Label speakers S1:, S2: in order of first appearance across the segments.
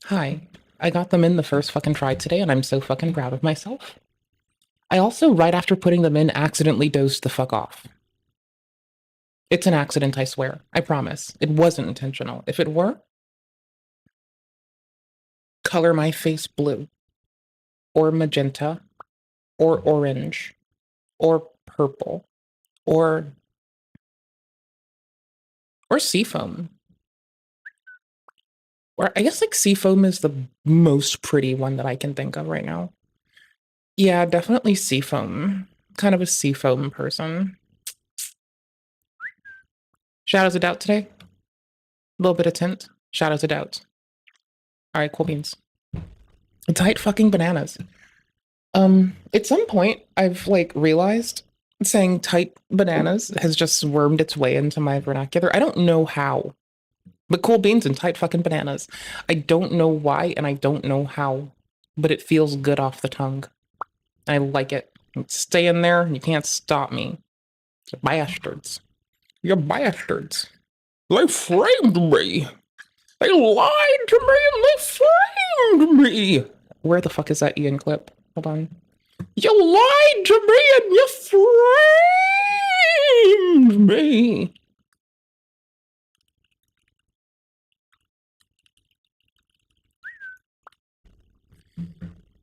S1: Hi. I got them in the first fucking try today, and I'm so fucking proud of myself. I also, right after putting them in, accidentally dozed the fuck off. It's an accident, I swear. I promise. It wasn't intentional. If it were, color my face blue, or magenta, or orange, or purple, or seafoam. Or I guess like seafoam is the most pretty one that I can think of right now. Yeah, definitely seafoam. Kind of a seafoam person. Shadows of Doubt today? A little bit of tint. Shadows of Doubt. Alright, cool beans. Tight fucking bananas. At some point, I've like realized saying tight bananas has just wormed its way into my vernacular. I don't know how, but cool beans and tight fucking bananas. I don't know why and I don't know how, but it feels good off the tongue. I like it. Stay in there and you can't stop me. You're bastards. You're bastards. They framed me. They lied to me and they framed me. Where the fuck is that Ian clip? Hold on. You lied to me and you framed me.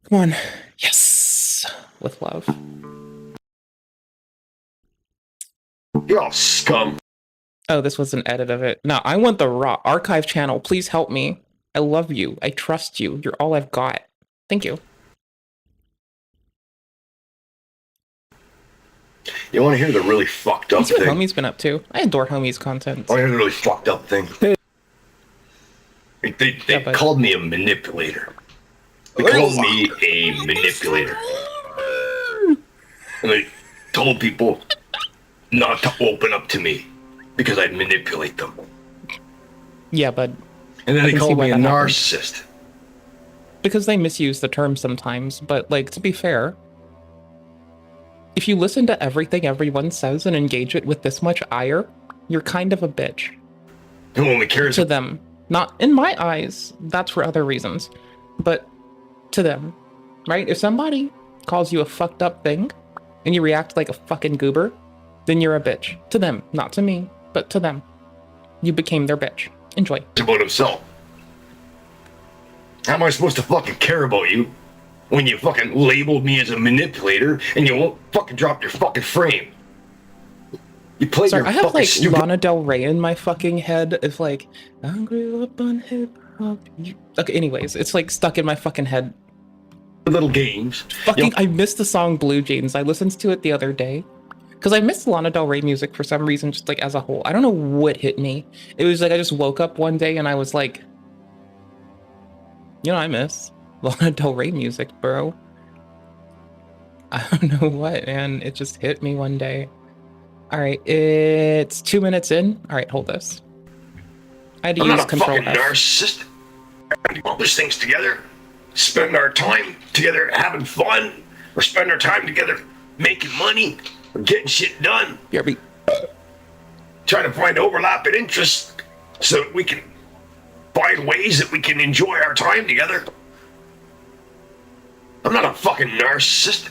S1: Come on. Yes. With love.
S2: You're all scum.
S1: Oh, this was an edit of it. No, I want the raw archive channel. Please help me. I love you. I trust you. You're all I've got. Thank you.
S2: You want to hear the really fucked up
S1: Let's see what
S2: thing?
S1: Homie's been up to. I adore Homie's content.
S2: I want to hear the really fucked up thing. They
S1: Yeah,
S2: called me a manipulator. They called me a manipulator. And they told people not to open up to me because I'd manipulate them.
S1: Yeah, but
S2: And then they called me a narcissist.
S1: Because they misuse the term sometimes, but like, to be fair, if you listen to everything everyone says and engage it with this much ire, you're kind of a bitch.
S2: Who only cares
S1: to them. Not in my eyes, that's for other reasons, but to them, right? If somebody calls you a fucked up thing and you react like a fucking goober, then you're a bitch. To them, not to me, but to them. You became their bitch. Enjoy.
S2: about himself. How am I supposed to fucking care about you when you fucking labeled me as a manipulator and you won't fucking drop your fucking frame? You play
S1: Sorry,
S2: your
S1: I have
S2: fucking
S1: like
S2: stupid
S1: Lana Del Rey in my fucking head. If like, I grew up on hip hop. Okay, anyways, it's like stuck in my fucking head.
S2: little games.
S1: Fucking, I missed the song Blue Jeans. I listened to it the other day because I missed Lana Del Rey music for some reason, just like as a whole. I don't know what hit me. It was like I just woke up one day and I was like, you know, I miss Lana Del Rey music, bro. I don't know what, man. It just hit me one day. All right, it's 2 minutes in. All right, hold this. I had to use Control F.
S2: I'm not a fucking narcissist. We accomplish things together, spend our time together having fun, or spend our time together making money, or getting shit done.
S1: Yeah, we
S2: trying to find overlapping interests so that we can find ways that we can enjoy our time together. I'm not a fucking narcissist.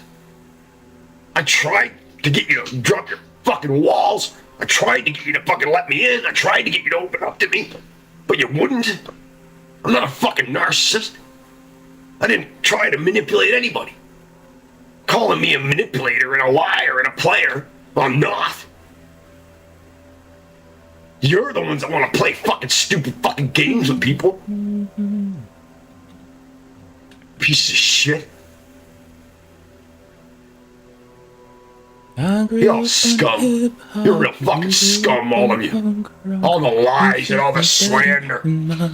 S2: I tried to get you to drop your fucking walls. I tried to get you to fucking let me in. I tried to get you to open up to me, but you wouldn't. I'm not a fucking narcissist. I didn't try to manipulate anybody. Calling me a manipulator and a liar and a player, I'm not. You're the ones that want to play fucking stupid fucking games with people. Piece of shit. You're scum. You're real fucking scum, all of you. All the lies and all the slander.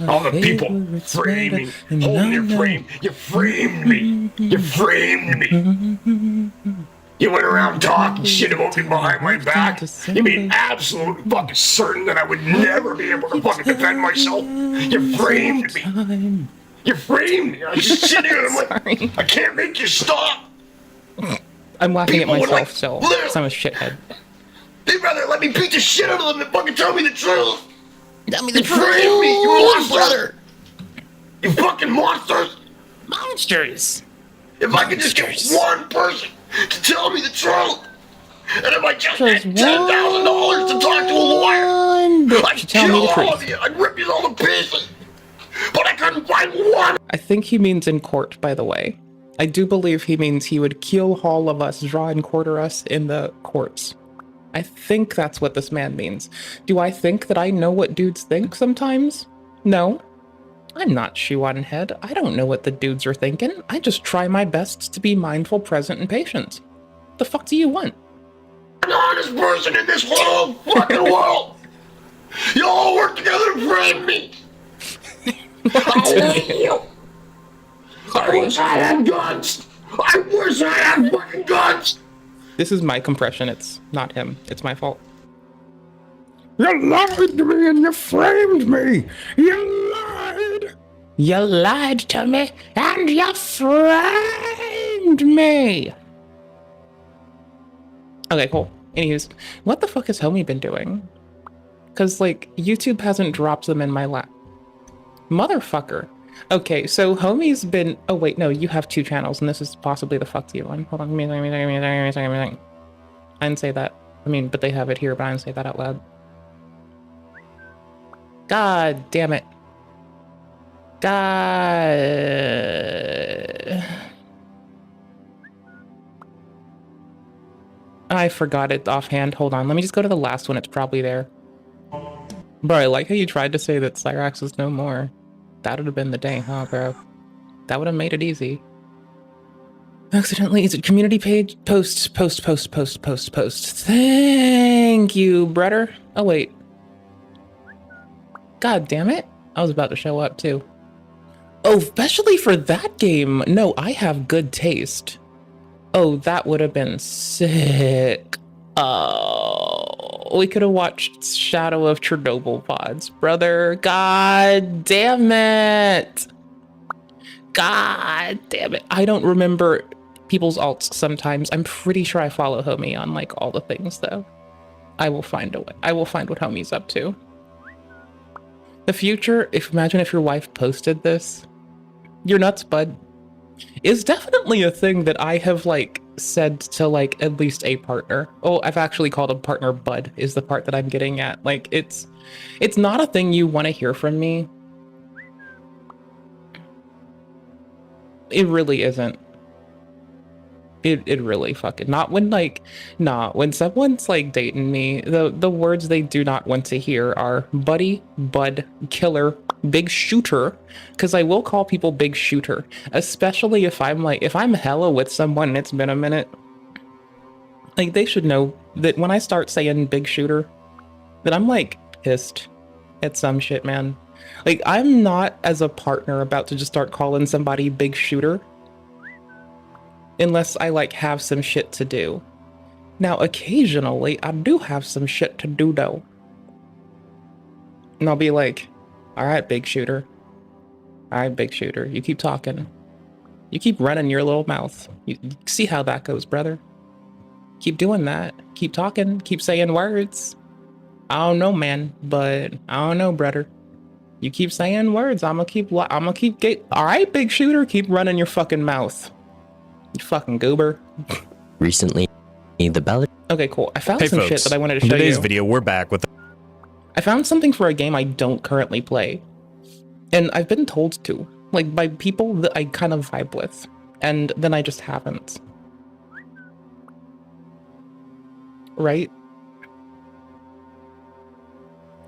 S2: All the people framing, holding your frame. You framed me. You framed me. You went around talking shit about me behind my back. You made absolutely fucking certain that I would never be able to fucking defend myself. You framed me. You framed me. I was just sitting here and I'm like, I can't make you stop.
S1: I'm laughing
S2: People
S1: at
S2: would,
S1: myself
S2: like,
S1: still,
S2: literally-
S1: because I'm a shithead.
S2: They'd rather let me beat the shit out of them than fucking tell me the truth.
S1: Tell me
S2: You framed me. You lost, brother. You fucking monsters!
S1: Monsters!
S2: If I could just get
S1: Monsters.
S2: one person to tell me the truth, and if I just
S1: Just
S2: had $10,000 to talk to a lawyer,
S1: one bitch
S2: I'd
S1: to tell
S2: kill
S1: me the
S2: all
S1: truth.
S2: of you. I'd rip you all to pieces. But I couldn't find one.
S1: I think he means in court, by the way. I do believe he means he would kill all of us, draw and quarter us in the courts. I think that's what this man means. Do I think that I know what dudes think sometimes? No. I'm not shoe on head. I don't know what the dudes are thinking. I just try my best to be mindful, present, and patient. The fuck do you want?
S2: An honest person in this whole fucking world. You all work together to frame me. I hate you. I wish I had guns. I wish I had fucking guns.
S1: This is my compression. It's not him. It's my fault. You lied to me and you framed me. You lied. You lied to me and you framed me. Okay, cool. Anyways, what the fuck has Homie been doing? Because, like, YouTube hasn't dropped them in my lap. Motherfucker. Okay, so Homie's been... Oh, wait, no, you have 2 channels, and this is possibly the fuck you one. Hold on, give me a second. I didn't say that. I mean, but they have it here, but I didn't say that out loud. God damn it. God... I forgot it offhand. Hold on, let me just go to the last one. It's probably there. Bro, I like how you tried to say that Cyrax was no more. That would have been the day, huh, bro? That would have made it easy. Accidentally, is it community page? Post. Thank you, brother. Oh, wait. God damn it. I was about to show up, too. Oh, especially for that game. No, I have good taste. Oh, that would have been sick. Oh, we could have watched Shadow of Chernobyl pods, brother. God damn it. God damn it. I don't remember people's alts sometimes. I'm pretty sure I follow Homie on like all the things though. I will find a way. I will find what Homie's up to. The future, imagine if your wife posted this. You're nuts, bud. Is definitely a thing that I have like said to like at least a partner. Oh, I've actually called a partner bud is the part that I'm getting at. Like it's not a thing you want to hear from me. It really isn't. It really fucking not when like nah when someone's like dating me, the words they do not want to hear are buddy, bud, killer, big shooter, because I will call people big shooter, especially if I'm hella with someone and it's been a minute. Like they should know that when I start saying big shooter, that I'm like pissed at some shit, man. Like I'm not as a partner about to just start calling somebody big shooter unless I like have some shit to do. Now occasionally I do have some shit to do though. And I'll be like, all right, big shooter. All right, big shooter. You keep talking. You keep running your little mouth. You see how that goes, brother. Keep doing that. Keep talking. Keep saying words. I don't know, man, but I don't know, brother. You keep saying words. I'm gonna keep all right, big shooter. Keep running your fucking mouth. You fucking goober.
S3: Recently, the ballot.
S1: Okay, cool. I found
S4: Hey
S1: some
S4: folks,
S1: shit that I wanted to
S4: in
S1: show
S4: today's
S1: you.
S4: video, we're back with
S1: I found something for a game I don't currently play. And I've been told to, like by people that I kind of vibe with. And then I just haven't. Right?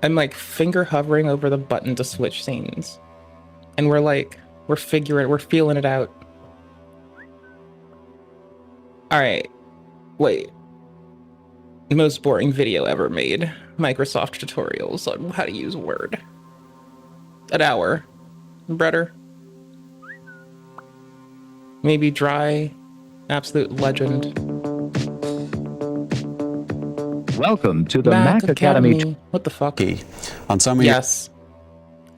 S1: I'm like finger hovering over the button to switch scenes. And we're feeling it out. Alright. Wait. Most boring video ever made. Microsoft tutorials on how to use Word. An hour. Brother. Maybe dry. Absolute legend.
S5: Welcome to the Mac Academy.
S1: What the fuck?
S6: On some of your
S1: Yes.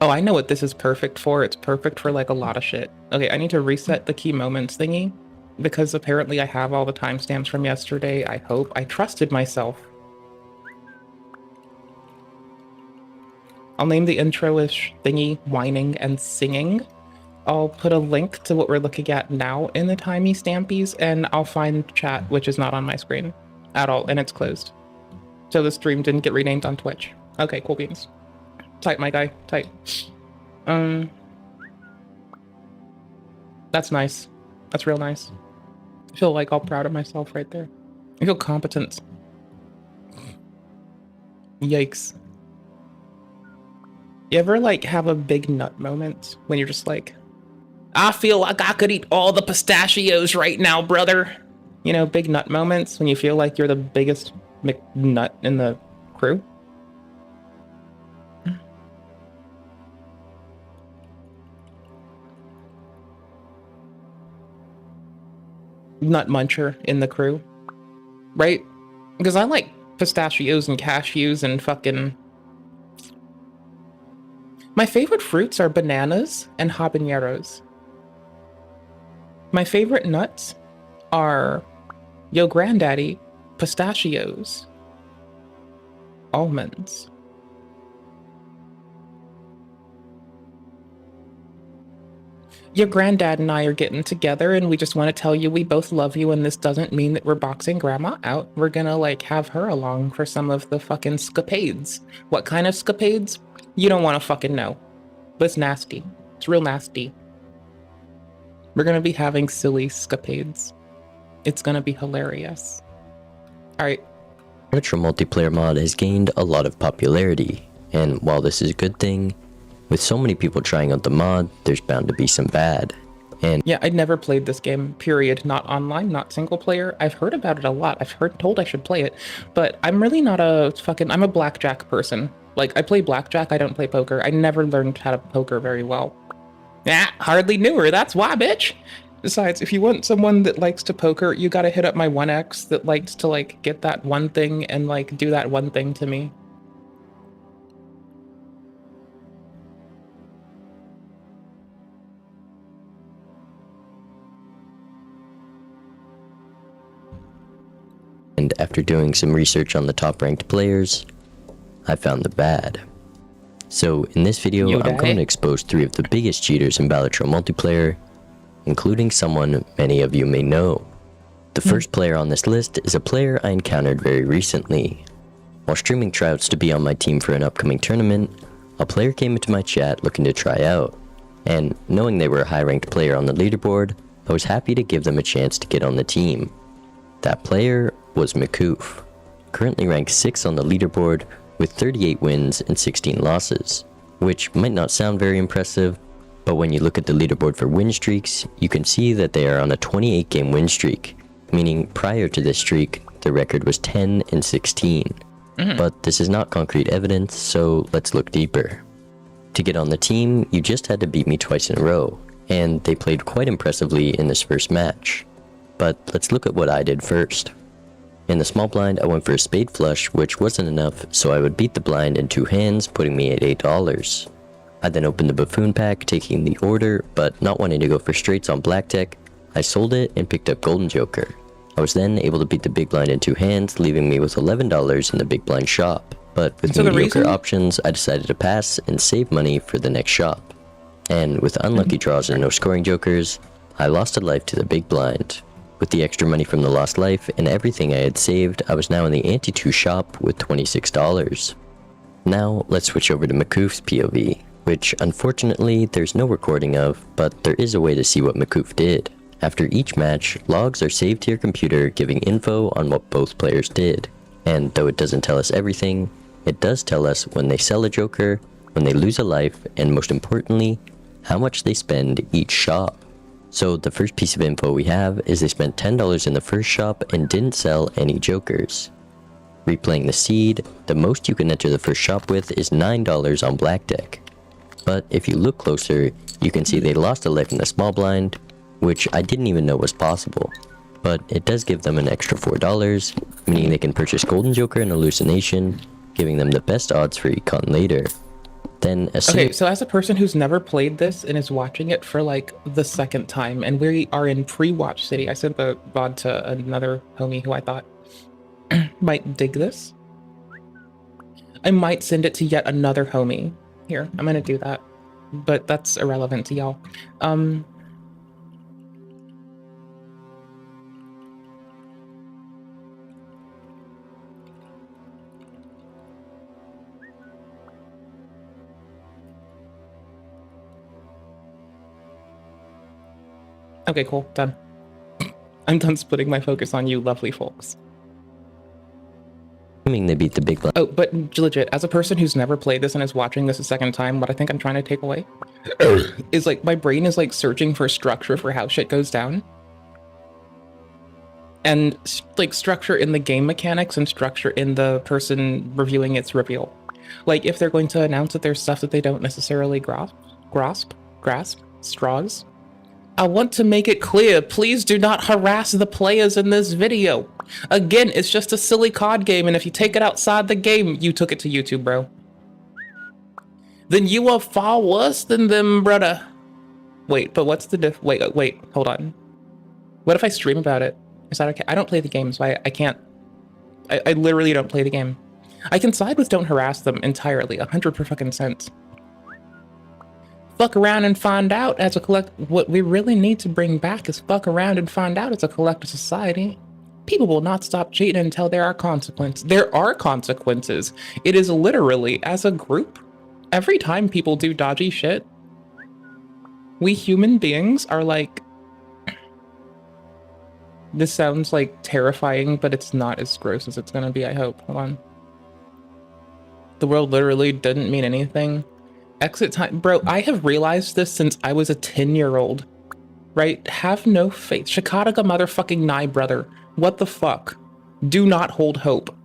S1: Oh, I know what this is perfect for. It's perfect for like a lot of shit. Okay, I need to reset the key moments thingy because apparently I have all the timestamps from yesterday. I hope. I trusted myself. I'll name the intro-ish thingy whining and singing I'll put a link to what we're looking at now in the Timey Stampies, and I'll find chat, which is not on my screen at all, and it's closed. So the stream didn't get renamed on Twitch. Okay, cool beans. Tight, my guy, tight. That's nice. That's real nice. I feel like all proud of myself right there. I feel competent. Yikes. You ever like have a big nut moment when you're just like, I feel like I could eat all the pistachios right now, brother. You know, big nut moments when you feel like you're the biggest McNut in the crew. Nut muncher in the crew, right? Because I like pistachios and cashews and fucking... My favorite fruits are bananas and habaneros. My favorite nuts are Yo Granddaddy, pistachios, almonds. Your granddad and I are getting together and we just want to tell you we both love you, and this doesn't mean that we're boxing grandma out. We're gonna like have her along for some of the fucking scapades. What kind of scapades? You don't want to fucking know. But it's nasty. It's real nasty. We're gonna be having silly scapades. It's gonna be hilarious. Alright.
S3: Retro multiplayer mod has gained a lot of popularity, and while this is a good thing, with so many people trying out the mod, there's bound to be some bad. And
S1: yeah, I'd never played this game, period. Not online, not single player. I've heard about it a lot. I've told I should play it, but I'm really not I'm a blackjack person. Like, I play blackjack, I don't play poker. I never learned how to poker very well. Yeah, hardly knew her, that's why, bitch! Besides, if you want someone that likes to poker, you gotta hit up my 1X that likes to, like, get that one thing and, like, do that one thing to me.
S3: And after doing some research on the top ranked players, I found the bad. So in this video, I'm going to expose 3 of the biggest cheaters in Balatro multiplayer, including someone many of you may know. The first player on this list is a player I encountered very recently. While streaming tryouts to be on my team for an upcoming tournament, a player came into my chat looking to try out, and knowing they were a high ranked player on the leaderboard, I was happy to give them a chance to get on the team. That player was Makoof, currently ranked 6th on the leaderboard with 38 wins and 16 losses, which might not sound very impressive, but when you look at the leaderboard for win streaks, you can see that they are on a 28 game win streak, meaning prior to this streak, the record was 10 and 16. But this is not concrete evidence, so let's look deeper. To get on the team, you just had to beat me twice in a row, and they played quite impressively in this first match. But let's look at what I did first. In the small blind, I went for a spade flush, which wasn't enough, so I would beat the blind in 2 hands, putting me at $8. I then opened the buffoon pack, taking the order, but not wanting to go for straights on blackjack, I sold it and picked up golden joker. I was then able to beat the big blind in 2 hands, leaving me with $11 in the big blind shop. But with mediocre options, I decided to pass and save money for the next shop. And with unlucky draws and no scoring jokers, I lost a life to the big blind. With the extra money from the lost life and everything I had saved, I was now in the ante-2 shop with $26. Now, let's switch over to Makoof's POV, which unfortunately there's no recording of, but there is a way to see what Makoof did. After each match, logs are saved to your computer giving info on what both players did. And though it doesn't tell us everything, it does tell us when they sell a joker, when they lose a life, and most importantly, how much they spend each shop. So the first piece of info we have is they spent $10 in the first shop and didn't sell any jokers. Replaying the seed, the most you can enter the first shop with is $9 on blackjack. But if you look closer, you can see they lost a life in the small blind, which I didn't even know was possible. But it does give them an extra $4, meaning they can purchase golden joker and hallucination, giving them the best odds for econ later. Then
S1: okay, so as a person who's never played this and is watching it for like the second time, and we are in pre-watch city, I sent the VOD to another homie who I thought might dig this. I might send it to yet another homie. Here, I'm gonna do that. but that's irrelevant to y'all. Okay, cool, done. I'm done splitting my focus on you lovely folks.
S3: Assuming they beat the big blind.
S1: Oh, but legit, as a person who's never played this and is watching this a second time, what I think I'm trying to take away is like my brain is like searching for structure for how shit goes down. And like structure in the game mechanics and structure in the person reviewing its reveal. Like if they're going to announce that there's stuff that they don't necessarily grasp, straws. I want to make it clear, please do not harass the players in this video. Again, it's just a silly card game, and if you take it outside the game, you took it to YouTube, bro. Then you are far worse than them, brother. Wait, but what's the wait, hold on. What if I stream about it? Is that okay? I don't play the game, so I can't. I literally don't play the game. I can side with don't harass them entirely, 100%. Fuck around and find out as a what we really need to bring back is fuck around and find out as a collective society. People will not stop cheating until there are consequences. There are consequences. It is literally, as a group, every time people do dodgy shit, we human beings are like, this sounds like terrifying, but it's not as gross as it's gonna be, I hope. Hold on. The world literally didn't mean anything. Exit time, bro, I have realized this since I was a 10-year-old, right? Have no faith. Shikataga motherfucking Nai, brother. What the fuck? Do not hold hope.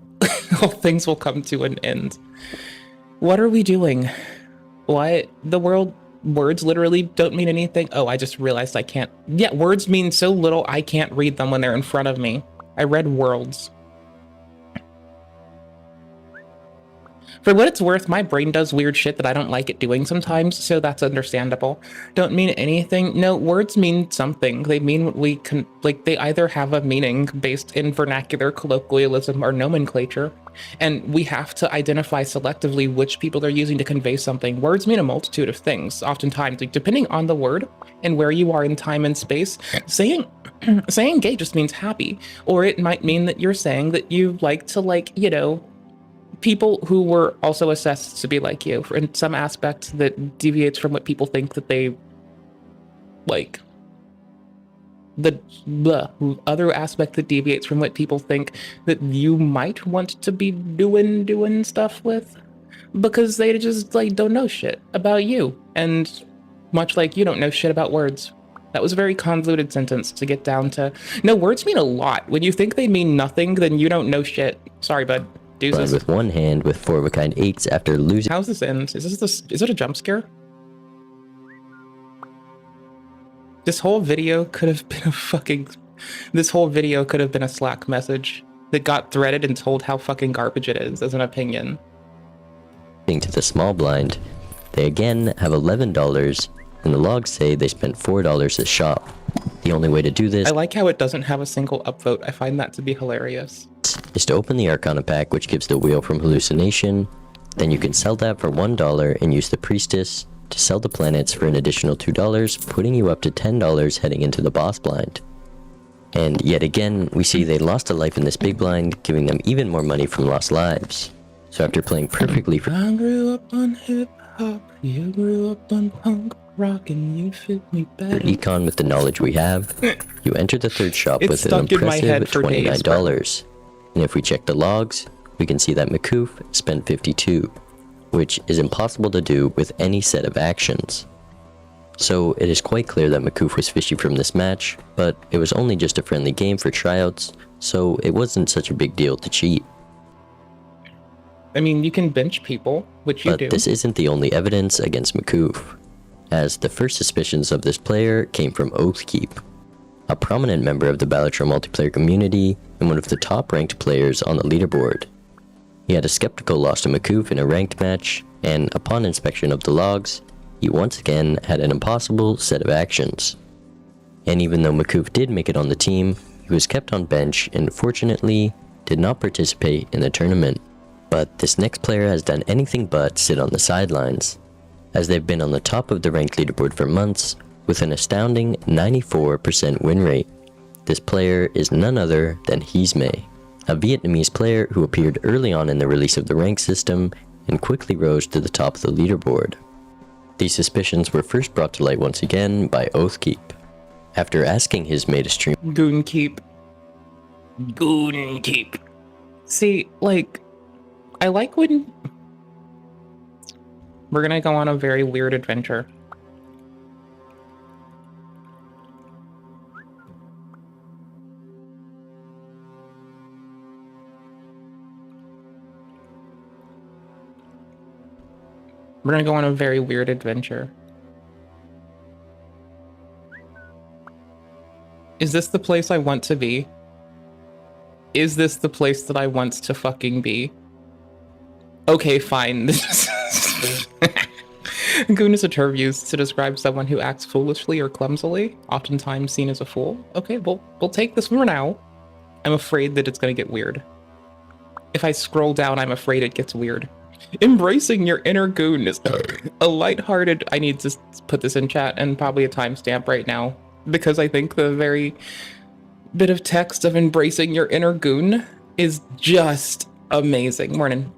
S1: All things will come to an end. What are we doing? What? The words literally don't mean anything. Oh, I just realized I can't. Yeah, words mean so little I can't read them when they're in front of me. I read worlds. For what it's worth, my brain does weird shit that I don't like it doing sometimes, so that's understandable. Don't mean anything. No, words mean something. They mean what we can, like, they either have a meaning based in vernacular, colloquialism, or nomenclature, and we have to identify selectively which people are using to convey something. Words mean a multitude of things, oftentimes, like, depending on the word and where you are in time and space. Saying gay just means happy, or it might mean that you're saying that you like to, like, you know, people who were also assessed to be like you in some aspect that deviates from what people think that they like. The other aspect that deviates from what people think that you might want to be doing stuff with, because they just like don't know shit about you, and much like you don't know shit about words. That was a very convoluted sentence to get down to. No, words mean a lot. When you think they mean nothing, then you don't know shit. Sorry, bud. Deuces.
S3: With one hand with 4 of a kind 8s after losing.
S1: How's this end? Is it a jump scare? This whole video could have been a Slack message that got threaded and told how fucking garbage it is as an opinion.
S3: To the small blind, they again have $11, and the logs say they spent $4 at shop. The only way to do this,
S1: I like how it doesn't have a single upvote. I find that to be hilarious.
S3: Is to open the Arcana pack, which gives the wheel from Hallucination. Then you can sell that for $1 and use the Priestess to sell the planets for an additional $2, putting you up to $10 heading into the boss blind. And yet again, we see they lost a life in this big blind, giving them even more money from lost lives. So after playing perfectly for
S1: I grew up on hip-hop, you grew up on punk rock, and you fit me better.
S3: econ with the knowledge we have, you enter the third shop
S1: It's
S3: with an
S1: stuck in my head
S3: impressive
S1: for days,
S3: $29. And if we check the logs, we can see that Makoof spent $52, which is impossible to do with any set of actions. So it is quite clear that Makoof was fishy from this match, but it was only just a friendly game for tryouts, so it wasn't such a big deal to cheat.
S1: I mean, you can bench people, which you do.
S3: But this isn't the only evidence against Makoof, as the first suspicions of this player came from Oathkeep, a prominent member of the Balatro multiplayer community and one of the top-ranked players on the leaderboard. He had a skeptical loss to Makoof in a ranked match, and upon inspection of the logs, he once again had an impossible set of actions. And even though Makoof did make it on the team, he was kept on bench and fortunately did not participate in the tournament. But this next player has done anything but sit on the sidelines. as they've been on the top of the ranked leaderboard for months with an astounding 94% win rate. This player is none other than Heesmay, a Vietnamese player who appeared early on in the release of the rank system and quickly rose to the top of the leaderboard. These suspicions were first brought to light once again by Oathkeep. After asking Heesmay to stream
S1: Goonkeep. See, like, I like when... We're gonna go on a very weird adventure. We're gonna go on a very weird adventure. Is this the place I want to be? Is this the place that I want to fucking be? Okay, fine. Goon is a term used to describe someone who acts foolishly or clumsily, oftentimes seen as a fool. Okay, we'll take this for now. I'm afraid that it's gonna get weird. If I scroll down, I'm afraid it gets weird. Embracing your inner goon is a lighthearted... I need to put this in chat and probably a timestamp right now, because I think the very bit of text of embracing your inner goon is just amazing. Morning.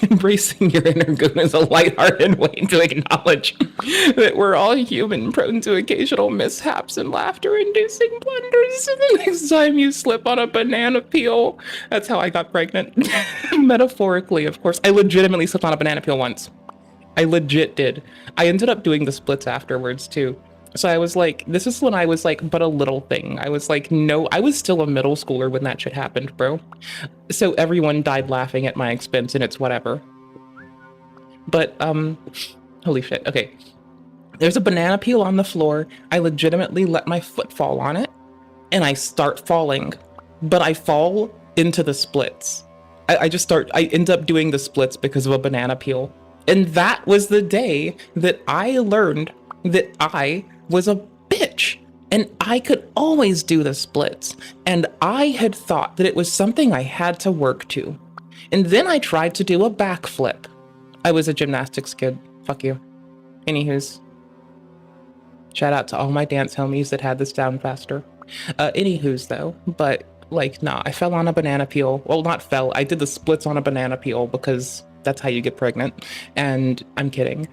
S1: Embracing your inner goon is a lighthearted way to acknowledge that we're all human, prone to occasional mishaps and laughter-inducing blunders. The next time you slip on a banana peel, that's how I got pregnant. Metaphorically, of course. I legitimately slipped on a banana peel once. I legit did. I ended up doing the splits afterwards too. So I was like, this is when I was like, but a little thing. I was like, no, I was still a middle schooler when that shit happened, bro. So everyone died laughing at my expense and it's whatever. But, holy shit. Okay. There's a banana peel on the floor. I legitimately let my foot fall on it and I start falling, but I fall into the splits. I end up doing the splits because of a banana peel. And that was the day that I learned that I was a bitch and I could always do the splits. And I had thought that it was something I had to work to. And then I tried to do a backflip. I was a gymnastics kid. Fuck you. Anywho's. Shout out to all my dance homies that had this down faster. Anywho's though, but like, nah, I fell on a banana peel. Well, not fell. I did the splits on a banana peel because that's how you get pregnant. And I'm kidding.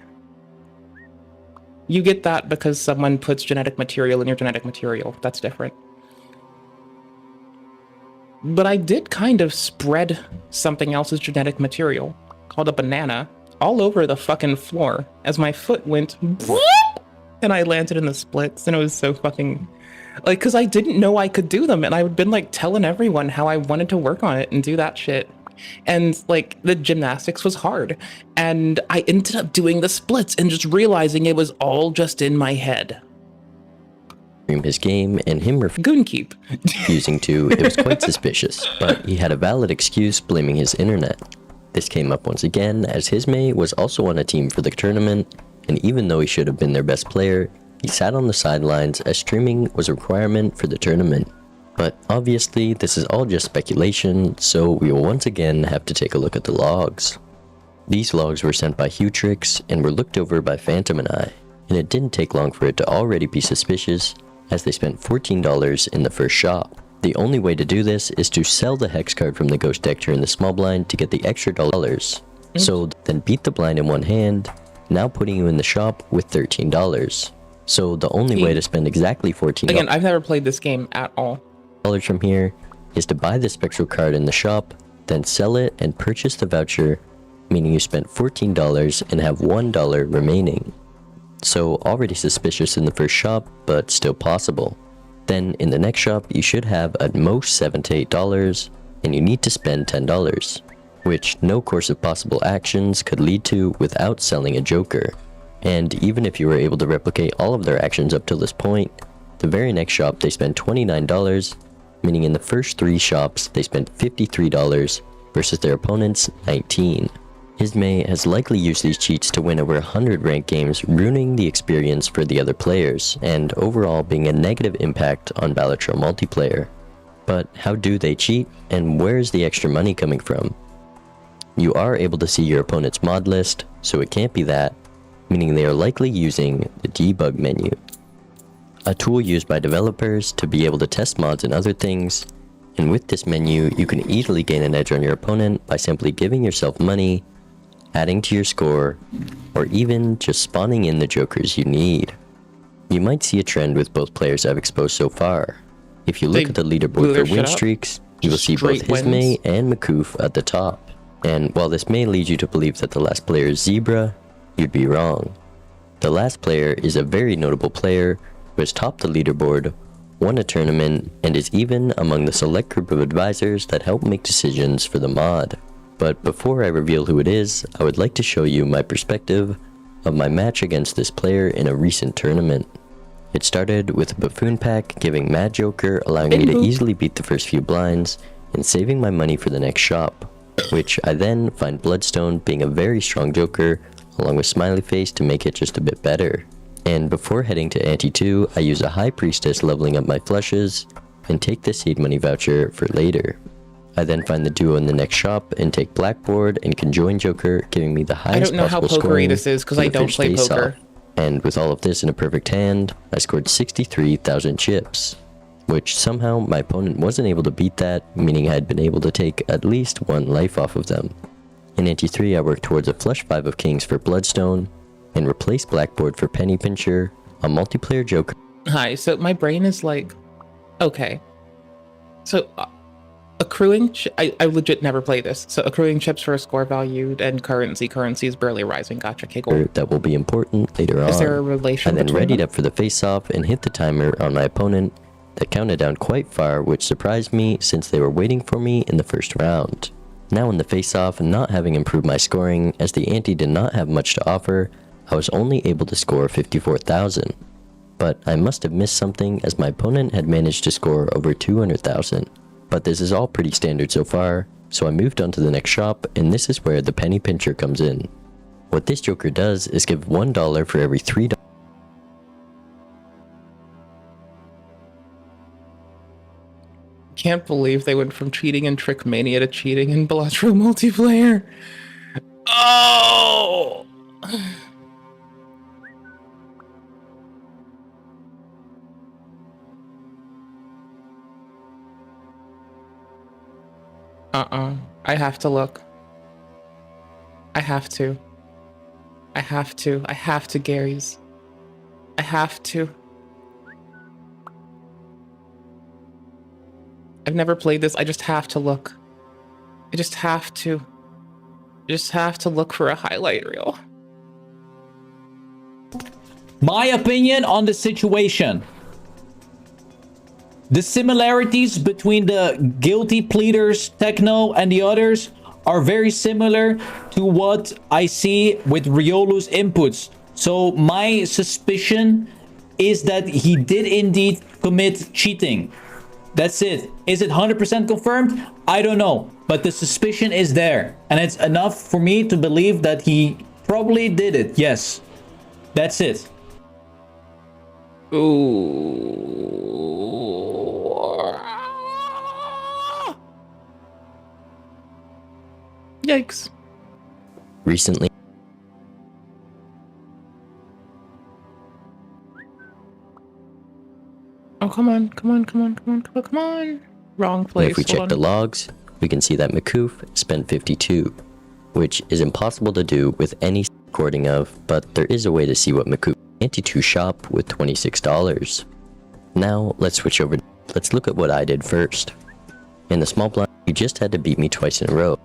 S1: You get that because someone puts genetic material in your genetic material. That's different. But I did kind of spread something else's genetic material, called a banana, all over the fucking floor as my foot went and I landed in the splits, and it was so fucking... Like, because I didn't know I could do them, and I had been, like, telling everyone how I wanted to work on it and do that shit. And like the gymnastics was hard, and I ended up doing the splits and just realizing it was all just in my head.
S3: His game and him
S1: Goonkeep.
S3: refusing to, it was quite suspicious, but he had a valid excuse blaming his internet. This came up once again as Heesmay was also on a team for the tournament, and even though he should have been their best player, he sat on the sidelines as streaming was a requirement for the tournament. But obviously, this is all just speculation, so we will once again have to take a look at the logs. These logs were sent by Hutrix and were looked over by Phantom and I, and it didn't take long for it to already be suspicious, as they spent $14 in the first shop. The only way to do this is to sell the hex card from the ghost deck during the small blind to get the extra dollars. So then beat the blind in one hand, now putting you in the shop with $13. So the only way to spend exactly $14...
S1: Again, I've never played this game at all.
S3: From here is to buy the spectral card in the shop, then sell it and purchase the voucher, meaning you spent $14 and have $1 remaining. So already suspicious in the first shop, but still possible. Then in the next shop you should have at most $7 to $8, and you need to spend $10, which no course of possible actions could lead to without selling a joker. And even if you were able to replicate all of their actions up till this point, the very next shop they spent $29, meaning in the first 3 shops they spent $53 versus their opponents' $19. Heesmay has likely used these cheats to win over 100 ranked games, ruining the experience for the other players, and overall being a negative impact on Balatro multiplayer. But how do they cheat, and where is the extra money coming from? you are able to see your opponent's mod list, so it can't be that, meaning they are likely using the debug menu, a tool used by developers to be able to test mods and other things. And with this menu, you can easily gain an edge on your opponent by simply giving yourself money, adding to your score, or even just spawning in the jokers you need. You might see a trend with both players I've exposed so far. If you look at the leaderboard for win streaks, you will see both Hisme and Makoof at the top. And while this may lead you to believe that the last player is Zebra, you'd be wrong. The last player is a very notable player who has topped the leaderboard, won a tournament, and is even among the select group of advisors that help make decisions for the mod. But before I reveal who it is, I would like to show you my perspective of my match against this player in a recent tournament. It started with a buffoon pack giving Mad Joker, allowing me to easily beat the first few blinds and saving my money for the next shop, which I then find Bloodstone being a very strong Joker along with Smiley Face to make it just a bit better. And before heading to Ante 2, I use a High Priestess leveling up my flushes and take the seed money voucher for later. I then find the duo in the next shop and take Blackboard and conjoin Joker, giving me the highest possible scoring.
S1: I don't know how pokery this is because I don't play poker.
S3: And with all of this in a perfect hand, I scored 63,000 chips, which somehow my opponent wasn't able to beat that, meaning I had been able to take at least one life off of them. In Ante 3, I worked towards a flush 5 of Kings for Bloodstone, and replaced Blackboard for Penny Pincher, a multiplayer Joker.
S1: Hi, so my brain is like, okay. So accruing, I legit never play this. So accruing chips for a score value and currency is barely rising. Gotcha, Kegel.
S3: That will be important later on.
S1: Is there a relation?
S3: I then readied up for the face-off and hit the timer on my opponent that counted down quite far, which surprised me since they were waiting for me in the first round. Now in the face-off, not having improved my scoring, as the ante did not have much to offer, I was only able to score 54,000. But I must have missed something as my opponent had managed to score over 200,000. But this is all pretty standard so far, so I moved on to the next shop, and this is where the Penny Pincher comes in. What this Joker does is give $1 for every $3.
S1: Can't believe they went from cheating in Trickmania to cheating in Balatro multiplayer. Oh! I have to look. I have to, Gary's. I have to. I've never played this. I just have to look. I just have to look for a highlight reel.
S4: My opinion on the situation. The similarities between the guilty pleaders, Techno, and the others are very similar to what I see with Riolu's inputs. So my suspicion is that he did indeed commit cheating. That's it. Is it 100% confirmed? I don't know. But the suspicion is there. And it's enough for me to believe that he probably did it. Yes. That's it.
S1: Ooh. Yikes.
S3: Recently,
S1: oh, come on. Wrong place.
S3: and if we check the logs, we can see that Makoof spent 52, which is impossible to do with any recording of, but there is a way to see what Makoof Ante 2 shop with $26. Now, let's switch over. Let's look at what I did first. In the small blind, you just had to beat me twice in a row.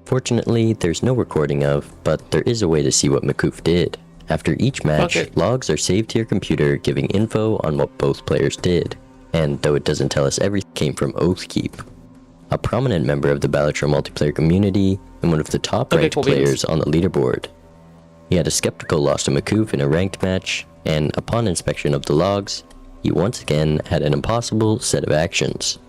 S3: Fortunately, there's no recording of, but there is a way to see what Makoof did. After each match, logs are saved to your computer giving info on what both players did. And though it doesn't tell us everything, came from Oathkeep, a prominent member of the Balatro multiplayer community and one of the top ranked players on the leaderboard. He had a skeptical loss to Makoof in a ranked match, and upon inspection of the logs, he once again had an impossible set of actions.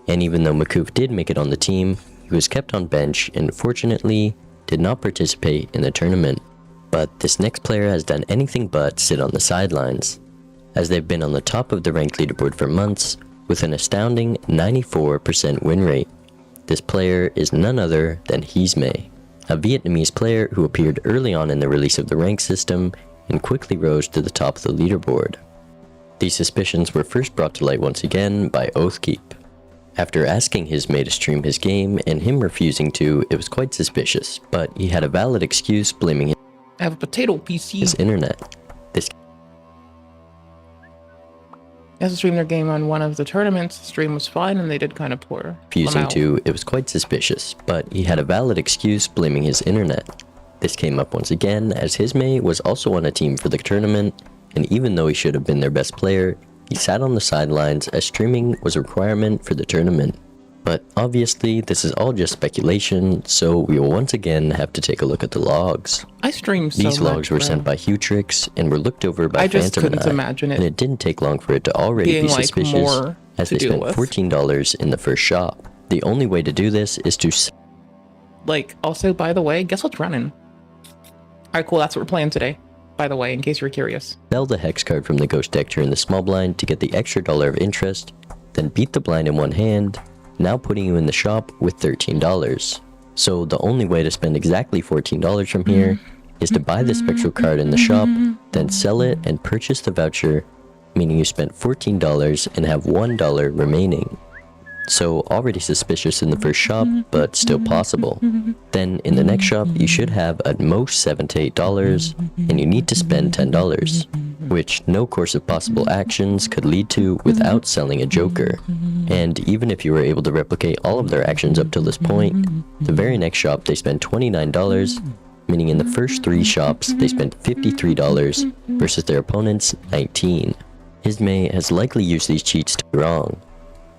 S3: And even though Makoof did make it on the team, he was kept on bench and fortunately did not participate in the tournament. But this next player has done anything but sit on the sidelines, as they've been on the top of the ranked leaderboard for months with an astounding 94% win rate. This player is none other than Heesmay, a Vietnamese player who appeared early on in the release of the rank system and quickly rose to the top of the leaderboard. These suspicions were first brought to light once again by Oathkeep. After asking Heesmay to stream his game and him refusing to, it was quite suspicious, but he had a valid excuse blaming
S1: I have a potato PC.
S3: his internet. This
S1: They also streamed their game on one of the tournaments. The stream was fine and they did kind of poor.
S3: refusing
S1: Lamau.
S3: to, it was quite suspicious, but he had a valid excuse blaming his internet. This came up once again as Heesmay was also on a team for the tournament, and even though he should have been their best player, he sat on the sidelines as streaming was a requirement for the tournament. But obviously this is all just speculation, so we will once again have to take a look at the logs.
S1: I streamed so
S3: These logs
S1: much,
S3: were
S1: bro.
S3: sent by Hutrix and were looked over by
S1: I just
S3: Phantom
S1: couldn't
S3: and I,
S1: imagine it
S3: and it didn't take long for it to already
S1: being
S3: be
S1: like
S3: suspicious
S1: more
S3: as
S1: to
S3: they
S1: deal
S3: spent
S1: with.
S3: $14 in the first shop. The only way to do this is to
S1: Like, also, by the way, guess what's running? Alright, cool, that's what we're playing today. By the way, in case you're curious.
S3: sell the hex card from the ghost deck during the small blind to get the extra dollar of interest, then beat the blind in one hand, now putting you in the shop with $13. So the only way to spend exactly $14 from here is to buy the spectral card in the shop, then sell it and purchase the voucher, meaning you spent $14 and have $1 remaining. So already suspicious in the first shop, but still possible. Then in the next shop, you should have at most $7 to $8, and you need to spend $10, which no course of possible actions could lead to without selling a joker. And even if you were able to replicate all of their actions up till this point, the very next shop they spend $29, meaning in the first 3 shops they spent $53 versus their opponent's $19. Heesmay has likely used these cheats to be wrong.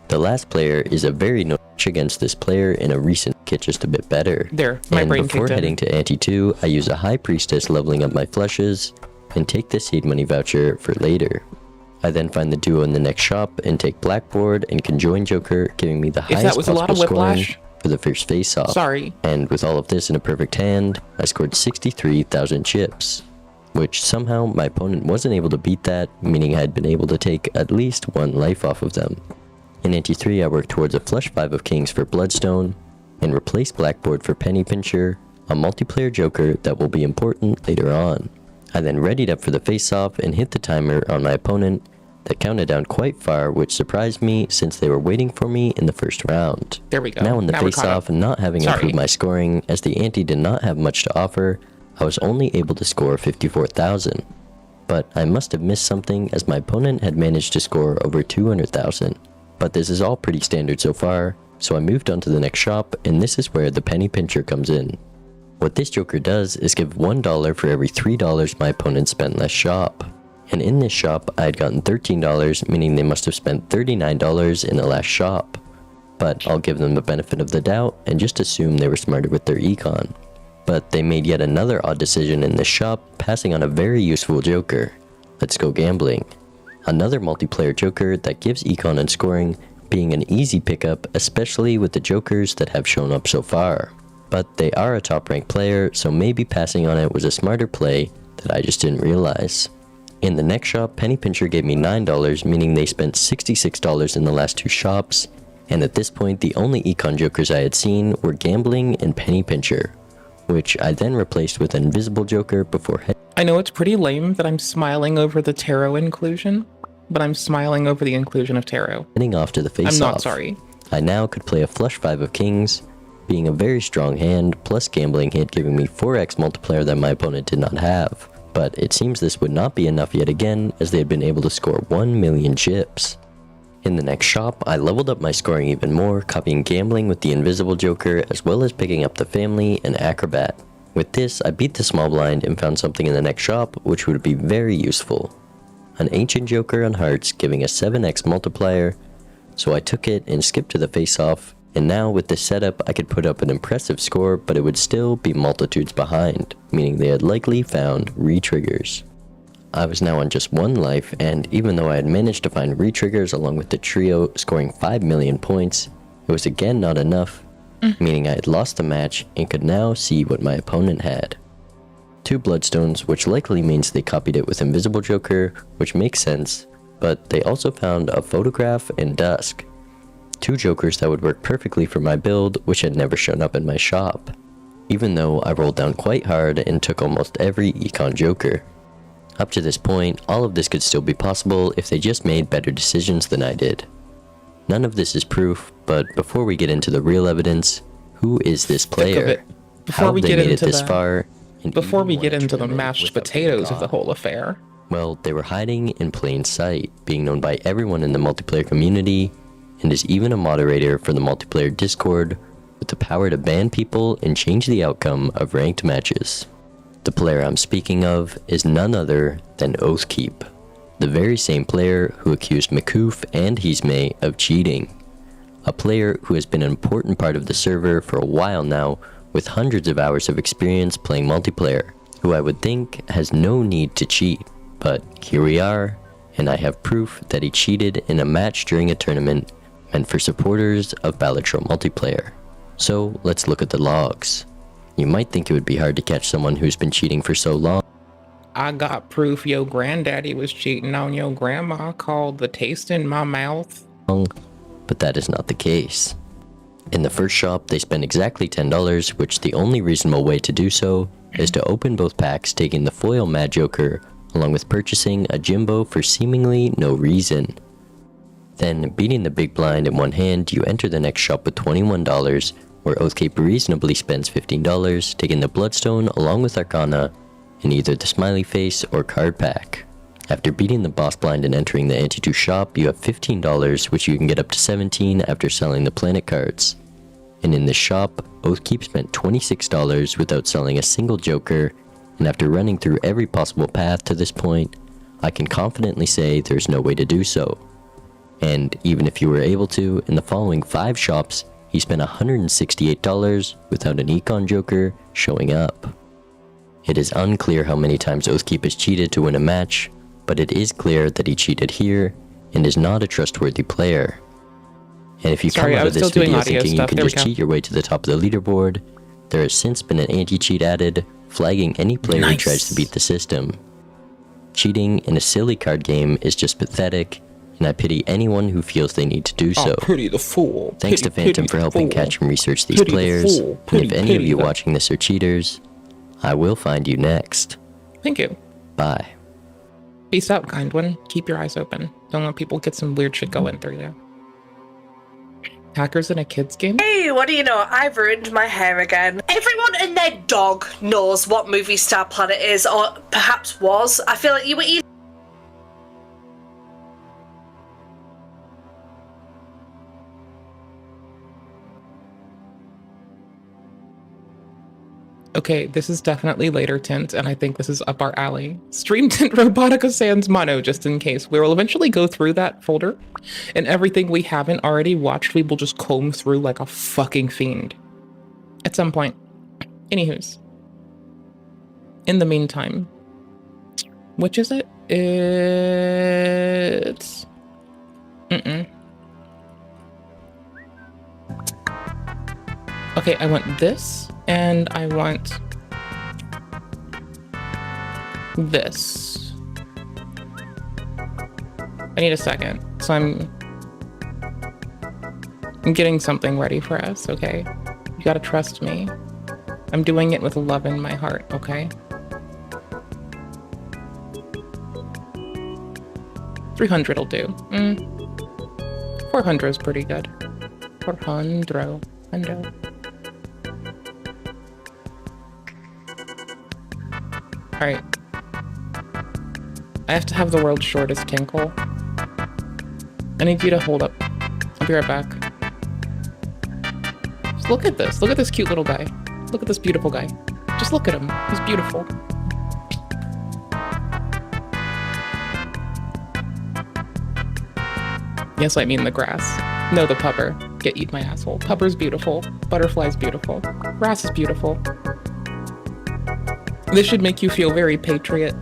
S3: The last player is a very notch against this player in a recent kit just a bit better.
S1: There, my
S3: And
S1: brain
S3: before
S1: kicked in.
S3: heading to Ante 2, I use a High Priestess leveling up my flushes and take the seed money voucher for later. I then find the duo in the next shop and take Blackboard and Conjoin Joker, giving me the
S1: If that
S3: highest
S1: was a lot
S3: possible
S1: of
S3: scoring
S1: whiplash,
S3: for the first face-off.
S1: sorry.
S3: And with all of this in a perfect hand, I scored 63,000 chips, which somehow my opponent wasn't able to beat that, meaning I had been able to take at least 1 life off of them. In Ante 3, I worked towards a flush 5 of Kings for Bloodstone, and replaced Blackboard for Penny Pincher, a multiplayer joker that will be important later on. I then readied up for the face-off and hit the timer on my opponent that counted down quite far, which surprised me since they were waiting for me in the first round.
S1: There we go.
S3: Now in the
S1: Now we're caught
S3: face-off
S1: up.
S3: and not having
S1: Sorry.
S3: improved my scoring, as the ante did not have much to offer, I was only able to score 54,000. But I must have missed something as my opponent had managed to score over 200,000. But this is all pretty standard so far, so I moved on to the next shop, and this is where the Penny Pincher comes in. What this joker does is give $1 for every $3 my opponent spent last shop. And in this shop, I had gotten $13, meaning they must have spent $39 in the last shop. But I'll give them the benefit of the doubt and just assume they were smarter with their econ. But they made yet another odd decision in this shop, passing on a very useful joker. Let's go gambling. Another multiplayer joker that gives econ and scoring, being an easy pickup, especially with the jokers that have shown up so far. But they are a top ranked player, so maybe passing on it was a smarter play that I just didn't realize. In the next shop, Penny Pincher gave me $9, meaning they spent $66 in the last 2 shops, and at this point the only econ jokers I had seen were Gambling and Penny Pincher, which I then replaced with Invisible Joker before
S1: I know it's pretty lame that I'm smiling over the tarot inclusion, but I'm smiling over the inclusion of tarot.
S3: heading off to the face-off.
S1: I'm not sorry.
S3: I now could play a flush 5 of Kings, being a very strong hand, plus Gambling hit giving me 4x multiplier that my opponent did not have. But it seems this would not be enough yet again, as they had been able to score 1 million chips. In the next shop, I leveled up my scoring even more, copying Gambling with the Invisible Joker, as well as picking up the Family and Acrobat. With this, I beat the small blind and found something in the next shop, which would be very useful. An Ancient Joker on Hearts giving a 7x multiplier, so I took it and skipped to the face-off, and now with this setup I could put up an impressive score, but it would still be multitudes behind, meaning they had likely found re-triggers. I was now on just 1 life, and even though I had managed to find re-triggers along with the trio scoring 5 million points, it was again not enough, meaning I had lost the match and could now see what my opponent had. 2 Bloodstones, which likely means they copied it with Invisible Joker, which makes sense, but they also found a Photograph and Dusk. 2 jokers that would work perfectly for my build, which had never shown up in my shop, even though I rolled down quite hard and took almost every econ joker. Up to this point, all of this could still be possible if they just made better decisions than I did. None of this is proof, but before we get into the real evidence, who is this player? How they made it this far?
S1: Before we get into the mashed potatoes of the whole affair.
S3: Well, they were hiding in plain sight, being known by everyone in the multiplayer community, and is even a moderator for the multiplayer Discord, with the power to ban people and change the outcome of ranked matches. The player I'm speaking of is none other than Oathkeep, the very same player who accused Makoof and Hizme of cheating. A player who has been an important part of the server for a while now, with hundreds of hours of experience playing multiplayer, who I would think has no need to cheat. But here we are, and I have proof that he cheated in a match during a tournament meant for supporters of Balatro multiplayer. So let's look at the logs. You might think it would be hard to catch someone who's been cheating for so long.
S1: I got proof your granddaddy was cheating on your grandma called the taste in my mouth.
S3: But that is not the case. In the first shop, they spend exactly $10, which the only reasonable way to do so is to open both packs, taking the foil Mad Joker, along with purchasing a Jimbo for seemingly no reason. Then, beating the big blind in one hand, you enter the next shop with $21, where Oathkeep reasonably spends $15, taking the Bloodstone along with Arcana in either the Smiley Face or card pack. After beating the boss blind and entering the Anti-2 shop, you have $15, which you can get up to $17 after selling the planet cards. And in this shop, Oathkeep spent $26 without selling a single joker, and after running through every possible path to this point, I can confidently say there's no way to do so. And even if you were able to, in the following 5 shops, he spent $168 without an econ joker showing up. It is unclear how many times Oathkeep has cheated to win a match, but it is clear that he cheated here and is not a trustworthy player. And if you come out of this video thinking you can just cheat your way to the top of the leaderboard, there has since been an anti-cheat added, flagging any player who tries to beat the system. Cheating in a silly card game is just pathetic, and I pity anyone who feels they need to do so.
S1: Pity the fool.
S3: Thanks to Phantom for helping catch and research these players, and if any of you watching this are cheaters, I will find you next.
S1: Thank you.
S3: Bye.
S1: Peace out, kind one. Keep your eyes open. Don't let people get some weird shit going through you. Hackers in a kid's game?
S6: Hey, what do you know? I've ruined my hair again. Everyone and their dog knows what movie Star Planet is, or perhaps was. I feel like you were either.
S1: Okay, this is definitely later tint, and I think this is up our alley. Stream Tint Robotica Sans Mono, just in case. We will eventually go through that folder, and everything we haven't already watched, we will just comb through like a fucking fiend. At some point. Anywho's. In the meantime. Which is it? It's... Okay, I want this. And I want this. I need a second. So I'm getting something ready for us, okay? You gotta trust me. I'm doing it with love in my heart, okay? 300 will do. 400 is pretty good. 400. Alright. I have to have the world's shortest tinkle. I need you to hold up. I'll be right back. Just look at this. Look at this cute little guy. Look at this beautiful guy. Just look at him. He's beautiful. Yes, I mean the grass. No, the pupper. Get eat my asshole. Pupper's beautiful. Butterfly's beautiful. Grass is beautiful. This should make you feel very patriot.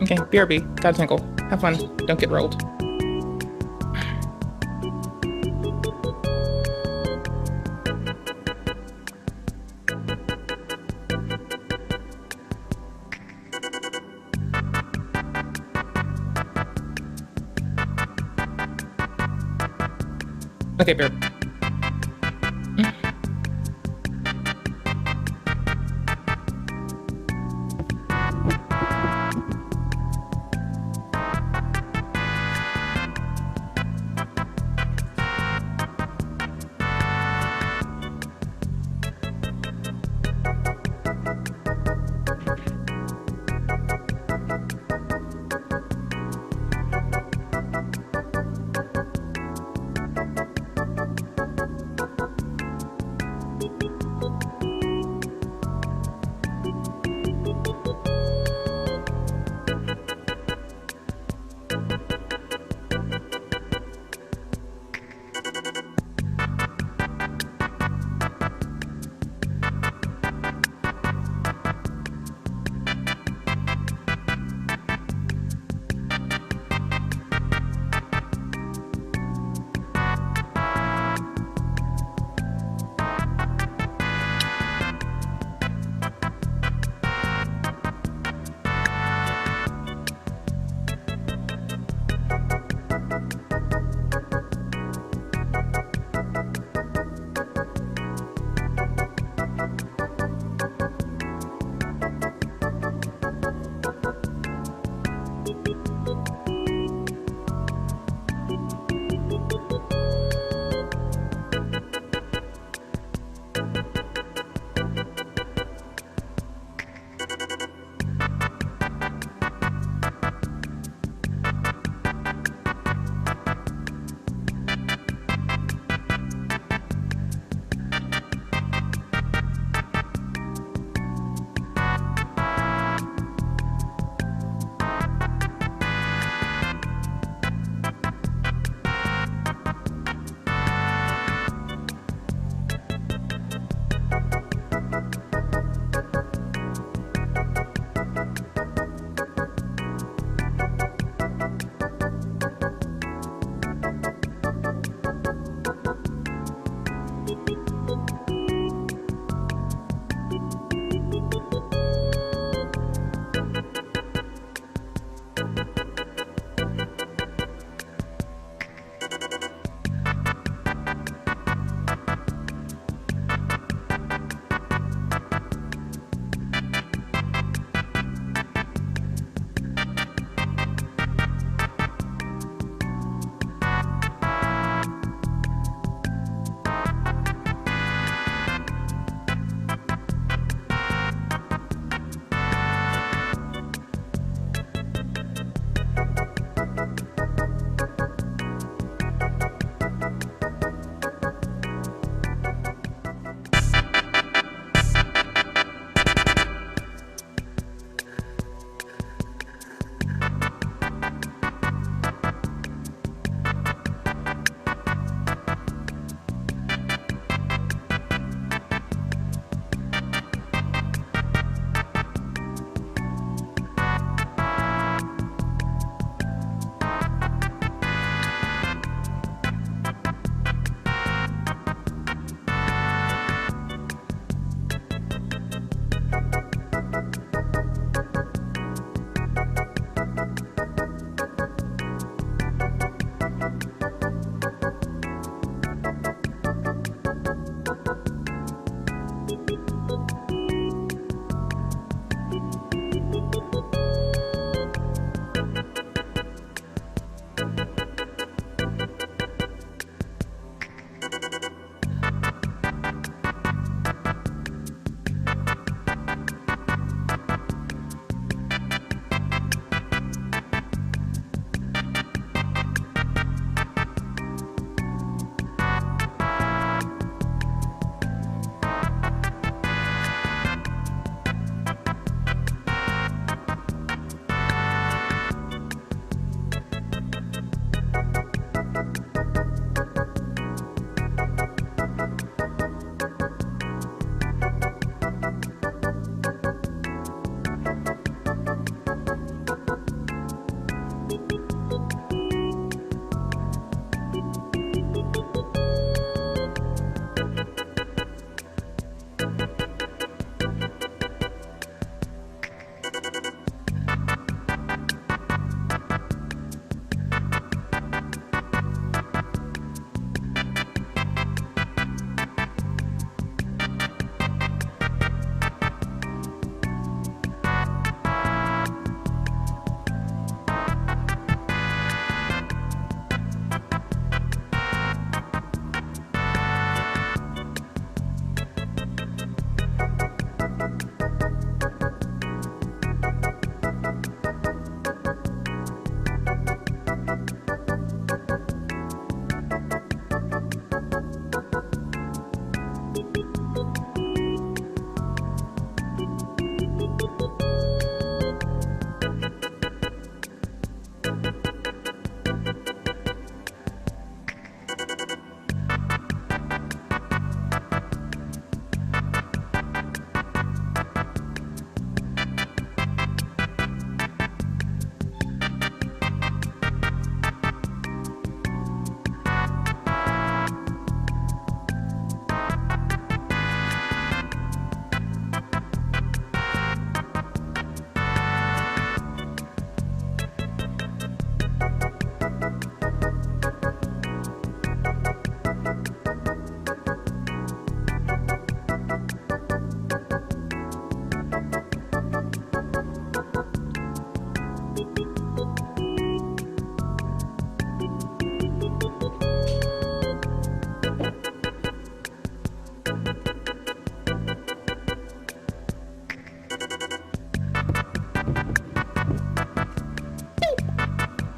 S1: Okay, BRB, God Tinkle. Have fun. Don't get rolled. Okay, beer.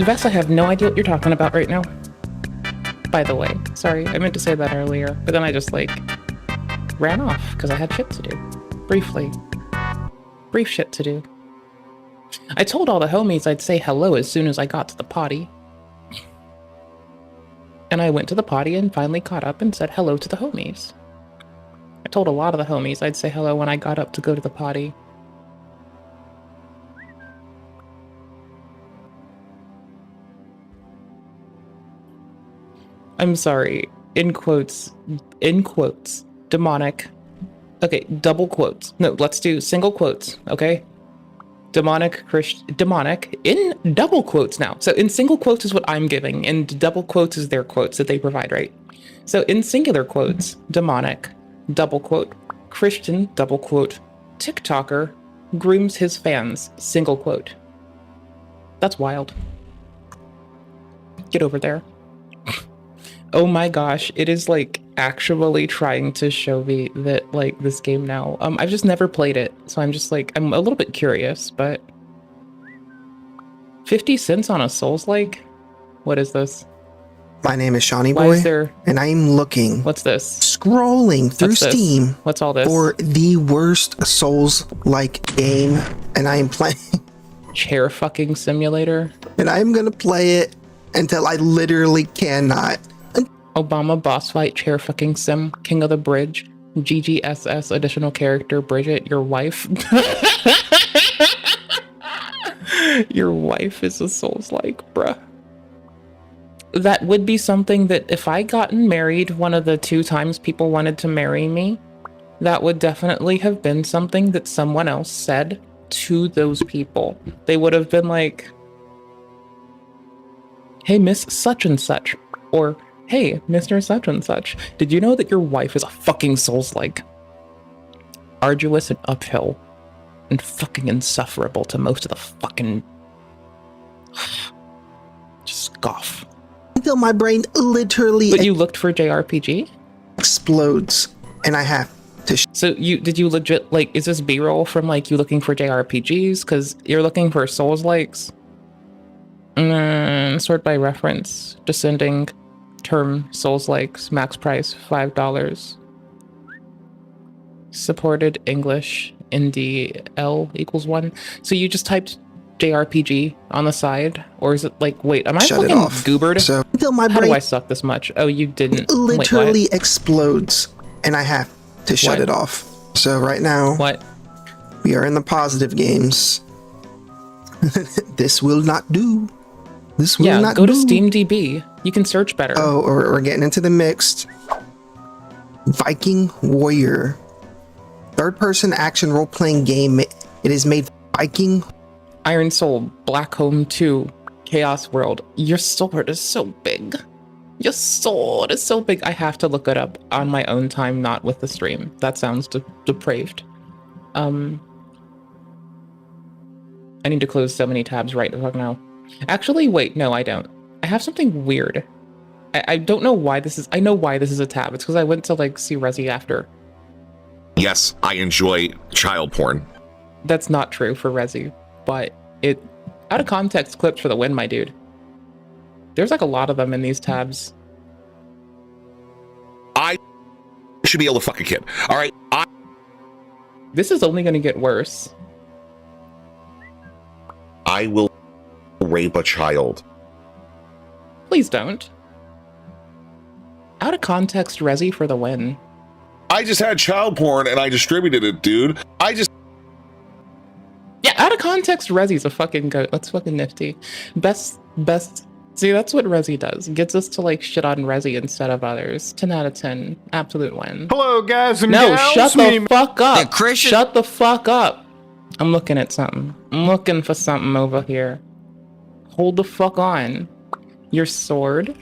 S1: Vess, I have no idea what you're talking about right now. By the way, sorry, I meant to say that earlier, but then I just like ran off because I had shit to do. Briefly. Brief shit to do. I told all the homies I'd say hello as soon as I got to the potty. And I went to the potty and finally caught up and said hello to the homies. I told a lot of the homies I'd say hello when I got up to go to the potty. I'm sorry. In quotes, demonic. Okay, double quotes. No, let's do single quotes, okay? Demonic in double quotes now. So in single quotes is what I'm giving, and double quotes is their quotes that they provide, right? So in singular quotes, demonic, double quote, Christian, double quote, TikToker, grooms his fans, single quote. That's wild. Get over there. Oh my gosh, it is like actually trying to show me that like this game now. I've just never played it, so I'm just like, I'm a little bit curious, but 50 cents on a Souls-like? What is this?
S7: My name is Shawnee
S1: Why
S7: Boy,
S1: is there,
S7: and I'm looking,
S1: what's this?
S7: scrolling through
S1: What's this?
S7: Steam
S1: What's all this?
S7: for the worst Souls-like game, and I am playing,
S1: Chair fucking simulator?
S7: and I'm gonna play it until I literally cannot.
S1: Obama boss fight chair fucking sim, King of the Bridge, GGSS additional character, Bridget, your wife. Your wife is a Souls-like, bruh. That would be something that if I gotten married one of the 2 times people wanted to marry me, that would definitely have been something that someone else said to those people. They would have been like, hey, Miss such and such, or hey, Mr. Such and Such, did you know that your wife is a fucking Souls-like? Arduous and uphill, and fucking insufferable to most of the fucking... Just scoff.
S7: Until my brain literally
S1: But you looked for JRPG?
S7: explodes, and I have to.
S1: So did you legit, like, is this B-roll from, like, you looking for JRPGs? Because you're looking for Souls-likes? Sort by reference, descending... term Souls-likes, max price $5. Supported English indie L equals 1. So you just typed JRPG on the side, or is it like, wait, am I
S7: Shut it
S1: fucking
S7: off.
S1: goobered?
S7: So until my
S1: How do
S7: brain
S1: I suck this much? Oh, you didn't.
S7: literally
S1: Wait,
S7: explodes, and I have to shut
S1: What?
S7: it off. So right now,
S1: what?
S7: we are in the positive games. This will not do. This will
S1: Yeah,
S7: not
S1: go to
S7: do.
S1: SteamDB. You can search better.
S7: Oh, we're getting into the mixed. Viking Warrior. Third-person action role-playing game. It is made Viking.
S1: Iron Soul, Black Home 2, Chaos World. Your sword is so big. Your sword is so big. I have to look it up on my own time, not with the stream. That sounds depraved. I need to close so many tabs right the fuck now. Actually, wait, no, I don't. I have something weird. I don't know why this is. I know why this is a tab. It's because I went to like see Resi after.
S2: Yes, I enjoy child porn.
S1: That's not true for Resi, but it out of context clips for the win, my dude. There's like a lot of them in these tabs.
S2: I should be able to fuck a kid. All right,
S1: This is only going to get worse.
S2: I will rape a child.
S1: Please don't. Out of context Resi for the win.
S2: I just had child porn and I distributed it, dude.
S1: Yeah, out of context Resi's a fucking goat. That's fucking nifty. Best. See, that's what Resi does. Gets us to like shit on Resi instead of others. 10 out of 10. Absolute win.
S8: Hello, guys and
S1: No,
S8: gals.
S1: shut the fuck up.
S9: Hey, Christian.
S1: Shut the fuck up. I'm looking at something. I'm looking for something over here. Hold the fuck on. Your sword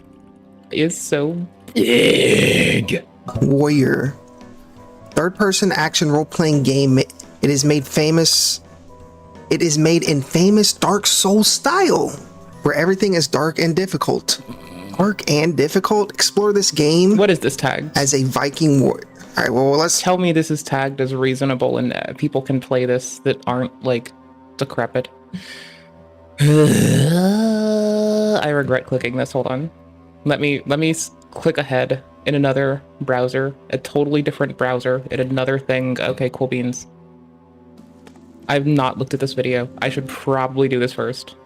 S1: is so big.
S7: Warrior. Third-person action role-playing game. It is made famous. It is made in famous Dark Souls style, where everything is dark and difficult. Dark and difficult. Explore this game
S1: What is this tagged?
S7: as a Viking warrior. All right, well, let's.
S1: Tell me this is tagged as reasonable and people can play this that aren't like decrepit. I regret clicking this. Hold on. Let me click ahead in another browser, a totally different browser, in another thing. Okay, cool beans. I've not looked at this video. I should probably do this first.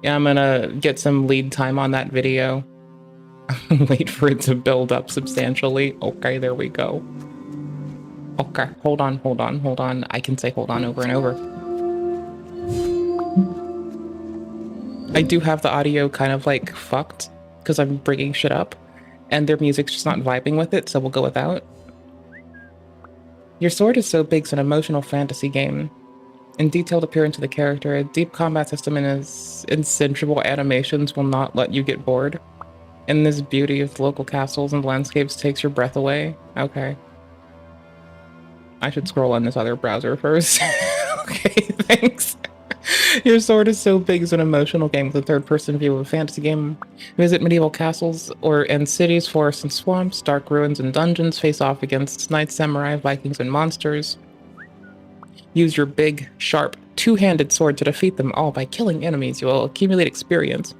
S1: Yeah, I'm gonna get some lead time on that video. Wait for it to build up substantially. Okay, there we go. Okay, hold on. I can say hold on over and over. I do have the audio kind of like fucked because I'm bringing shit up and their music's just not vibing with it, so we'll go without. Your Sword is So Big's an emotional fantasy game. In detailed appearance of the character, a deep combat system and his insatiable animations will not let you get bored. And this beauty of local castles and landscapes takes your breath away. Okay. I should scroll on this other browser first. Okay, thanks. Your Sword is So Big is an emotional game with a third-person view of a fantasy game. Visit medieval castles and cities, forests and swamps, dark ruins and dungeons, face off against knights, samurai, Vikings, and monsters. Use your big, sharp, two-handed sword to defeat them all by killing enemies. You will accumulate experience.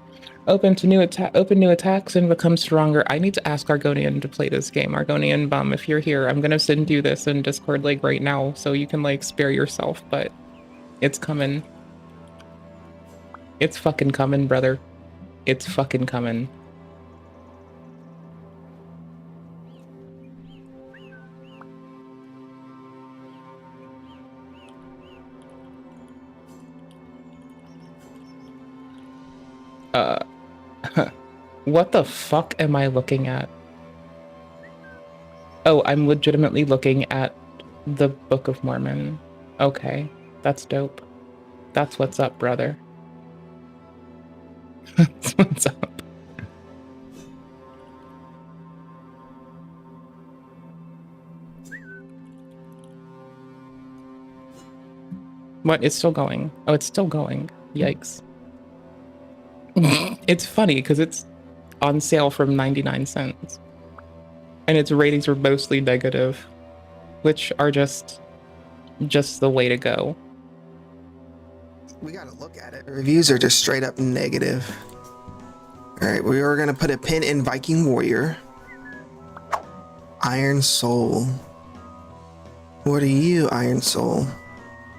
S1: Open new attacks and become stronger. I need to ask Argonian to play this game. Argonian bum, if you're here, I'm gonna send you this in Discord like right now so you can like spare yourself, but it's coming. It's fucking coming, brother. It's fucking coming. What the fuck am I looking at? Oh, I'm legitimately looking at the Book of Mormon. Okay, that's dope. That's what's up, brother. That's what's up. What? It's still going. Oh, it's still going. Yikes. It's funny because it's on sale from 99 cents. And its ratings were mostly negative, which are just the way to go.
S7: We gotta look at it. Reviews are just straight up negative. Alright, we are gonna put a pin in Viking Warrior. Iron Soul. What are you, Iron Soul?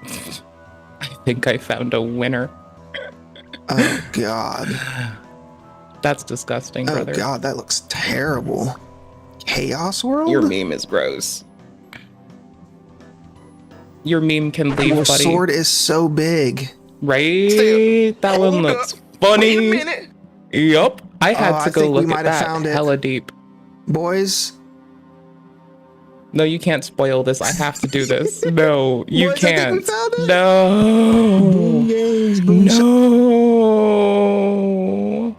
S1: I think I found a winner.
S7: Oh god.
S1: That's disgusting,
S7: Oh
S1: brother.
S7: god, that looks terrible. Chaos World?
S1: Your meme is gross. Your meme can leave,
S7: Your
S1: buddy.
S7: sword is so big.
S1: Right? That one
S7: Hold
S1: looks
S7: up.
S1: funny.
S7: Wait a minute.
S1: Yup. I had
S7: Oh,
S1: to
S7: I
S1: go
S7: think we
S1: look
S7: might
S1: at
S7: have
S1: that.
S7: found it.
S1: Hella deep.
S7: Boys,
S1: No, you can't spoil this. I have to do this. No, you
S7: Boys, I think we
S1: can't.
S7: found it.
S1: No. No.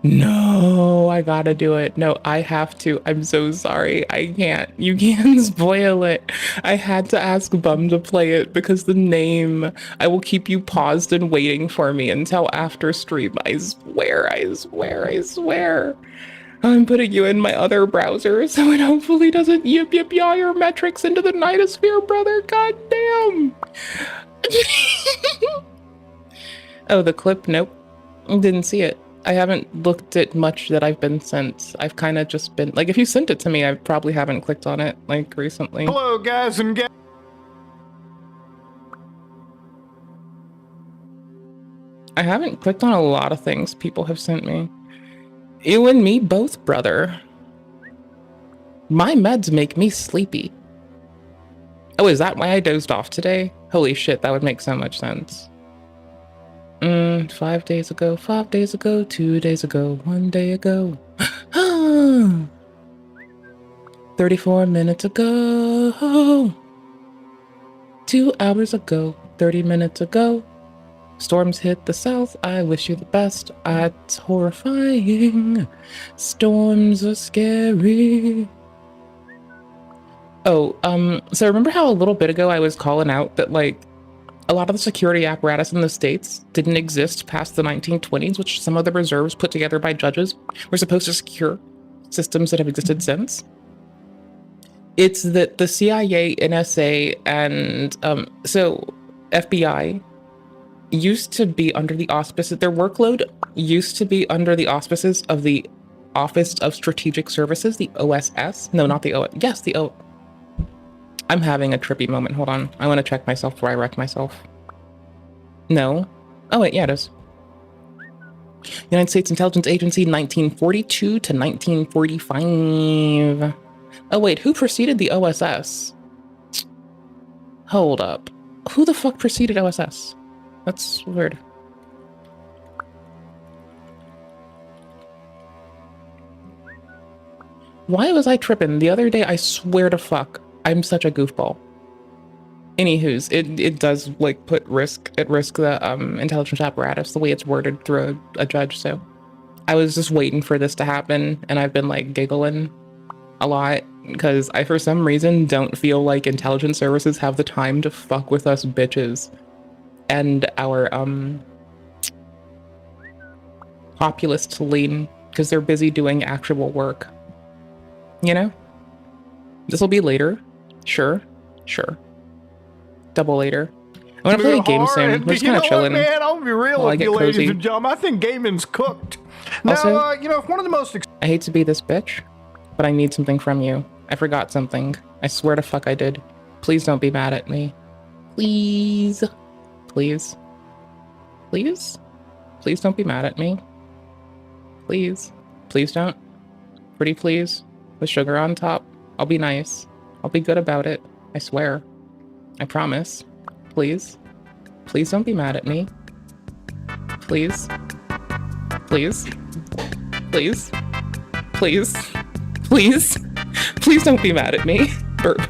S1: No, I gotta do it. No, I have to. I'm so sorry. I can't. You can't spoil it. I had to ask Bum to play it because the name. I will keep you paused and waiting for me until after stream. I swear, I swear, I swear. I'm putting you in my other browser so it hopefully doesn't yaw your metrics into the nightosphere, brother. God damn. Oh, the clip? Nope. Didn't see it. I haven't looked at much that I've been sent. I've kind of just been like, if you sent it to me, I probably haven't clicked on it like recently.
S8: Hello, guys and gals.
S1: I haven't clicked on a lot of things people have sent me. You and me both, brother. My meds make me sleepy. Oh, is that why I dozed off today? Holy shit, that would make so much sense. 5 days ago, 5 days ago, 2 days ago, 1 day ago. 34 minutes ago. 2 hours ago, 30 minutes ago. Storms hit the south, I wish you the best. It's horrifying. Storms are scary. Oh, so remember how a little bit ago I was calling out that, like, a lot of the security apparatus in the States didn't exist past the 1920s, which some of the reserves put together by judges were supposed to secure systems that have existed since? It's that the CIA, NSA, and so FBI used to be under the auspices, their workload used to be under the auspices of the Office of Strategic Services, the OSS. No, not the O. Yes, the O. I'm having a trippy moment. Hold on. I want to check myself before I wreck myself. No. Oh, wait. Yeah, it is. United States Intelligence Agency, 1942 to 1945. Oh, wait. Who preceded the OSS? Hold up. Who the fuck preceded OSS? That's weird. Why was I tripping? The other day, I swear to fuck, I'm such a goofball. Anywho's, it does, like, put at risk the intelligence apparatus, the way it's worded through a judge, so. I was just waiting for this to happen, and I've been, like, giggling a lot, because I, for some reason, don't feel like intelligence services have the time to fuck with us bitches. And our, populist lean, because they're busy doing actual work. You know? This will be later. Sure. Double later. I'm gonna play a game soon. We're just kind of chilling.
S8: Man, I'll be real with you, ladies and gentlemen. I think gaming's cooked. Now,
S1: Also,
S8: you know, if one of the most
S1: I hate to be this bitch, but I need something from you. I forgot something. I swear to fuck I did. Please don't be mad at me. Please. Please. Please? Please don't be mad at me. Please. Please don't. Pretty please. With sugar on top. I'll be nice. I'll be good about it. I swear. I promise. Please. Please don't be mad at me. Please. Please. Please. Please. Please. Please don't be mad at me. Burp.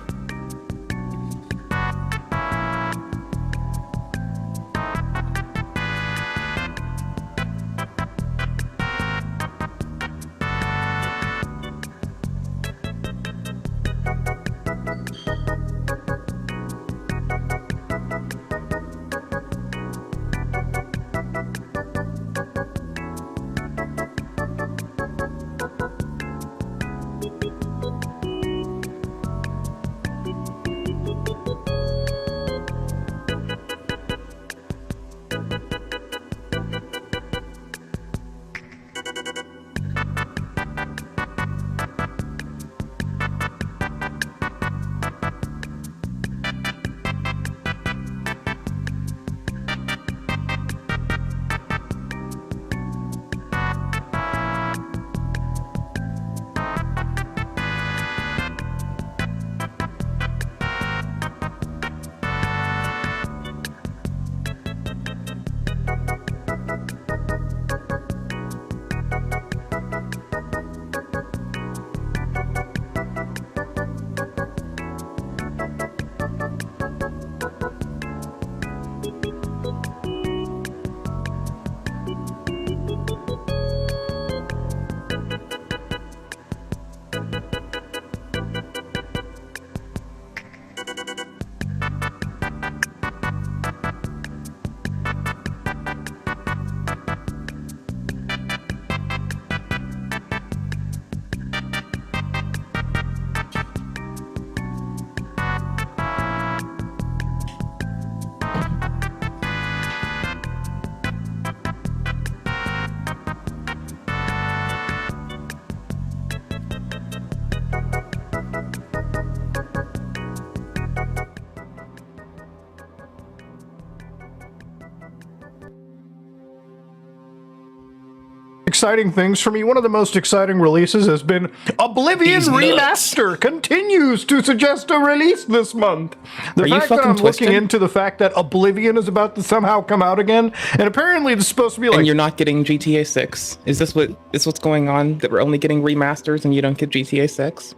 S8: exciting things for me, one of the most exciting releases has been Oblivion Remaster continues to suggest a release this month. The fact that I'm looking into the fact that Oblivion is about to somehow come out again, and apparently it's supposed to be like...
S1: And you're not getting GTA 6. Is this what's going on? That we're only getting remasters and you don't get GTA 6?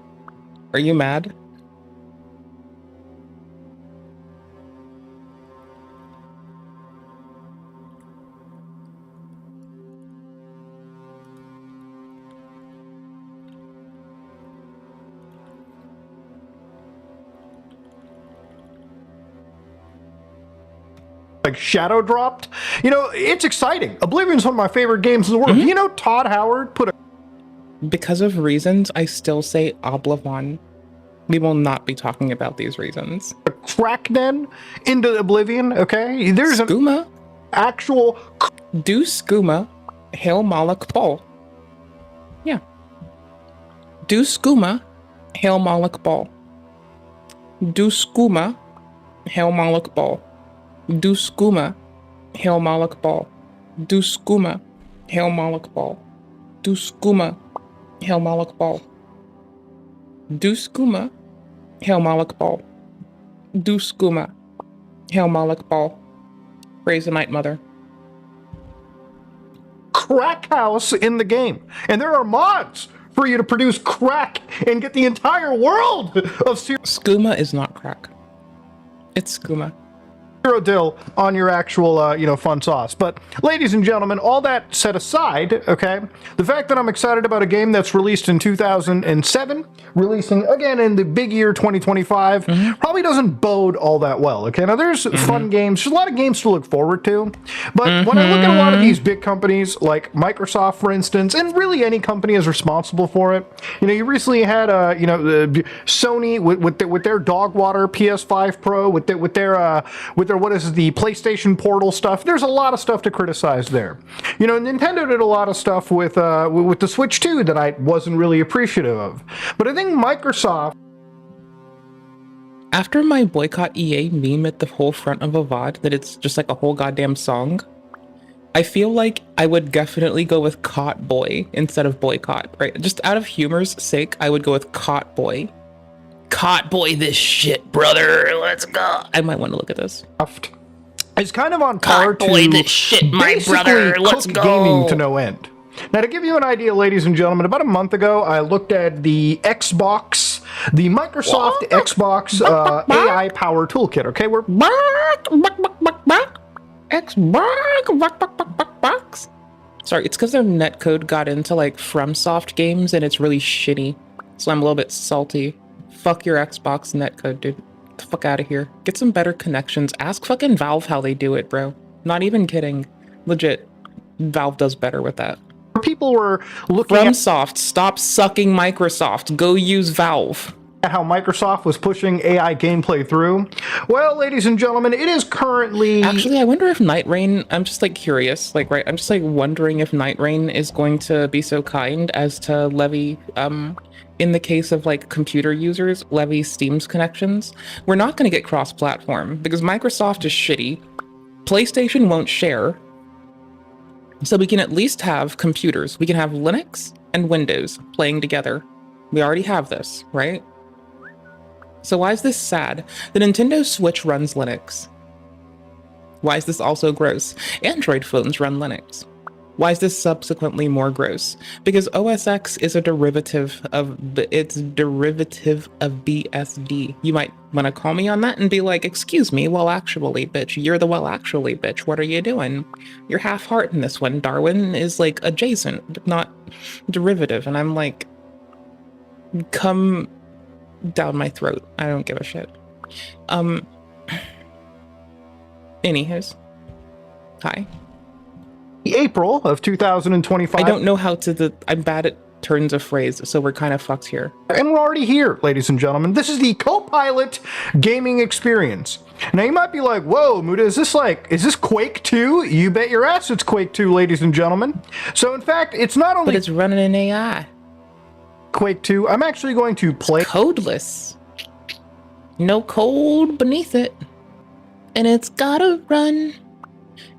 S1: Are you mad?
S8: Like shadow dropped. You know, it's exciting. Oblivion's one of my favorite games in the world. You know, Todd Howard put a...
S1: Because of reasons, I still say Oblivion. We will not be talking about these reasons.
S8: A crack den into Oblivion, okay? There's
S1: Skooma?
S8: actual
S1: Do skooma, hail Malak ball. Yeah. Do skooma, hail Malak ball. Do skooma, hail Malak ball. Do skooma, hail Malak ball. Do skooma, hail Malak ball. Do skooma, hail Malak ball. Do skooma, hail Malak ball. Do skooma, hail Malak ball. Praise the Night Mother.
S8: crack house in the game. And there are mods for you to produce crack and get the entire world of
S1: Skooma is not crack. It's skooma.
S8: Dill on your actual, fun sauce. But, ladies and gentlemen, all that set aside, okay, the fact that I'm excited about a game that's released in 2007, releasing again in the big year 2025, probably doesn't bode all that well, okay? Now, there's fun games. There's a lot of games to look forward to. But when I look at a lot of these big companies, like Microsoft, for instance, and really any company is responsible for it, you recently had, Sony with their dog water PS5 Pro, with their what is the PlayStation Portal stuff. There's a lot of stuff to criticize there. Nintendo did a lot of stuff with the Switch 2 that I wasn't really appreciative of. But I think Microsoft...
S1: After my boycott EA meme at the whole front of a VOD that it's just like a whole goddamn song, I feel like I would definitely go with Caught Boy instead of boycott, right? Just out of humor's sake, I would go with Caught Boy. Caught Boy this shit, brother. Let's go. I might want to look at this.
S8: It's kind of on par to
S1: Boy this shit, my brother. Let's
S8: cook
S1: go.
S8: Gaming to no end. Now, to give you an idea, ladies and gentlemen, about a month ago, I looked at the Xbox, the Microsoft Xbox AI Power Toolkit. Okay, we're
S1: Xbox. Sorry, it's because their netcode got into like FromSoft games and it's really shitty, so I'm a little bit salty. Fuck your Xbox netcode, dude. Get the fuck out of here. Get some better connections. Ask fucking Valve how they do it, bro. Not even kidding. Legit. Valve does better with that.
S8: People were looking
S1: FromSoft, stop sucking Microsoft. Go use Valve.
S8: At how Microsoft was pushing AI gameplay through. Well, ladies and gentlemen, it is currently...
S1: Actually, I wonder if Night Rain... I'm just like curious. I'm just like wondering if Night Rain is going to be so kind as to levy... in the case of like computer users, levy Steam's connections. We're not going to get cross-platform because Microsoft is shitty. PlayStation won't share. So we can at least have computers. We can have Linux and Windows playing together. We already have this, right? So why is this sad? The Nintendo Switch runs Linux. Why is this also gross? Android phones run Linux. Why is this subsequently more gross? Because OS X is a derivative of BSD. You might want to call me on that and be like, excuse me, well actually, bitch, you're the well actually, bitch. What are you doing? You're half heart in this one. Darwin is like adjacent, not derivative. And I'm like, come down my throat. I don't give a shit. Anywho's. Hi.
S8: April of 2025.
S1: I don't know how to... I'm bad at turns of phrase, so we're kind of fucked here.
S8: And we're already here, ladies and gentlemen. This is the Copilot gaming experience. Now you might be like, whoa, Muda, is this Quake 2? You bet your ass it's Quake 2, ladies and gentlemen. So in fact, it's not only...
S1: But it's running in AI.
S8: Quake 2. I'm actually going to play...
S1: Codeless. No code beneath it. And it's gotta run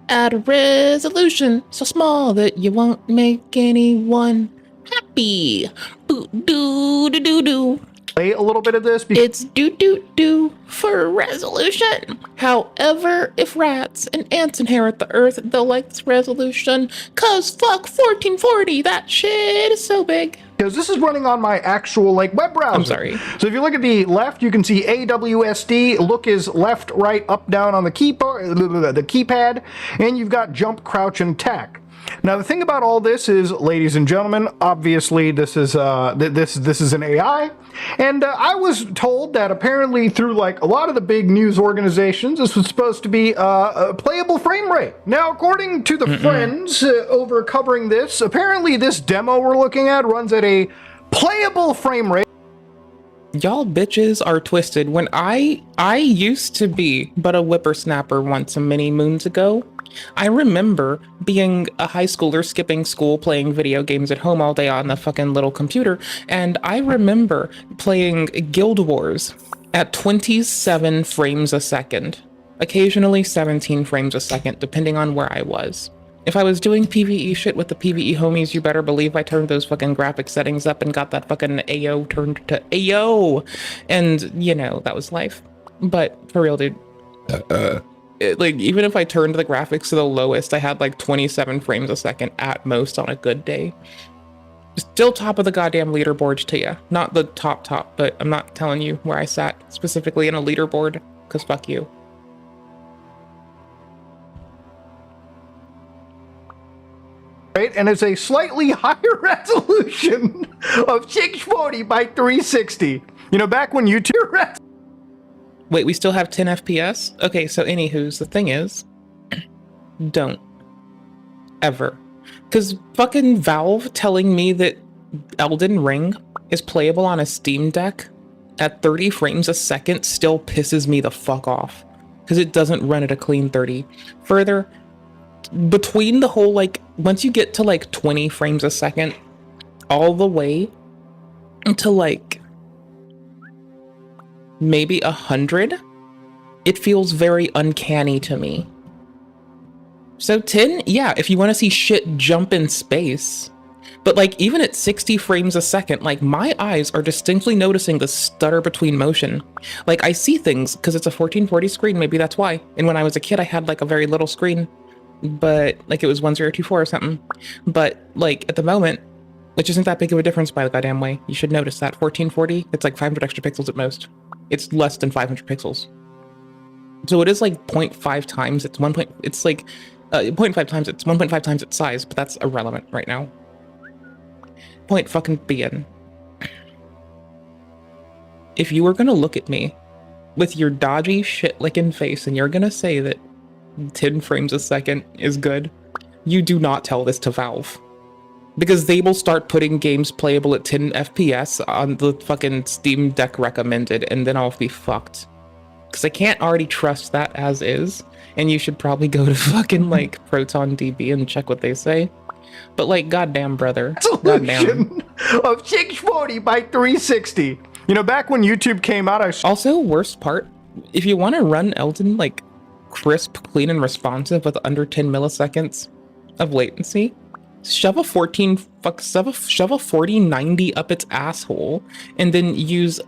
S1: at a resolution so small that you won't make anyone happy. Boo doo doo doo doo.
S8: Play a little bit of this.
S1: It's doo doo doo for resolution. However, if rats and ants inherit the earth, they'll like this resolution. Cause fuck 1440, that shit is so big.
S8: Because this is running on my actual web browser.
S1: I'm sorry.
S8: So if you look at the left, you can see AWSD. Look is left, right, up, down on the keypad, and you've got jump, crouch, and attack. Now the thing about all this is, ladies and gentlemen, obviously this is an AI, and I was told that apparently through a lot of the big news organizations, this was supposed to be a playable frame rate. Now, according to the friends over covering this, apparently this demo we're looking at runs at a playable frame rate.
S1: Y'all bitches are twisted. When I used to be but a whippersnapper once many moons ago. I remember being a high schooler skipping school, playing video games at home all day on the fucking little computer, and I remember playing Guild Wars at 27 frames a second, occasionally 17 frames a second, depending on where I was. If I was doing PvE shit with the PvE homies, you better believe I turned those fucking graphic settings up and got that fucking AO turned to AO. And, you know, that was life. But for real, dude. Like, even if I turned the graphics to the lowest, I had like 27 frames a second at most on a good day. Still top of the goddamn leaderboard to ya. Not the top, but I'm not telling you where I sat specifically in a leaderboard, because fuck you.
S8: Right, and it's a slightly higher resolution of 640 by 360. You know, back when YouTube...
S1: Wait, we still have 10 FPS? Okay, so anywho's, the thing is, don't. Ever. Because fucking Valve telling me that Elden Ring is playable on a Steam Deck at 30 frames a second still pisses me the fuck off. Because it doesn't run at a clean 30. Further, between the whole, like, once you get to like 20 frames a second, all the way to like maybe 100, it feels very uncanny to me. So 10, yeah, if you want to see shit jump in space, but like even at 60 frames a second, like my eyes are distinctly noticing the stutter between motion. Like I see things because it's a 1440 screen, maybe that's why. And when I was a kid, I had like a very little screen, but like it was 1024 or something. But like at the moment, which isn't that big of a difference by the goddamn way, you should notice that 1440, it's like 500 extra pixels at most. It's less than 500 pixels. So it is like 0.5 times, it's 1 point, it's like 0.5 times, it's 1.5 times its size, but that's irrelevant right now. Point fucking being. If you were gonna look at me with your dodgy shit-licking face and you're gonna say that 10 frames a second is good, you do not tell this to Valve. Because they will start putting games playable at 10 FPS on the fucking Steam Deck recommended, and then I'll be fucked. Because I can't already trust that as is, and you should probably go to fucking, like, ProtonDB and check what they say. But, like, goddamn, brother. Goddamn.
S8: Of 640 by 360. You know, back when YouTube came out,
S1: Also, worst part, if you want to run Elden, like, crisp, clean, and responsive with under 10 milliseconds of latency, shove a 4090 up its asshole and then use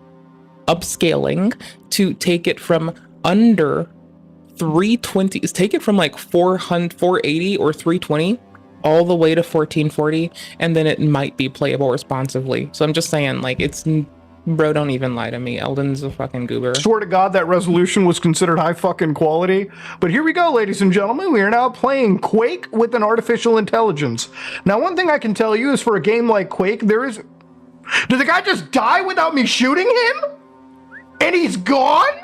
S1: upscaling to take it from under 320, take it from like 480 or 320 all the way to 1440, and then it might be playable responsively. So I'm just saying, like, it's, bro, don't even lie to me. Elden's a fucking goober.
S8: Swear to God, that resolution was considered high fucking quality. But here we go, ladies and gentlemen. We are now playing Quake with an artificial intelligence. Now, one thing I can tell you is for a game like Quake, there is... Did the guy just die without me shooting him? And he's gone?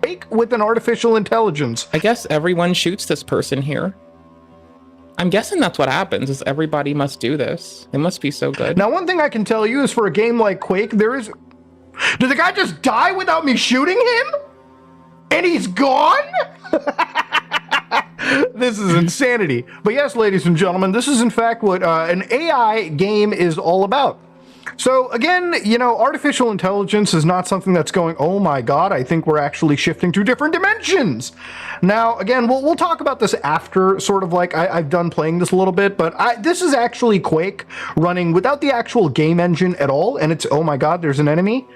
S8: Quake with an artificial intelligence.
S1: I guess everyone shoots this person here. I'm guessing that's what happens, is everybody must do this. It must be so good.
S8: Now, one thing I can tell you is for a game like Quake, there is... Did the guy just die without me shooting him? And he's gone? This is insanity. But yes, ladies and gentlemen, this is in fact what an AI game is all about. So again, you know, artificial intelligence is not something that's going, oh my God, I think we're actually shifting to different dimensions. Now, again, we'll talk about this after, sort of like I've done playing this a little bit, but this is actually Quake running without the actual game engine at all. And it's, oh my God, there's an enemy.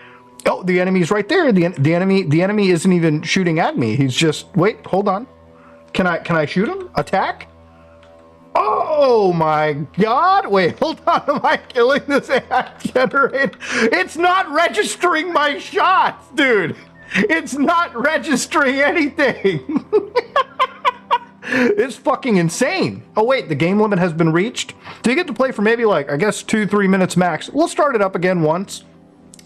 S8: Oh, the enemy's right there. The enemy isn't even shooting at me. He's just, wait, hold on. Can I shoot him? Attack? Oh my God! Wait, hold on. Am I killing this AI generator? It's not registering my shots, dude. It's not registering anything. It's fucking insane. Oh wait, the game limit has been reached. So you get to play for maybe like, I guess 2-3 minutes max. We'll start it up again once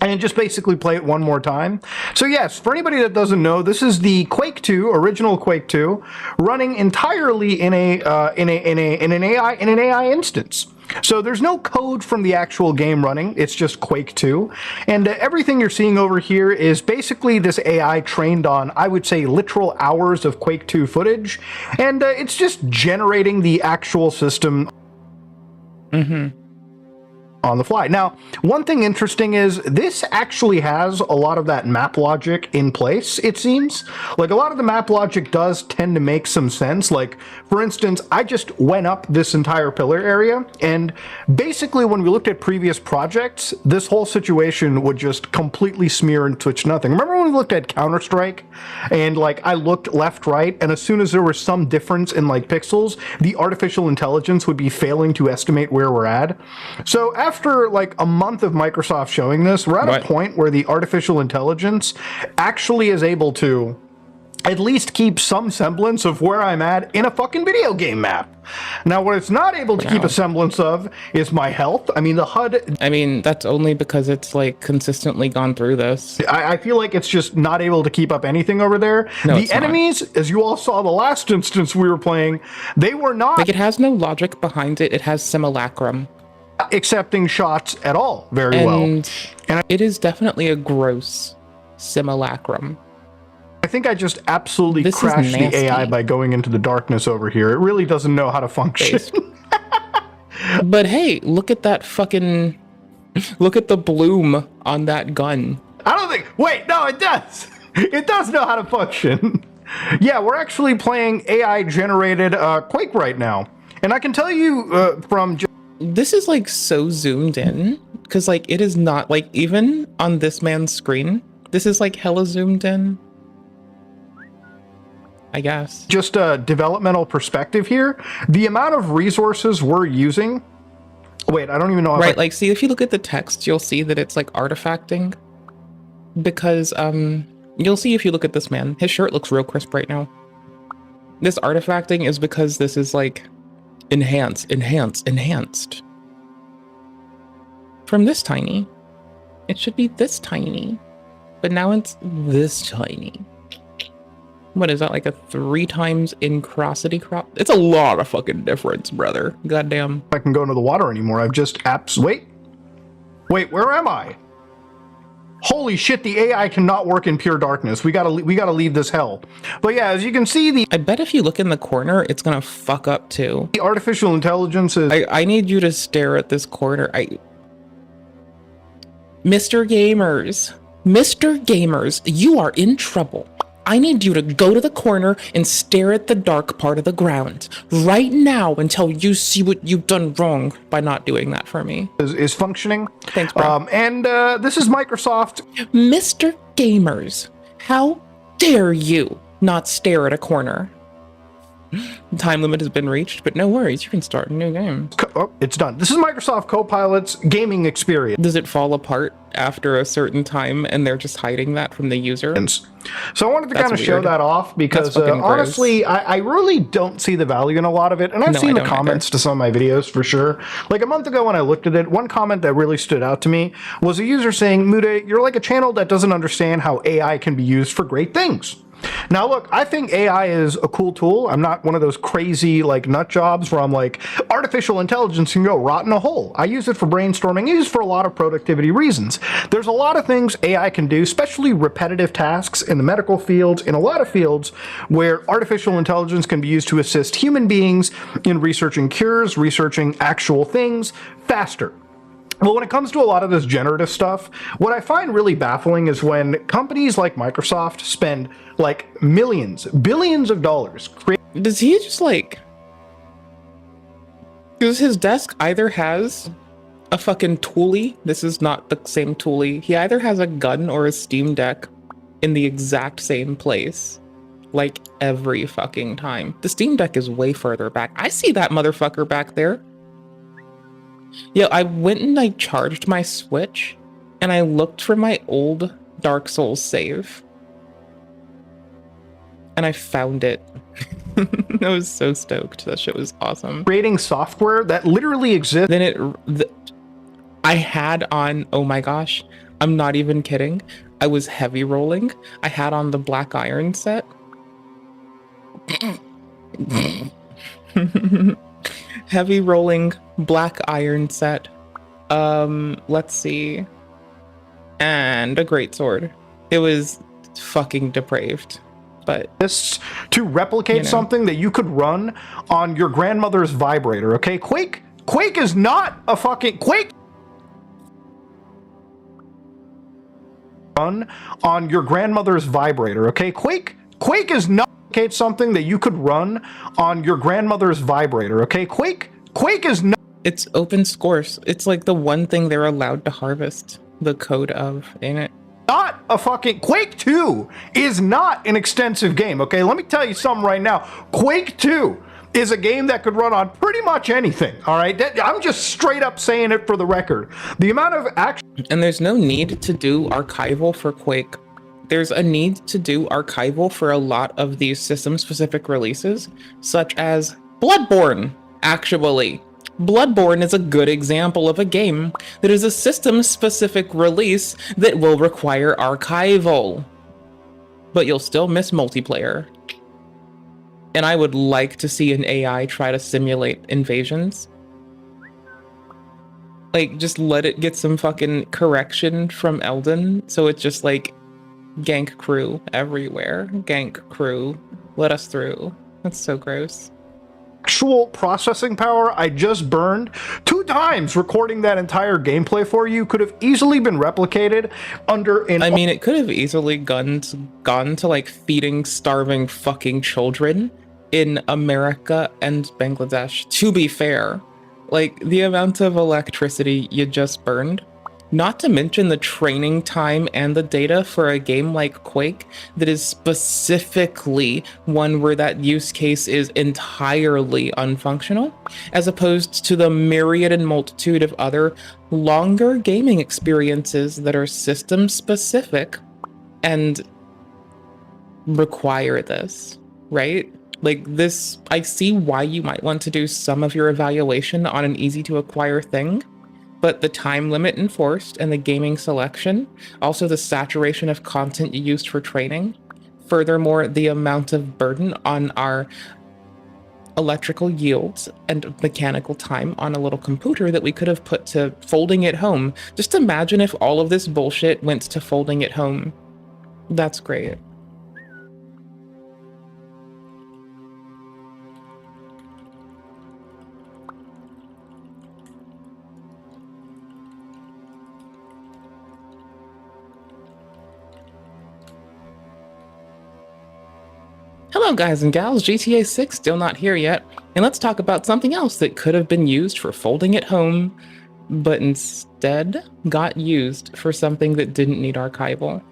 S8: and just basically play it one more time. So yes, for anybody that doesn't know, this is the Quake 2, original Quake 2, running entirely in an AI instance. So there's no code from the actual game running, it's just Quake 2. And everything you're seeing over here is basically this AI trained on, I would say, literal hours of Quake 2 footage. And it's just generating the actual system on the fly. Now, one thing interesting is this actually has a lot of that map logic in place, it seems. Like, a lot of the map logic does tend to make some sense. Like, for instance, I just went up this entire pillar area, and basically when we looked at previous projects, this whole situation would just completely smear and switch nothing. Remember when we looked at Counter-Strike, and like, I looked left, right, and as soon as there was some difference in like pixels, the artificial intelligence would be failing to estimate where we're at. So after like a month of Microsoft showing this, we're at a point where the artificial intelligence actually is able to at least keep some semblance of where I'm at in a fucking video game map. Now, what it's not able to keep a semblance of is my health. I mean, the HUD...
S1: I mean, that's only because it's, like, consistently gone through this.
S8: I feel like it's just not able to keep up anything over there.
S1: No,
S8: the enemies, as you all saw the last instance we were playing, they were not...
S1: Like, it has no logic behind it. It has simulacrum.
S8: Accepting shots at all very well.
S1: And it is definitely a gross simulacrum.
S8: I think I just absolutely crashed the AI by going into the darkness over here. It really doesn't know how to function.
S1: But hey, look at that fucking... Look at the bloom on that gun.
S8: I don't think... Wait, no, it does. It does know how to function. Yeah, we're actually playing AI-generated Quake right now. And I can tell you from...
S1: This is like so zoomed in, because like it is not, like, even on this man's screen, this is like hella zoomed in. I guess.
S8: Just a developmental perspective here. The amount of resources we're using... Wait, I don't even know...
S1: Right, like, see, if you look at the text, you'll see that it's, like, artifacting. Because, you'll see if you look at this man. His shirt looks real crisp right now. This artifacting is because this is, like, enhanced. From this tiny. It should be this tiny. But now it's this tiny. What is that, like a 3 times incrosity crop? It's a lot of fucking difference, brother. Goddamn.
S8: I can go into the water anymore. I've just wait, where am I? Holy shit, the AI cannot work in pure darkness. We gotta leave this hell. But yeah, as you can see,
S1: I bet if you look in the corner, it's gonna fuck up too.
S8: The artificial intelligence is...
S1: I need you to stare at this corner. Mr. Gamers, you are in trouble. I need you to go to the corner and stare at the dark part of the ground right now until you see what you've done wrong by not doing that for me.
S8: Is functioning.
S1: Thanks, bro.
S8: And this is Microsoft.
S1: Mr. Gamers, how dare you not stare at a corner? Time limit has been reached, but no worries, you can start a new game.
S8: Oh, it's done. This is Microsoft Copilot's gaming experience.
S1: Does it fall apart after a certain time and they're just hiding that from the user?
S8: So I wanted to kind of show that off because honestly, I really don't see the value in a lot of it. And I've seen the comments to some of my videos for sure. Like a month ago when I looked at it, one comment that really stood out to me was a user saying, Mude, you're like a channel that doesn't understand how AI can be used for great things. Now, look, I think AI is a cool tool. I'm not one of those crazy, like, nut jobs where I'm like, artificial intelligence can go rot in a hole. I use it for brainstorming. I use it for a lot of productivity reasons. There's a lot of things AI can do, especially repetitive tasks in the medical field, in a lot of fields where artificial intelligence can be used to assist human beings in researching cures, researching actual things faster. Well, when it comes to a lot of this generative stuff, what I find really baffling is when companies like Microsoft spend like millions, billions of dollars.
S1: Does he just like... Because his desk either has a fucking toolie. This is not the same toolie. He either has a gun or a Steam Deck in the exact same place. Like every fucking time. The Steam Deck is way further back. I see that motherfucker back there. Yeah, I went and I charged my Switch, and I looked for my old Dark Souls save. And I found it. I was so stoked. That shit was awesome.
S8: Creating software that literally exists.
S1: Then I had on, oh my gosh, I'm not even kidding. I was heavy rolling. I had on the Black Iron set. heavy rolling black iron set. Let's see. And a great sword. It was fucking depraved. But
S8: this to replicate something that you could run on your grandmother's vibrator, okay? Quake is not a fucking Quake run on your grandmother's vibrator, okay? Quake is not something that you could run on your grandmother's vibrator, okay? Quake is not.
S1: It's open source. It's like the one thing they're allowed to harvest the code of, ain't it?
S8: Not a fucking Quake 2 is not an extensive game, okay? Let me tell you something right now. Quake 2 is a game that could run on pretty much anything, all right? I'm just straight up saying it for the record. The amount of action.
S1: And there's no need to do archival for Quake. There's a need to do archival for a lot of these system-specific releases, such as Bloodborne, actually. Bloodborne is a good example of a game that is a system-specific release that will require archival. But you'll still miss multiplayer. And I would like to see an AI try to simulate invasions. Like, just let it get some fucking correction from Elden, so it's just like, gank crew everywhere. Gank crew, let us through. That's so gross.
S8: Actual processing power I just burned 2 times recording that entire gameplay for you could have easily been replicated under an.
S1: I mean, it could have easily gone to like feeding starving fucking children in America and Bangladesh, to be fair. Like, the amount of electricity you just burned, not to mention the training time and the data for a game like Quake that is specifically one where that use case is entirely unfunctional, as opposed to the myriad and multitude of other longer gaming experiences that are system specific and require this, right? Like this, I see why you might want to do some of your evaluation on an easy to acquire thing, but the time limit enforced and the gaming selection, also the saturation of content you used for training, furthermore, the amount of burden on our electrical yields and mechanical time on a little computer that we could have put to folding it home. Just imagine if all of this bullshit went to folding it home. That's great. Hello guys and gals, GTA 6 still not here yet, and let's talk about something else that could have been used for folding it home, but instead got used for something that didn't need archival.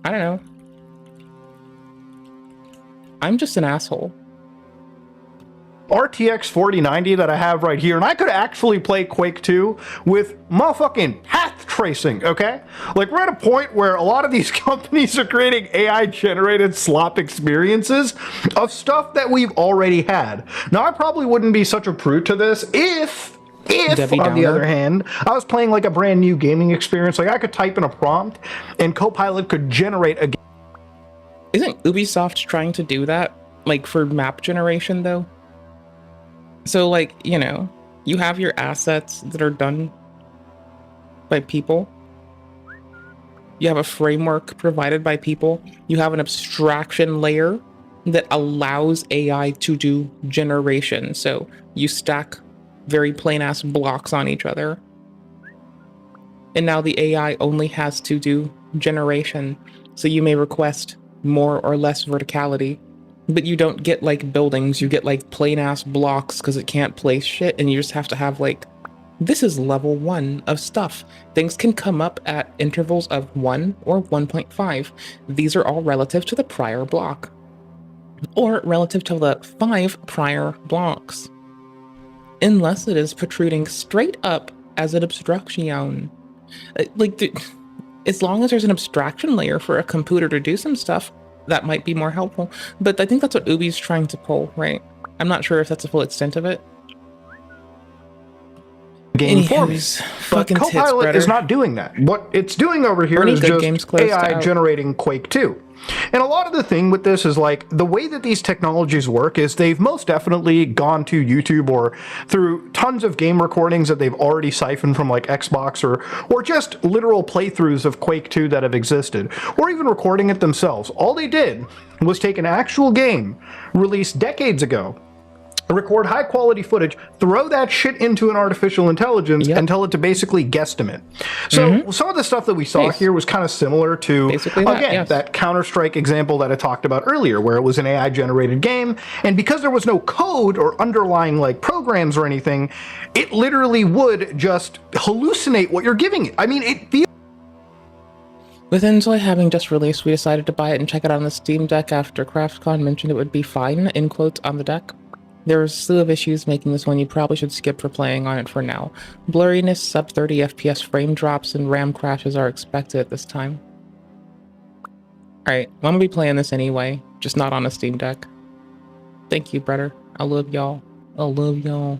S1: I don't know. I'm just an asshole.
S8: RTX 4090 that I have right here, and I could actually play Quake 2 with motherfucking path tracing, okay? Like, we're at a point where a lot of these companies are creating AI-generated slop experiences of stuff that we've already had. Now, I probably wouldn't be such a prude to this if on the other hand, I was playing like a brand new gaming experience. Like, I could type in a prompt, and Copilot could generate a game.
S1: Isn't Ubisoft trying to do that? Like, for map generation, though? So, like, you know, you have your assets that are done by people. You have a framework provided by people. You have an abstraction layer that allows AI to do generation. So you stack very plain-ass blocks on each other. And now the AI only has to do generation. So you may request more or less verticality. But you don't get, like, buildings, you get, like, plain-ass blocks because it can't place shit, and you just have to have, like, this is level 1 of stuff. Things can come up at intervals of 1 or 1.5. These are all relative to the prior block. Or relative to the 5 prior blocks. Unless it is protruding straight up as an abstraction. As long as there's an abstraction layer for a computer to do some stuff, that might be more helpful. But I think that's what Ubi's trying to pull, right? I'm not sure if that's the full extent of it.
S8: game for me.
S1: Anywho's,
S8: But
S1: fucking tits,
S8: Copilot is
S1: brother.
S8: not doing that. What it's doing over here
S1: Bernie
S8: is
S1: Good
S8: just
S1: Games closed
S8: AI
S1: out.
S8: generating Quake 2. And a lot of the thing with this is like the way that these technologies work is they've most definitely gone to YouTube or through tons of game recordings that they've already siphoned from like Xbox or just literal playthroughs of Quake 2 that have existed, or even recording it themselves. All they did was take an actual game released decades ago, record high quality footage, throw that shit into an artificial intelligence, and tell it to basically guesstimate. So some of the stuff that we saw here was kind of similar to,
S1: Basically that,
S8: again,
S1: yes.
S8: that Counter-Strike example that I talked about earlier, where it was an AI generated game, and because there was no code or underlying like programs or anything, it literally would just hallucinate what you're giving it. I mean, it feels
S1: With Enjoy having just released, we decided to buy it and check it out on the Steam Deck after CraftCon mentioned it would be fine, in quotes, on the deck. There's a slew of issues making this one you probably should skip for playing on it for now. Blurriness, sub 30 FPS frame drops, and RAM crashes are expected at this time. Alright, well, I'm gonna be playing this anyway, just not on a Steam Deck. Thank you, brother. I love y'all. I love y'all.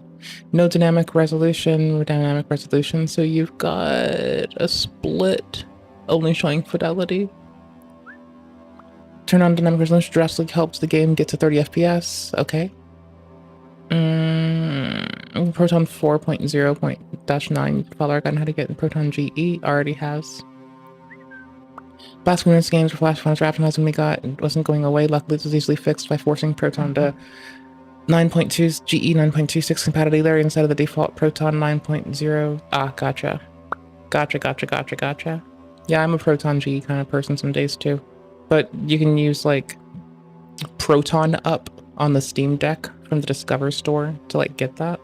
S1: No dynamic resolution, so you've got a split, only showing fidelity. Turn on dynamic resolution drastically helps the game get to 30 FPS. Okay. Proton 4.0.9 follower got how to get in Proton GE already has. Last minutes games for Flash Phones optimizing we got wasn't going away. Luckily, this was easily fixed by forcing Proton to 9.2 GE 9.26 compatibility instead of the default Proton 9.0. Ah, gotcha. Gotcha. Yeah, I'm a Proton GE kind of person some days too. But you can use like Proton Up on the Steam Deck from the Discover store to like get that.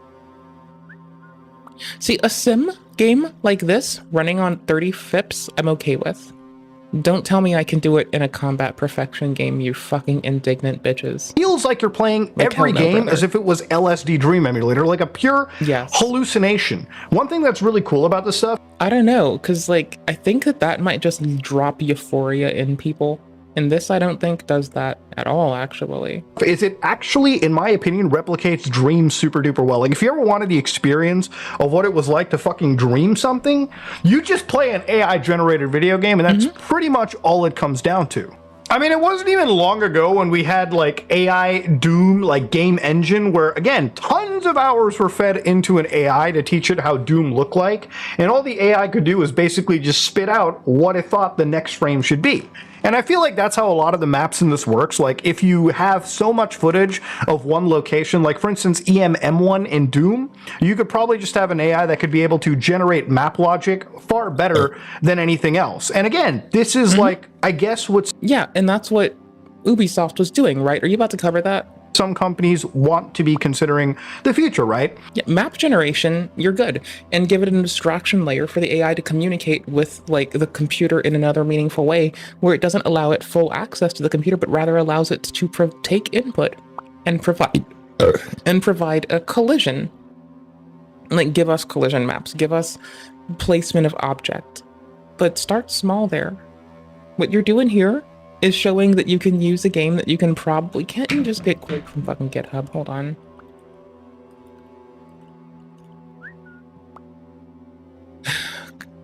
S1: See, a sim game like this running on 30 FIPS, I'm okay with. Don't tell me I can do it in a combat perfection game, you fucking indignant bitches.
S8: feels like you're playing
S1: Like,
S8: every
S1: hell no,
S8: game
S1: brother.
S8: as if it was LSD Dream Emulator, like a pure hallucination. One thing that's really cool about this stuff,
S1: I don't know, because like I think that might just drop euphoria in people, and this I don't think does that at all, actually.
S8: is it actually, in my opinion, replicates Dream super duper well. Like if you ever wanted the experience of what it was like to fucking dream something, you just play an AI generated video game, and that's pretty much all it comes down to. I mean, it wasn't even long ago when we had like AI Doom, like game engine, where again, tons of hours were fed into an AI to teach it how Doom looked like. And all the AI could do was basically just spit out what it thought the next frame should be. And I feel like that's how a lot of the maps in this works. Like if you have so much footage of one location, like for instance, EMM1 in Doom, you could probably just have an AI that could be able to generate map logic far better than anything else. And again, this is like, I guess what's...
S1: Yeah, and that's what Ubisoft was doing, right? Are you about to cover that?
S8: Some companies want to be considering the future, right?
S1: Yeah, map generation, you're good. And give it an abstraction layer for the AI to communicate with like the computer in another meaningful way, where it doesn't allow it full access to the computer, but rather allows it to take input and provide a collision. Like give us collision maps, give us placement of object. But start small there. What you're doing here is showing that you can use a game that you can probably... Can't you just get Quake from fucking GitHub? Hold on.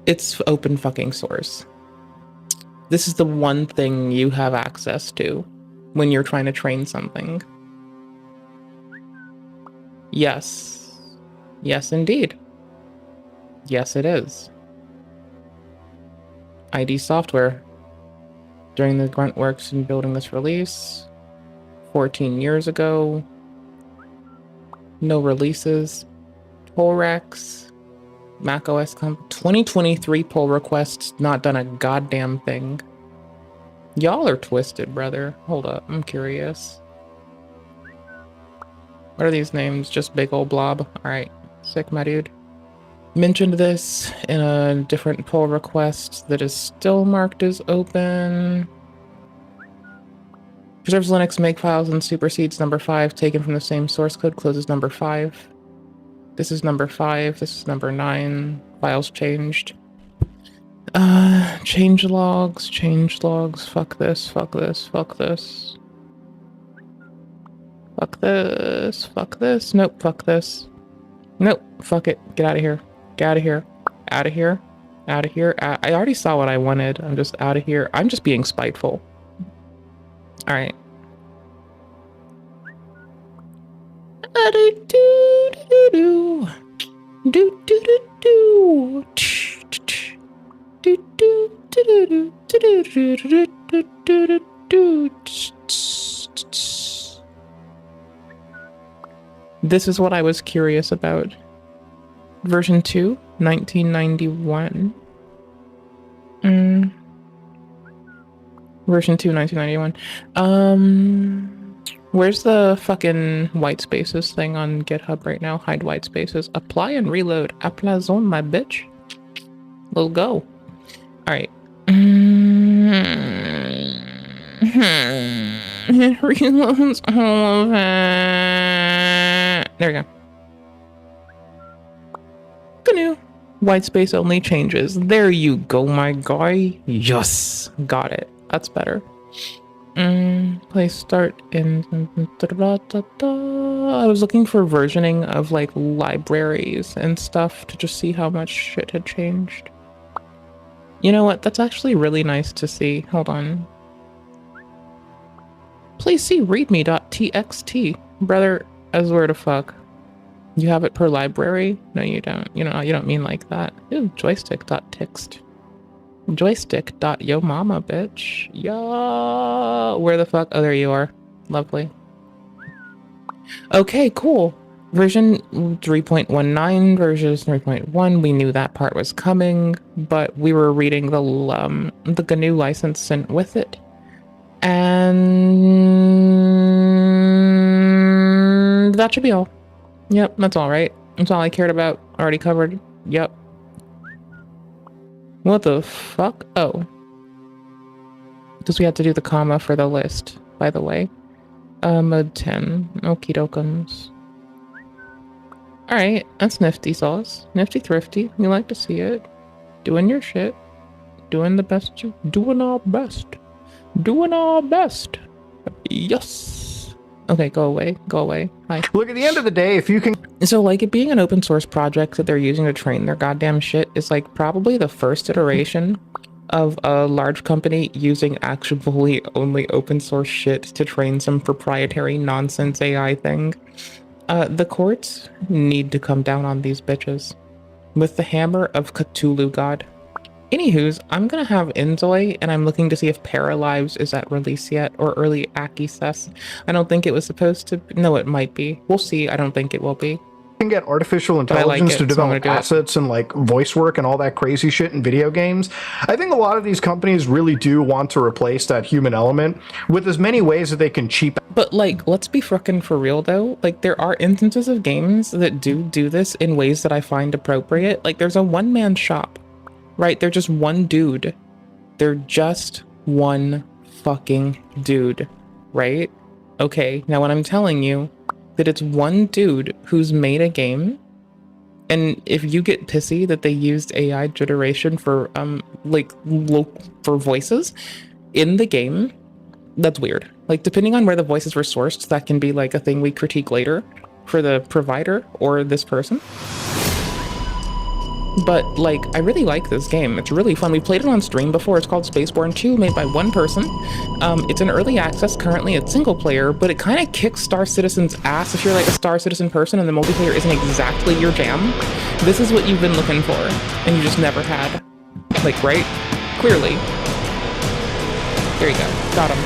S1: It's open fucking source. This is the one thing you have access to when you're trying to train something. Yes. Yes, indeed. Yes, it is. ID Software. During the grunt works in building this release 14 years ago. No releases. Pull recs. macOS 2023 pull requests, not done a goddamn thing. Y'all are twisted, brother. Hold up, I'm curious. What are these names? Just big old blob. Alright, sick, my dude. Mentioned this in a different pull request that is still marked as open. Preserves Linux makefiles and supersedes number 5, taken from the same source code, closes number 5. This is number 5, this is number 9. Files changed. Change logs, fuck this, fuck this, fuck this. Fuck this, fuck this, nope, fuck this. Nope, fuck it, get out of here. Get out of here. Out of here. Out of here. I already saw what I wanted. I'm just out of here. I'm just being spiteful. All right. This is what I was curious about. Version 2, 1991. Version 2, 1991. Where's the fucking white spaces thing on GitHub right now? Hide white spaces. Apply and reload. Apply zone, my bitch. Let's go. Alright. It reloads all of it. There we go. Canoe. White space only changes. There you go, my guy. Yes. Got it. That's better. Place start in. I was looking for versioning of like libraries and stuff to just see how much shit had changed. You know what? That's actually really nice to see. Hold on. Please see readme.txt. Brother, as where the fuck? You have it per library? No, you don't. You don't mean like that. Ooh, joystick.txt. Joystick.yo mama, bitch. Yo, where the fuck? Oh, there you are. Lovely. Okay, cool. Version 3.19 versus 3.1. We knew that part was coming, but we were reading the GNU license sent with it, and that should be all. Yep, that's all right. That's all I cared about. Already covered. Yep. What the fuck? Oh. Because we had to do the comma for the list, by the way. Mode 10. Okie dokums. Alright, that's nifty sauce. Nifty thrifty. We like to see it. Doing your shit. Doing the best you... Doing our best. Doing our best. Yes. Okay, go away. Go away. Hi.
S8: Look, at the end of the day, if you can...
S1: So, like, it being an open source project that they're using to train their goddamn shit is, like, probably the first iteration of a large company using actually only open source shit to train some proprietary nonsense AI thing. The courts need to come down on these bitches with the hammer of Cthulhu God. Anywho's, I'm gonna have Enzoy, and I'm looking to see if Paralives is at release yet, or early access. I don't think it was supposed to... No, it might be. We'll see. I don't think it will be.
S8: Can get artificial intelligence to develop assets and like voice work and all that crazy shit in video games. I think a lot of these companies really do want to replace that human element with as many ways that they can cheap.
S1: But like, let's be frickin' for real though. Like, there are instances of games that do this in ways that I find appropriate. Like, there's a one-man shop, right? They're just one dude. They're just one fucking dude, right? Okay, now when I'm telling you that it's one dude who's made a game, and if you get pissy that they used AI generation for for voices in the game, that's weird. Like, depending on where the voices were sourced, that can be like a thing we critique later for the provider or this person. But like, I really like this game. It's really fun. We played it on stream before. It's called Spaceborne 2, made by one person. It's in early access. Currently it's single player, but it kind of kicks Star Citizen's ass if you're like a Star Citizen person and the multiplayer isn't exactly your jam. This is what you've been looking for, and you just never had. Like, right? Clearly. There you go. Got him.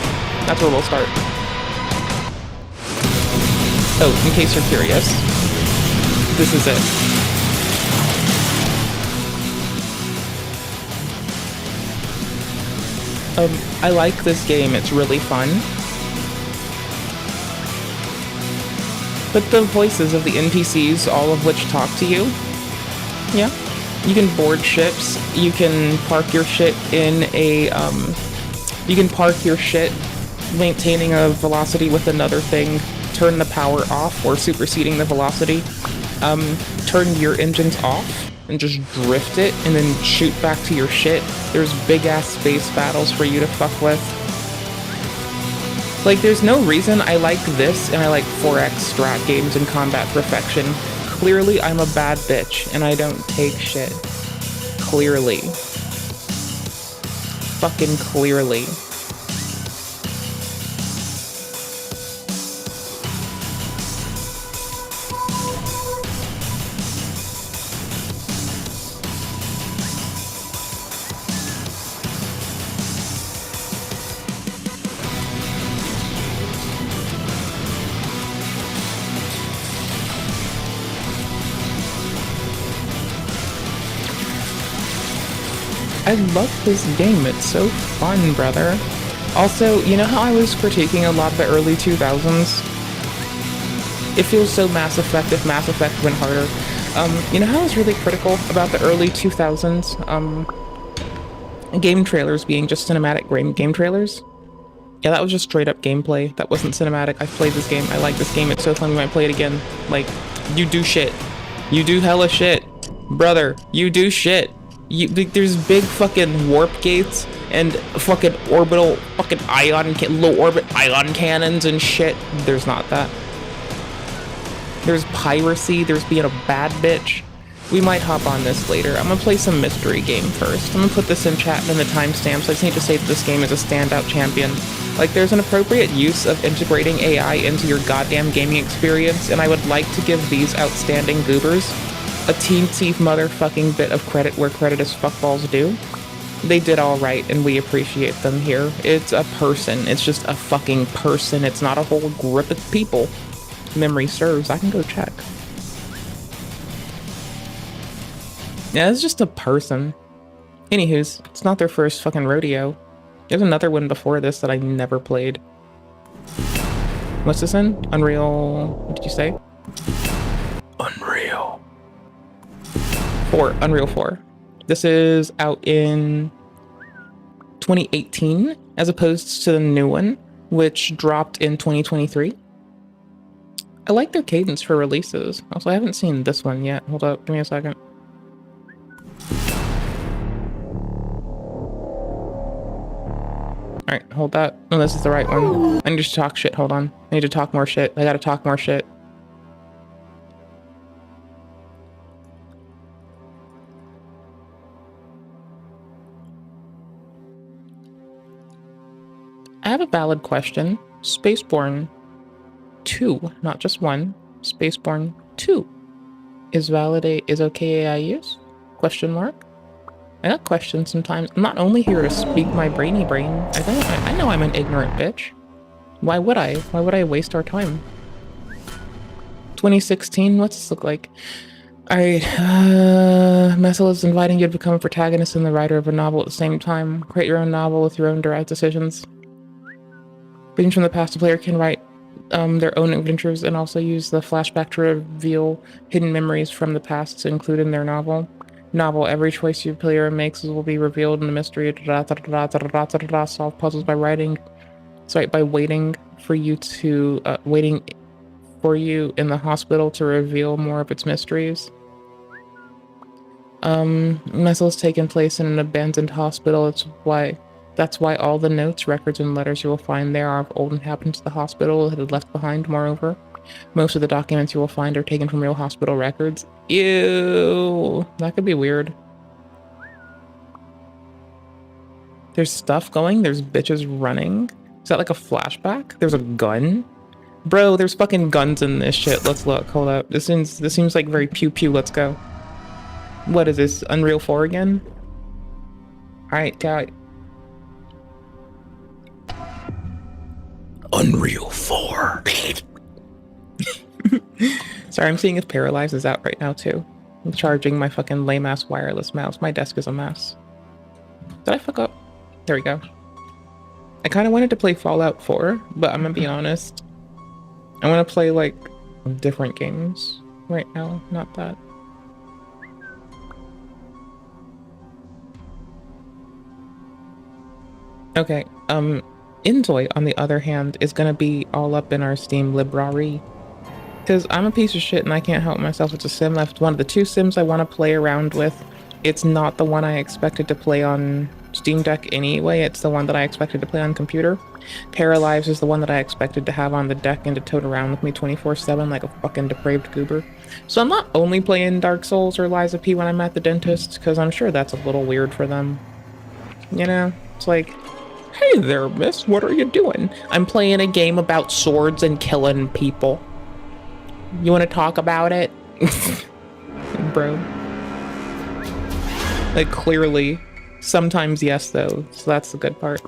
S1: That's where we'll start. Oh, in case you're curious, this is it. I like this game, it's really fun. But the voices of the NPCs, all of which talk to you, yeah. You can board ships, you can park your shit in a, you can park your shit maintaining a velocity with another thing, turn the power off or superseding the velocity, turn your engines off, and just drift it, and then shoot back to your shit. There's big-ass space battles for you to fuck with. Like, there's no reason I like this, and I like 4X strat games and combat perfection clearly I'm a bad bitch and I don't take shit. Clearly. Fucking clearly. I love this game, it's so fun, brother. Also, you know how I was critiquing a lot of the early 2000s? It feels so Mass Effect if Mass Effect went harder. You know how I was really critical about the early 2000s? Game trailers being just cinematic game trailers? Yeah, that was just straight up gameplay. That wasn't cinematic. I've played this game. I like this game. It's so fun. We might play it again. Like, you do shit. You do hella shit. Brother, you do shit. There's big fucking warp gates and fucking orbital fucking low orbit ion cannons and shit. There's not that. There's piracy. There's being a bad bitch. We might hop on this later. I'm gonna play some mystery game first. I'm gonna put this in chat and in the timestamps. I just need to say that this game is a standout champion. Like, there's an appropriate use of integrating AI into your goddamn gaming experience, and I would like to give these outstanding goobers a teensy motherfucking bit of credit where credit is fuckballs due. They did all right, and we appreciate them here. It's a person. It's just a fucking person. It's not a whole group of people. Memory serves. I can go check. Yeah, it's just a person. Anywho's, it's not their first fucking rodeo. There's another one before this that I never played. What's this in? Unreal... What did you say?
S2: Unreal.
S1: 4. Unreal 4. This is out in 2018, as opposed to the new one, which dropped in 2023. I like their cadence for releases. Also, I haven't seen this one yet. Hold up, give me a second. Alright, hold that. No, this is the right one. I need to talk shit, hold on. I need to talk more shit. I gotta talk more shit. I have a valid question. Spaceborne 2, not just 1. Spaceborne 2 is okay AI use? Question mark? I got questions sometimes. I'm not only here to speak my brainy brain. I know I'm an ignorant bitch. Why would I? Why would I waste our time? 2016, what's this look like? Alright, Messel is inviting you to become a protagonist and the writer of a novel at the same time. Create your own novel with your own direct decisions. Readings from the past, the player can write their own adventures and also use the flashback to reveal hidden memories from the past to include in their novel. Every choice your player makes will be revealed in the mystery. Solve puzzles by waiting for you in the hospital to reveal more of its mysteries. Messel has taken place in an abandoned hospital. That's why all the notes, records, and letters you will find there are of old inhabitants of the hospital that had left behind. Moreover, most of the documents you will find are taken from real hospital records. Ew, that could be weird. There's stuff going. There's bitches running. Is that like a flashback? There's a gun? Bro, there's fucking guns in this shit. Let's look. Hold up. This seems like very pew pew. Let's go. What is this? Unreal 4 again? Alright, guy.
S2: Unreal 4.
S1: Sorry, I'm seeing if Paralyze is out right now too. I'm charging my fucking lame ass wireless mouse. My desk is a mess. Did I fuck up? There we go. I kind of wanted to play Fallout 4, but I'm gonna be honest. I want to play like different games right now, not that. Okay, Inzoi, on the other hand, is gonna be all up in our Steam library. Because I'm a piece of shit and I can't help myself. It's a sim left. One of the 2 sims I want to play around with. It's not the one I expected to play on Steam Deck anyway. It's the one that I expected to play on computer. Paralives is the one that I expected to have on the deck and to tote around with me 24/7 like a fucking depraved goober. So I'm not only playing Dark Souls or Lies of P when I'm at the dentist, because I'm sure that's a little weird for them. You know? It's like, hey there, miss, what are you doing? I'm playing a game about swords and killing people. You want to talk about it? Bro. Like, clearly. Sometimes yes, though. So that's the good part.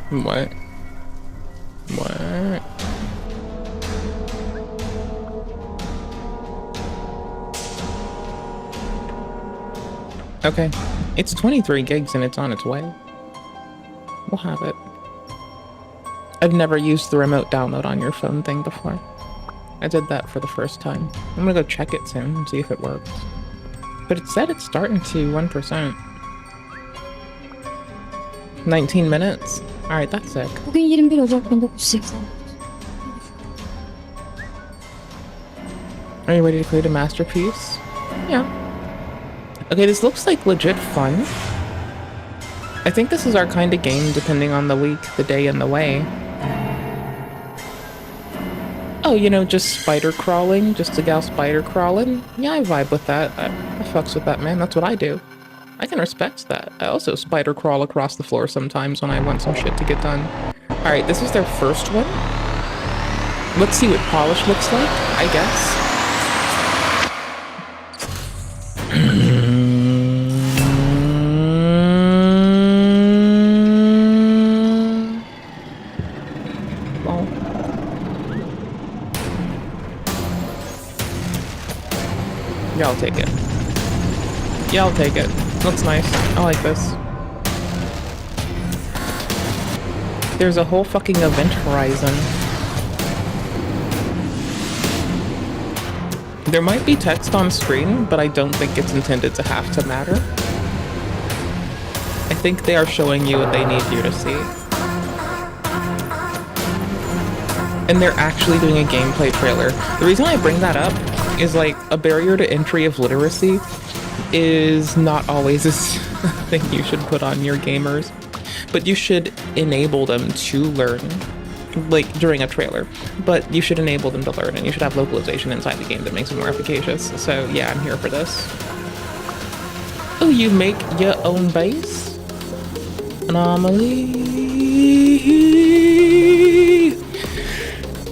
S1: What? What? Okay. It's 23 gigs and it's on its way. We'll have it. I've never used the remote download on your phone thing before. I did that for the first time. I'm gonna go check it soon and see if it works. But it said it's starting to 1%. 19 minutes? Alright, that's sick.
S9: Bugün 21 Ocak 1980.
S1: Are you ready to create a masterpiece? Yeah. Okay, this looks like legit fun. I think this is our kind of game depending on the week, the day, and the way. Oh, you know, just spider crawling, just a gal spider crawling? Yeah, I vibe with that. I fucks with that, man. That's what I do. I can respect that. I also spider crawl across the floor sometimes when I want some shit to get done. Alright, this is their first one. Let's see what polish looks like, I guess. Well. Yeah, I'll take it. Yeah, I'll take it. Looks nice. I like this. There's a whole fucking event horizon. There might be text on screen, but I don't think it's intended to have to matter. I think they are showing you what they need you to see. And they're actually doing a gameplay trailer. The reason I bring that up is like a barrier to entry of literacy is not always a thing you should put on your gamers, but you should enable them to learn, like during a trailer, but you should enable them to learn, and you should have localization inside the game that makes it more efficacious. So yeah, I'm here for this. Oh, you make your own base? Anomaly.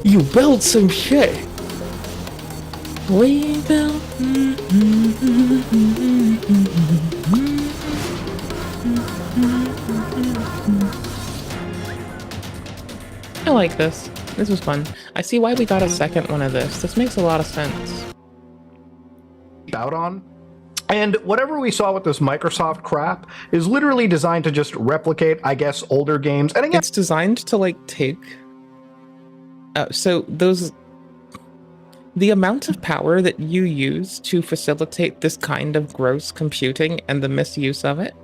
S1: You build some shit. We built. I like this. This was fun. I see why we got a second one of this. This makes a lot of sense.
S8: Out on. And whatever we saw with this Microsoft crap is literally designed to just replicate, I guess, older games. And again,
S1: It's designed to like take. So those. The amount of power that you use to facilitate this kind of gross computing and the misuse of it,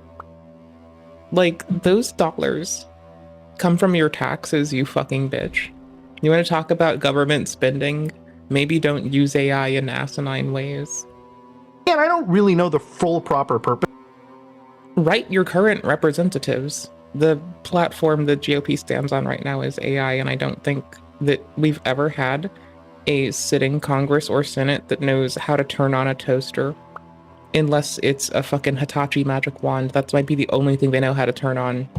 S1: like, those dollars come from your taxes, you fucking bitch. You want to talk about government spending? Maybe don't use AI in asinine ways.
S8: and I don't really know the full proper purpose.
S1: Write your current representatives. The platform the GOP stands on right now is AI, and I don't think that we've ever had a sitting Congress or Senate that knows how to turn on a toaster, unless it's a fucking Hitachi magic wand. That might be the only thing they know how to turn on.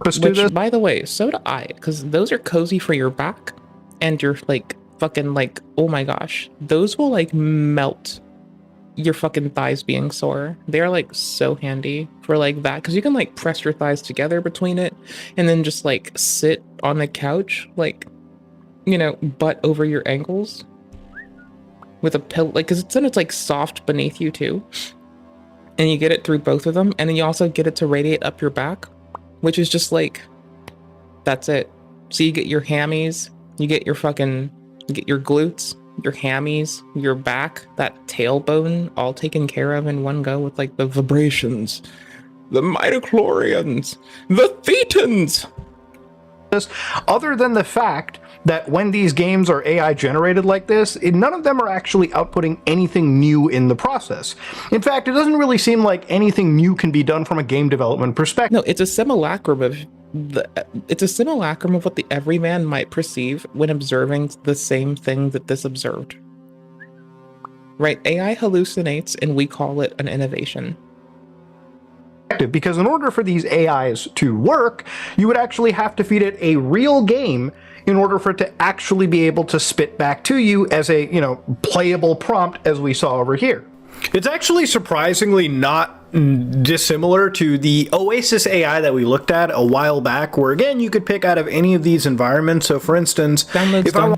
S1: Which, by the way, so do I, because those are cozy for your back, and you're like fucking like, oh my gosh, those will like melt your fucking thighs being sore. They're like so handy for like that, because you can like press your thighs together between it, and then just like sit on the couch, like, you know, butt over your ankles with a pillow, like, because it's like soft beneath you too. and you get it through both of them, and then you also get it to radiate up your back, which is just like, that's it. So you get your hammies, you get your glutes, your hammies, your back, that tailbone, all taken care of in one go with like the vibrations, the midichlorians, the thetans.
S8: Other than the fact that when these games are AI generated like this, none of them are actually outputting anything new in the process. In fact, it doesn't really seem like anything new can be done from a game development perspective.
S1: No, it's a simulacrum of what the everyman might perceive when observing the same thing that this observed. Right? AI hallucinates, and we call it an innovation.
S8: Because in order for these AIs to work, you would actually have to feed it a real game in order for it to actually be able to spit back to you as a, playable prompt, as we saw over here.
S10: It's actually surprisingly not dissimilar to the Oasis AI that we looked at a while back, where again you could pick out of any of these environments. So for instance, if I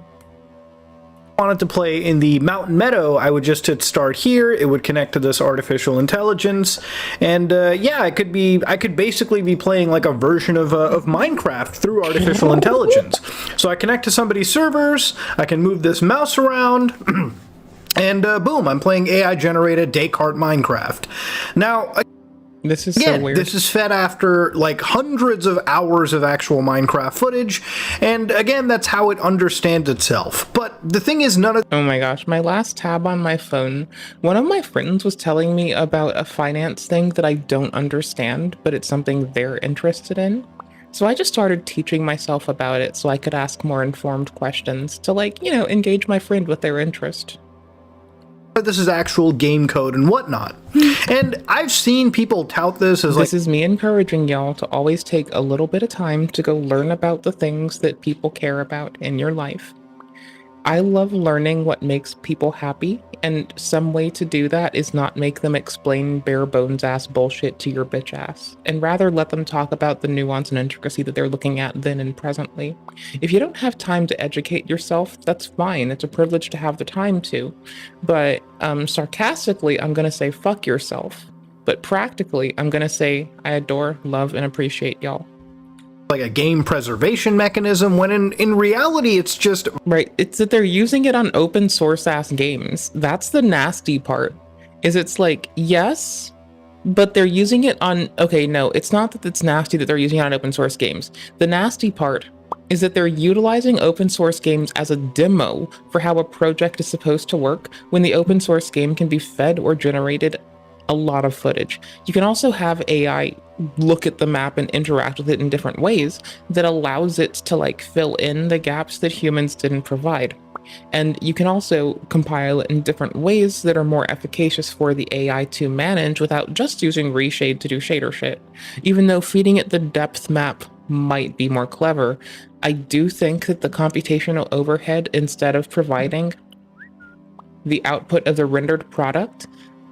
S10: wanted to play in the Mountain Meadow, I would just hit start here. It would connect to this artificial intelligence, and yeah, I could basically be playing like a version of Minecraft through artificial intelligence. So I connect to somebody's servers, I can move this mouse around, and boom, I'm playing AI generated Descartes Minecraft. Now,
S1: this is
S10: again,
S1: so weird.
S10: This is fed after like hundreds of hours of actual Minecraft footage, and again, that's how it understands itself. But the thing is,
S1: oh my gosh, my last tab on my phone, one of my friends was telling me about a finance thing that I don't understand, but it's something they're interested in. So I just started teaching myself about it so I could ask more informed questions to, like, engage my friend with their interest.
S10: This is actual game code and whatnot. And I've seen people tout this as
S1: This is me encouraging y'all to always take a little bit of time to go learn about the things that people care about in your life. I love learning what makes people happy, and some way to do that is not make them explain bare bones ass bullshit to your bitch ass, and rather let them talk about the nuance and intricacy that they're looking at then and presently. If you don't have time to educate yourself, that's fine. It's a privilege to have the time to. But sarcastically, I'm gonna say fuck yourself. But practically, I'm gonna say I adore, love, and appreciate y'all.
S10: Like a game preservation mechanism, when in reality it's just
S1: right. It's that they're using it on open source ass games. That's the nasty part. Is it's like, yes, but they're using it on, okay, no, it's not that it's nasty that they're using it on open source games. The nasty part is that they're utilizing open source games as a demo for how a project is supposed to work, when the open source game can be fed or generated a lot of footage. You can also have AI look at the map and interact with it in different ways that allows it to like fill in the gaps that humans didn't provide. And you can also compile it in different ways that are more efficacious for the AI to manage without just using reshade to do shader shit. Even though feeding it the depth map might be more clever, I do think that the computational overhead, instead of providing the output of the rendered product,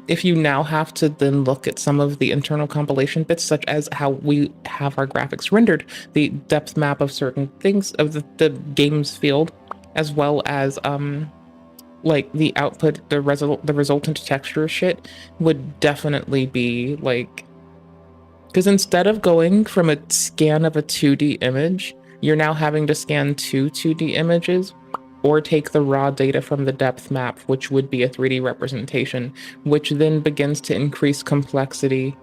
S1: if you now have to then look at some of the internal compilation bits, such as how we have our graphics rendered, the depth map of certain things of the game's field, as well as like the output, the resultant texture shit would definitely be like, because instead of going from a scan of a 2D image, you're now having to scan two 2D images, or take the raw data from the depth map, which would be a 3D representation, which then begins to increase complexity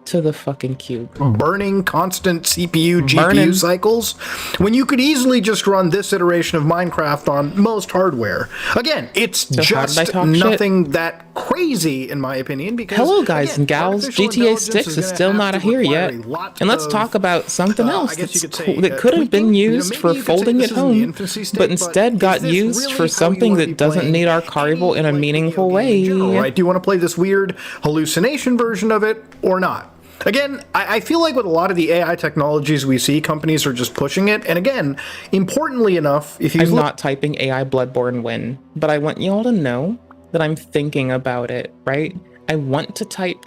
S1: to the fucking cube.
S10: Burning constant CPU, GPU cycles, when you could easily just run this iteration of Minecraft on most hardware. Again, it's
S1: so
S10: just nothing that crazy, in my opinion, because...
S1: Hello, guys and gals. GTA 6 is still not here yet. And let's talk about something else that could have been used for folding at home, but instead got used for something that doesn't need archival in a meaningful way.
S10: Right? Do you want to play this weird hallucination version of it or not? Again, I feel like with a lot of the AI technologies we see, companies are just pushing it. And again, importantly enough, if you
S1: I'm not typing AI Bloodborne win, but I want y'all to know that I'm thinking about it, right? I want to type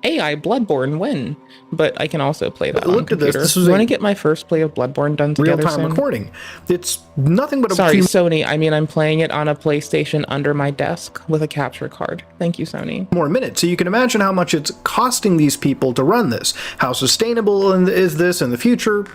S1: AI Bloodborne when, but I can also play that on
S10: Look at this.
S1: computer.
S10: This was
S1: You want
S10: a
S1: to get my first play of Bloodborne done together
S10: real-time
S1: soon?
S10: recording. It's nothing but a
S1: Sorry,
S10: few
S1: Sony. I mean, I'm playing it on a PlayStation under my desk with a capture card. Thank you, Sony.
S10: more minutes. So you can imagine how much it's costing these people to run this. How sustainable is this in the future?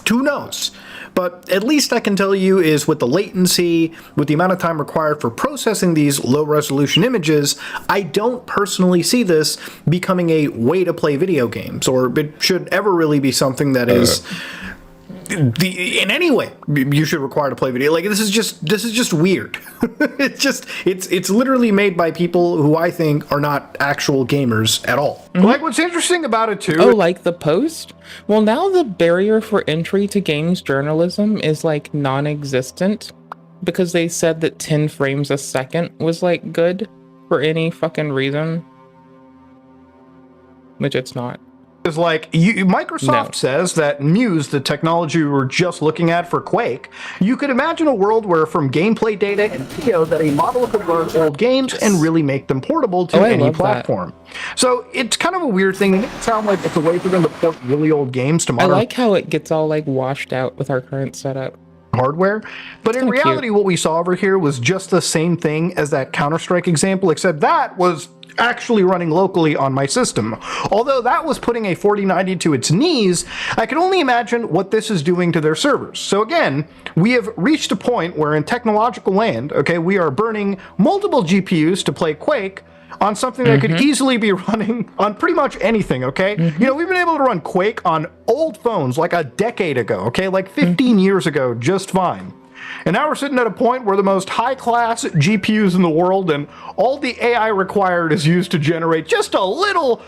S10: Who knows? But at least I can tell you is with the latency, with the amount of time required for processing these low resolution images, I don't personally see this becoming a way to play video games, or it should ever really be something that is in any way you should require to play video. Like this is just weird. it's literally made by people who I think are not actual gamers at all.
S8: Like, what's interesting about it too.
S1: Oh, like the Post? Well, now the barrier for entry to games journalism is like non-existent because they said that 10 frames a second was like good for any fucking reason, which it's not.
S8: Is like Microsoft says that Muse, the technology we were just looking at for Quake, you could imagine a world where from gameplay data and video that a model could learn old games and really make them portable to any platform. So it's kind of a weird thing. It makes it sound like it's a way for them to port really old games to modern.
S1: I like how it gets all like washed out with our current setup.
S8: Hardware, but in reality what we saw over here was just the same thing as that Counter-Strike example, except that was actually running locally on my system. Although that was putting a 4090 to its knees, I can only imagine what this is doing to their servers. So again, we have reached a point where in technological land, okay, we are burning multiple GPUs to play Quake on something that could easily be running on pretty much anything, okay? You know, we've been able to run Quake on old phones like a decade ago, okay? Like 15 years ago, just fine. And now we're sitting at a point where the most high-class GPUs in the world and all the AI required is used to generate just a little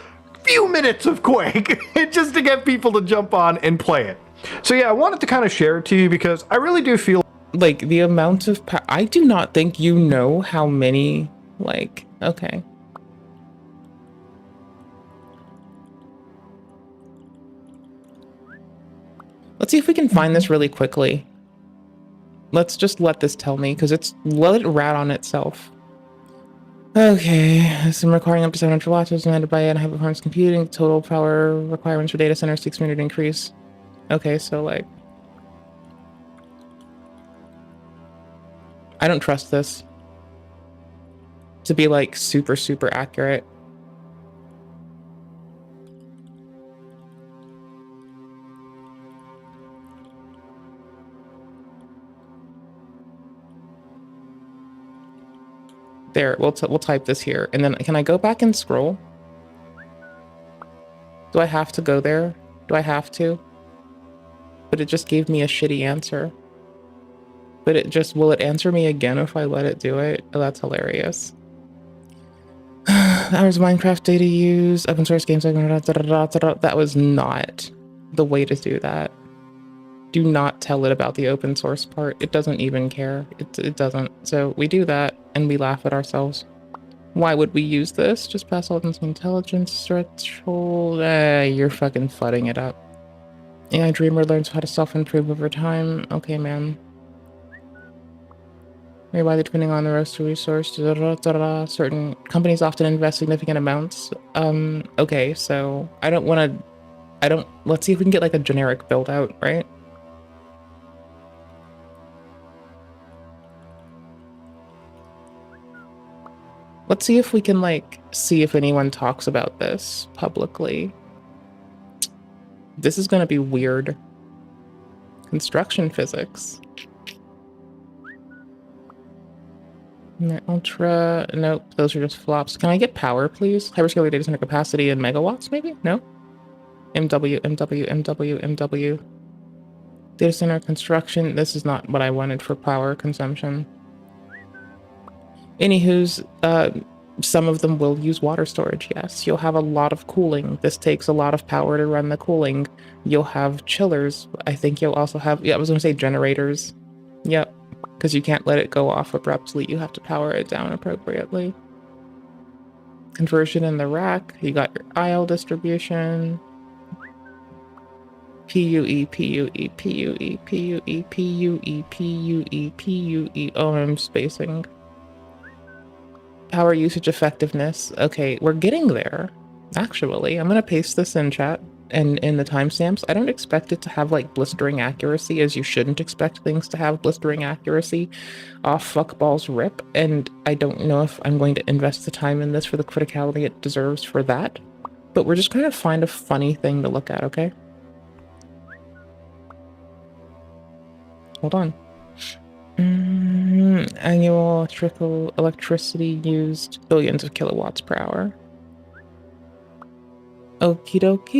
S8: few minutes of Quake just to get people to jump on and play it. So yeah, I wanted to kind of share it to you because I really do feel
S1: like the amount of I do not think you know how many, like, okay. Let's see if we can find this really quickly. Let's just let this tell me, because let it rat on itself. Okay, this is requiring up to 700 watts, is demanded by high performance computing. Total power requirements for data centers 600 increase. Okay, so like, I don't trust this to be like super accurate. There, we'll type this here, and then can I go back and scroll? Do I have to go there? Do I have to? But it just gave me a shitty answer. But will it answer me again if I let it do it? Oh, that's hilarious. Hours of Minecraft data use, open source games, that was not the way to do that. Do not tell it about the open source part. It doesn't even care. It doesn't. So we do that and we laugh at ourselves. Why would we use this? Just pass all this intelligence threshold. You're fucking fudding it up. AI Dreamer learns how to self-improve over time. Okay, man. Whereby depending on the resource, certain companies often invest significant amounts. Okay, so let's see if we can get like a generic build out, right? Let's see if we can see if anyone talks about this publicly. This is gonna be weird. Construction physics. Ultra, nope, those are just flops. Can I get power, please? Hyperscaler data center capacity in megawatts, maybe? No? MW. Data center construction. This is not what I wanted for power consumption. Anywho's, some of them will use water storage, yes. You'll have a lot of cooling. This takes a lot of power to run the cooling. You'll have chillers. I think you'll also have, I was gonna say generators. Yep, because you can't let it go off abruptly. You have to power it down appropriately. Conversion in the rack. You got your aisle distribution. PUE. Oh, I'm spacing. Power usage effectiveness. Okay, we're getting there. Actually, I'm gonna paste this in chat and in the timestamps. I don't expect it to have like blistering accuracy, as you shouldn't expect things to have blistering accuracy off fuckballs rip, and I don't know if I'm going to invest the time in this for the criticality it deserves for that, but we're just gonna find a funny thing to look at, okay? Hold on. Annual electricity used billions of kilowatts per hour. Okie dokie.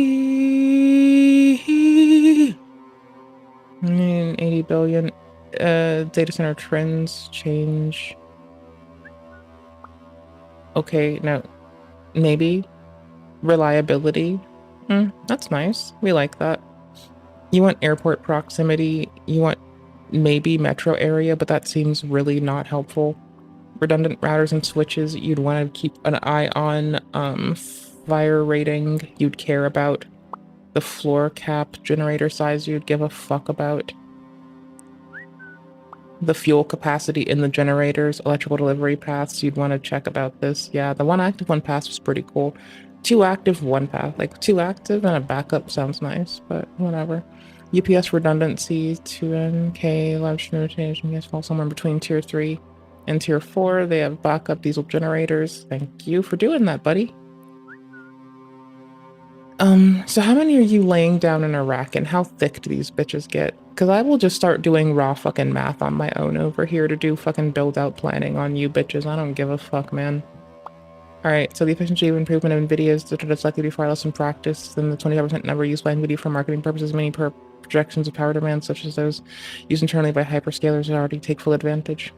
S1: 80 billion. Data center trends change. Okay, no. Maybe. Reliability. That's nice. We like that. You want airport proximity. You want maybe metro area, but that seems really not helpful. Redundant routers and switches. You'd want to keep an eye on. Fire rating you'd care about. The floor cap generator size you'd give a fuck about. The fuel capacity in the generators, electrical delivery paths, you'd want to check about this. Yeah, the 1 active 1 path was pretty cool. 2 active 1 path, like 2 active and a backup sounds nice, but whatever. UPS redundancy, 2NK, large rotation, guys fall somewhere between tier 3 and tier 4. They have backup diesel generators. Thank you for doing that, buddy. So how many are you laying down in a rack, and how thick do these bitches get? Because I will just start doing raw fucking math on my own over here to do fucking build-out planning on you bitches. I don't give a fuck, man. Alright, so the efficiency of improvement of NVIDIA is likely to be far less in practice than the 25% number used by NVIDIA for marketing purposes. Many projections of power demand, such as those used internally by hyperscalers, already take full advantage.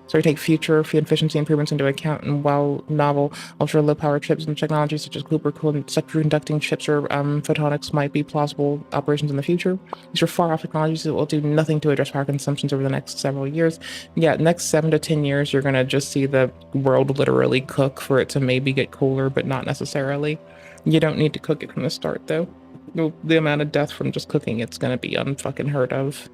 S1: So we take future efficiency improvements into account, and while novel ultra-low power chips and technologies such as Cooper-cooled and superconducting chips or photonics might be plausible operations in the future, these are far-off technologies that will do nothing to address power consumptions over the next several years. Yeah, next 7 to 10 years, you're going to just see the world literally cook for it to maybe get cooler, but not necessarily. You don't need to cook it from the start, though. The amount of death from just cooking it's going to be unfucking heard of.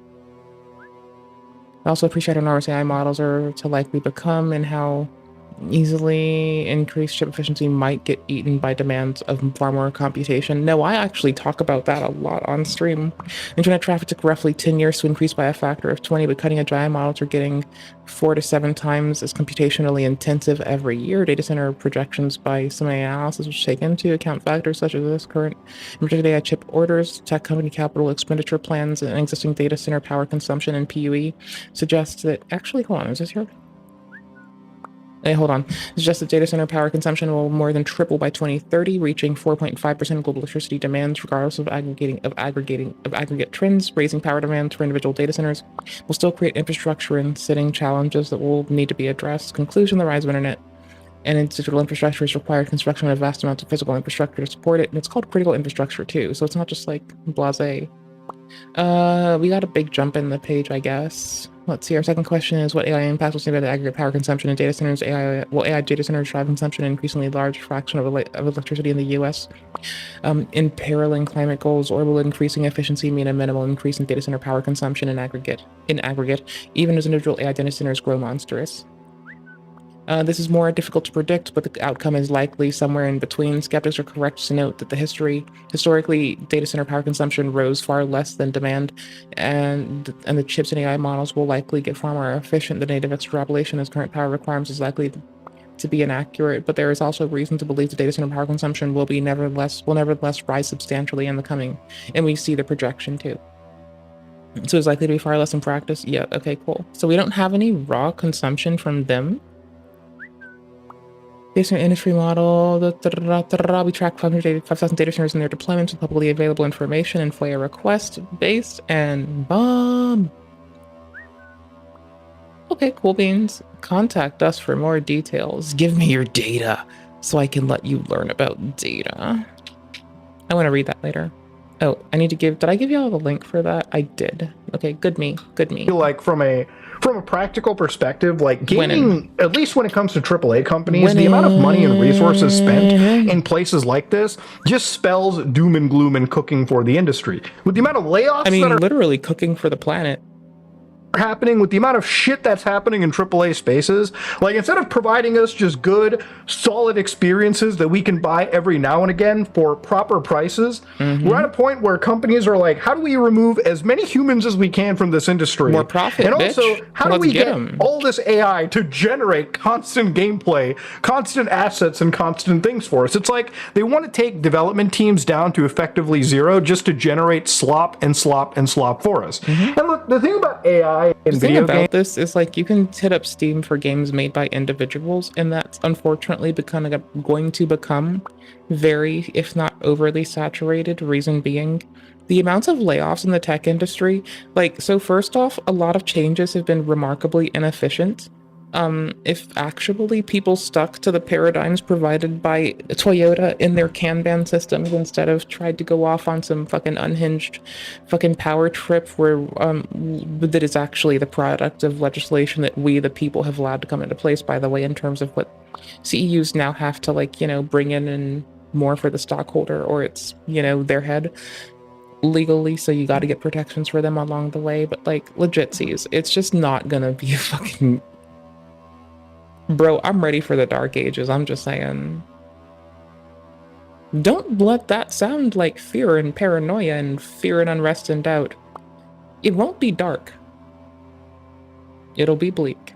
S1: I also appreciate how enormous AI models are to likely become, and how easily increased chip efficiency might get eaten by demands of far more computation. No, I actually talk about that a lot on stream. Internet traffic took roughly 10 years to increase by a factor of 20, but cutting-edge AI models are getting 4 to 7 times as computationally intensive every year. Data center projections by some AI analysis, which take into account factors such as this current and projected AI chip orders, tech company capital expenditure plans, and existing data center power consumption and PUE, suggests that... Actually, hold on, is this here? Hey, hold on. Suggests that data center power consumption will more than triple by 2030, reaching 4.5% of global electricity demands, regardless of aggregate trends. Raising power demands for individual data centers will still create infrastructure and sitting challenges that will need to be addressed. Conclusion: the rise of internet and its digital infrastructure has required construction of vast amounts of physical infrastructure to support it, and it's called critical infrastructure too. So it's not just like blasé. We got a big jump in the page, I guess. Let's see. Our second question is, what AI impacts will see about the aggregate power consumption in data centers? Will AI data centers drive consumption an increasingly large fraction of electricity in the U.S. Imperiling climate goals, or will increasing efficiency mean a minimal increase in data center power consumption in aggregate, even as individual AI data centers grow monstrous? This is more difficult to predict, but the outcome is likely somewhere in between. Skeptics are correct to note that historically, data center power consumption rose far less than demand, and the chips and AI models will likely get far more efficient. The native extrapolation as current power requirements is likely to be inaccurate, but there is also reason to believe that data center power consumption will nevertheless rise substantially in the coming, and we see the projection too. So it's likely to be far less in practice. Yeah, okay, cool. So we don't have any raw consumption from them. Data center industry model, we track 5,000 data centers and their deployments with publicly available information and FOIA request based, and bomb. Okay, cool beans. Contact us for more details. Give me your data so I can let you learn about data. I want to read that later. Oh, I need to did I give you all the link for that? I did. Okay, good me.
S8: I feel like from a practical perspective, like gaming, at least when it comes to AAA companies, the amount of money and resources spent in places like this just spells doom and gloom and cooking for the industry. With the amount of layoffs,
S1: I mean, literally cooking for the planet.
S8: happening with the amount of shit that's happening in AAA spaces. Like, instead of providing us just good, solid experiences that we can buy every now and again for proper prices, we're at a point where companies are like, how do we remove as many humans as we can from this industry?
S1: More profit,
S8: and also,
S1: bitch.
S8: how do
S1: Let's
S8: we
S1: get
S8: get
S1: 'em.
S8: all this AI to generate constant gameplay, constant assets, and constant things for us? It's like they want to take development teams down to effectively zero just to generate slop and slop and slop for us. And look, the thing about AI in
S1: The thing
S8: video games,
S1: about this is like you can hit up Steam for games made by individuals, and that's unfortunately going to become very, if not overly saturated. Reason being, the amounts of layoffs in the tech industry. Like, so first off, a lot of changes have been remarkably inefficient. If actually people stuck to the paradigms provided by Toyota in their Kanban systems instead of tried to go off on some fucking unhinged fucking power trip where that is actually the product of legislation that we the people have allowed to come into place, by the way, in terms of what CEUs now have to, like, you know, bring in and more for the stockholder, or it's, you know, their head legally, so you got to get protections for them along the way. But like, legit sees, it's just not gonna be a fucking... Bro, I'm ready for the dark ages, I'm just saying. Don't let that sound like fear and paranoia and fear and unrest and doubt. It won't be dark. It'll be bleak.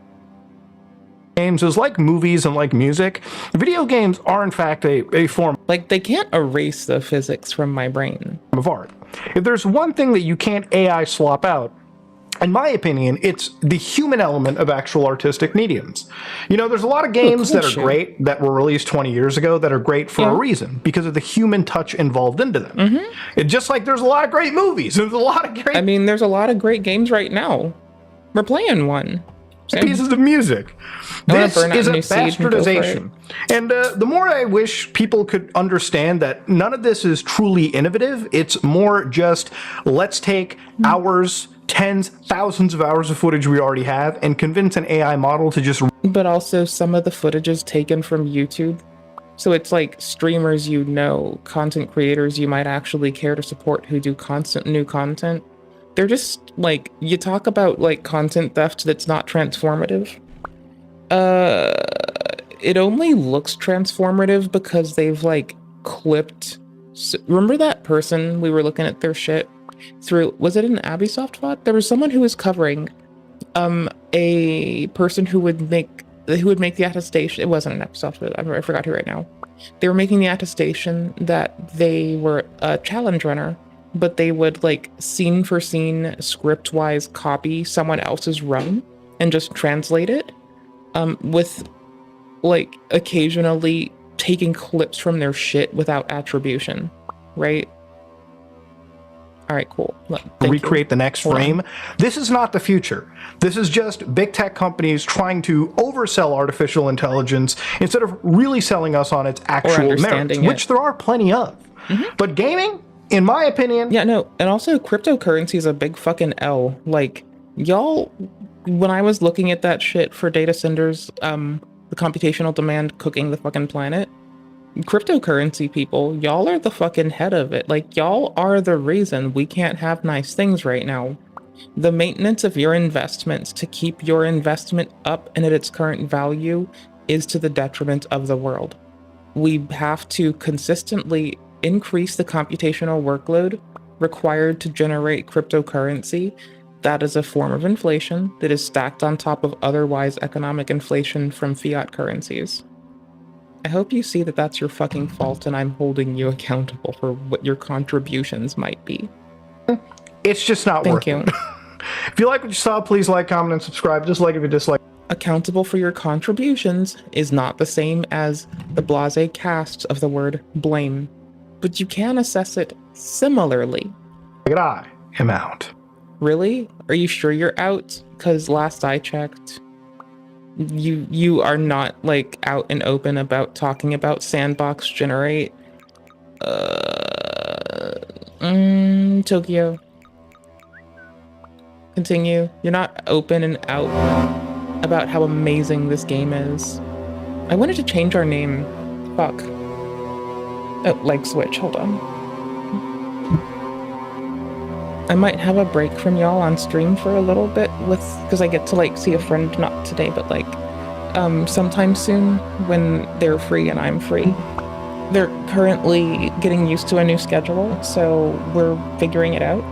S8: games is like movies and like music. Video games are in fact a form
S1: Like, they can't erase the physics from my brain.
S8: of art. If there's one thing that you can't AI swap out, in my opinion, it's the human element of actual artistic mediums. You know, there's a lot of games that are
S1: culture.
S8: great that were released 20 years ago that are great for a reason, because of the human touch involved into them. It's just like there's a lot of great movies. There's a lot of great
S1: I mean, there's a lot of great games right now. We're playing one. Same.
S8: pieces of music.
S1: I wanna
S8: This
S1: burn out
S8: is
S1: a
S8: a
S1: new seed and go for it.
S8: bastardization. And the more I wish people could understand that none of this is truly innovative, it's more just let's take hours, tens, thousands of hours of footage we already have and convince an AI model to just
S1: But also, some of the footage is taken from YouTube. So it's like streamers you know, content creators you might actually care to support who do constant new content. They're just like, you talk about like content theft that's not transformative. It only looks transformative because they've like clipped. Remember that person we were looking at their shit through? Was it an Ubisoft VOD? There was someone who was covering a person who would make the attestation. It wasn't an Ubisoft VOD. I forgot who right now. They were making the attestation that they were a challenge runner, but they would like scene for scene, script wise copy someone else's run and just translate it, with like occasionally taking clips from their shit without attribution, right? All right, cool.
S8: recreate the next frame. This is not the future. This is just big tech companies trying to oversell artificial intelligence instead of really selling us on its actual merits,
S1: understanding
S8: which
S1: it.
S8: there are plenty of. But gaming, in my opinion,
S1: Yeah, no, and also cryptocurrency is a big fucking L. Like, y'all, when I was looking at that shit for data centers, the computational demand cooking the fucking planet, cryptocurrency people, y'all are the fucking head of it. Like, y'all are the reason we can't have nice things right now. The maintenance of your investments to keep your investment up and at its current value is to the detriment of the world. We have to consistently increase the computational workload required to generate cryptocurrency. That is a form of inflation that is stacked on top of otherwise economic inflation from fiat currencies. I hope you see that that's your fucking fault and I'm holding you accountable for what your contributions might be.
S8: it's just not
S1: Thank
S8: worth
S1: you.
S8: it. If you like what you saw, please like, comment, and subscribe. Dislike if you dislike.
S1: Accountable for your contributions is not the same as the blasé cast of the word blame, but you can assess it similarly.
S8: I am out.
S1: Really? Are you sure you're out? Because last I checked, you are not like out and open about talking about Sandbox Generate. Tokyo. Continue. You're not open and out about how amazing this game is. I wanted to change our name. Fuck. Oh, leg switch. Hold on. I might have a break from y'all on stream for a little bit because I get to like see a friend, not today, but like sometime soon when they're free and I'm free. They're currently getting used to a new schedule, so we're figuring it out.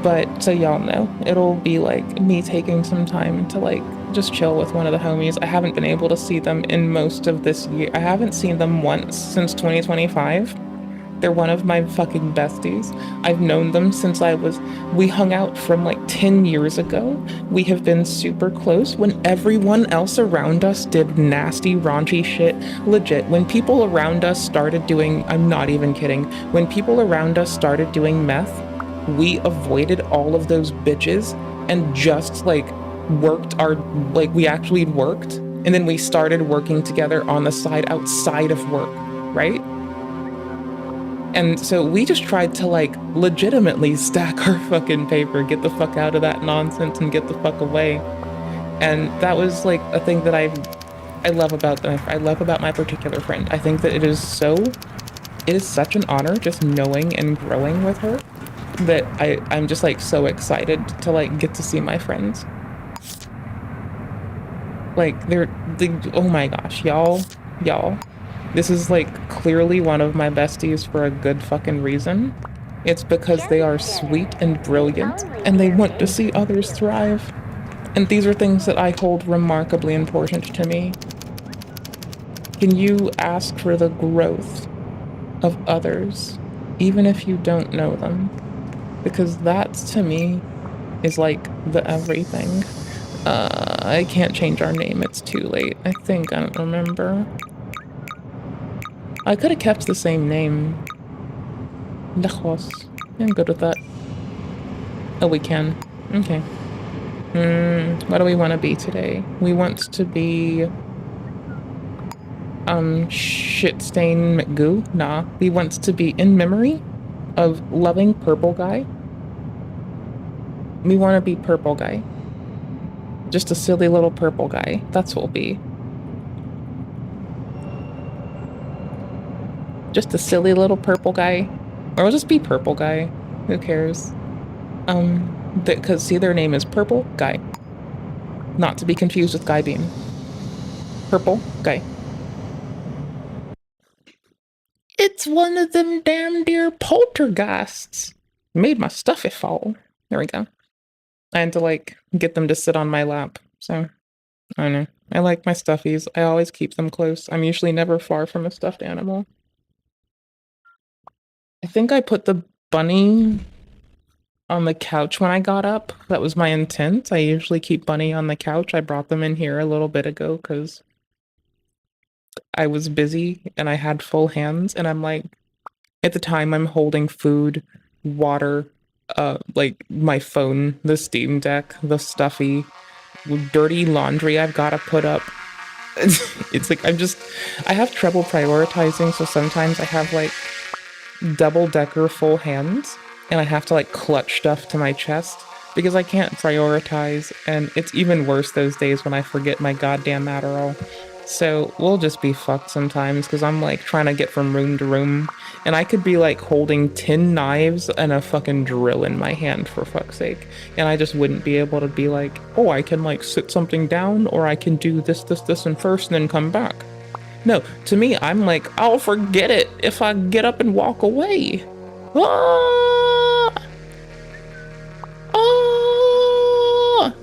S1: But so y'all know, it'll be like me taking some time to like just chill with one of the homies. I haven't been able to see them in most of this year. I haven't seen them once since 2025. They're one of my fucking besties. I've known them since we hung out from like 10 years ago. We have been super close when everyone else around us did nasty, raunchy shit. Legit, when people around us started doing, I'm not even kidding, when people around us started doing meth, we avoided all of those bitches and just like we actually worked. And then we started working together on the side outside of work, right? And so we just tried to like legitimately stack our fucking paper, get the fuck out of that nonsense and get the fuck away. And that was like a thing that I love about them. I love about my particular friend. I think that it is such an honor just knowing and growing with her that I'm just like so excited to like get to see my friends. Like oh my gosh, y'all. This is like clearly one of my besties for a good fucking reason. It's because they are sweet and brilliant and they want to see others thrive. And these are things that I hold remarkably important to me. Can you ask for the growth of others, even if you don't know them? Because that to me is like the everything. I can't change our name, it's too late. I don't remember. I could have kept the same name. Lejos. I'm good with that. Oh, we can. Okay. What do we want to be today? We want to be... Shitstain McGoo? Nah. We want to be in memory of loving purple guy. We want to be purple guy. Just a silly little purple guy. That's what we'll be. Just a silly little purple guy. Or we'll just be purple guy. Who cares? Because see, their name is Purple Guy. Not to be confused with Guy Beam. Purple Guy. It's one of them damn dear poltergeists. Made my stuffy fall. There we go. I had to like get them to sit on my lap. So, I don't know. I like my stuffies. I always keep them close. I'm usually never far from a stuffed animal. I think I put the bunny on the couch when I got up. That was my intent. I usually keep Bunny on the couch. I brought them in here a little bit ago because I was busy and I had full hands. And I'm like, at the time I'm holding food, water, like my phone, the Steam Deck, the stuffy, dirty laundry I've got to put up. It's like I have trouble prioritizing. So sometimes I have like double-decker full hands and I have to like clutch stuff to my chest because I can't prioritize, and it's even worse those days when I forget my goddamn Adderall. So we'll just be fucked sometimes because I'm like trying to get from room to room and I could be like holding 10 knives and a fucking drill in my hand for fuck's sake, and I just wouldn't be able to be like, oh, I can like sit something down or I can do this and first and then come back. No, to me, I'm like, I'll forget it if I get up and walk away. Ah! Ah!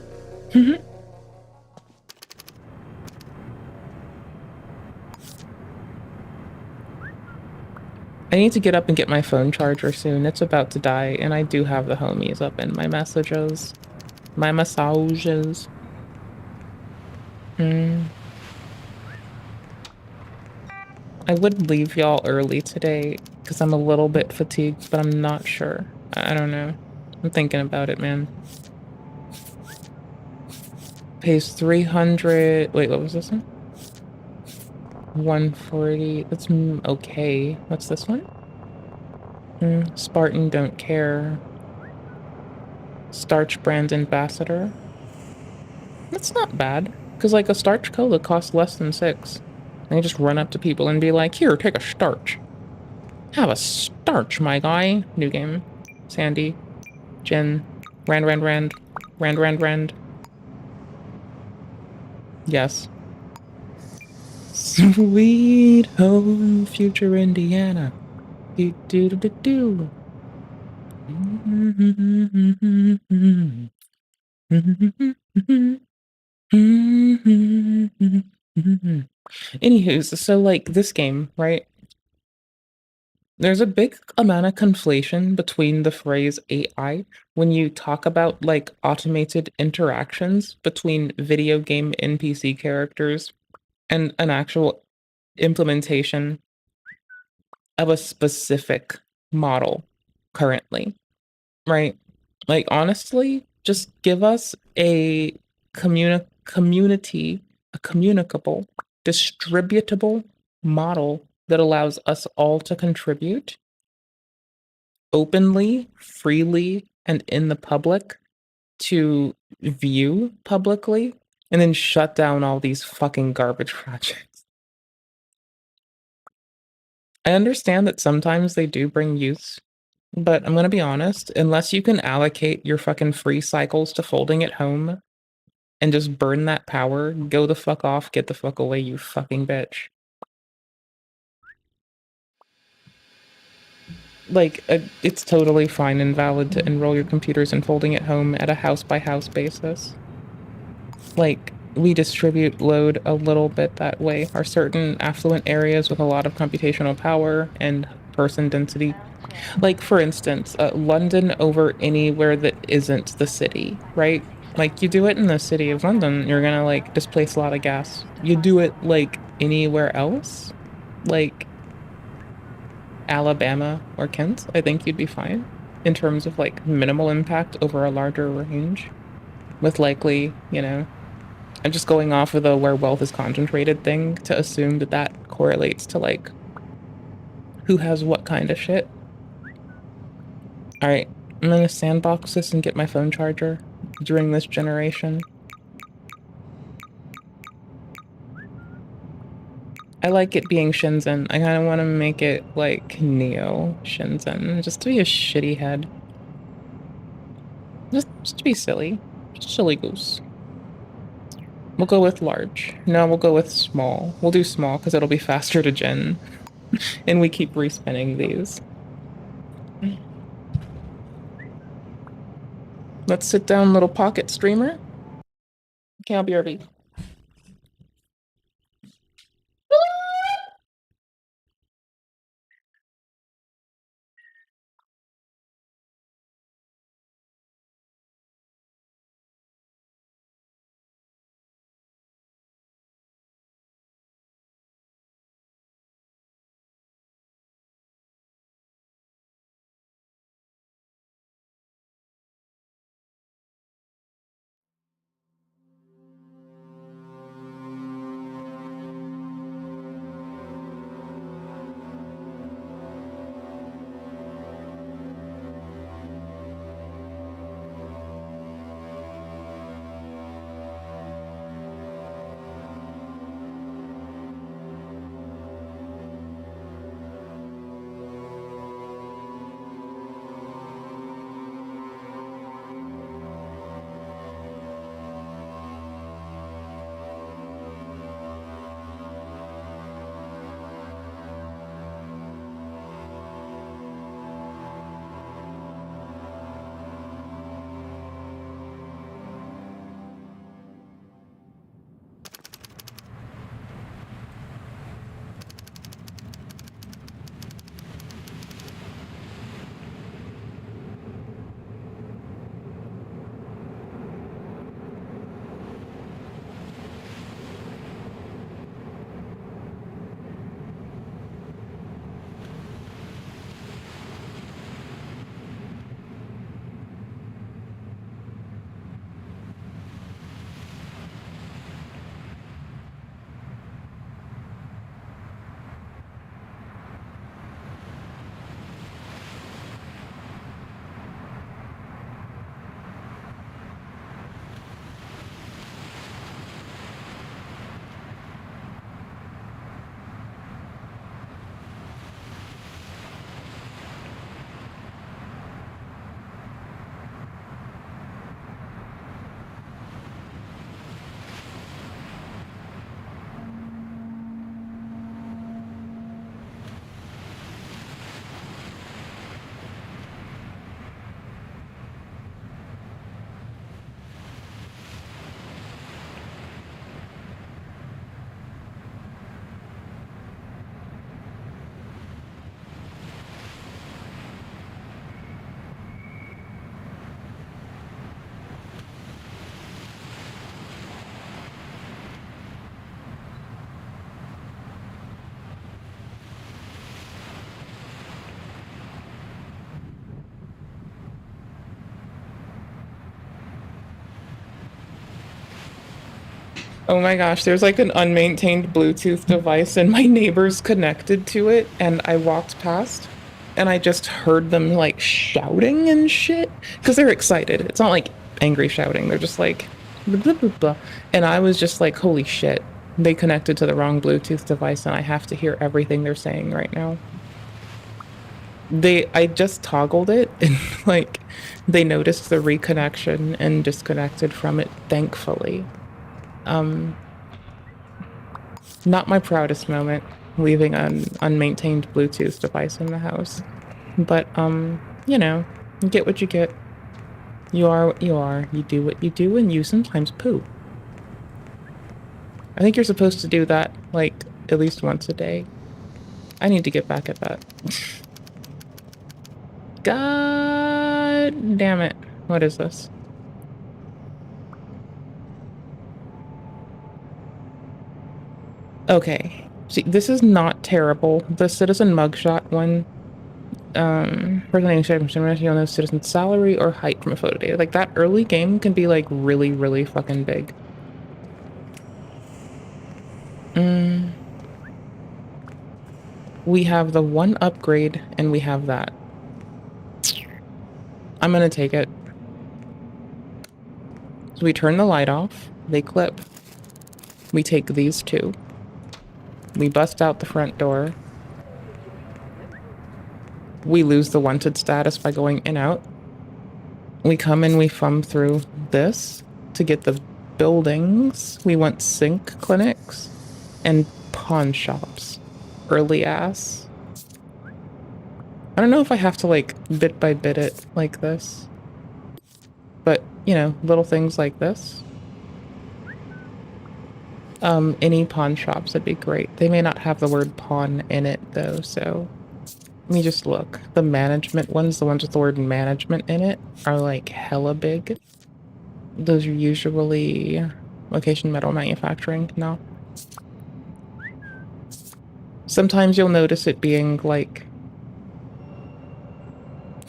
S1: I need to get up and get my phone charger soon. It's about to die, and I do have the homies up in my messages. My massages. I would leave y'all early today because I'm a little bit fatigued, but I'm not sure. I don't know. I'm thinking about it, man. Pays 300. Wait, what was this one? 140. That's okay. What's this one? Spartan don't care. Starch brand ambassador. That's not bad. Because like a starch cola costs less than 6. And you just run up to people and be like, here, take a starch. Have a starch, my guy. New game. Sandy. Jen. Rand. Rand. Yes. Sweet home, future Indiana. Do do do do do. Anywho, so like this game, right? There's a big amount of conflation between the phrase AI when you talk about like automated interactions between video game NPC characters and an actual implementation of a specific model currently, right? Like honestly, just give us a community, a communicable, distributable model that allows us all to contribute openly, freely, and in the public to view publicly, and then shut down all these fucking garbage projects. I understand that sometimes they do bring use, but I'm gonna be honest, unless you can allocate your fucking free cycles to folding at home and just burn that power, go the fuck off, get the fuck away, you fucking bitch. Like, it's totally fine and valid to enroll your computers in folding at home at a house-by-house basis. Like, we distribute load a little bit that way. Are certain affluent areas with a lot of computational power and person density. Like, for instance, London over anywhere that isn't the city, right? Like, you do it in the city of London, you're gonna, like, displace a lot of gas. You do it, like, anywhere else, like Alabama or Kent, I think you'd be fine in terms of, like, minimal impact over a larger range with likely, you know, I'm just going off of the where wealth is concentrated thing to assume that that correlates to, like, who has what kind of shit. All right, I'm gonna sandbox this and get my phone charger during this generation. I like it being Shenzhen. I kind of want to make it like Neo Shenzhen, just to be a shitty head. Just to be silly. Just silly goose. We'll go with large. No, we'll go with small. We'll do small because it'll be faster to gen. And we keep respinning these. Let's sit down, little pocket streamer. Okay, I'll be RV. Oh my gosh, there's like an unmaintained Bluetooth device and my neighbor's connected to it, and I walked past and I just heard them like shouting and shit because they're excited. It's not like angry shouting, they're just like blah, blah, blah, blah. And I was just like, holy shit, they connected to the wrong Bluetooth device and I have to hear everything they're saying right now. I just toggled it and like they noticed the reconnection and disconnected from it, thankfully. Not my proudest moment, leaving an unmaintained Bluetooth device in the house. But, you know, you get what you get. You are what you are. You do what you do, and you sometimes poo. I think you're supposed to do that, like, at least once a day. I need to get back at that. God damn it. What is this? Okay. See, this is not terrible. The citizen mugshot one, you'll know citizen salary or height from a photo data. Like, that early game can be, like, really, really fucking big. We have the one upgrade, and we have that. I'm gonna take it. So we turn the light off. They clip. We take these two. We bust out the front door. We lose the wanted status by going in out. We come and we thumb through this to get the buildings. We want sync clinics and pawn shops. Early ass. I don't know if I have to like bit by bit it like this. But, you know, little things like this. Any pawn shops would be great. They may not have the word pawn in it though, so let me just look. The management ones, the ones with the word management in it, are like hella big. Those are usually location metal manufacturing. No. Sometimes you'll notice it being like,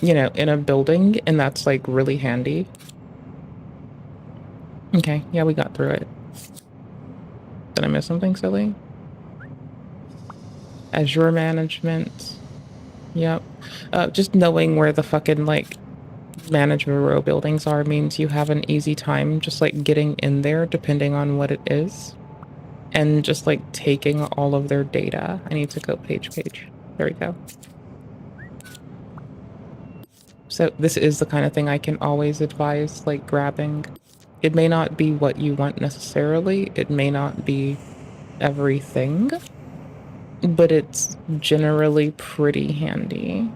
S1: you know, in a building, and that's like really handy. Okay, yeah, we got through it. Did I miss something silly? Azure management. Yep. Just knowing where the fucking, like, management row buildings are means you have an easy time just, like, getting in there depending on what it is. And just, like, taking all of their data. I need to go page. There we go. So this is the kind of thing I can always advise, like, grabbing. It may not be what you want necessarily. It may not be everything. But it's generally pretty handy.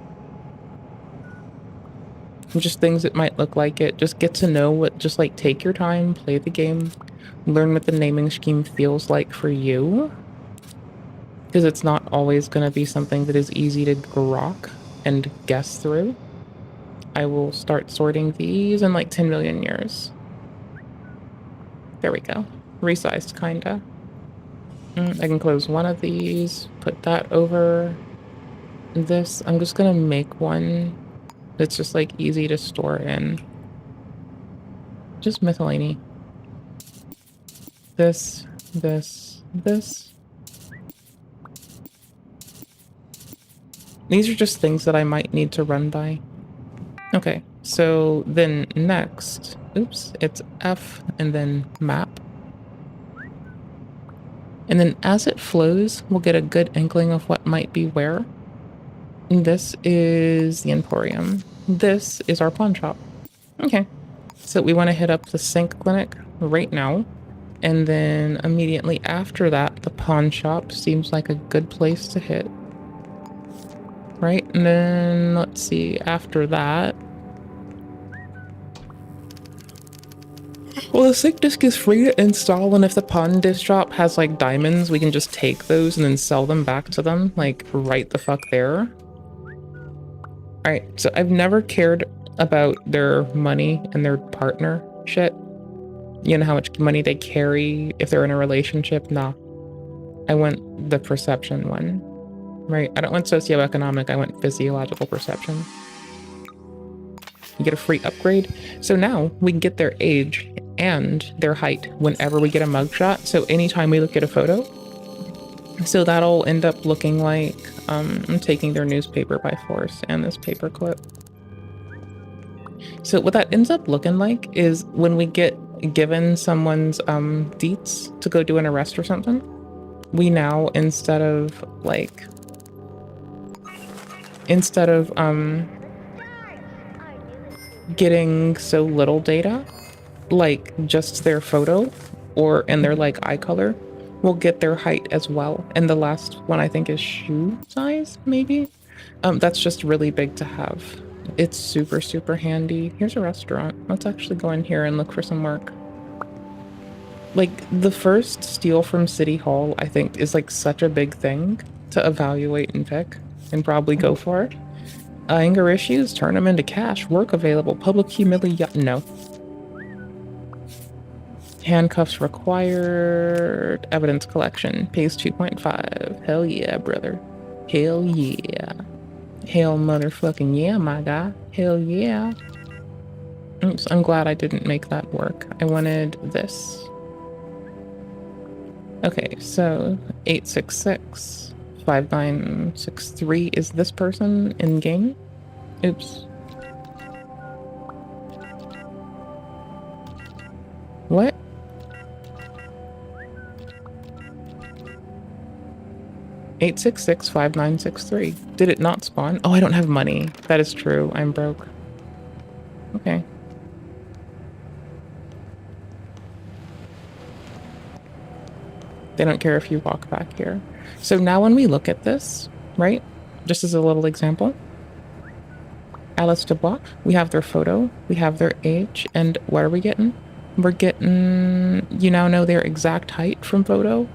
S1: Just things that might look like it. Just get to know what, just like take your time, play the game, learn what the naming scheme feels like for you. Because it's not always going to be something that is easy to grok and guess through. I will start sorting these in like 10 million years. There we go. Resized, kinda. I can close one of these, put that over this. I'm just gonna make one that's just like easy to store in. Just miscellany. This. These are just things that I might need to run by. Okay, so then next, oops, it's F and then map. And then as it flows, we'll get a good inkling of what might be where. And this is the Emporium. This is our pawn shop. Okay, so we want to hit up the sync clinic right now. And then immediately after that, the pawn shop seems like a good place to hit. Right, and then let's see, after that. Well, the sync disk is free to install, and if the pawn disk shop has like diamonds, we can just take those and then sell them back to them, like right the fuck there. Alright, so I've never cared about their money and their partner shit. You know how much money they carry if they're in a relationship? Nah. I want the perception one. Right? I don't want socioeconomic, I want physiological perception. You get a free upgrade. So now we can get their age and their height whenever we get a mugshot. So anytime we look at a photo, so that'll end up looking like I'm taking their newspaper by force and this paper clip. So what that ends up looking like is when we get given someone's deets to go do an arrest or something, we now, instead of getting so little data, like just their photo and their like eye color, we'll get their height as well. And the last one I think is shoe size, maybe. That's just really big to have. It's super, super handy. Here's a restaurant. Let's actually go in here and look for some work. Like, the first steal from City Hall, I think, is like such a big thing to evaluate and pick and probably go for it. Anger issues, turn them into cash. Work available. Public humiliation. No. Handcuffs required. Evidence collection. Pays 2.5. Hell yeah, brother. Hell yeah. Hell motherfucking yeah, my guy. Hell yeah. Oops, I'm glad I didn't make that work. I wanted this. Okay, so 866 5963 is this person in game? Oops. What? (866-5963). Did it not spawn? Oh, I don't have money. That is true. I'm broke. Okay. They don't care if you walk back here. So now when we look at this, right? Just as a little example. Alice Dubois, we have their photo, we have their age, and what are we getting? We're getting, you now know their exact height from photo.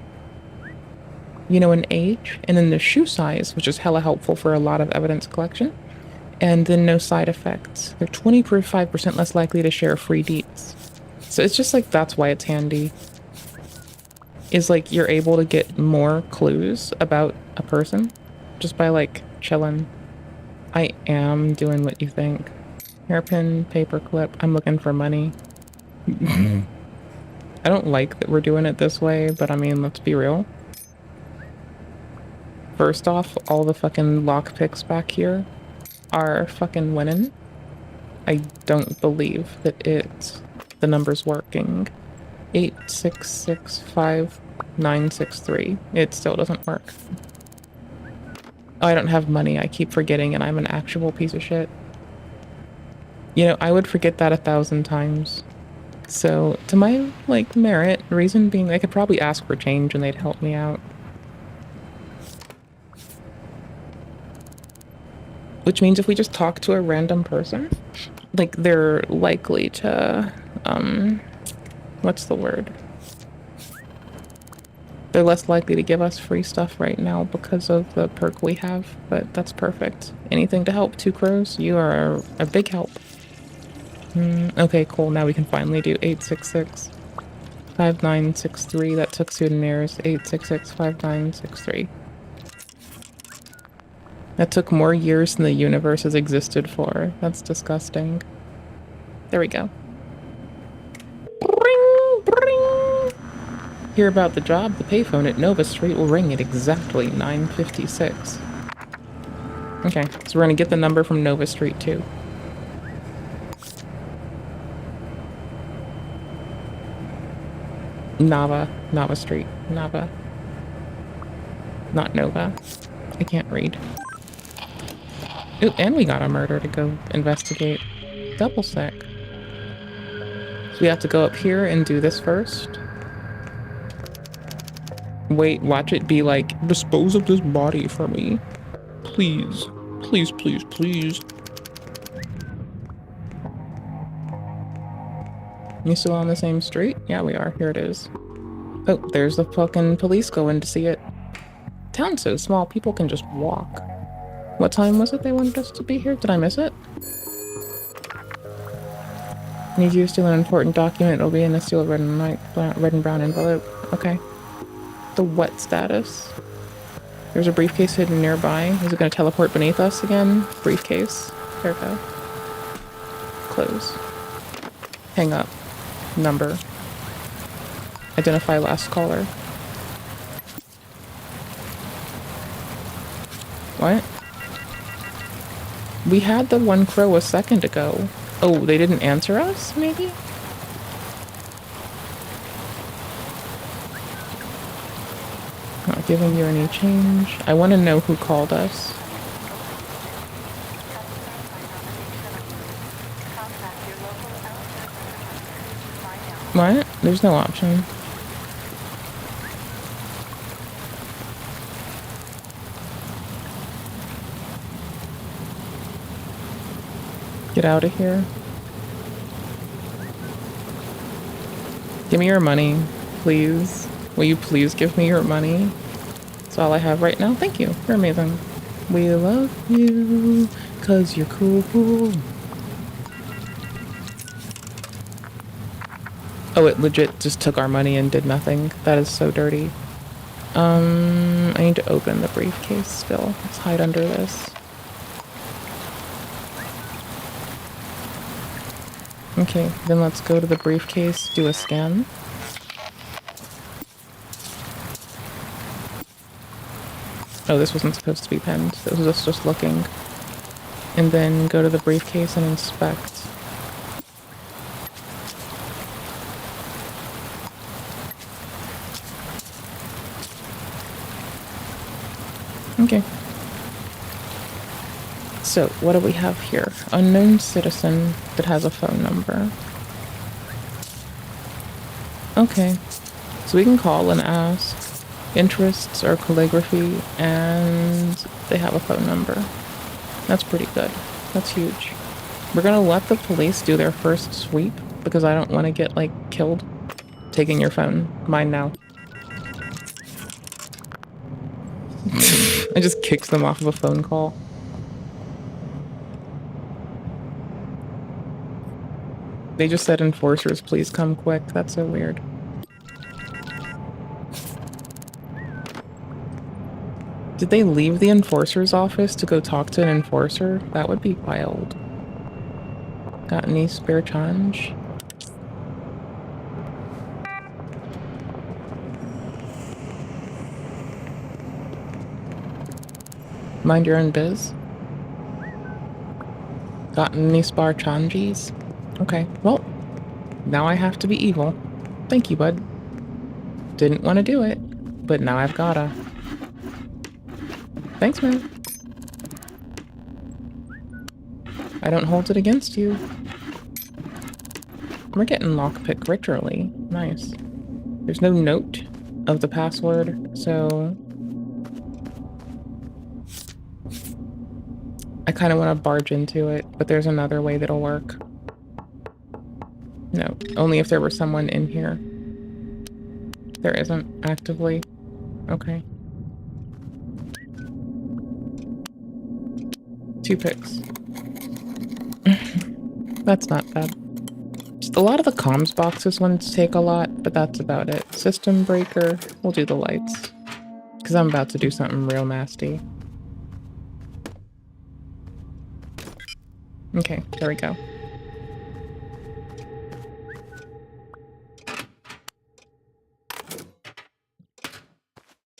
S1: You know, an age, and then the shoe size, which is hella helpful for a lot of evidence collection, and then no side effects. They're 25% less likely to share free deets. So it's just like, that's why it's handy. Is like, you're able to get more clues about a person just by like chilling. I am doing what you think. Hairpin, paperclip, I'm looking for money. I don't like that we're doing it this way, but I mean, let's be real. First off, all the fucking lockpicks back here are fucking winning. I don't believe that the number's working. 8665963. It still doesn't work. Oh, I don't have money. I keep forgetting, and I'm an actual piece of shit. You know, I would forget that 1,000 times. So, to my, like, merit, reason being, I could probably ask for change and they'd help me out. Which means if we just talk to a random person, like, they're likely to, what's the word? They're less likely to give us free stuff right now because of the perk we have, but that's perfect. Anything to help, Two Crows? You are a big help. Okay, cool. Now we can finally do 866-5963. That took souvenirs. 866-5963. That took more years than the universe has existed for. That's disgusting. There we go. Bring, bring. Hear about the job? The payphone at Nova Street will ring at exactly 9:56. Okay, so we're gonna get the number from Nova Street too. Nava Street. Nava. Not Nova. I can't read. Ooh, and we got a murder to go investigate. Double sick. So we have to go up here and do this first. Wait, watch it be like, dispose of this body for me. Please. Please, please, please. You still on the same street? Yeah, we are. Here it is. Oh, there's the fucking police going to see it. Town's so small, people can just walk. What time was it they wanted us to be here? Did I miss it? Need you to steal an important document. It'll be in a sealed red and brown envelope. Okay. The what status? There's a briefcase hidden nearby. Is it going to teleport beneath us again? Briefcase. There we go. Close. Hang up. number. Identify last caller. What? We had the one crow a second ago. Oh, they didn't answer us, maybe? Not giving you any change. I want to know who called us. What? There's no option. Get out of here. Give me your money, please. Will you please give me your money? That's all I have right now. Thank you. You're amazing. We love you, 'cause you're cool. Oh, it legit just took our money and did nothing. That is so dirty. I need to open the briefcase still. Let's hide under this. Okay, then let's go to the briefcase, do a scan. Oh, this wasn't supposed to be pinned. This was just looking. And then go to the briefcase and inspect. Okay. So, what do we have here? Unknown citizen that has a phone number. Okay. So we can call and ask. Interests or calligraphy, and they have a phone number. That's pretty good. That's huge. We're gonna let the police do their first sweep because I don't want to get, like, killed. Taking your phone. Mine now. I just kicked them off of a phone call. They just said, enforcers, please come quick. That's so weird. Did they leave the enforcer's office to go talk to an enforcer? That would be wild. Got any spare change? Mind your own biz. Got any spare changes? Okay, well, now I have to be evil. Thank you, bud. Didn't want to do it, but now I've gotta. Thanks, man. I don't hold it against you. We're getting lockpick ritually. Nice. There's no note of the password, so... I kind of want to barge into it, but there's another way that'll work. No, only if there were someone in here. There isn't, actively. Okay. 2 picks. That's not bad. Just a lot of the comms boxes ones take a lot, but that's about it. System breaker. We'll do the lights. Because I'm about to do something real nasty. Okay, there we go.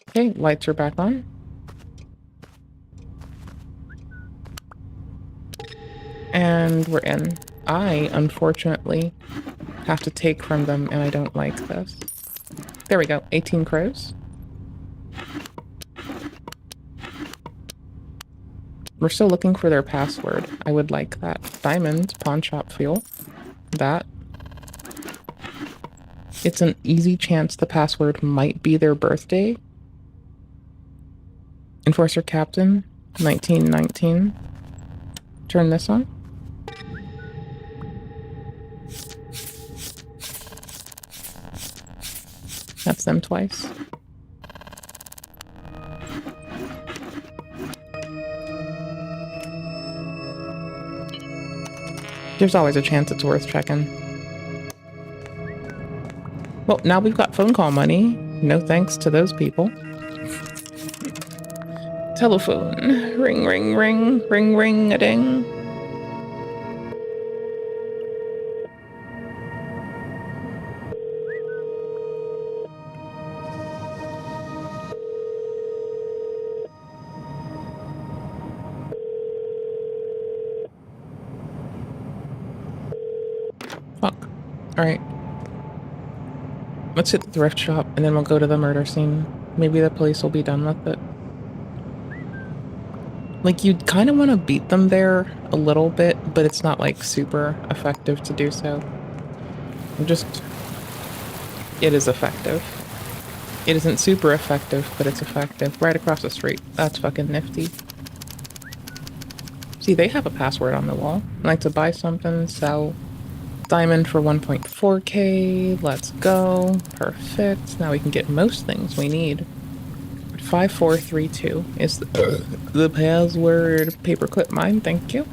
S1: Okay, lights are back on. And we're in. I, unfortunately, have to take from them, and I don't like this. There we go. 18 crows. We're still looking for their password. I would like that. Diamond, pawn shop fuel. That. It's an easy chance the password might be their birthday. Enforcer Captain, 1919. Turn this on. That's them twice. There's always a chance it's worth checking. Well, now we've got phone call money. No thanks to those people. Telephone. Ring, ring, ring. Ring, ring, a ding. Alright. Let's hit the thrift shop and then we'll go to the murder scene. Maybe the police will be done with it. Like, you'd kind of want to beat them there a little bit, but it's not, like, super effective to do so. It is effective. It isn't super effective, but it's effective. Right across the street. That's fucking nifty. See, they have a password on the wall. I'd like to buy something, sell. Diamond for 1.4k. Let's go. Perfect. Now we can get most things we need. 5432 is the password. Paperclip mine, thank you.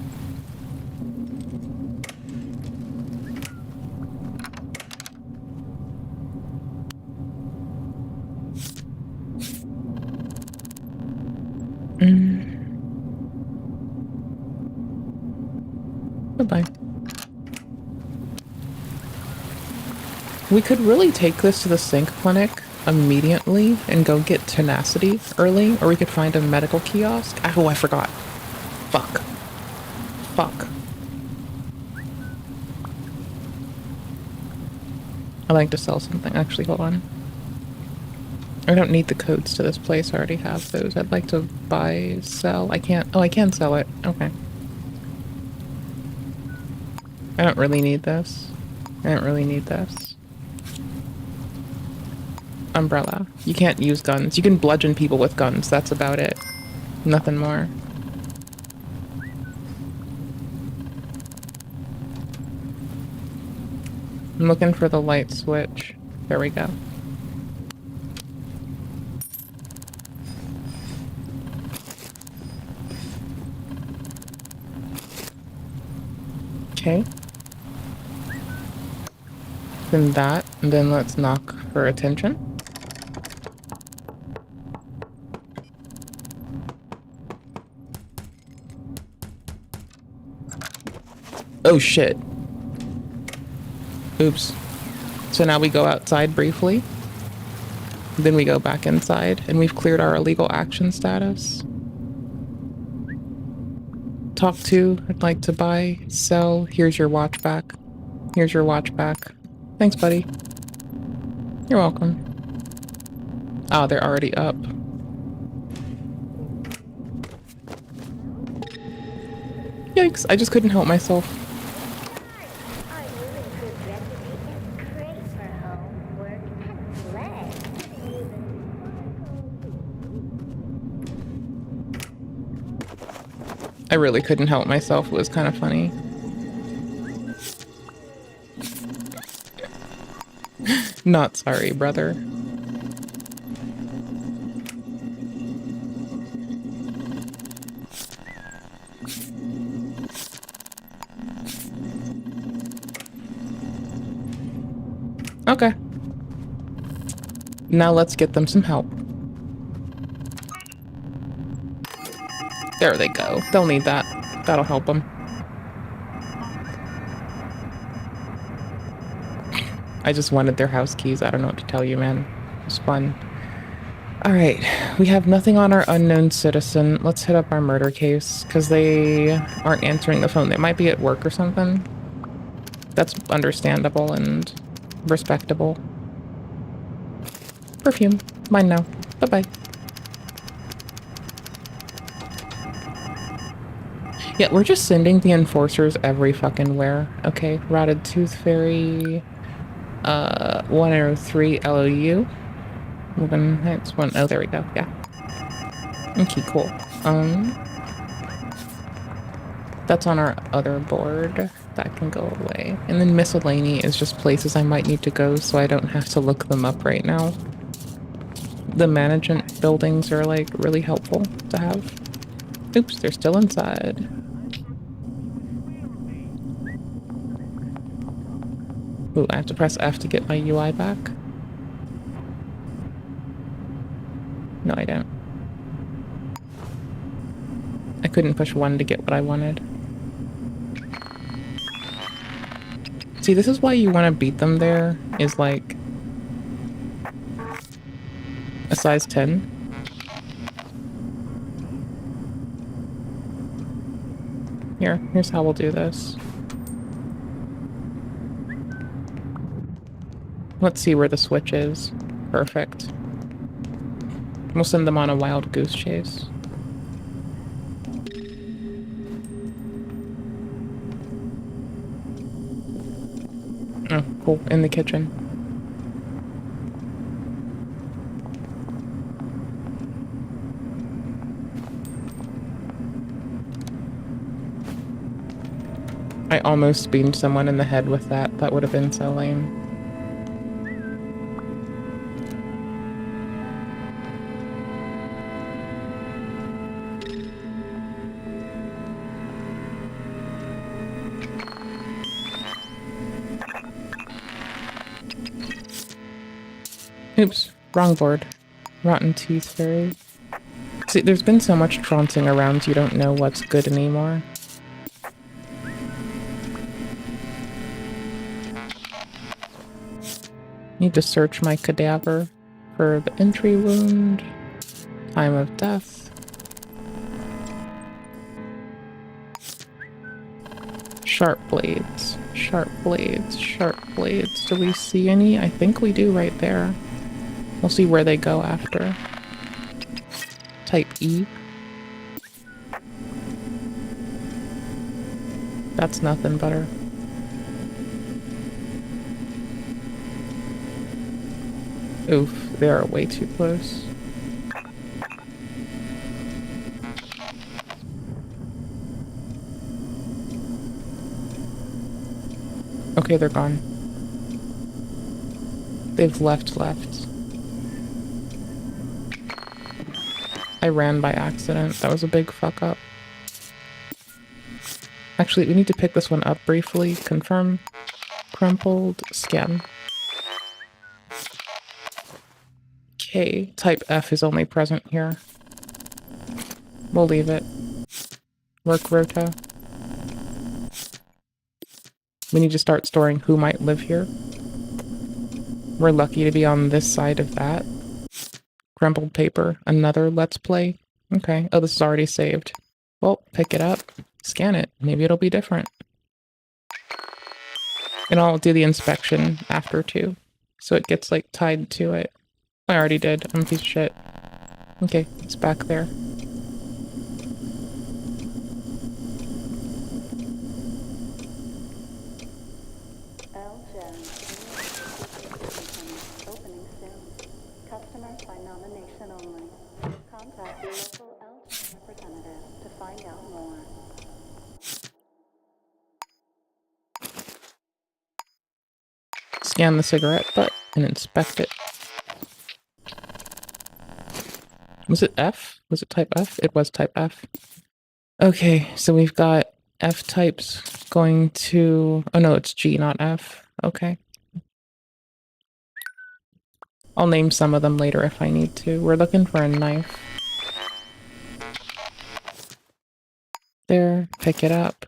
S1: Goodbye. We could really take this to the sync clinic immediately and go get tenacity early, or we could find a medical kiosk. Oh, I forgot. Fuck. I'd like to sell something. Actually, hold on. I don't need the codes to this place. I already have those. I'd like to buy, sell. I can't. Oh, I can sell it. Okay. I don't really need this. Umbrella. You can't use guns. You can bludgeon people with guns. That's about it. Nothing more. I'm looking for the light switch. There we go. Okay. Then that, and then let's knock her attention. Oh shit. Oops. So now we go outside briefly. Then we go back inside, and we've cleared our illegal action status. Talk to, I'd like to buy, sell, here's your watch back. Here's your watch back. Thanks, buddy. You're welcome. Oh, they're already up. Yikes, I just couldn't help myself. I really couldn't help myself. It was kind of funny. Not sorry, brother. Okay. Now let's get them some help. There they go. They'll need that. That'll help them. I just wanted their house keys. I don't know what to tell you, man. It was fun. Alright. We have nothing on our unknown citizen. Let's hit up our murder case, because they aren't answering the phone. They might be at work or something. That's understandable and respectable. Perfume. Mine now. Bye-bye. Yeah, we're just sending the enforcers every fucking where. Okay, Rotted Tooth Fairy, 103 LOU. Moving next one. Oh, there we go. Yeah. Okay, cool. That's on our other board. That can go away. And then miscellany is just places I might need to go, so I don't have to look them up right now. The management buildings are like really helpful to have. Oops, they're still inside. Ooh, I have to press F to get my UI back. No, I don't. I couldn't push 1 to get what I wanted. See, this is why you want to beat them there, is like a size 10. Here's how we'll do this. Let's see where the switch is. Perfect. We'll send them on a wild goose chase. Oh, cool. In the kitchen. I almost beamed someone in the head with that. That would have been so lame. Oops, wrong board. Rotten Teeth Fairy. See, there's been so much trouncing around you don't know what's good anymore. Need to search my cadaver for the entry wound, time of death. Sharp blades, sharp blades, sharp blades. Do we see any? I think we do right there. We'll see where they go after. Type E. That's nothing better. Oof, they are way too close. Okay, they're gone. They've left. I ran by accident. That was a big fuck up. Actually, we need to pick this one up briefly. Confirm. Crumpled. Scan. Okay, type F is only present here. We'll leave it. Work rota. We need to start storing who might live here. We're lucky to be on this side of that. Crumpled paper. Another let's play. Okay. Oh, this is already saved. Well, pick it up. Scan it. Maybe it'll be different. And I'll do the inspection after too. So it gets like tied to it. I already did. I'm a piece of shit. Okay, it's back there.
S11: Opening soon. Customers by nomination only. Contact your local LG representative to find out more.
S1: Scan the cigarette butt and inspect it. Was it F? Was it type F? It was type F. Okay, so we've got F types going to... Oh no, it's G, not F. Okay. I'll name some of them later if I need to. We're looking for a knife. There, pick it up.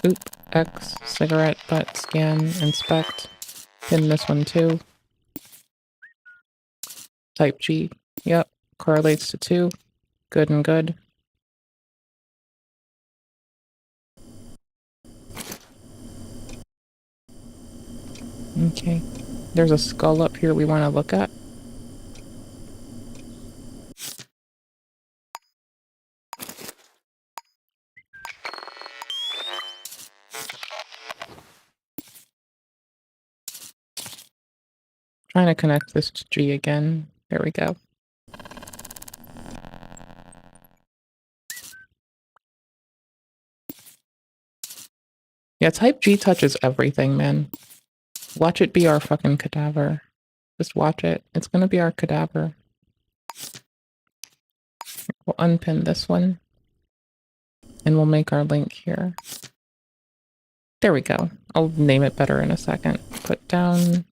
S1: Oop, X, cigarette butt, scan, inspect. Pin this one too. Type G. Yep. Correlates to 2. Good and good. Okay. There's a skull up here we want to look at. Trying to connect this to G again. There we go. Yeah, type G touches everything, man. Watch it be our fucking cadaver. Just watch it. It's gonna be our cadaver. We'll unpin this one. And we'll make our link here. There we go. I'll name it better in a second. Put down.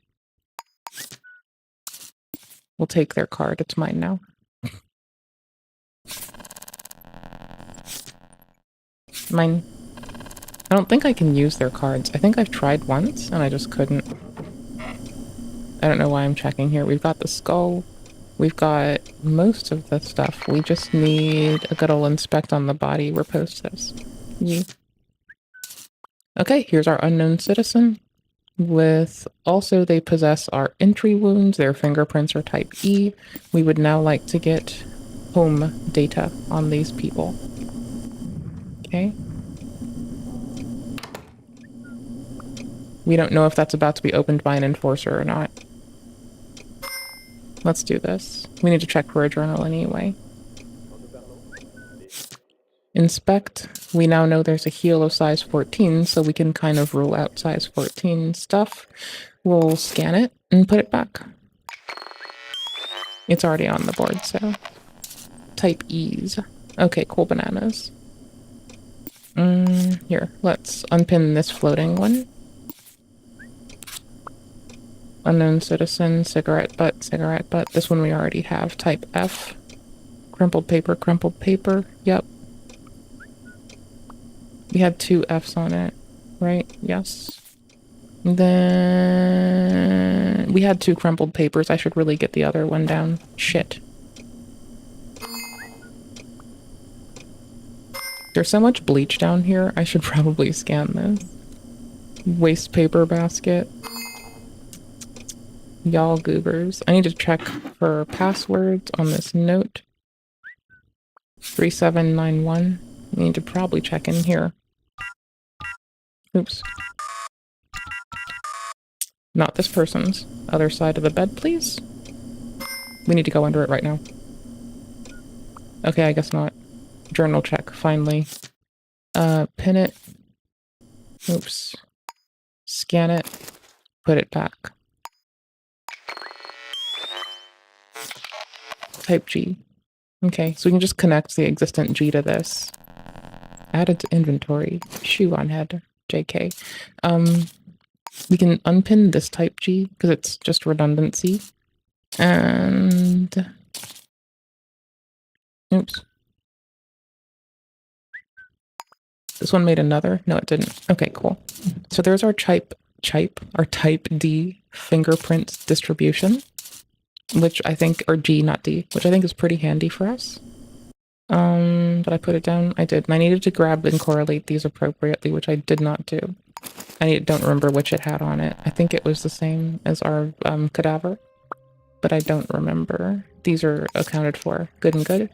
S1: We'll take their card. It's mine now. Mine. I don't think I can use their cards. I think I've tried once and I just couldn't. I don't know why I'm checking here. We've got the skull. We've got most of the stuff. We just need a good old inspect on the body. We're post this. Yeah. Okay, here's our unknown citizen. with also they possess our entry wounds, their fingerprints are type E. We would now like to get home data on these people. Okay. We don't know if that's about to be opened by an enforcer or not. Let's do this. We need to check for a journal anyway. Inspect. We now know there's a heel of size 14, so we can kind of rule out size 14 stuff. We'll scan it and put it back. It's already on the board, so. Type E's. Okay, cool bananas. Here, let's unpin this floating one. Unknown citizen, cigarette butt, cigarette butt. This one we already have. Type F. Crumpled paper. Yep. We had 2 Fs on it, right? Yes. Then we had 2 crumpled papers. I should really get the other one down. Shit. There's so much bleach down here. I should probably scan this. Waste paper basket. Y'all goobers. I need to check for passwords on this note. 3791. We need to probably check in here. Oops. Not this person's. Other side of the bed, please. We need to go under it right now. Okay, I guess not. Journal check, finally. Pin it. Oops. Scan it. Put it back. Type G. Okay, so we can just connect the existent G to this. Added to inventory. Shoe on head. JK. We can unpin this type G because it's just redundancy. And oops. This one made another? No, it didn't. Okay, cool. So there's our type D fingerprint distribution, which I think, or G, not D, which I think is pretty handy for us. Did I put it down? I did. And I needed to grab and correlate these appropriately, which I did not do. I don't remember which it had on it. I think it was the same as our cadaver, but I don't remember. These are accounted for. Good and good.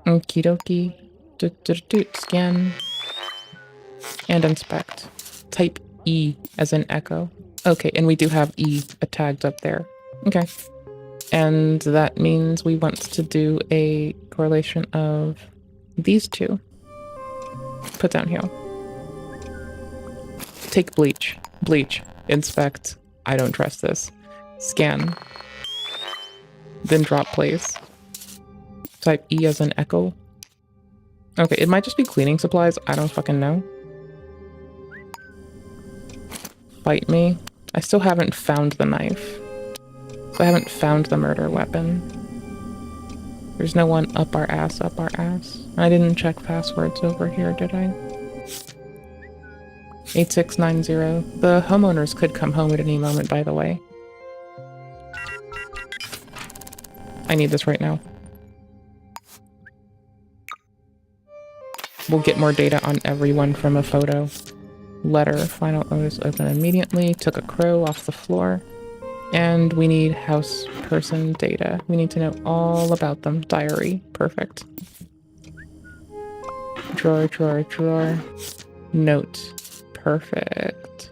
S1: Okie dokie. Scan. And inspect. Type E as in echo. Okay, and we do have E tagged up there. Okay. And that means we want to do a correlation of these two. Put down here. Take bleach. Bleach. Inspect. I don't trust this. Scan. Then drop place. Type E as in echo. Okay, it might just be cleaning supplies. I don't fucking know. Fight me. I still haven't found the knife. So I haven't found the murder weapon. There's no one up our ass, up our ass. I didn't check passwords over here, did I? 8690. The homeowners could come home at any moment, by the way. I need this right now. We'll get more data on everyone from a photo. Letter. Final notice open immediately. Took a crow off the floor. And we need house person data. We need to know all about them. Diary. Perfect. Drawer. Note. Perfect.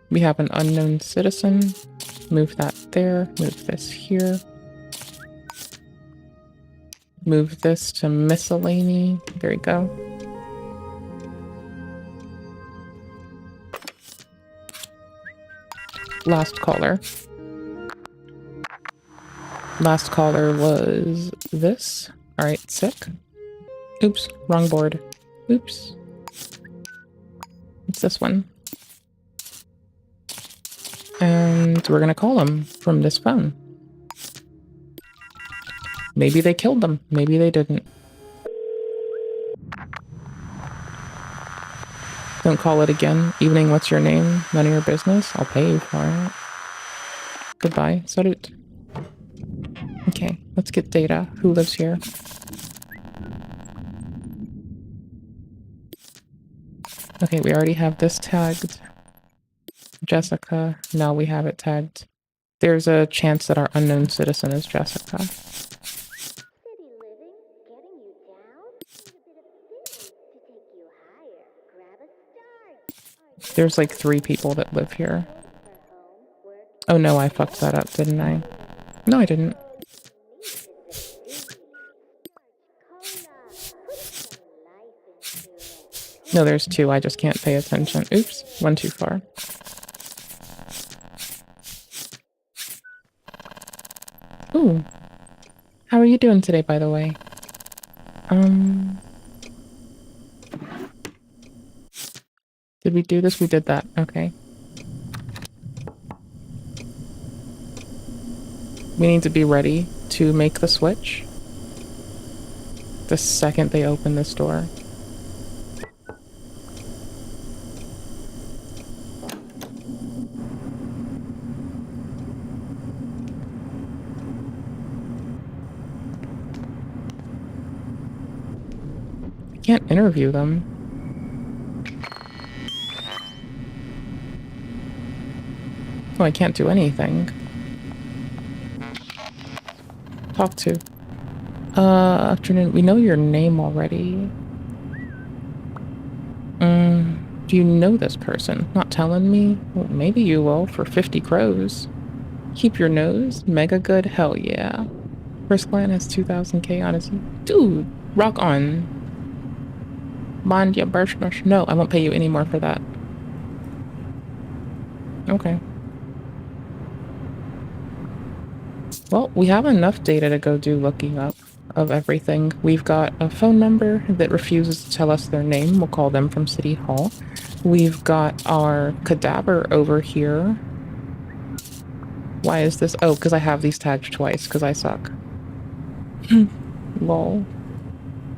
S1: We have an unknown citizen. Move that there. Move this here. Move this to miscellany. There we go. Last caller. Last caller was this. Alright, sick. Oops, wrong board. Oops. It's this one. And we're gonna call him from this phone. Maybe they killed them. Maybe they didn't. Don't call it again. Evening, what's your name? None of your business. I'll pay you for it. Goodbye. Salute. Okay, let's get data. Who lives here? Okay, we already have this tagged. Jessica. No, we have it tagged. There's a chance that our unknown citizen is Jessica. There's like 3 people that live here. Oh no, I fucked that up, didn't I? No, I didn't. No, there's 2. I just can't pay attention. Oops, one too far. Ooh. How are you doing today, by the way? Did we do this? We did that. Okay. We need to be ready to make the switch the second they open this door. I can't interview them. Oh, I can't do anything. Talk to. Afternoon. We know your name already. Do you know this person? Not telling me? Well, maybe you will for 50 crows. Keep your nose. Mega good? Hell yeah. First clan has 2,000k on his... Dude, rock on. Mind your birch. No, I won't pay you any more for that. Okay. Well, we have enough data to go do looking up of everything. We've got a phone number that refuses to tell us their name. We'll call them from City Hall. We've got our cadaver over here. Why is this? Oh, because I have these tagged twice, because I suck. Lol.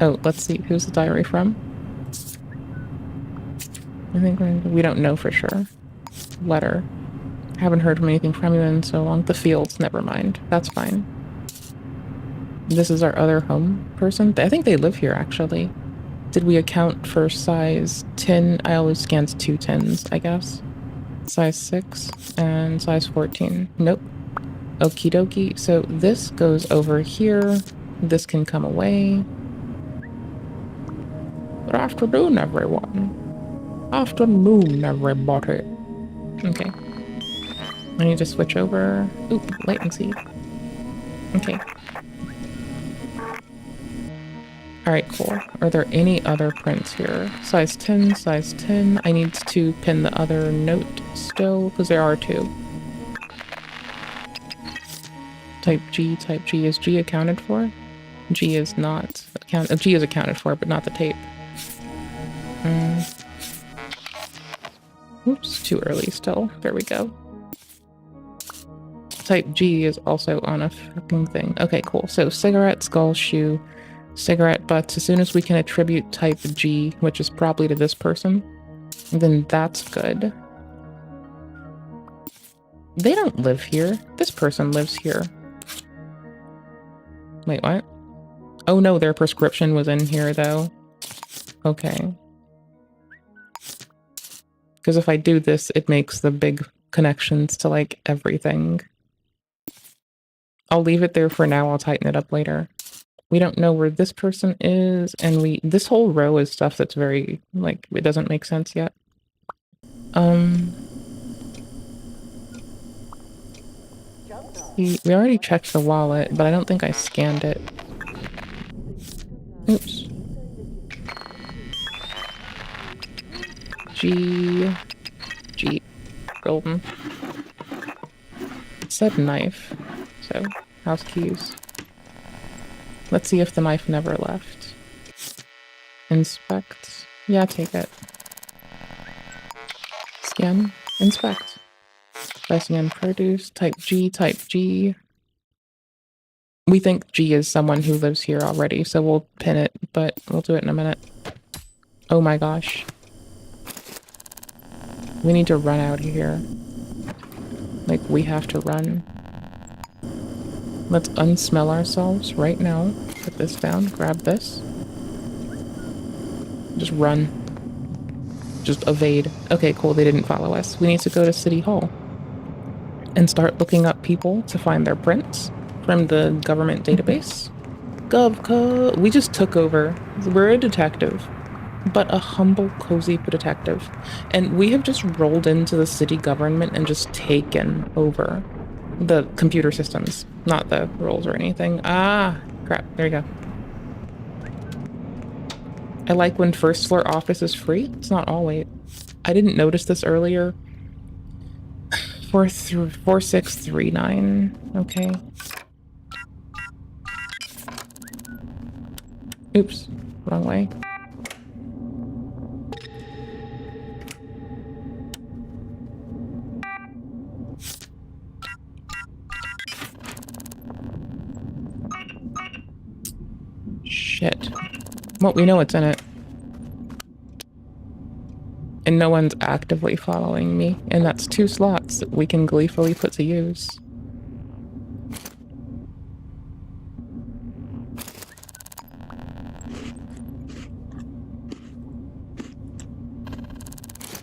S1: Oh, let's see. Who's the diary from? I think we don't know for sure. Letter. Haven't heard from anything from you in so long. The fields, never mind. That's fine. This is our other home person. I think they live here, actually. Did we account for size 10? I always scanned 2 10s, I guess. Size 6 and size 14. Nope. Okie dokie. So this goes over here. This can come away. Good afternoon, everyone. Afternoon, everybody. Okay. I need to switch over. Oop, latency. Okay. Alright, cool. Are there any other prints here? Size 10, size 10. I need to pin the other note still, because there are 2. Type G. Is G accounted for? G is not. G is accounted for, but not the tape. Oops, too early still. There we go. Type G is also on a fucking thing. Okay, cool. So cigarette, skull, shoe, cigarette butts. As soon as we can attribute type G, which is probably to this person, then that's good. They don't live here. This person lives here. Wait, what? Oh no, their prescription was in here though. Okay. Because if I do this, it makes the big connections to like everything. I'll leave it there for now. I'll tighten it up later. We don't know where this person is, and this whole row is stuff that's very, like, it doesn't make sense yet. We already checked the wallet, but I don't think I scanned it. Oops. G. Golden. It said knife. So, house keys. Let's see if the knife never left. Inspect. Yeah, take it. Scan. Inspect. Pressing in produce. Type G. We think G is someone who lives here already, so we'll pin it, but we'll do it in a minute. Oh my gosh. We need to run out of here. Like, we have to run. Let's unsmell ourselves right now. Put this down. Grab this. Just run. just evade. Okay, cool, they didn't follow us. We need to go to City Hall and start looking up people to find their prints from the government database. GovCo. We just took over. We're a detective, but a humble, cozy detective. And we have just rolled into the city government and just taken over the computer systems, not the roles or anything. Ah, crap. There you go. I like when first floor office is free. It's not always. I didn't notice this earlier. 4639. Okay. Oops. Wrong way. Shit. Well, we know what's in it. And no one's actively following me, and that's 2 slots that we can gleefully put to use.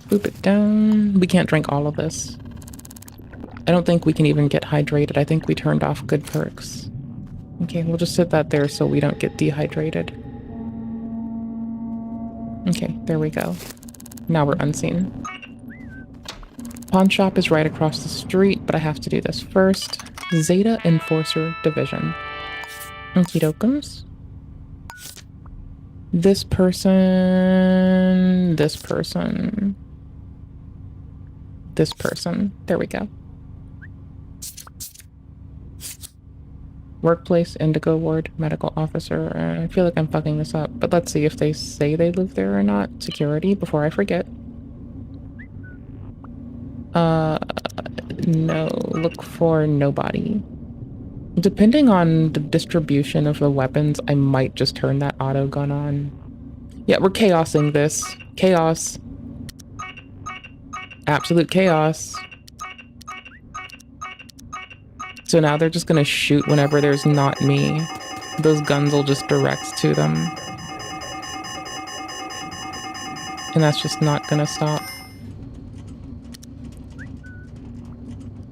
S1: Boop it down. We can't drink all of this. I don't think we can even get hydrated. I think we turned off good perks. Okay, we'll just sit that there so we don't get dehydrated. Okay, there we go. Now we're unseen. Pawn shop is right across the street, but I have to do this first. Zeta Enforcer Division. Okie dokums. This person. This person. This person. There we go. Workplace, Indigo Ward, Medical Officer. I feel like I'm fucking this up, but let's see if they say they live there or not. Security, before I forget. No. Look for nobody. Depending on the distribution of the weapons, I might just turn that auto gun on. Yeah, we're chaosing this. Chaos. Absolute chaos. So now they're just gonna shoot whenever there's not me. Those guns will just direct to them. And that's just not gonna stop.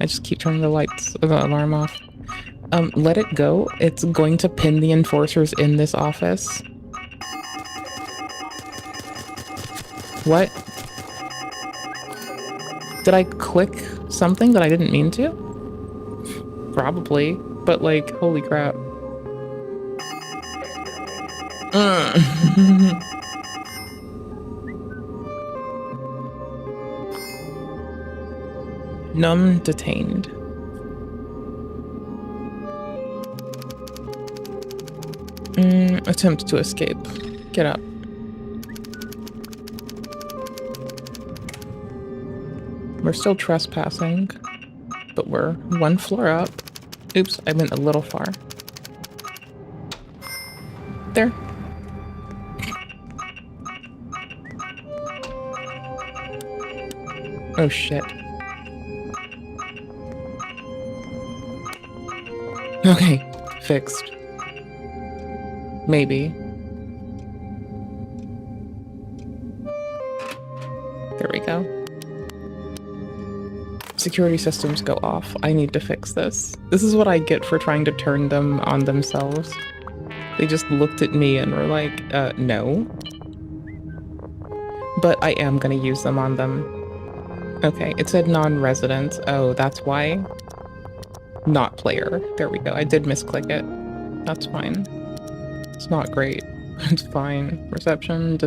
S1: I just keep turning the lights, the alarm off. Let it go. It's going to pin the enforcers in this office. What? Did I click something that I didn't mean to? Probably, but like, holy crap. Num detained. Attempt to escape. Get up. We're still trespassing, but we're 1 floor up. Oops, I went a little far. There. Oh shit. Okay, fixed. Maybe. There we go. Security systems go off. I need to fix this. This is what I get for trying to turn them on themselves. They just looked at me and were like, no. But I am gonna use them on them. Okay, it said non-resident. Oh, that's why. Not player. There we go. I did misclick it. That's fine. It's not great. It's fine. Reception.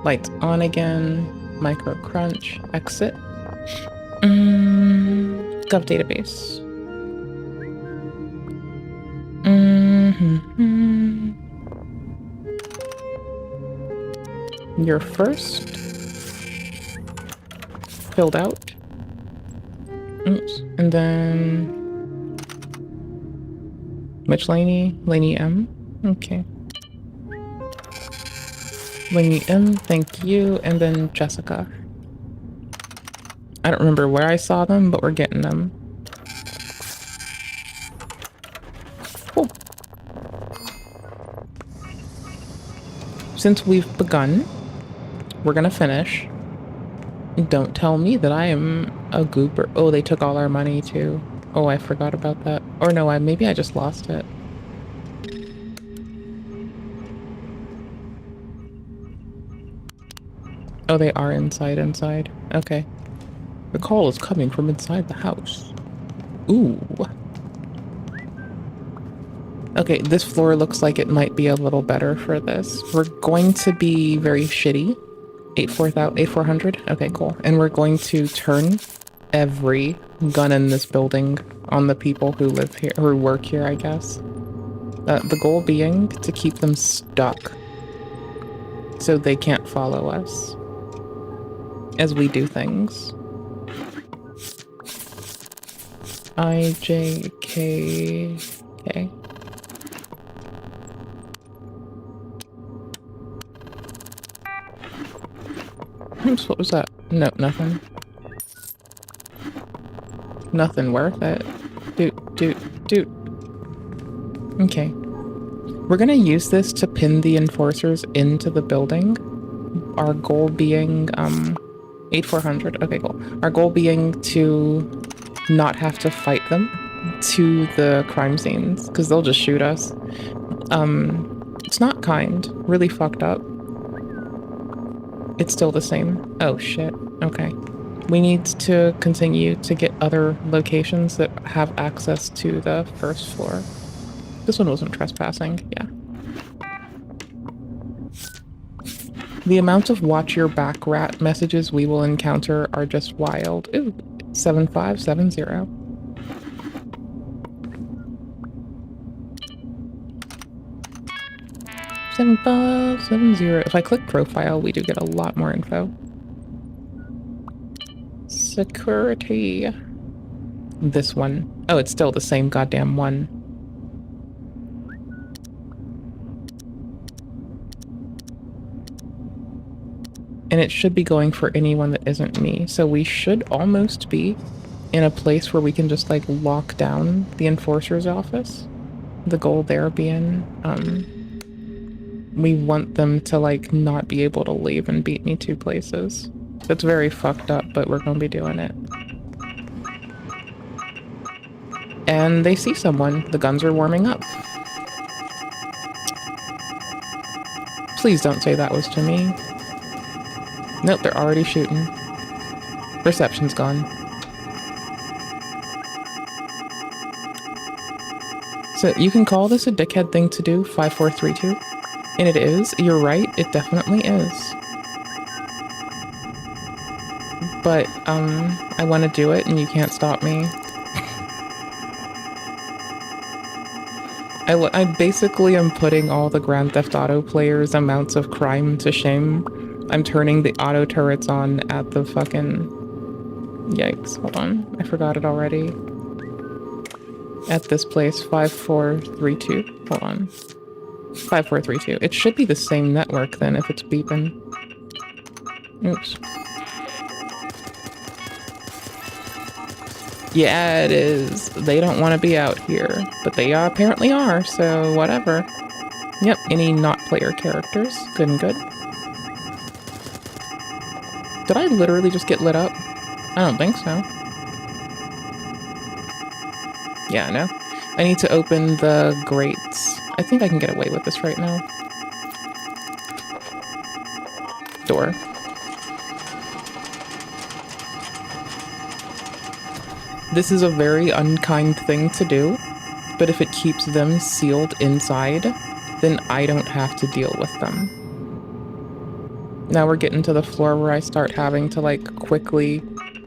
S1: Lights on again. Micro crunch. Exit. Gov database. You're first. Filled out. Oops. And then Mitch Laney, Laney M. Okay. Laney M, thank you. And then Jessica. I don't remember where I saw them, but we're getting them. Cool. since we've begun, we're gonna finish. Don't tell me that I am a goober. Oh, they took all our money too. Oh, I forgot about that. Or no, maybe I just lost it. Oh, they are inside. Okay. The call is coming from inside the house. Ooh. Okay, this floor looks like it might be a little better for this. We're going to be very shitty. 8400? Okay, cool. And we're going to turn every gun in this building on the people who live here, who work here, I guess. The goal being to keep them stuck so they can't follow us as we do things. IJKK. Oops, what was that? No, nothing. Nothing worth it. Dude. Okay. We're gonna use this to pin the enforcers into the building. Our goal being, 8400. Okay, cool. Our goal being to not have to fight them to the crime scenes, because they'll just shoot us. It's not kind. Really fucked up. It's still the same. Oh, shit. Okay. We need to continue to get other locations that have access to the first floor. This one wasn't trespassing. Yeah. The amount of watch your back rat messages we will encounter are just wild. Ooh, 7570. If I click profile, we do get a lot more info. Security. This one. Oh, it's still the same goddamn one. And it should be going for anyone that isn't me. So we should almost be in a place where we can just like lock down the enforcer's office. The goal there being, we want them to like not be able to leave and beat me 2 places. That's very fucked up, but we're gonna be doing it. And they see someone. The guns are warming up. Please don't say that was to me. Nope, they're already shooting. Reception's gone. So you can call this a dickhead thing to do, 5432. And it is. You're right, it definitely is. But, I want to do it and you can't stop me. I basically am putting all the Grand Theft Auto players' amounts of crime to shame. I'm turning the auto turrets on at the fucking... Yikes, hold on. I forgot it already. At this place, 5432. Hold on. 5432. It should be the same network then if it's beeping. Oops. Yeah, it is. They don't want to be out here, but they apparently are, so whatever. Yep, any not player characters. Good and good. Did I literally just get lit up? I don't think so. Yeah, no. I need to open the grates. I think I can get away with this right now. Door. This is a very unkind thing to do, but if it keeps them sealed inside, then I don't have to deal with them. Now we're getting to the floor where I start having to like quickly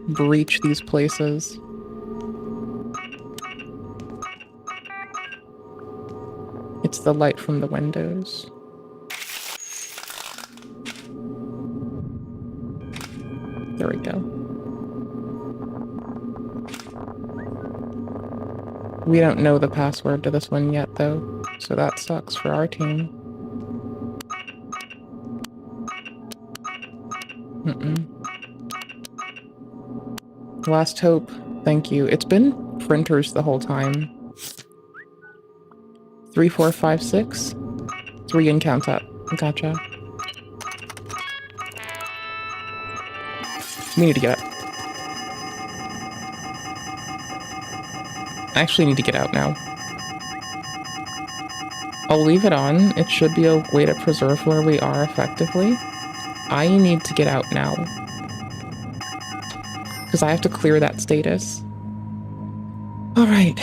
S1: breach these places. It's the light from the windows. There we go. We don't know the password to this one yet though, so that sucks for our team. Last hope. Thank you. It's been printers the whole time. 3, 4, 5, 6. 3 and count up. Gotcha. We need to get up. I actually need to get out now. I'll leave it on. It should be a way to preserve where we are effectively. I need to get out now. Because I have to clear that status. Alright.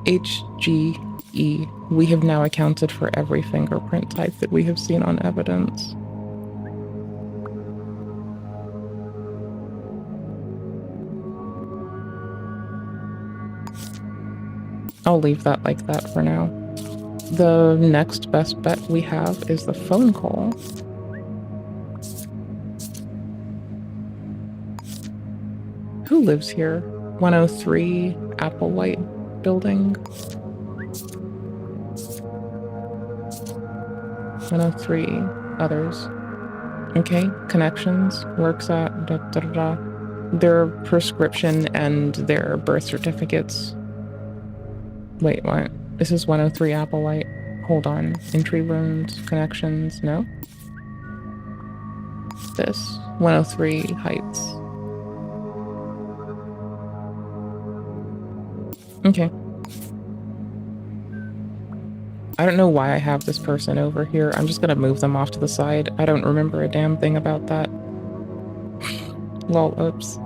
S1: HGE. We have now accounted for every fingerprint type that we have seen on evidence. I'll leave that like that for now. The next best bet we have is the phone call. Who lives here? 103 Applewhite building. 103 others. Okay, connections, works at da, da, da, da. Their prescription and their birth certificates. Wait, what? This is 103 Applewhite. Hold on. Entry rooms, connections, no? This. 103 Heights. Okay. I don't know why I have this person over here. I'm just gonna move them off to the side. I don't remember a damn thing about that. Lol, oops.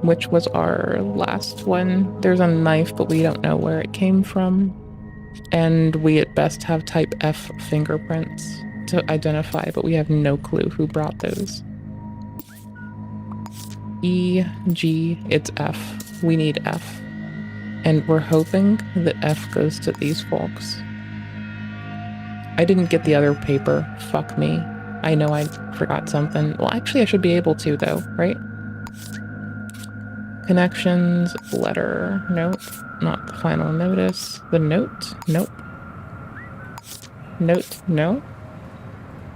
S1: Which was our last one? There's a knife, but we don't know where it came from. And we at best have type F fingerprints to identify, but we have no clue who brought those. E, G, it's F. We need F. And we're hoping that F goes to these folks. I didn't get the other paper. Fuck me. I know I forgot something. Well, actually I should be able to though, right? Connections, letter, nope. Not the final notice. The note, nope. Note, no.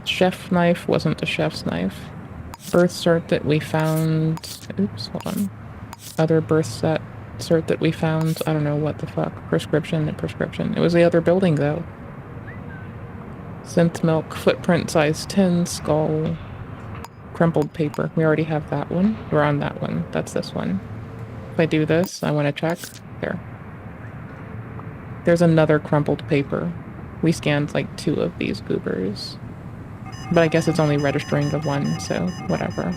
S1: Chef knife wasn't a chef's knife. Birth cert that we found. Oops, hold on. Other birth cert that we found. I don't know what the fuck. Prescription. It was the other building though. Synth milk, footprint size 10, skull, crumpled paper. We already have that one. We're on that one. That's this one. If I do this, I want to check. There. There's another crumpled paper. We scanned like 2 of these goobers. But I guess it's only registering the one, so whatever.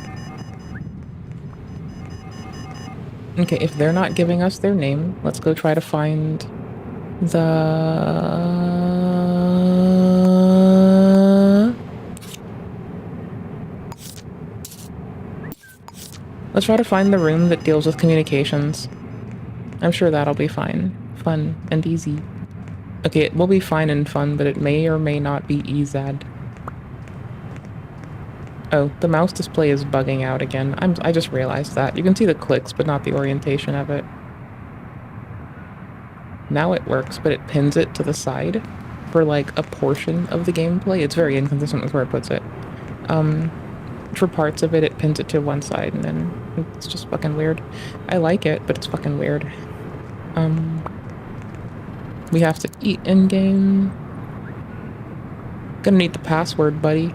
S1: Okay, if they're not giving us their name, let's go try to find Let's try to find the room that deals with communications. I'm sure that'll be fine. Fun and easy. Okay, it will be fine and fun, but it may or may not be EZ. Oh, the mouse display is bugging out again. I just realized that. You can see the clicks, but not the orientation of it. Now it works, but it pins it to the side for like a portion of the gameplay. It's very inconsistent with where it puts it. For parts of it, it pins it to one side, and then it's just fucking weird. I like it, but it's fucking weird. We have to eat in-game. Gonna need the password, buddy.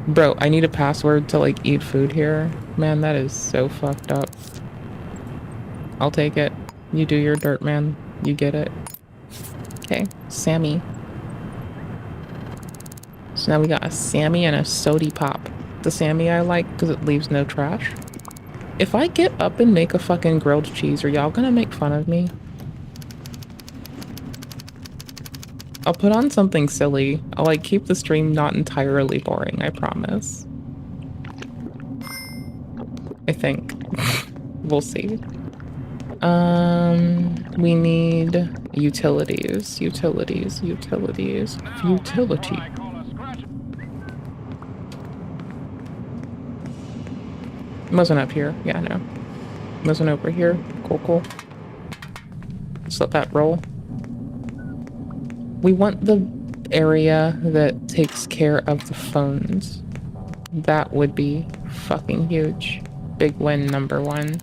S1: Bro, I need a password to, like, eat food here. Man, that is so fucked up. I'll take it. You do your dirt, man. You get it. Okay, Sammy. So now we got a Sammy and a Sody Pop. The Sammy I like because it leaves no trash. If I get up and make a fucking grilled cheese, are y'all gonna make fun of me? I'll put on something silly. I'll like keep the stream not entirely boring, I promise. I think. We'll see. We need utilities. Utility. Wasn't up here. Yeah, no. Wasn't over here. Cool. Just let that roll. We want the area that takes care of the phones. That would be fucking huge. Big win number 1.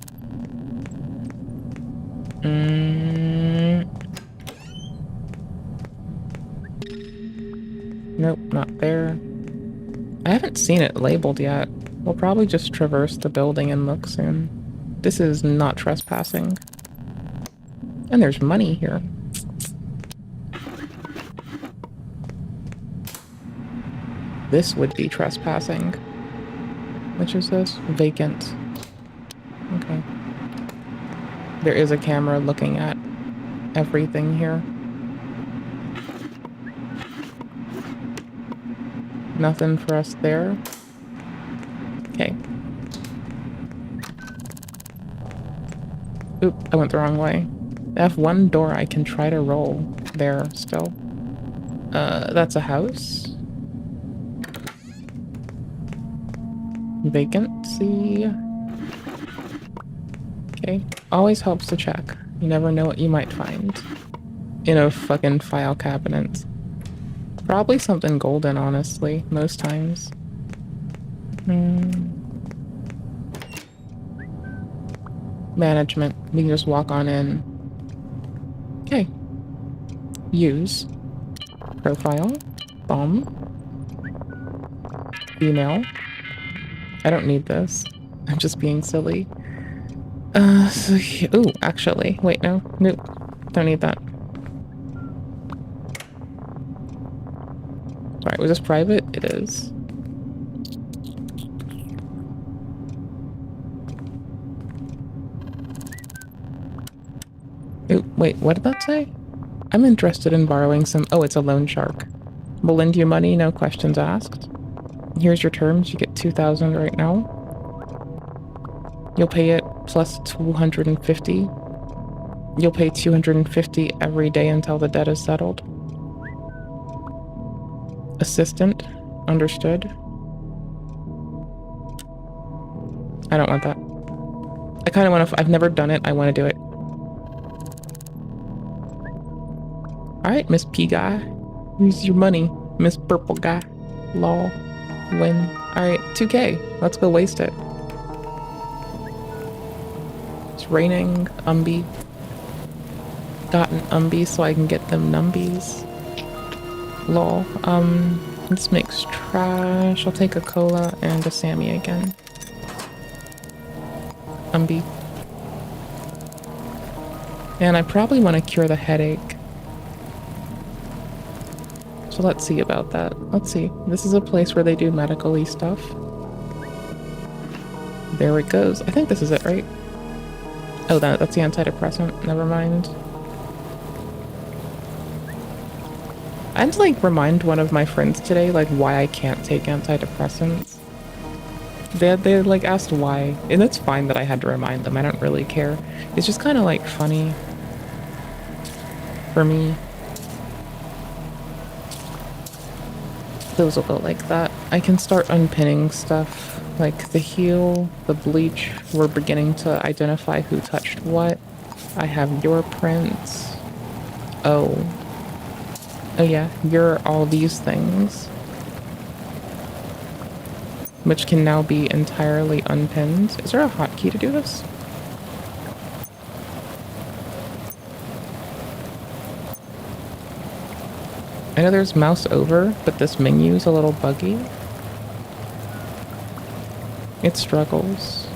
S1: Nope, not there. I haven't seen it labeled yet. We'll probably just traverse the building and look soon. This is not trespassing. And there's money here. This would be trespassing. Which is this? Vacant. Okay. There is a camera looking at everything here. Nothing for us there. Okay. Oop, I went the wrong way. I have one door I can try to roll there still. That's a house. Vacancy. Okay. Always helps to check. You never know what you might find in a fucking file cabinet. Probably something golden, honestly, most times. Management. We can just walk on in. Okay. Use. Profile. Bomb. Email. I don't need this. I'm just being silly. Ooh, actually. Wait, no. Nope. Don't need that. Alright, was this private? It is. Ooh, wait, what did that say? I'm interested in borrowing some... Oh, it's a loan shark. We'll lend you money, no questions asked. Here's your terms. You get 2,000 right now. You'll pay it plus 250. You'll pay 250 every day until the debt is settled. Assistant. Understood. I don't want that. I kind of want to... I've never done it. I want to do it. Alright, Miss P guy. Here's your money. Miss Purple guy. Lol. Win. Alright, 2K. Let's go waste it. It's raining. Umby. Got an Umby so I can get them numbies. Lol. This makes trash. I'll take a cola and a Sammy again. Umby. And I probably want to cure the headache. So let's see about that. Let's see. This is a place where they do medical-y stuff. There it goes. I think this is it, right? Oh, that's the antidepressant. Never mind. I had to, like, remind one of my friends today, like, why I can't take antidepressants. They like, asked why. And it's fine that I had to remind them. I don't really care. It's just kind of, like, funny. For me. Those will go like that. I can start unpinning stuff. Like the heel, the bleach. We're beginning to identify who touched what. I have your prints. Oh. Oh yeah, you're all these things. Which can now be entirely unpinned. Is there a hotkey to do this? I know there's mouse over, but this menu's a little buggy. It struggles.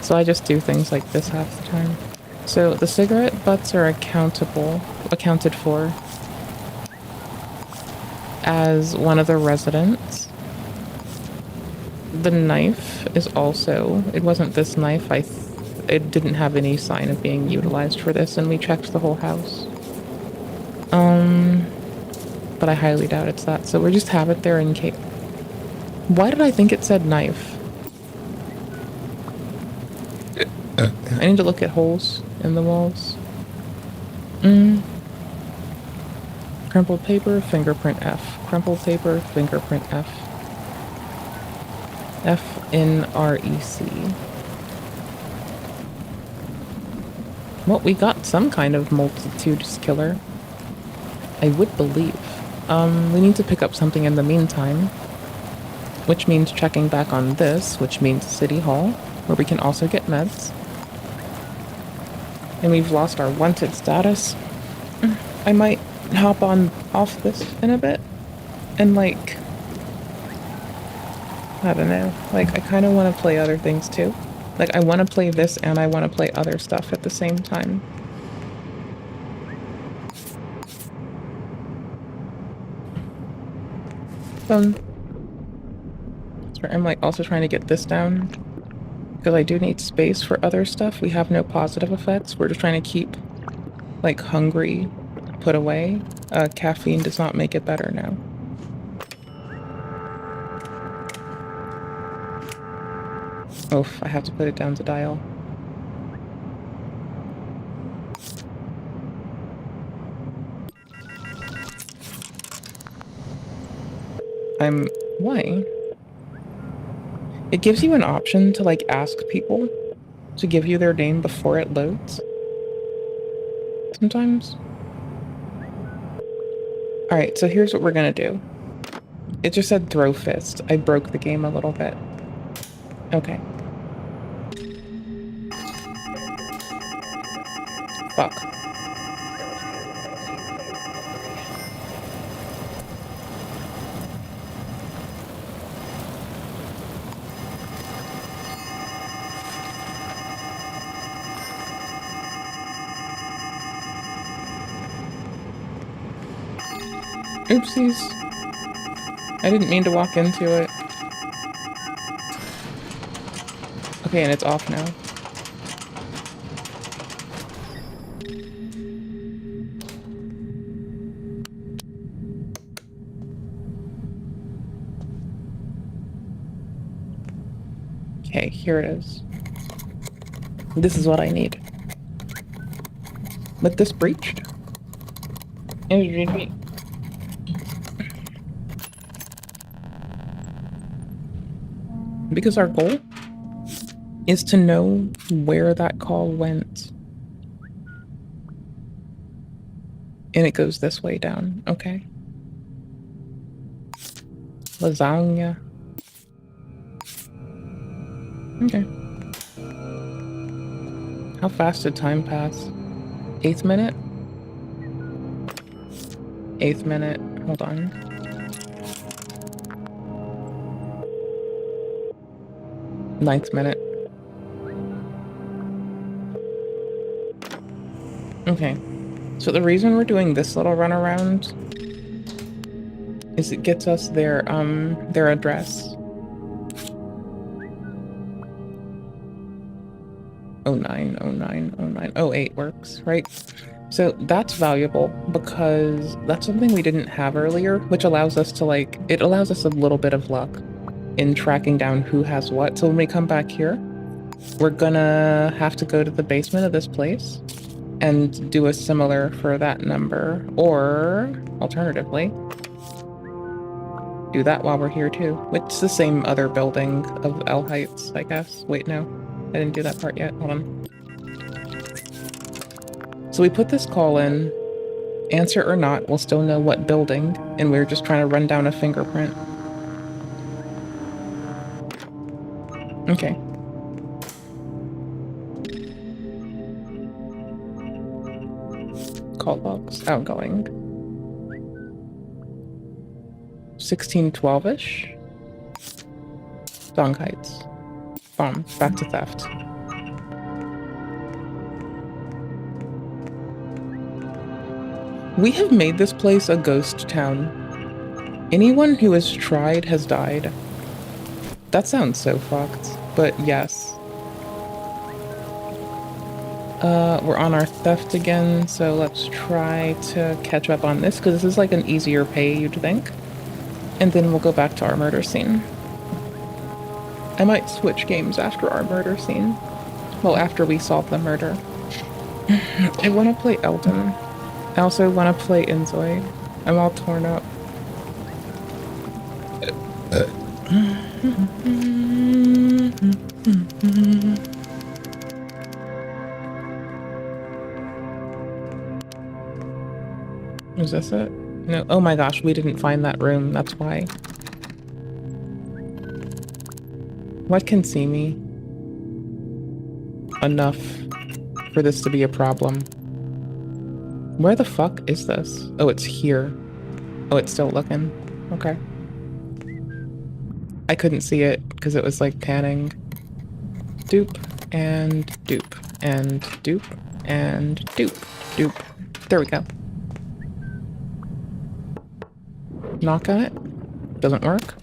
S1: So I just do things like this half the time. So the cigarette butts are accounted for as one of the residents. The knife is also, it wasn't this knife, it didn't have any sign of being utilized for this, and we checked the whole house. But I highly doubt it's that, so we just have it there in case. Why did I think it said knife? I need to look at holes in the walls. Crumpled paper, fingerprint F. Crumpled paper, fingerprint F. F-N-R-E-C. Well, we got some kind of multitudes killer. I would believe. We need to pick up something in the meantime. Which means checking back on this, which means City Hall, where we can also get meds. And we've lost our wanted status. I might hop on off this in a bit. And like, I don't know, like I kind of want to play other things too. Like I want to play this and I want to play other stuff at the same time. So I'm like also trying to get this down because I do need space for other stuff. We have no positive effects. We're just trying to keep like hungry put away. Caffeine does not make it better now. Oof, I have to put it down to dial. Why? It gives you an option to like ask people to give you their name before it loads. Sometimes. Alright, so here's what we're gonna do. It just said throw fist. I broke the game a little bit. Okay. Fuck. Oopsies. I didn't mean to walk into it. Okay, and it's off now. Okay, here it is. This is what I need. But this breached. Because our goal is to know where that call went. And it goes this way down, okay? Lasagna. Okay. How fast did time pass? 8th minute? 8th minute. Hold on. Ninth minute. Okay. So the reason we're doing this little runaround is it gets us their address. 09 works, right? So that's valuable because that's something we didn't have earlier, which allows us to like, it allows us a little bit of luck in tracking down who has what. So when we come back here, we're gonna have to go to the basement of this place and do a similar for that number, or alternatively, do that while we're here too. It's the same other building of L Heights, I guess. Wait, no, I didn't do that part yet. Hold on. So we put this call in, answer or not, we'll still know what building, and we're just trying to run down a fingerprint. Okay. Call logs, outgoing. 1612-ish. Dong Heights. Bomb, back to theft. We have made this place a ghost town. Anyone who has tried has died. That sounds so fucked, but yes. We're on our theft again, so let's try to catch up on this, because this is like an easier pay, you'd think. And then we'll go back to our murder scene. I might switch games after our murder scene. Well, after we solve the murder. I want to play Elden. I also want to play Inzoid. I'm all torn up. Is this it? No. Oh my gosh, we didn't find that room. That's why. What can see me enough for this to be a problem? Where the fuck is this? Oh, it's here. Oh, it's still looking. Okay. I couldn't see it because it was like panning. Dupe and dupe and dupe and dupe. Dupe. There we go. Knock on it. Doesn't work.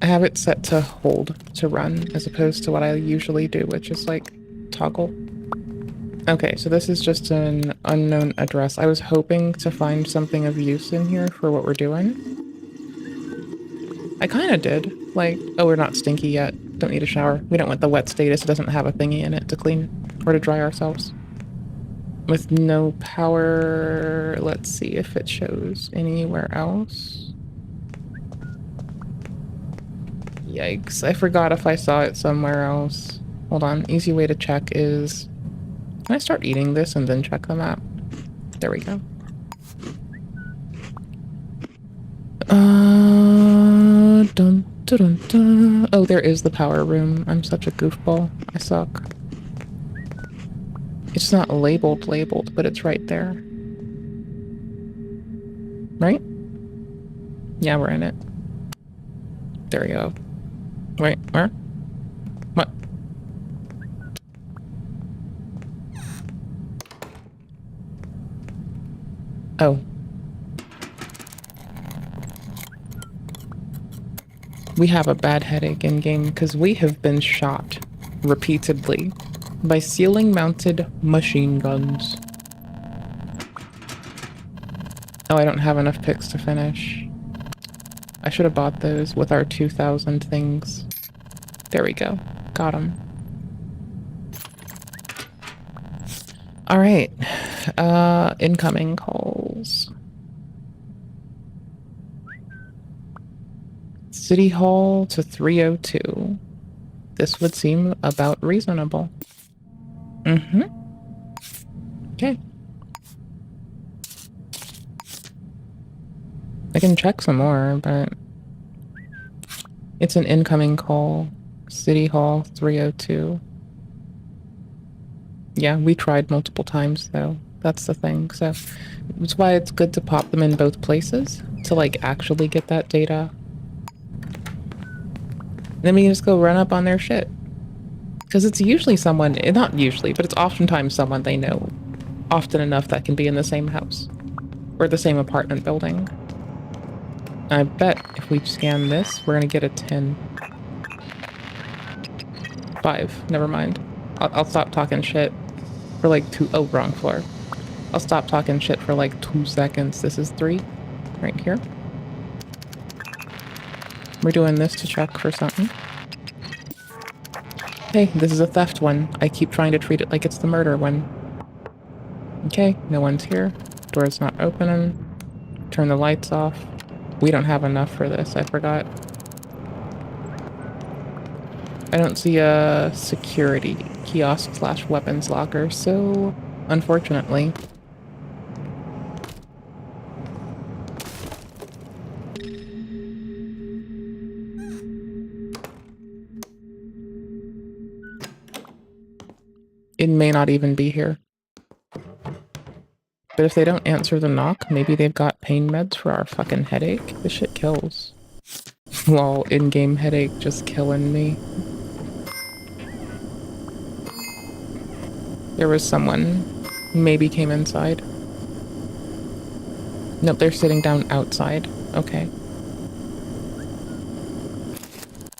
S1: I have it set to hold to run as opposed to what I usually do, which is like toggle. Okay, so this is just an unknown address. I was hoping to find something of use in here for what we're doing. I kind of did. Like, oh, we're not stinky yet. Don't need a shower. We don't want the wet status. It doesn't have a thingy in it to clean or to dry ourselves. With no power, let's see if it shows anywhere else. Yikes, I forgot if I saw it somewhere else. Hold on, easy way to check is... Can I start eating this and then check the map? There we go. Dun, dun, dun, dun. Oh, there is the power room. I'm such a goofball. I suck. It's not labeled, but it's right there. Right? Yeah, we're in it. There we go. Wait, where? What? Oh. We have a bad headache in-game because we have been shot repeatedly by ceiling-mounted machine guns. Oh, I don't have enough picks to finish. I should have bought those with our 2,000 things. There we go. Got them. Alright. Incoming calls. City Hall to 302. This would seem about reasonable. Mm-hmm. Okay. I can check some more, but it's an incoming call. City Hall 302. Yeah, we tried multiple times though. That's the thing. So that's why it's good to pop them in both places to like actually get that data. Then we can just go run up on their shit. Because it's usually someone, not usually, but it's oftentimes someone they know often enough that can be in the same house or the same apartment building. I bet if we scan this, we're gonna get a 10. 5, never mind. I'll stop talking shit for like 2, oh, wrong floor. I'll stop talking shit for like 2 seconds. This is 3, right here. We're doing this to check for something. Hey, this is a theft one. I keep trying to treat it like it's the murder one. Okay, no one's here. Door's not opening. Turn the lights off. We don't have enough for this, I forgot. I don't see a security kiosk / weapons locker, so unfortunately. It may not even be here. But if they don't answer the knock, maybe they've got pain meds for our fucking headache. This shit kills. Lol, in-game headache just killing me. There was someone who maybe came inside. Nope, they're sitting down outside. Okay.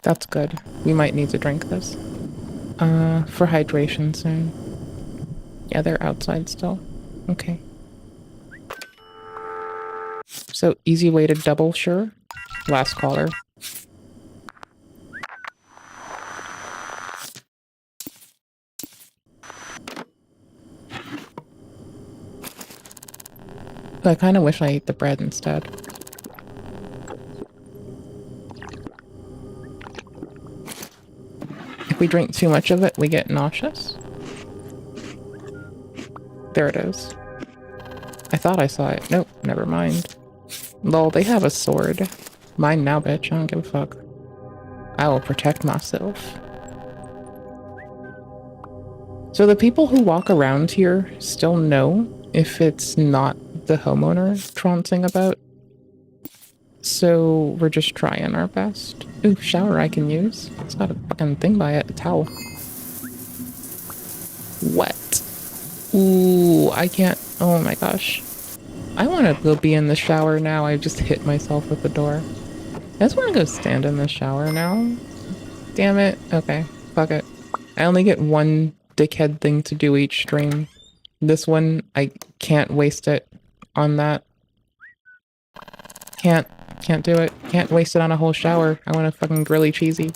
S1: That's good. We might need to drink this. For hydration soon. Yeah, they're outside still. Okay. So, easy way to double sure. Last caller. I kind of wish I ate the bread instead. If we drink too much of it, we get nauseous. There it is. I thought I saw it. Nope, never mind. Lol, they have a sword. Mine now, bitch. I don't give a fuck. I will protect myself. So the people who walk around here still know if it's not the homeowner trouncing about. So we're just trying our best. Ooh, shower I can use. It's got a fucking thing by it, a towel. Wet. Ooh, I can't, oh my gosh. I want to go be in the shower now. I just hit myself with the door. I just want to go stand in the shower now. Damn it. Okay, fuck it. I only get one dickhead thing to do each stream. This one, I can't waste it on that. Can't do it. Can't waste it on a whole shower. I want a fucking grilly cheesy.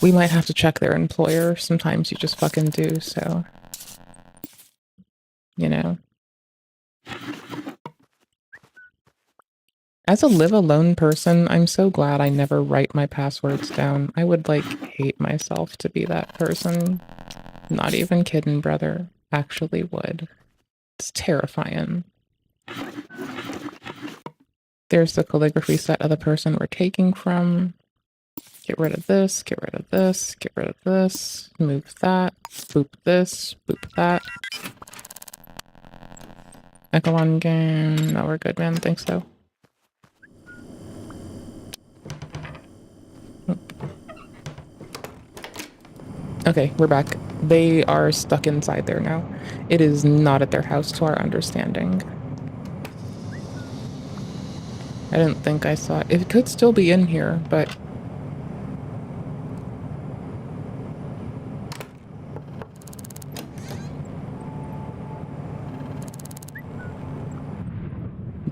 S1: We might have to check their employer. Sometimes you just fucking do, so. You know. As a live-alone person, I'm so glad I never write my passwords down. I would, like, hate myself to be that person. Not even kidding, brother. Actually would. It's terrifying. There's the calligraphy set of the person we're taking from. Get rid of this, get rid of this, get rid of this. Move that. Boop this, boop that. Echelon game. No, we're good, man. Think so. Okay, we're back. They are stuck inside there now. It is not at their house to our understanding. I didn't think I saw it. It could still be in here, but...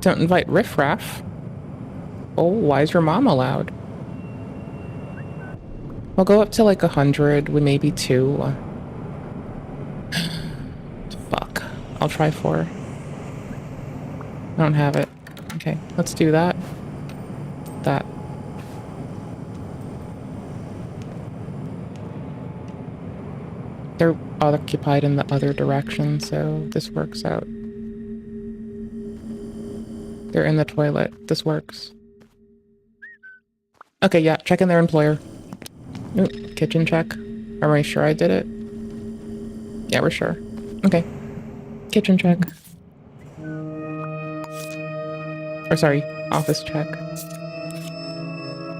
S1: Don't invite riffraff. Oh, why is your mom allowed? I'll go up to like 100 with maybe 2. Fuck. I'll try 4. I don't have it. Okay, let's do that. That. They're occupied in the other direction, so this works out. They're in the toilet. This works. Okay, yeah, check in their employer. Ooh, kitchen check. Are we sure I did it? Yeah, we're sure. Okay. Kitchen check. Or sorry, office check.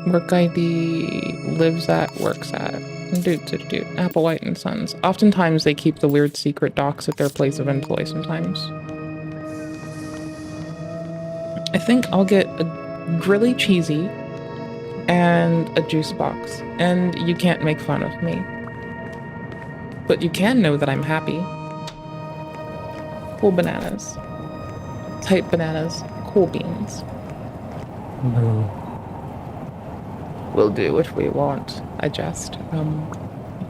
S1: Work ID lives at, works at. Applewhite and Sons. Oftentimes they keep the weird secret docs at their place of employ sometimes. I think I'll get a grilly cheesy and a juice box, and you can't make fun of me. But you can know that I'm happy. Cool bananas. Tight bananas. Cool beans. We'll do what we want. I jest.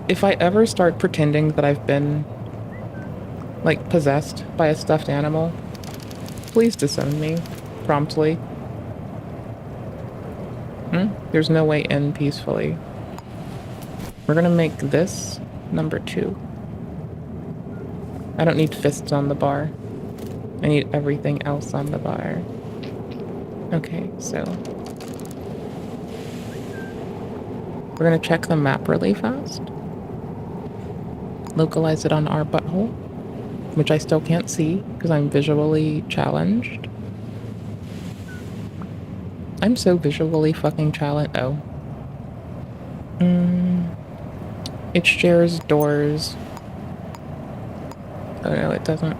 S1: If I ever start pretending that I've been, like, possessed by a stuffed animal, please disown me promptly. There's no way in peacefully. We're gonna make this number 2. I don't need fists on the bar. I need everything else on the bar. Okay, so we're gonna check the map really fast. Localize it on our butthole, which I still can't see because I'm visually challenged. I'm so visually fucking challenged. Oh. It shares doors. Oh no, it doesn't.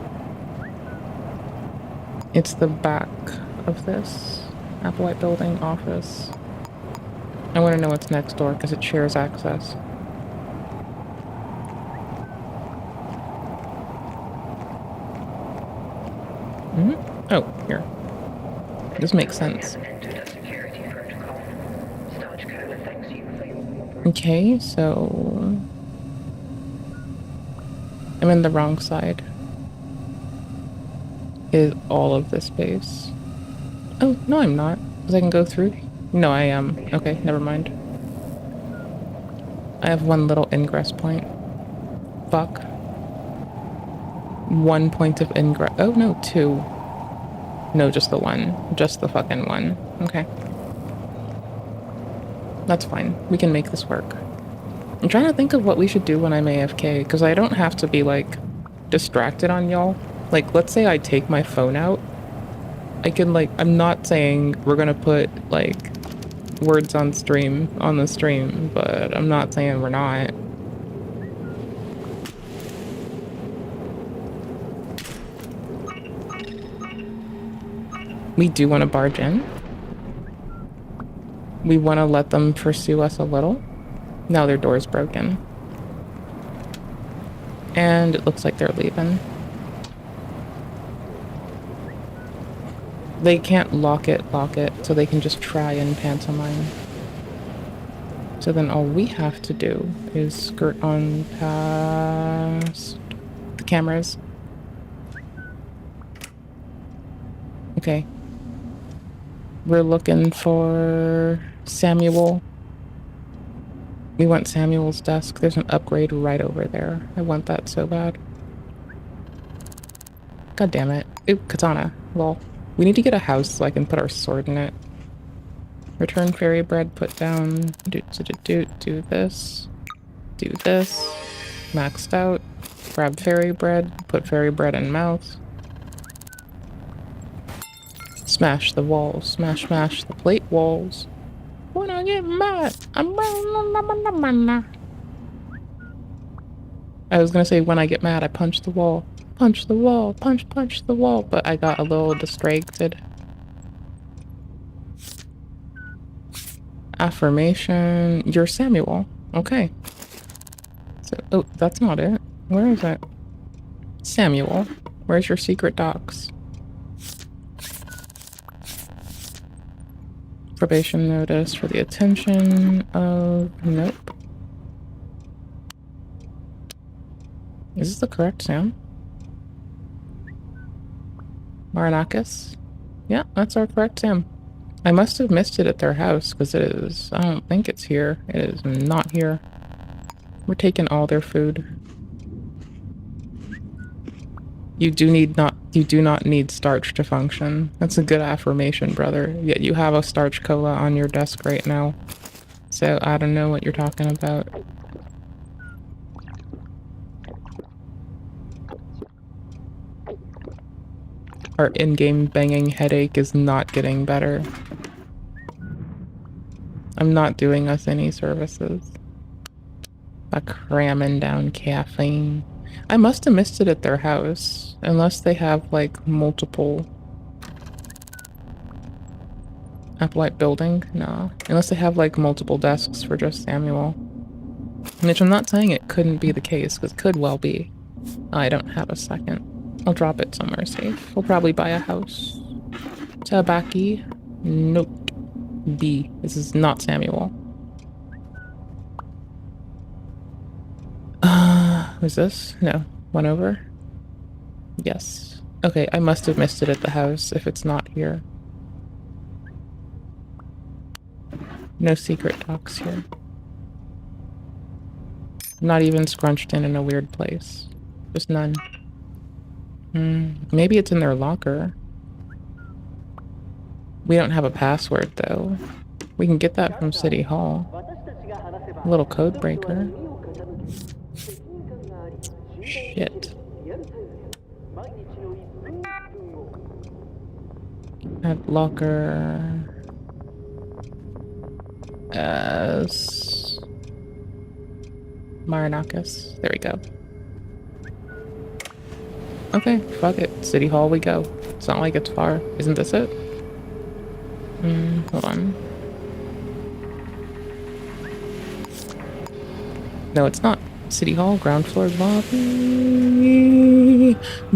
S1: It's the back of this Applewhite building office. I want to know what's next door because it shares access. Oh, here. This makes sense. Okay, so I'm in the wrong side. Is all of this space? Oh, no, I'm not. Because I can go through. No, I am. Okay, never mind. I have one little ingress point. Fuck. 1 point of ingress. Oh, no, 2. No, just the one. Just the fucking one. Okay. That's fine. We can make this work. I'm trying to think of what we should do when I'm AFK, because I don't have to be, like, distracted on y'all. Like, let's say I take my phone out. I can, like, I'm not saying we're gonna put, like, words on the stream, but I'm not saying we're not. We do want to barge in. We want to let them pursue us a little. Now their door's broken. And it looks like they're leaving. They can't lock it, so they can just try and pantomime. So then all we have to do is skirt on past the cameras. Okay. We're looking for Samuel. We want Samuel's desk. There's an upgrade right over there. I want that so bad. God damn it. Ooh, katana. Lol. We need to get a house so I can put our sword in it. Return fairy bread, put down. Do this. Do this. Maxed out. Grab fairy bread, put fairy bread in mouth. Smash the walls. Smash the plate walls. When I get mad, I was gonna say when I get mad, I punch the wall. Punch the wall. Punch the wall. But I got a little distracted. Affirmation. You're Samuel. Okay. So, oh, that's not it. Where is it? Samuel. Where's your secret docs? Probation notice for the attention of... Nope. Is this the correct Sam? Maranakis? Yeah, that's our correct Sam. I must have missed it at their house, because it is... I don't think it's here. It is not here. We're taking all their food. You do not need starch to function. That's a good affirmation, brother. Yet you have a starch cola on your desk right now. So I don't know what you're talking about. Our in-game banging headache is not getting better. I'm not doing us any services. By cramming down caffeine. I must have missed it at their house. Unless they have, like, multiple... Applite building? No. Unless they have, like, multiple desks for just Samuel. Which I'm not saying it couldn't be the case, because it could well be. I don't have a second. I'll drop it somewhere safe. We'll probably buy a house. Tabaki. Note. B. This is not Samuel. Who's this? No. One over? Yes. Okay, I must have missed it at the house if it's not here. No secret docs here. Not even scrunched in a weird place. Just none. Maybe it's in their locker. We don't have a password, though. We can get that from City Hall. A little code breaker. Shit. At locker... as... Maranakis. There we go. Okay, fuck it. City Hall we go. It's not like it's far. Isn't this it? Hold on. No, it's not. City Hall, ground floor lobby.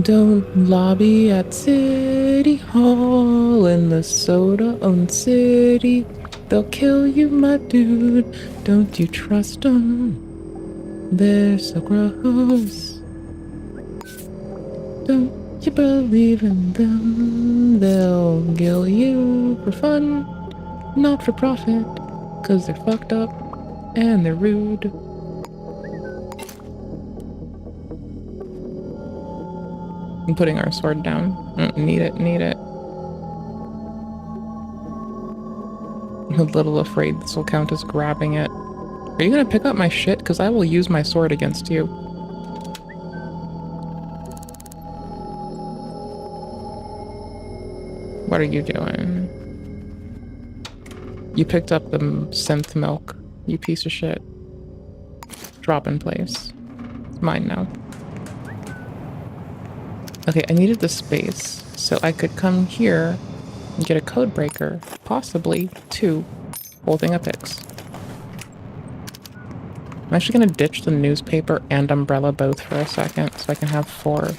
S1: Don't lobby at City Hall in the soda-owned city. They'll kill you, my dude. Don't you trust them? They're so gross. Don't you believe in them? They'll kill you for fun, not for profit, 'cause they're fucked up and they're rude. I'm putting our sword down. Need it. I'm a little afraid this will count as grabbing it. Are you gonna pick up my shit? Because I will use my sword against you. What are you doing? You picked up the synth milk, you piece of shit. Drop in place. It's mine now. Okay, I needed the space, so I could come here and get a code breaker, possibly 2, holding a pix. I'm actually gonna ditch the newspaper and umbrella both for a second, so I can have 4.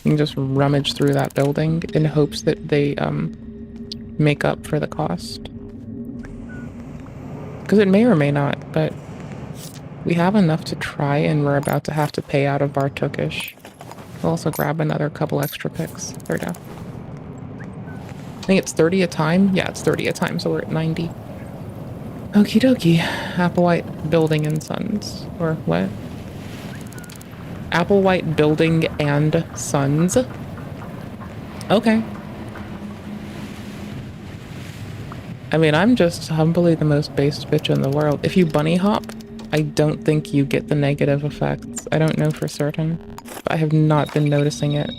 S1: You can just rummage through that building in hopes that they make up for the cost. Because it may or may not, but we have enough to try, and we're about to have to pay out of our Tookish. We'll also grab another couple extra picks. There we go. I think it's 30 a time. Yeah, it's 30 a time, so we're at 90. Okie dokie. Applewhite Building and Sons. Or what? Applewhite Building and Sons. Okay. I mean, I'm just humbly the most based bitch in the world. If you bunny hop, I don't think you get the negative effects. I don't know for certain, but I have not been noticing it.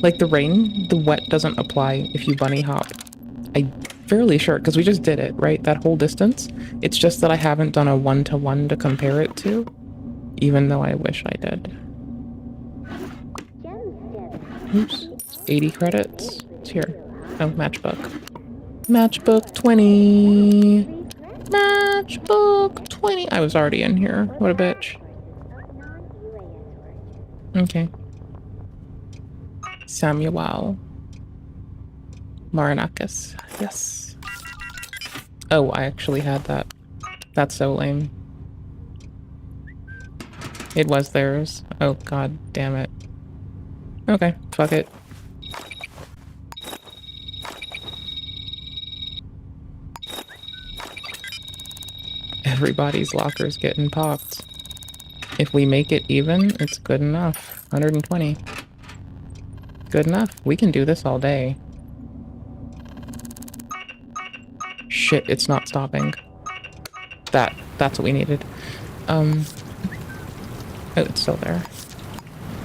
S1: Like the rain, the wet doesn't apply if you bunny hop. I'm fairly sure, because we just did it, right? That whole distance. It's just that I haven't done a 1-to-1 to compare it to, even though I wish I did. Oops. 80 credits. It's here. Oh, matchbook. Matchbook 20. Matchbook 20. I was already in here. What a bitch. Okay. Samuel Marinakis. Yes. Oh, I actually had that. That's so lame. It was theirs. Oh, god damn it. Okay, fuck it. Everybody's locker's getting popped. If we make it even, it's good enough. 120. Good enough. We can do this all day. Shit, it's not stopping. That's what we needed. Oh, it's still there.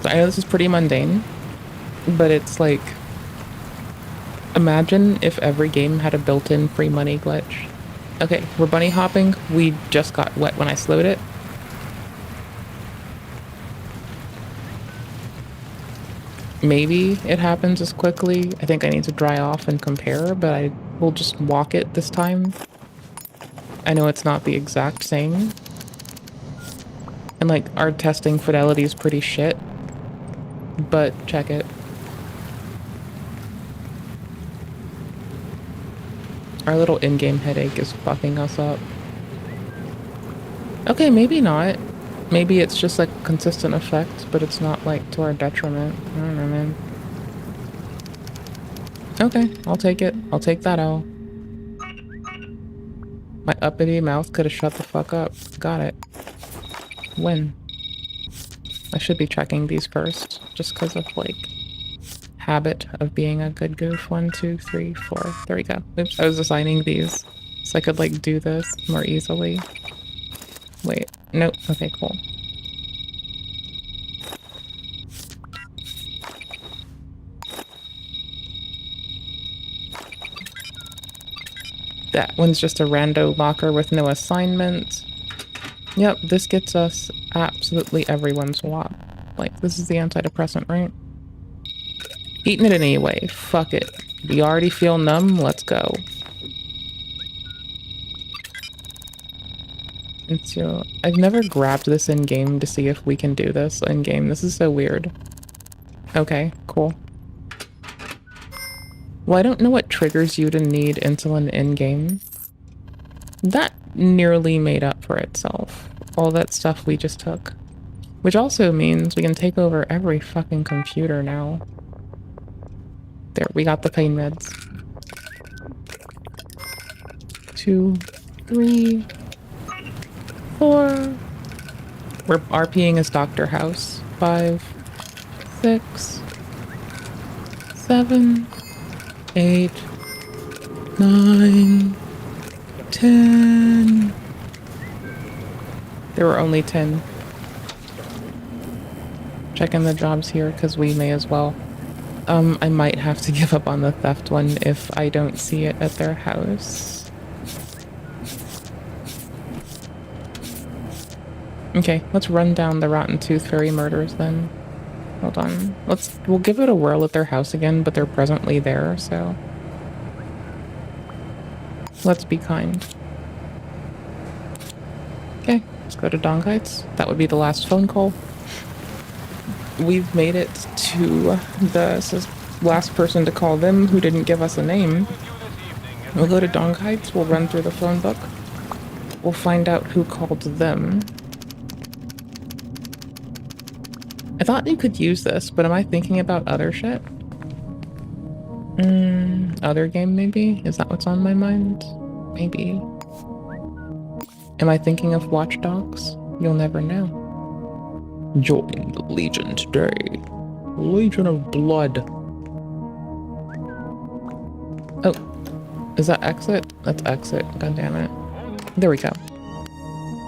S1: So I know this is pretty mundane, but it's like, imagine if every game had a built-in free money glitch. Okay, we're bunny hopping. We just got wet when I slowed it. Maybe it happens as quickly. I think I need to dry off and compare, but I will just walk it this time. I know it's not the exact same. And like, our testing fidelity is pretty shit. But check it. Our little in-game headache is fucking us up. Okay, maybe not. Maybe it's just like consistent effect, but it's not like to our detriment. I don't know, man. Okay, I'll take it. I'll take that L. My uppity mouth could have shut the fuck up. Got it. Win. I should be checking these first, just because of like habit of being a good goof. 1, 2, 3, 4. There we go. Oops, I was assigning these so I could like do this more easily. Wait, nope. Okay, cool. That one's just a rando locker with no assignment. Yep, this gets us absolutely everyone's swap. Like, this is the antidepressant, right? Eating it anyway. Fuck it. We already feel numb. Let's go. I've never grabbed this in-game to see if we can do this in-game. This is so weird. Okay, cool. Well, I don't know what triggers you to need insulin in-game. That nearly made up for itself. All that stuff we just took. Which also means we can take over every fucking computer now. There, we got the pain meds. 2, 3, 4. We're RPing as Dr. House. 5, 6, 7, 8, 9, 10. There were only 10. Checking the jobs here because we may as well. I might have to give up on the theft one if I don't see it at their house. Okay, let's run down the Rotten Tooth Fairy murders then. Hold on. We'll give it a whirl at their house again, but they're presently there, so let's be kind. Okay, let's go to Dong Heights. That would be the last phone call. We've made it to the last person to call them who didn't give us a name. We'll go to Dong Heights, we'll run through the phone book. We'll find out who called them. I thought you could use this, but am I thinking about other shit? Other game maybe? Is that what's on my mind? Maybe. Am I thinking of Watch Dogs? You'll never know. Join the Legion today. Legion of Blood. Oh, is that exit? That's exit. God damn it. There we go.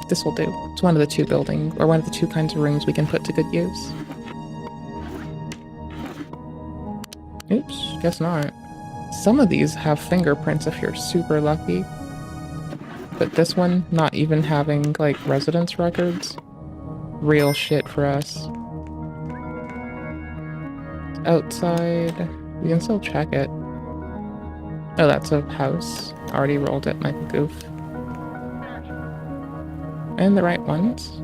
S1: This will do. It's one of the two buildings, or one of the two kinds of rooms we can put to good use. Oops, guess not. Some of these have fingerprints if you're super lucky. But this one, not even having, like, residence records. Real shit for us. Outside. We can still check it. Oh, that's a house. Already rolled it like a goof. And the right ones.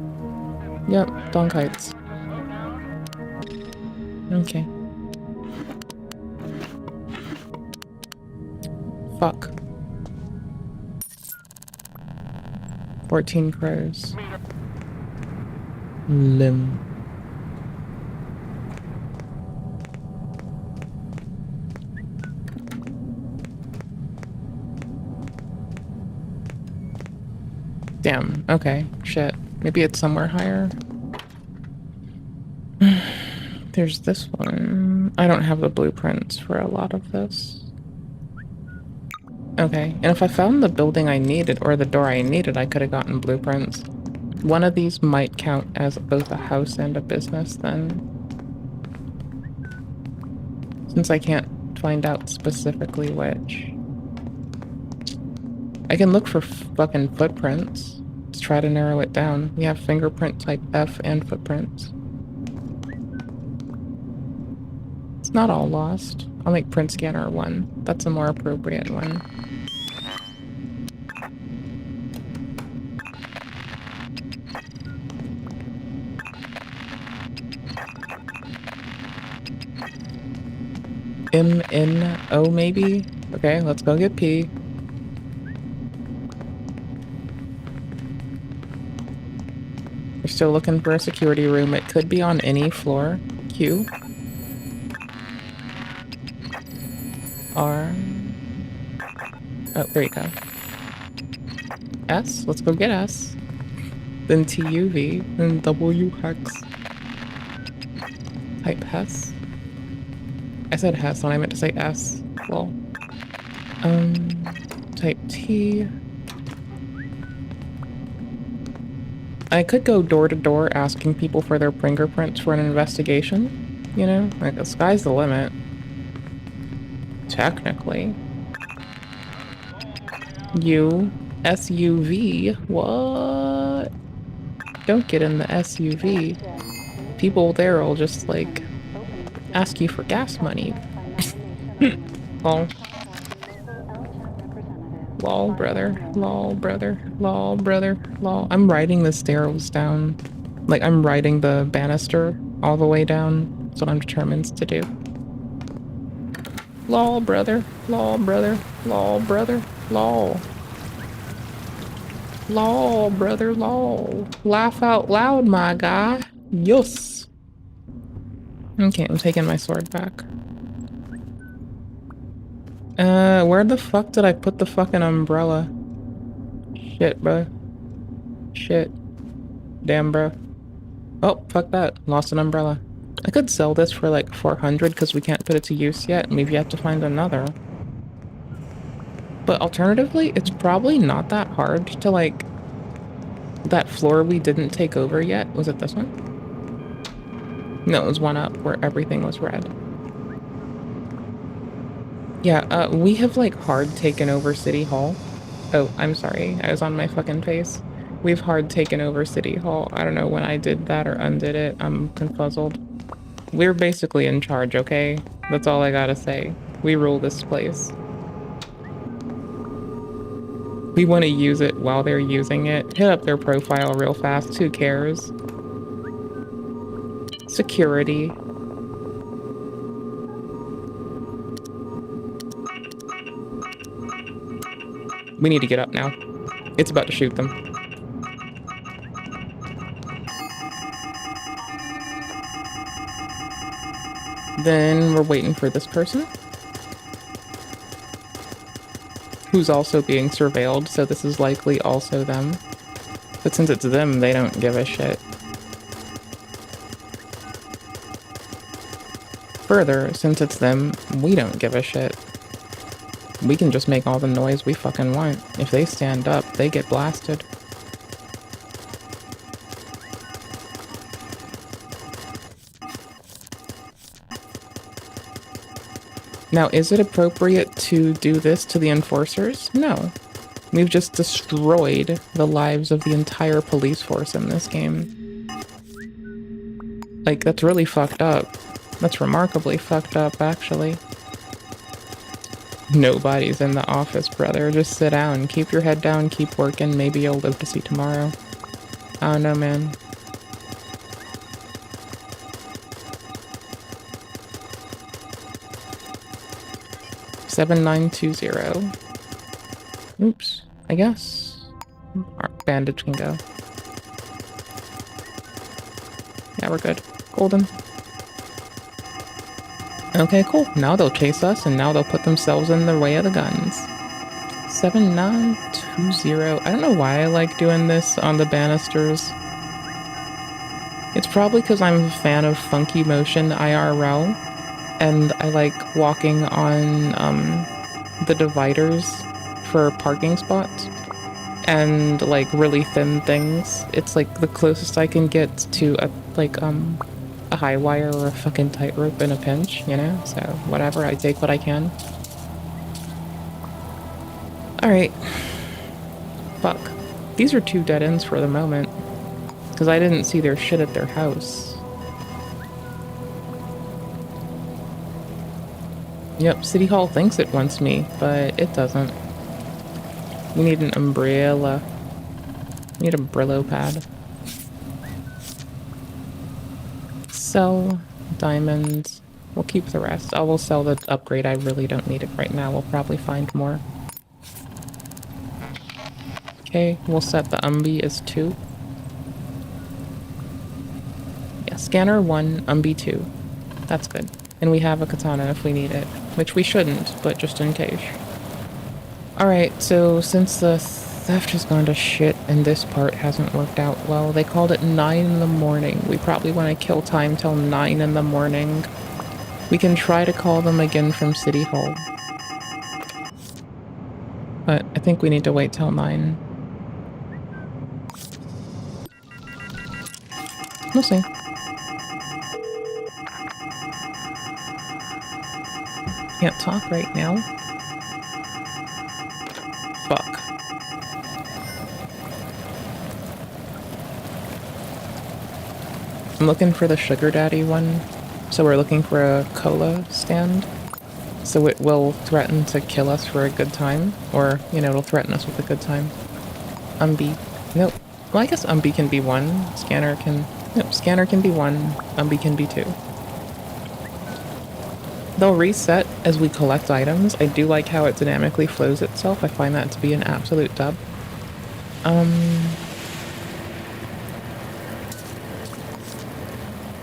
S1: Yep, Dong Heights. Okay. Fuck. 14 crows. Limb. Damn, okay, shit. Maybe it's somewhere higher. There's this one. I don't have the blueprints for a lot of this. Okay, and if I found the building I needed, or the door I needed, I could have gotten blueprints. One of these might count as both a house and a business then. Since I can't find out specifically which. I can look for fucking footprints. Let's try to narrow it down. We have fingerprint type F and footprints. It's not all lost. I'll make print scanner 1. That's a more appropriate one. M-N-O maybe? Okay, let's go get P. We're still looking for a security room. It could be on any floor. Q. R. Oh, there you go. S. Let's go get S. Then T-U-V. Then W-Hex. Type Hess. I said Hess when I meant to say S. Well. Type T. I could go door to door asking people for their fingerprints for an investigation. You know? Like, the sky's the limit. Technically. U. SUV. What? Don't get in the SUV. People there will just, like, ask you for gas money. Lol. Lol, brother. Lol, brother. Lol, brother. Lol. I'm riding the stairs down. Like, I'm riding the banister all the way down. That's what I'm determined to do. Lol, brother. Lol, brother. Lol, brother. Lol. Lol, brother. Lol. Laugh out loud, my guy. Yes. Okay, I'm taking my sword back. Where the fuck did I put the fucking umbrella? Shit, bro. Shit. Damn, bro. Oh, fuck that. Lost an umbrella. I could sell this for like 400 because we can't put it to use yet, and we've yet to find another. But alternatively, it's probably not that hard to like that floor we didn't take over yet. Was it this one? No, it was one up where everything was red. Yeah, we have like hard taken over City Hall. Oh, I'm sorry. I was on my fucking face. We've hard taken over City Hall. I don't know when I did that or undid it. I'm confuzzled. We're basically in charge, okay? That's all I gotta say. We rule this place. We want to use it while they're using it. Hit up their profile real fast. Who cares? Security. We need to get up now. It's about to shoot them. Then we're waiting for this person, who's also being surveilled, so this is likely also them. But since it's them, they don't give a shit. Further, since it's them, we don't give a shit. We can just make all the noise we fucking want. If they stand up, they get blasted. Now, is it appropriate to do this to the enforcers? No. We've just destroyed the lives of the entire police force in this game. Like, that's really fucked up. That's remarkably fucked up, actually. Nobody's in the office, brother. Just sit down. Keep your head down. Keep working. Maybe you'll live to see tomorrow. I don't know, man. $7920. Oops. I guess. Our bandage can go. Yeah, we're good. Golden. Okay, cool. Now they'll chase us, and now they'll put themselves in the way of the guns. 7920. I don't know why I like doing this on the banisters. It's probably because I'm a fan of funky motion IRL, and I like walking on the dividers for parking spots, and like really thin things. It's like the closest I can get to a high wire or a fucking tightrope in a pinch, you know? So whatever, I take what I can. Alright. Fuck. These are 2 dead ends for the moment, because I didn't see their shit at their house. Yep, City Hall thinks it wants me, but it doesn't. We need an umbrella. We need a Brillo pad. Sell diamonds. We'll keep the rest. I will sell the upgrade. I really don't need it right now. We'll probably find more. Okay, we'll set the Umbi as 2. Yeah, scanner 1, Umbi 2. That's good. And we have a katana if we need it, which we shouldn't, but just in case. Alright, so since the theft has gone to shit and this part hasn't worked out well, they called it 9 in the morning. We probably want to kill time till 9 in the morning. We can try to call them again from City Hall. But I think we need to wait till 9. We'll see. Can't talk right now. Fuck. I'm looking for the sugar daddy one. So we're looking for a cola stand. So it will threaten to kill us for a good time. Or, you know, it'll threaten us with a good time. Umbi. Nope. Well, I guess Umbi can be 1. Scanner can... Nope, scanner can be 1. Umbi can be 2. They'll reset as we collect items. I do like how it dynamically flows itself. I find that to be an absolute dub.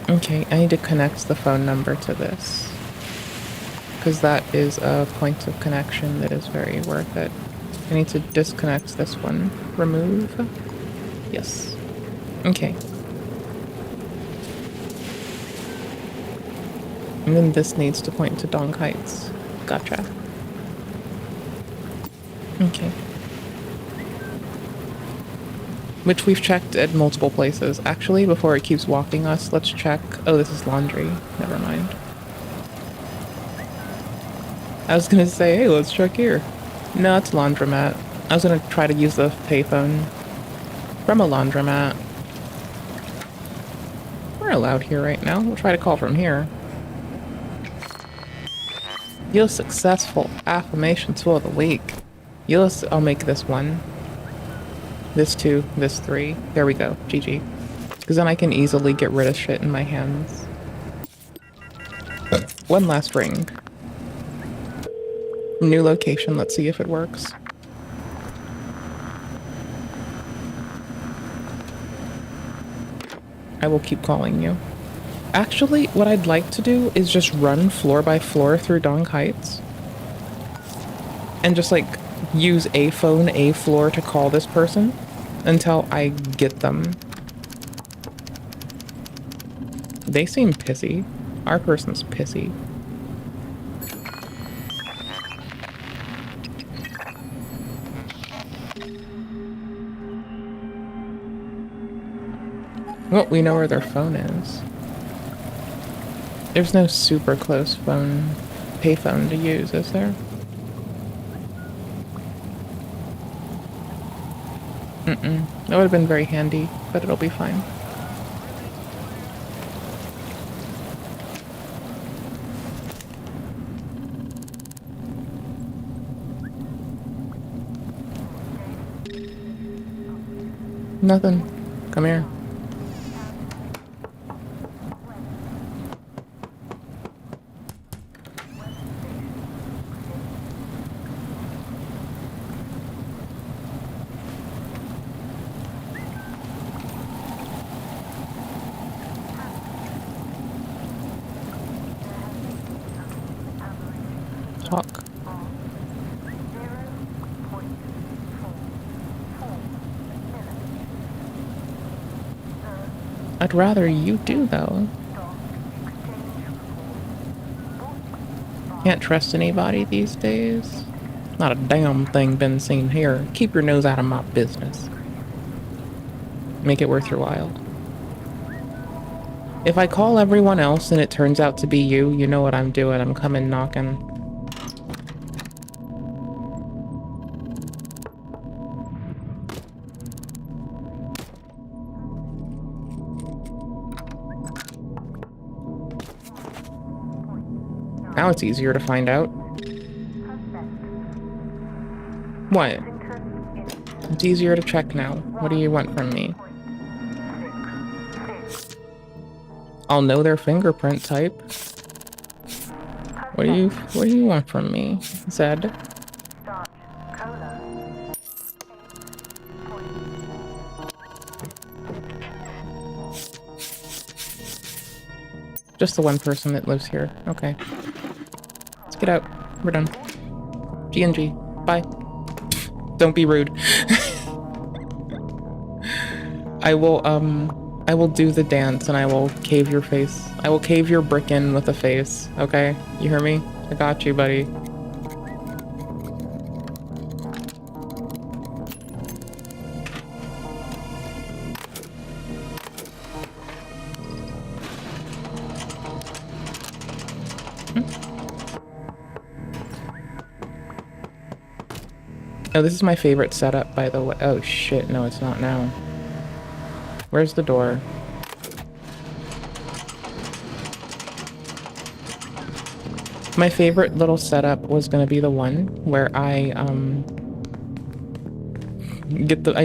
S1: Okay, I need to connect the phone number to this, because that is a point of connection that is very worth it. I need to disconnect this one. Remove? Yes. Okay. And then this needs to point to Dong Heights. Gotcha. Okay. Which we've checked at multiple places. Actually, before it keeps walking us, let's check. Oh, this is laundry. Never mind. I was gonna say, hey, let's check here. No, it's laundromat. I was gonna try to use the payphone from a laundromat. We're allowed here right now. We'll try to call from here. You're successful. Affirmations for the week. I'll make this one. This 2, this 3. There we go. GG. Because then I can easily get rid of shit in my hands. One last ring. New location. Let's see if it works. I will keep calling you. Actually, what I'd like to do is just run floor by floor through Dong Heights. And just like use a phone, a floor to call this person until I get them. They seem pissy. Our person's pissy. Well, we know where their phone is. There's no super close payphone to use, is there? That would have been very handy, but it'll be fine. Nothing. Come here. Talk. I'd rather you do, though. Can't trust anybody these days. Not a damn thing been seen here. Keep your nose out of my business. Make it worth your while. If I call everyone else and it turns out to be you, you know what I'm doing. I'm coming knocking. Now it's easier to find out. What? It's easier to check now. What do you want from me? I'll know their fingerprint type. What do you want from me, Zed? Just the one person that lives here. Okay. Let's get out. We're done. GNG. Bye. Don't be rude. I will do the dance and I will cave your face. I will cave your brick in with a face. Okay? You hear me? I got you, buddy. Oh, this is my favorite setup, by the way. Oh shit, no, it's not now. Where's the door? My favorite little setup was gonna be the one where I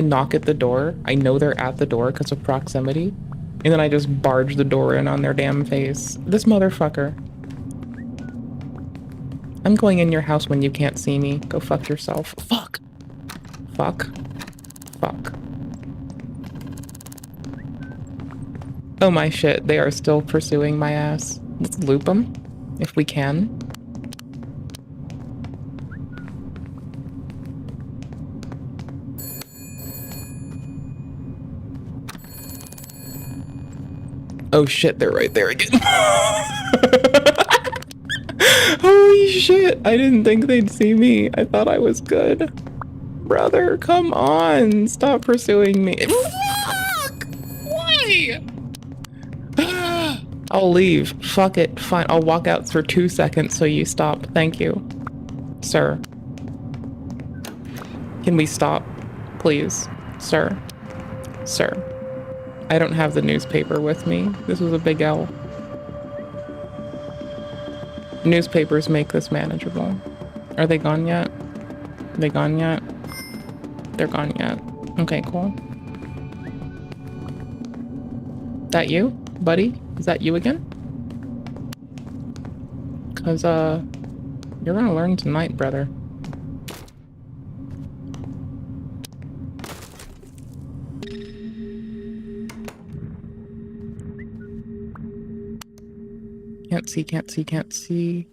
S1: knock at the door. I know they're at the door because of proximity, and then I just barge the door in on their damn face. This motherfucker. I'm going in your house when you can't see me. Go fuck yourself. Fuck. Fuck. Fuck. Oh my shit, they are still pursuing my ass. Let's loop them, if we can. Oh shit, they're right there again. Holy shit, I didn't think they'd see me. I thought I was good. Brother, come on. Stop pursuing me. Fuck! Why? I'll leave. Fuck it. Fine. I'll walk out for 2 seconds so you stop. Thank you. Sir. Can we stop? Please. Sir. Sir. I don't have the newspaper with me. This was a big L. Newspapers make this manageable. Are they gone yet? Are they gone yet? They're gone yet. Okay, cool. That you, buddy? Is that you again? Cause, you're gonna learn tonight, brother. Can't see, can't see, can't see.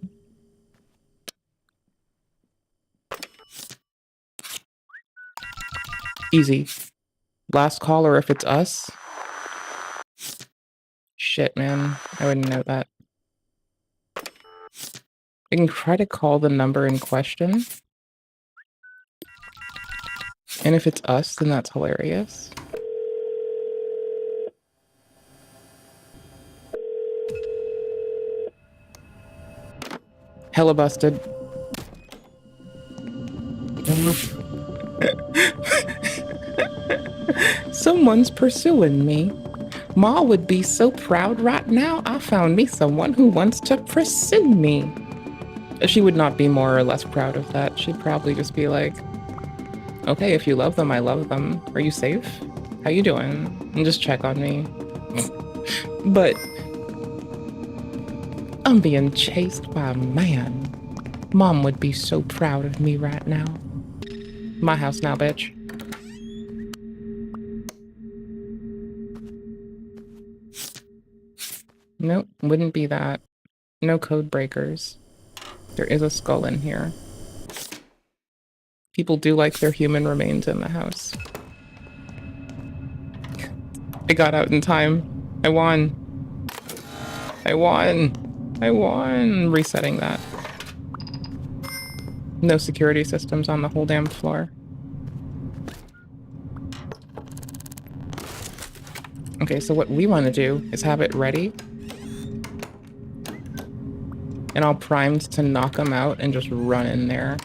S1: Easy. Last caller if it's us. Shit, man. I wouldn't know that. I can try to call the number in question. And if it's us, then that's hilarious. Hella busted. Someone's pursuing me. Ma would be so proud right now. I found me someone who wants to pursue me. She would not be more or less proud of that. She'd probably just be like, okay, if you love them, I love them. Are you safe? How you doing? And just check on me. But I'm being chased by a man. Mom would be so proud of me right now. My house now, bitch. Nope, wouldn't be that. No code breakers. There is a skull in here. People do like their human remains in the house. I got out in time. I won. I won. I won. Resetting that. No security systems on the whole damn floor. Okay, so what we want to do is have it ready. And all primed to knock them out and just run in there.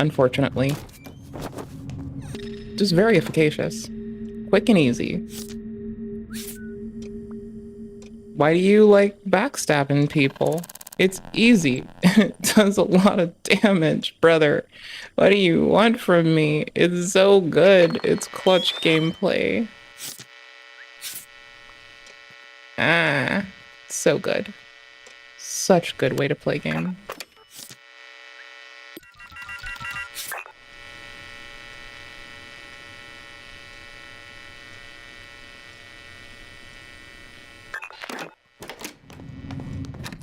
S1: Unfortunately. Just very efficacious. Quick and easy. Why do you like backstabbing people? It's easy. It does a lot of damage, brother. What do you want from me? It's so good. It's clutch gameplay. Ah, so good. Such good way to play game.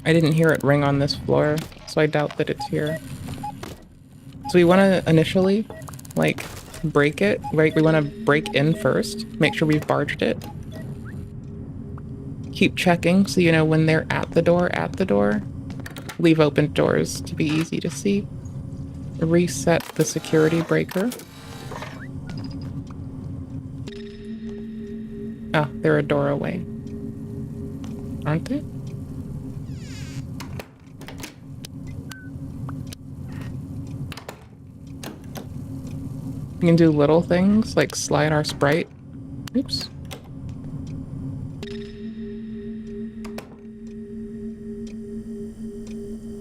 S1: I didn't hear it ring on this floor, so I doubt that it's here. So we want to initially, like, break it, right? We want to break in first, make sure we've barged it. Keep checking so you know when they're at the door. Leave open doors to be easy to see. Reset the security breaker. Ah, they're a door away. Aren't they? We can do little things like slide our sprite. Oops.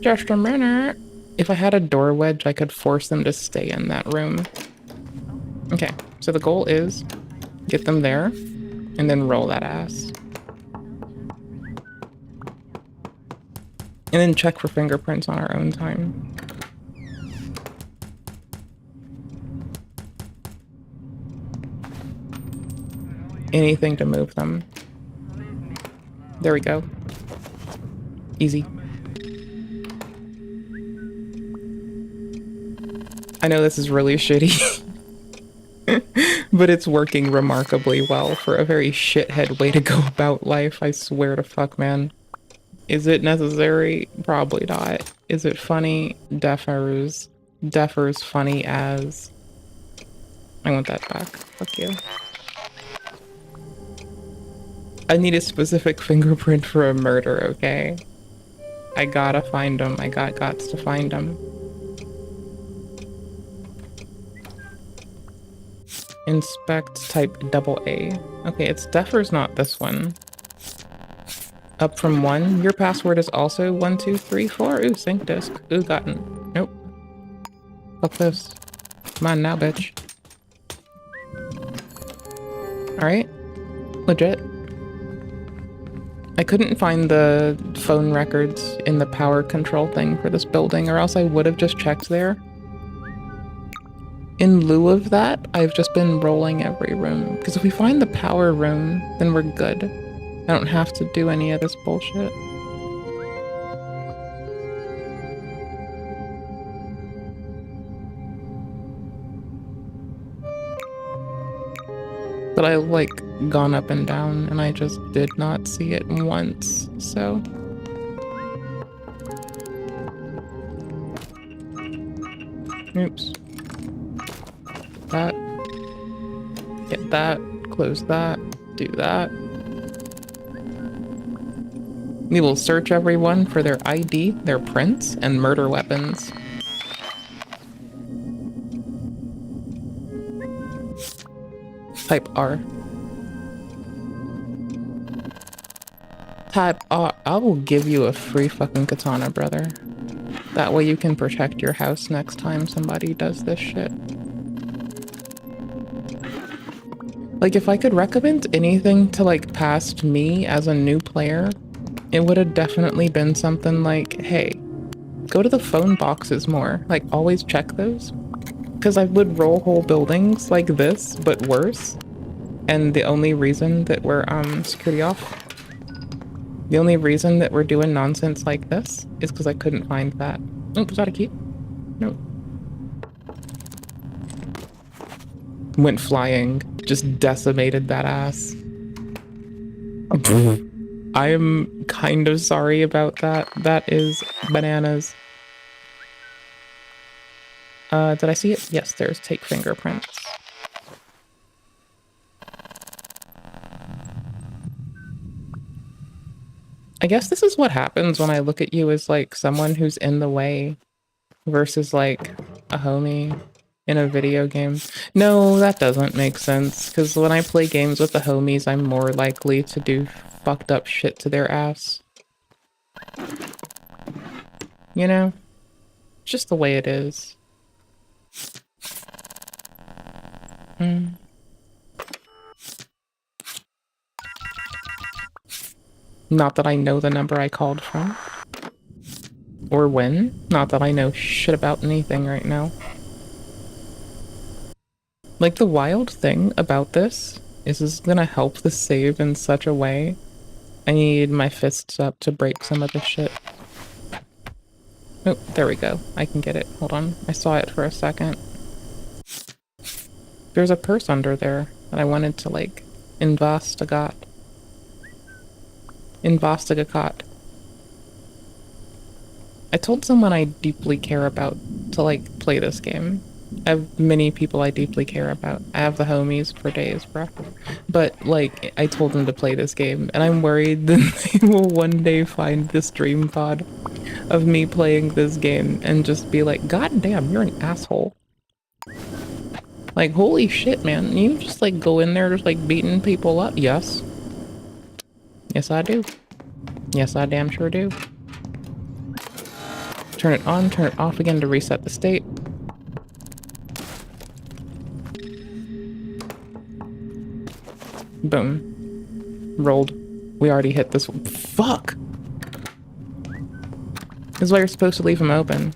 S1: Just a minute. If I had a door wedge, I could force them to stay in that room. Okay, so the goal is get them there and then roll that ass. And then check for fingerprints on our own time. Anything to move them. There we go. Easy. I know this is really shitty, but it's working remarkably well for a very shithead way to go about life. I swear to fuck, man. Is it necessary? Probably not. Is it funny? Definitely. Deffer's funny as... I want that back. Fuck you. I need a specific fingerprint for a murder, okay? I gotta find him. I gots to find him. Inspect type AA. Okay, it's Deffer's not this one. Up from 1. Your password is also 1234. Ooh, sync disk. Ooh, gotten. Nope. Fuck this. Come on now, bitch. Alright. Legit. I couldn't find the phone records in the power control thing for this building, or else I would have just checked there. In lieu of that, I've just been rolling every room. Because if we find the power room, then we're good. I don't have to do any of this bullshit. But I like gone up and down and I just did not see it once, so. Oops. That. Get that. Close that. Do that. We will search everyone for their ID, their prints, and murder weapons. Type R. Type R. I will give you a free fucking katana, brother. That way you can protect your house next time somebody does this shit. Like, if I could recommend anything to, like, past me as a new player, it would have definitely been something like, hey, go to the phone boxes more. Like, always check those. Because I would roll whole buildings like this, but worse. And the only reason that we're, security off. The only reason that we're doing nonsense like this is because I couldn't find that. Oh, was that a key? Nope. Went flying. Just decimated that ass. I am kind of sorry about that. That is bananas. Did I see it? Yes, there's take fingerprints. I guess this is what happens when I look at you as like someone who's in the way versus like a homie in a video game. No, that doesn't make sense, because when I play games with the homies, I'm more likely to do fucked up shit to their ass. You know? Just the way it is. Not that I know the number I called from. Or when. Not that I know shit about anything right now. Like, the wild thing about this is this is gonna help the save in such a way. I need my fists up to break some of this shit. Oh, there we go. I can get it. Hold on. I saw it for a second. There's a purse under there that I wanted to, like, investigate. I told someone I deeply care about to, like, play this game. I have many people I deeply care about. I have the homies for days, bruh. But, like, I told them to play this game, and I'm worried that they will one day find this dream pod of me playing this game and just be like, God damn, you're an asshole. Like, holy shit, man. You just, like, go in there just, like, beating people up? Yes. Yes, I do. Yes, I damn sure do. Turn it on, turn it off again to reset the state. Boom. Rolled. We already hit this one. Fuck! This is why you're supposed to leave them open.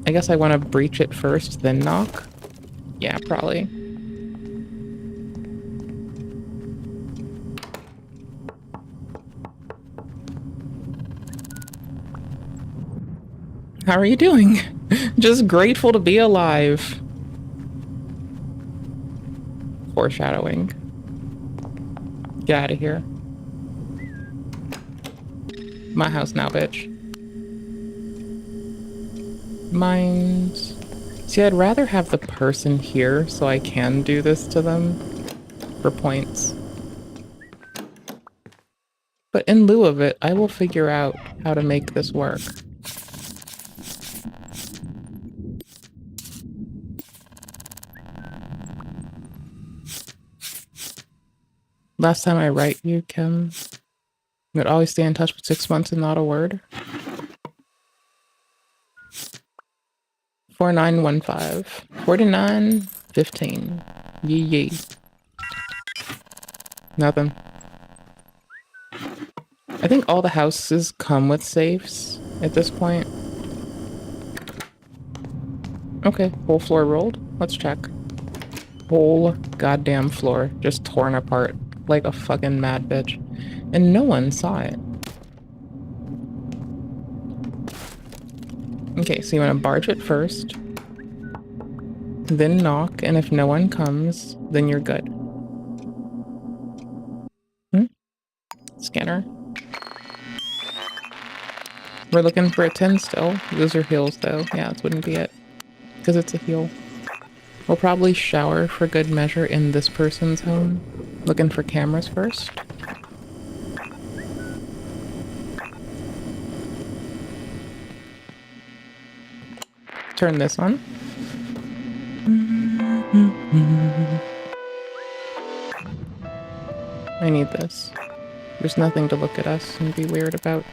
S1: I guess I want to breach it first, then knock? Yeah, probably. How are you doing? Just grateful to be alive. Foreshadowing. Get out of here. My house now, bitch. Mines. See, I'd rather have the person here so I can do this to them for points. But in lieu of it, I will figure out how to make this work. Last time I write you, Kim, you would always stay in touch for 6 months and not a word. 4915. 4915. Yee. Nothing. I think all the houses come with safes at this point. Okay, whole floor rolled. Let's check. Whole goddamn floor just torn apart like a fucking mad bitch. And no one saw it. Okay, so you want to barge it first. Then knock, and if no one comes, then you're good. Scanner. We're looking for a 10 still. Those are heals though. Yeah, this wouldn't be it. Because it's a heal. We'll probably shower for good measure in this person's home. Looking for cameras first. Turn this on. I need this. There's nothing to look at us and be weird about.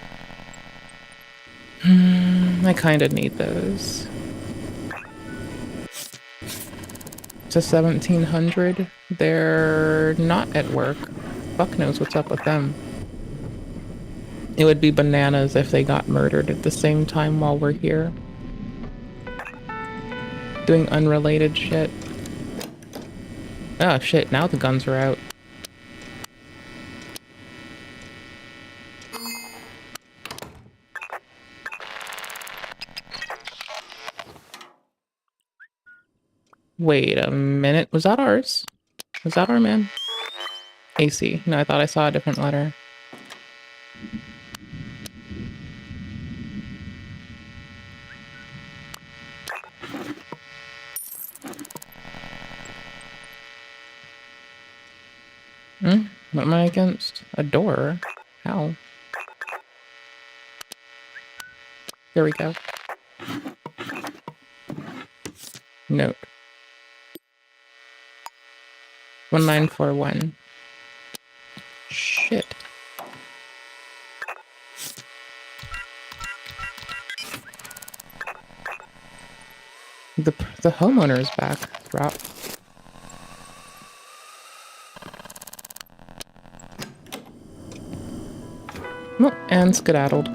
S1: I kinda need those. It's a 1700. They're not at work. Fuck knows what's up with them. It would be bananas if they got murdered at the same time while we're here. Doing unrelated shit. Oh shit, now the guns are out. Wait a minute, was that ours? Was that our man? AC. No, I thought I saw a different letter. What am I against? A door? How? There we go. Note. 1941. Shit. The homeowner is back. Drop. Oh, and skedaddled.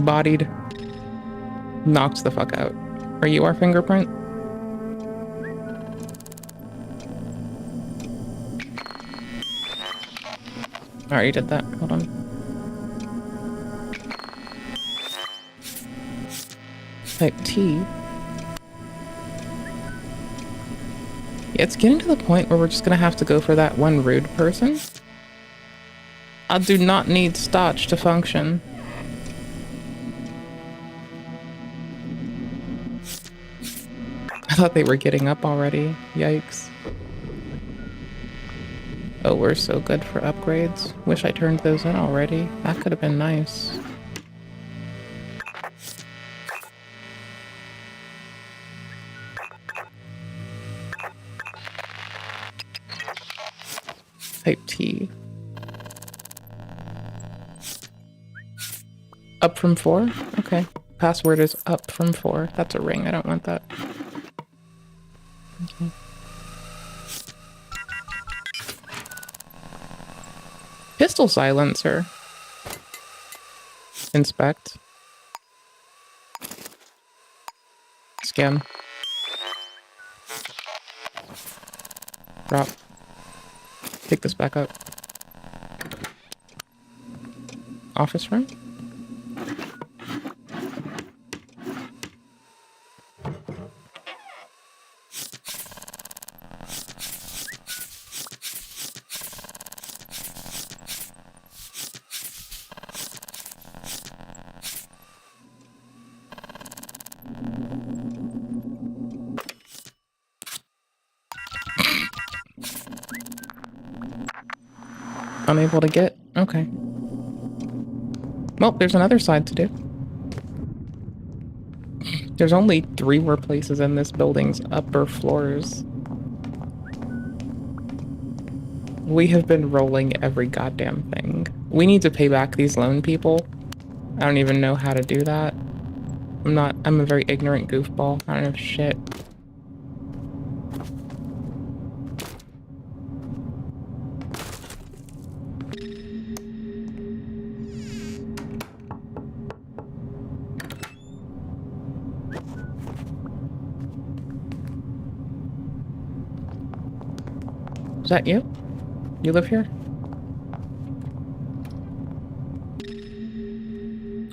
S1: Bodied. Knocks the fuck out. Are you our fingerprint? I already did that. Hold on. Type T. Yeah, it's getting to the point where we're just gonna have to go for that one rude person. I do not need Stotch to function. I thought they were getting up already. Yikes. Oh, we're so good for upgrades. Wish I turned those in already. That could have been nice. Type T. Up from 4? Okay. Password is up from 4. That's a ring. I don't want that. Okay. Pistol silencer. Inspect. Scan. Drop. Pick this back up. Office room? Unable to get? Okay. Well, there's another side to do. There's only 3 more places in this building's upper floors. We have been rolling every goddamn thing. We need to pay back these loan people. I don't even know how to do that. I'm a very ignorant goofball. I don't know shit. Is that you? You live here?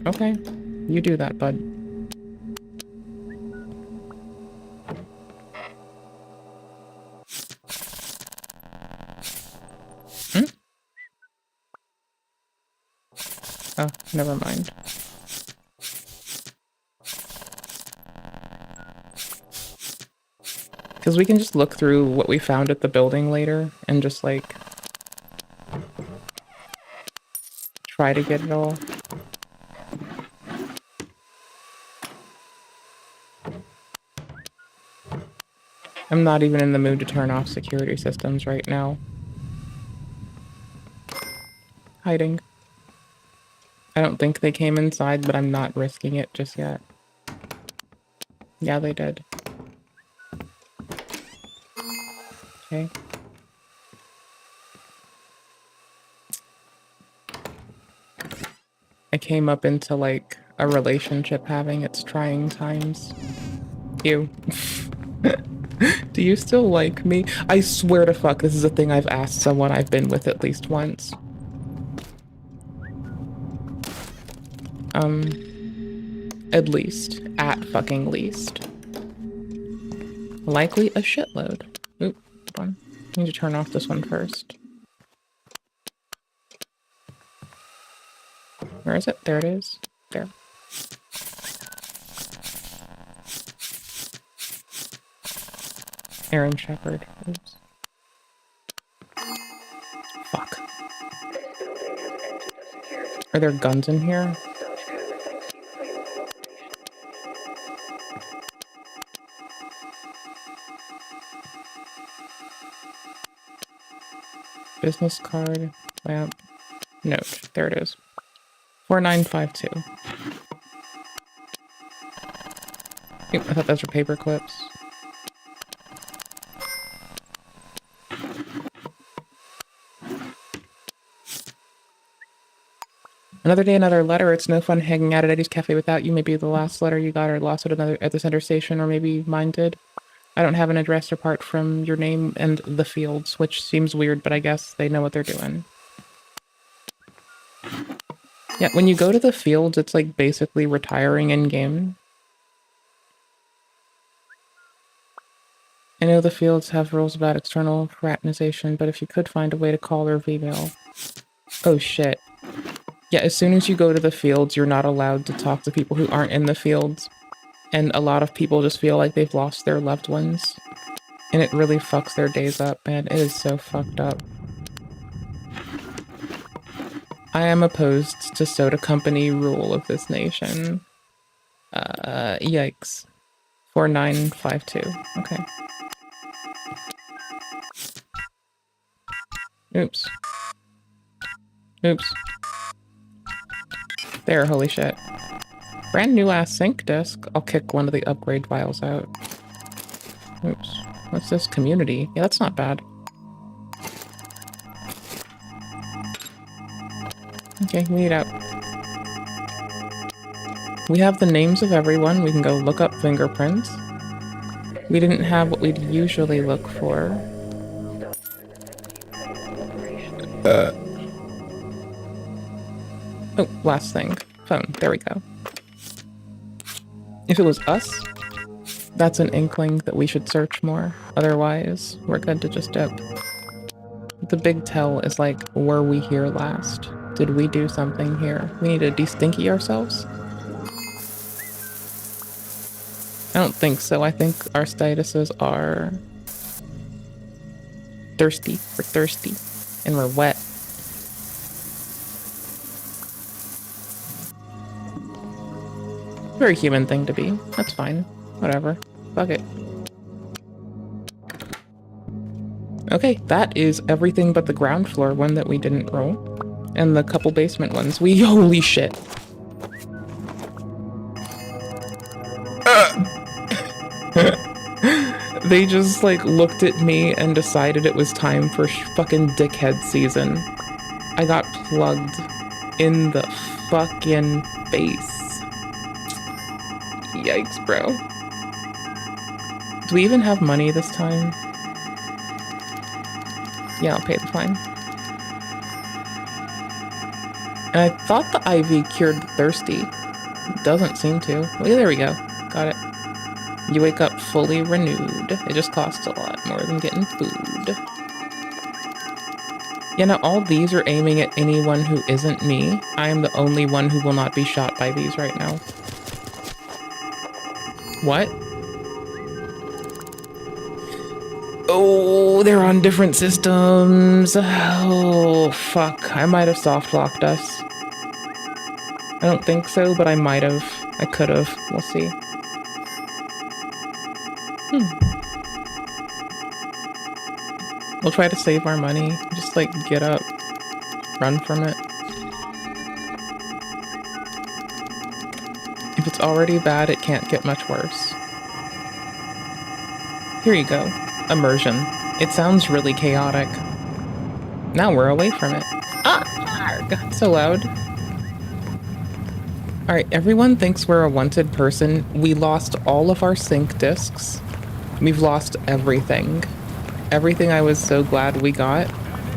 S1: Okay. You do that, bud. Hmm? Oh, never mind. Because we can just look through what we found at the building later and just, like, try to get it all. I'm not even in the mood to turn off security systems right now. Hiding. I don't think they came inside, but I'm not risking it just yet. Yeah, they did. Okay. I came up into, like, a relationship having its trying times. You. Do you still like me? I swear to fuck, this is a thing I've asked someone I've been with at least once. At least. At fucking least. Likely a shitload. Oop, hold on. I need to turn off this one first. Where is it? There it is. There. Aaron Shepard. Oops. Fuck. Are there guns in here? Business card, lamp, note. There it is. 4952. Oop, I thought those were paper clips. Another day, another letter. It's no fun hanging out at Eddie's Cafe without you. Maybe the last letter you got or lost at the center station, or maybe mine did. I don't have an address apart from your name and the fields, which seems weird, but I guess they know what they're doing. Yeah, when you go to the fields, it's like basically retiring in-game. I know the fields have rules about external fraternization, but if you could find a way to call or email. Oh shit. Yeah, as soon as you go to the fields, you're not allowed to talk to people who aren't in the fields. And a lot of people just feel like they've lost their loved ones. And it really fucks their days up, man. It is so fucked up. I am opposed to soda company rule of this nation. Yikes. 4952. Okay. Oops. Oops. There, holy shit. Brand new ass sync disk. I'll kick one of the upgrade files out. Oops. What's this? Community. Yeah, that's not bad. Okay, we need out. We have the names of everyone. We can go look up fingerprints. We didn't have what we'd usually look for. Oh, last thing. Phone. There we go. If it was us, that's an inkling that we should search more. Otherwise, we're good to just dip. The big tell is like, were we here last? Did we do something here? We need to de-stinky ourselves? I don't think so. I think our statuses are thirsty. We're thirsty. And we're wet. Very human thing to be. That's fine. Whatever. Fuck it. Okay, that is everything but the ground floor one that we didn't roll. And the couple basement ones. Holy shit. They just like looked at me and decided it was time for fucking dickhead season. I got plugged in the fucking face. Yikes, bro. Do we even have money this time? Yeah, I'll pay the fine. And I thought the IV cured the thirsty. Doesn't seem to. Well, there we go. Got it. You wake up fully renewed. It just costs a lot more than getting food. Yeah, now all these are aiming at anyone who isn't me. I am the only one who will not be shot by these right now. What? Oh, they're on different systems. Oh, fuck. I might have soft locked us. I don't think so, but I might have. I could have. We'll see. We'll try to save our money. Just like get up. Run from it. If it's already bad, it can't get much worse. Here you go. Immersion. It sounds really chaotic. Now we're away from it. Ah! God, so loud. Alright, everyone thinks we're a wanted person. We lost all of our sync discs. We've lost everything. Everything I was so glad we got.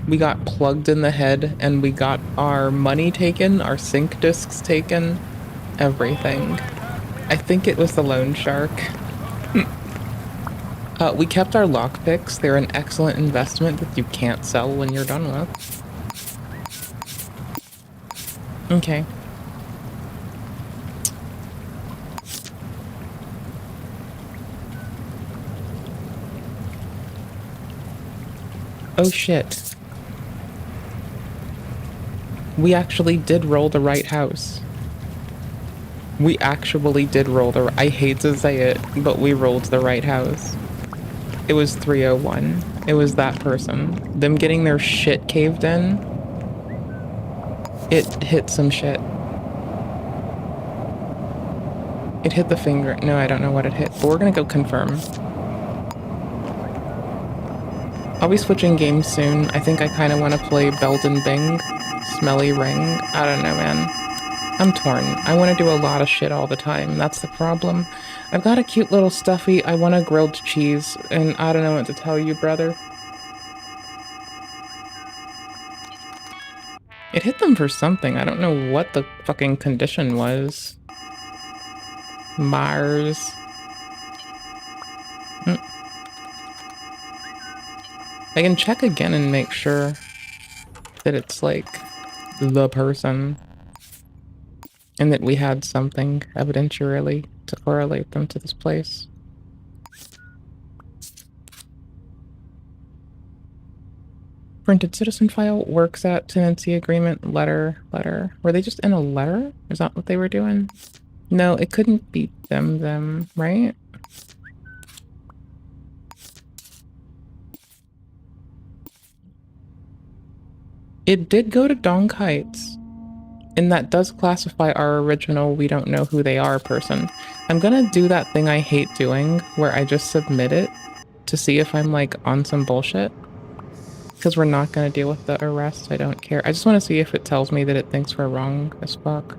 S1: We got plugged in the head and we got our money taken, our sync discs taken. Everything. I think it was the loan shark. We kept our lockpicks. They're an excellent investment that you can't sell when you're done with. Okay. Oh shit. We actually did roll the right house. We actually did roll the... I hate to say it, but we rolled the right house. It was 301. It was that person. Them getting their shit caved in. It hit some shit. It hit the finger. No, I don't know what it hit, but we're gonna go confirm. I'll be switching games soon. I think I kind of want to play Belden Bing. Smelly Ring. I don't know, man. I'm torn. I want to do a lot of shit all the time. That's the problem. I've got a cute little stuffy. I want a grilled cheese, and I don't know what to tell you, brother. It hit them for something. I don't know what the fucking condition was. Mars. I can check again and make sure that it's like the person and that we had something evidentially to correlate them to this place. Printed citizen file, works at tenancy agreement, letter. Were they just in a letter? Is that what they were doing? No, it couldn't be them, right? It did go to Dong Heights. And that does classify our original we don't know who they are person. I'm gonna do that thing I hate doing where I just submit it to see if I'm like on some bullshit. Because we're not gonna deal with the arrest, I don't care. I just want to see if it tells me that it thinks we're wrong as fuck.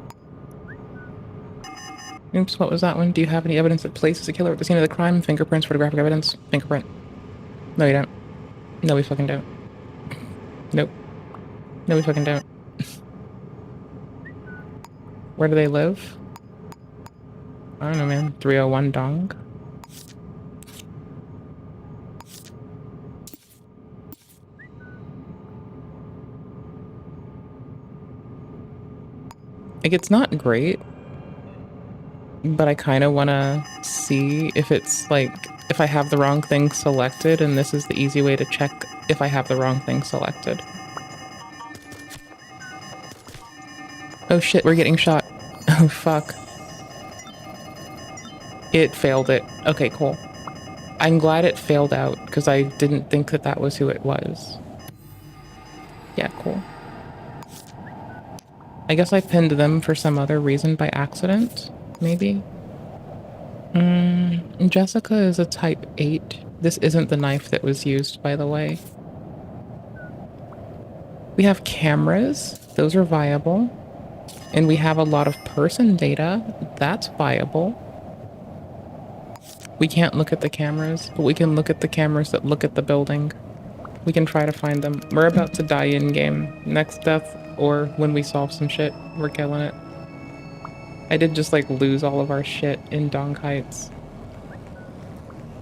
S1: Oops, what was that one? Do you have any evidence that places a killer at the scene of the crime? Fingerprints, photographic evidence? Fingerprint. No, you don't. No, we fucking don't. Nope. No, we fucking don't. Where do they live? I don't know, man. 301 Dong. Like, it's not great, but I kind of want to see if it's like, if I have the wrong thing selected, and this is the easy way to check if I have the wrong thing selected. Oh shit, we're getting shot. Oh fuck. It failed it. Okay, cool. I'm glad it failed out, because I didn't think that that was who it was. Yeah, cool. I guess I pinned them for some other reason by accident, maybe? Jessica is a type 8. This isn't the knife that was used, by the way. We have cameras. Those are viable. And we have a lot of person data. That's viable. We can't look at the cameras, but we can look at the cameras that look at the building. We can try to find them. We're about to die in-game. Next death, or when we solve some shit, we're killing it. I did just, like, lose all of our shit in Dong Heights.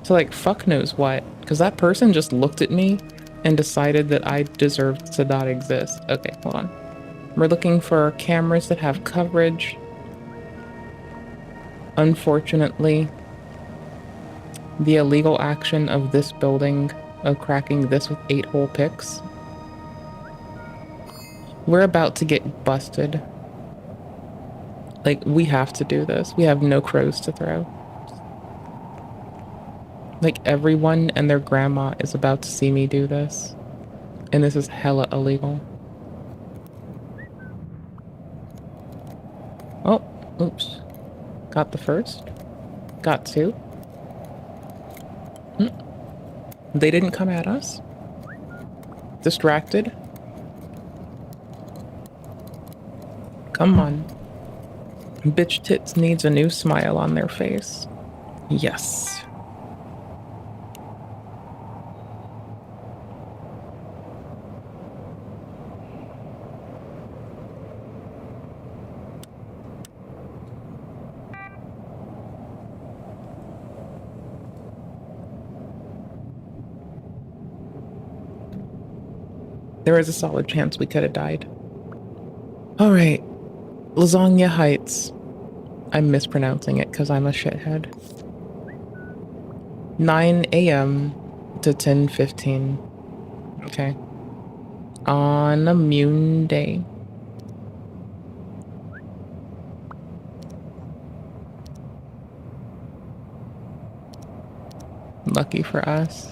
S1: So, like, fuck knows what. Because that person just looked at me and decided that I deserved to not exist. Okay, hold on. We're looking for cameras that have coverage. Unfortunately, the illegal action of this building, of cracking this with 8-hole picks, we're about to get busted. Like, we have to do this. We have no crows to throw. Like, everyone and their grandma is about to see me do this. And this is hella illegal. Oh, oops. Got the first. Got two. They didn't come at us. Distracted. Come on. Bitch tits needs a new smile on their face. Yes. There is a solid chance we could have died. All right. Lasagna Heights. I'm mispronouncing it because I'm a shithead. 9 a.m. to 10:15. Okay. On a Moon Day. Lucky for us.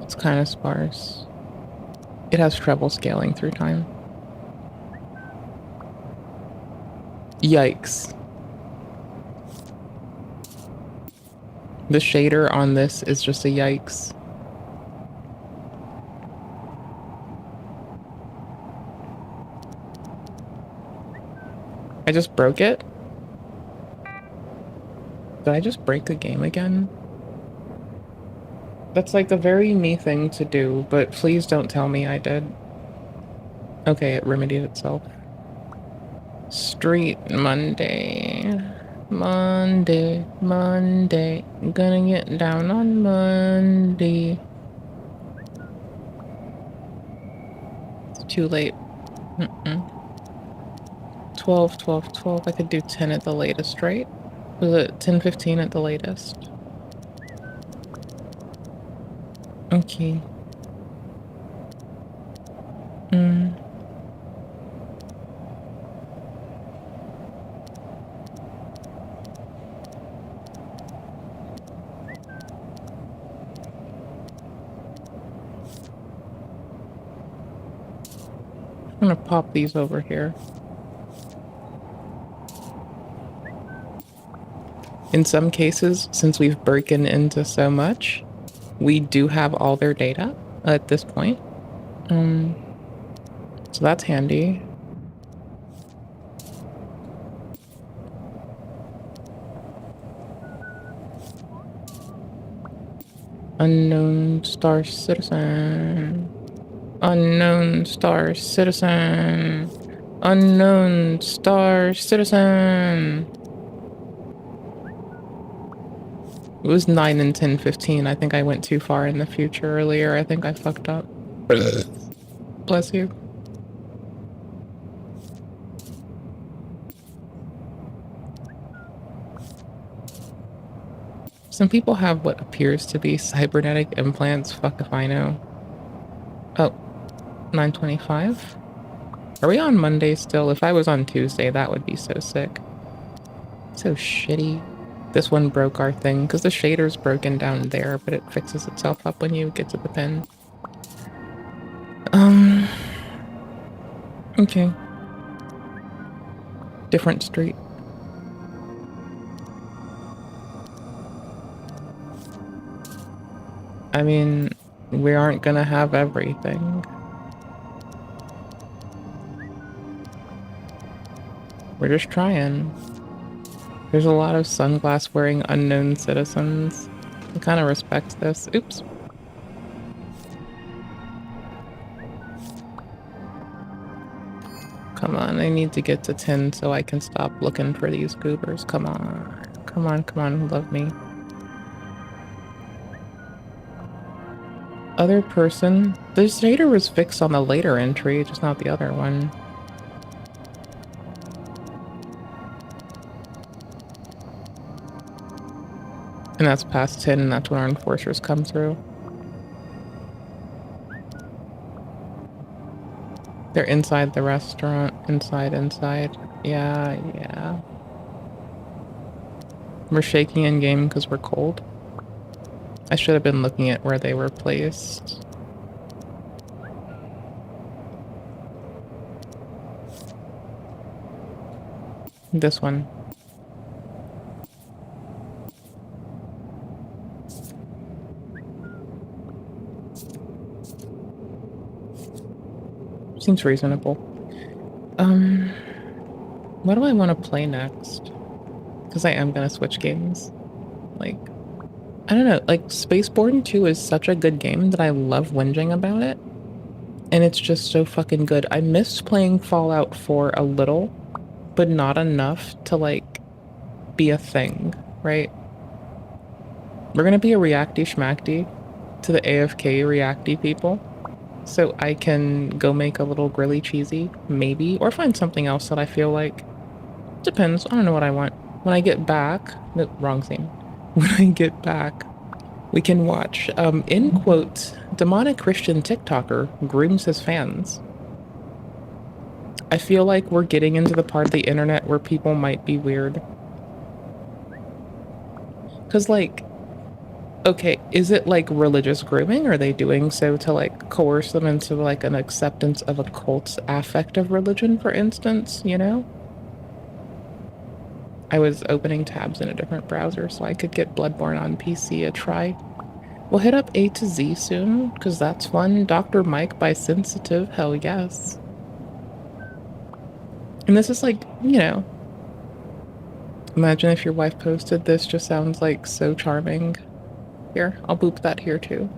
S1: It's kind of sparse. It has trouble scaling through time. Yikes. The shader on this is just a yikes. I just broke it? Did I just break the game again? That's like a very me thing to do, but please don't tell me I did. Okay, it remedied itself. Street Monday. Monday, Monday. Gonna get down on Monday. It's too late. 12, 12, 12. I could do 10 at the latest, right? Was it 10:15 at the latest? Okay. gonna pop these over here. In some cases, since we've broken into so much, we do have all their data at this point. So that's handy. Unknown star citizen. Unknown star citizen. Unknown star citizen. It was 9 and 10:15. I think I went too far in the future earlier. I think I fucked up. Bless you. Some people have what appears to be cybernetic implants. Fuck if I know. Oh, 9:25? Are we on Monday still? If I was on Tuesday, that would be so sick. So shitty. This one broke our thing, because the shader's broken down there, but it fixes itself up when you get to the pin. Okay. Different street. I mean, we aren't gonna have everything. We're just trying. There's a lot of sunglass wearing unknown citizens. I kind of respect this. Oops. Come on, I need to get to 10 so I can stop looking for these goobers. Come on. Come on, come on, love me. Other person. The shader was fixed on the later entry, just not the other one. And that's past 10, and that's when our enforcers come through. They're inside the restaurant. Inside. Yeah. We're shaking in game because we're cold. I should have been looking at where they were placed. This one. Seems reasonable. What do I want to play next? Because I am gonna switch games. Like, I don't know, like Spaceborne 2 is such a good game that I love whinging about it. And it's just so fucking good. I missed playing Fallout 4 a little, but not enough to like be a thing, right? We're gonna be a reacty schmackty to the AFK reacty people. So I can go make a little grilly cheesy, maybe, or find something else that I feel like. Depends, I don't know what I want. When I get back, no, wrong scene. When I get back, we can watch, in quotes, demonic Christian TikToker grooms his fans. I feel like we're getting into the part of the internet where people might be weird. Cause like, okay, is it like religious grooming? Are they doing so to like coerce them into like an acceptance of a cult's affect of religion, for instance, you know? I was opening tabs in a different browser so I could get Bloodborne on PC a try. We'll hit up A to Z soon, because that's fun. Dr. Mike by Sensitive, hell yes. And this is like, you know, imagine if your wife posted this, just sounds like so charming. Here, I'll boop that here too.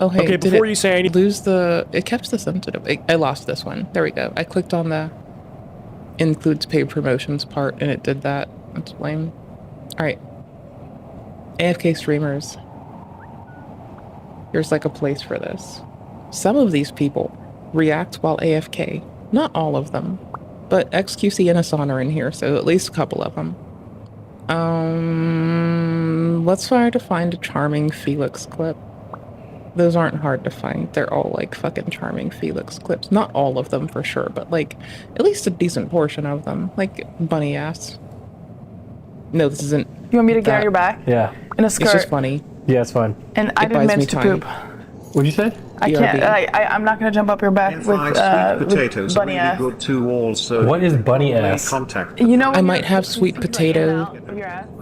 S1: Oh hey,
S12: okay, before you say anything,
S1: lose the, it kept the sensitive. I lost this one. There we go. I clicked on the includes paid promotions part and it did that. That's lame. Alright. AFK streamers. There's like a place for this. Some of these people react while AFK. Not all of them. But XQC and Asan are in here, so at least a couple of them. Let's try to find a charming Felix clip. Those aren't hard to find. They're all like fucking charming Felix clips. Not all of them for sure, but like at least a decent portion of them. Like bunny ass. No, this isn't.
S13: You want me to get your back?
S12: Yeah.
S13: In a skirt.
S1: It's just funny.
S12: Yeah, it's fine.
S13: And I didn't meant to poop.
S12: What'd you say? I can't. I'm not gonna jump up your back with
S2: potatoes
S12: bunny ass.
S2: good too also.
S13: What is bunny ass?
S2: Contact.
S12: You know,
S1: I might have sweet potato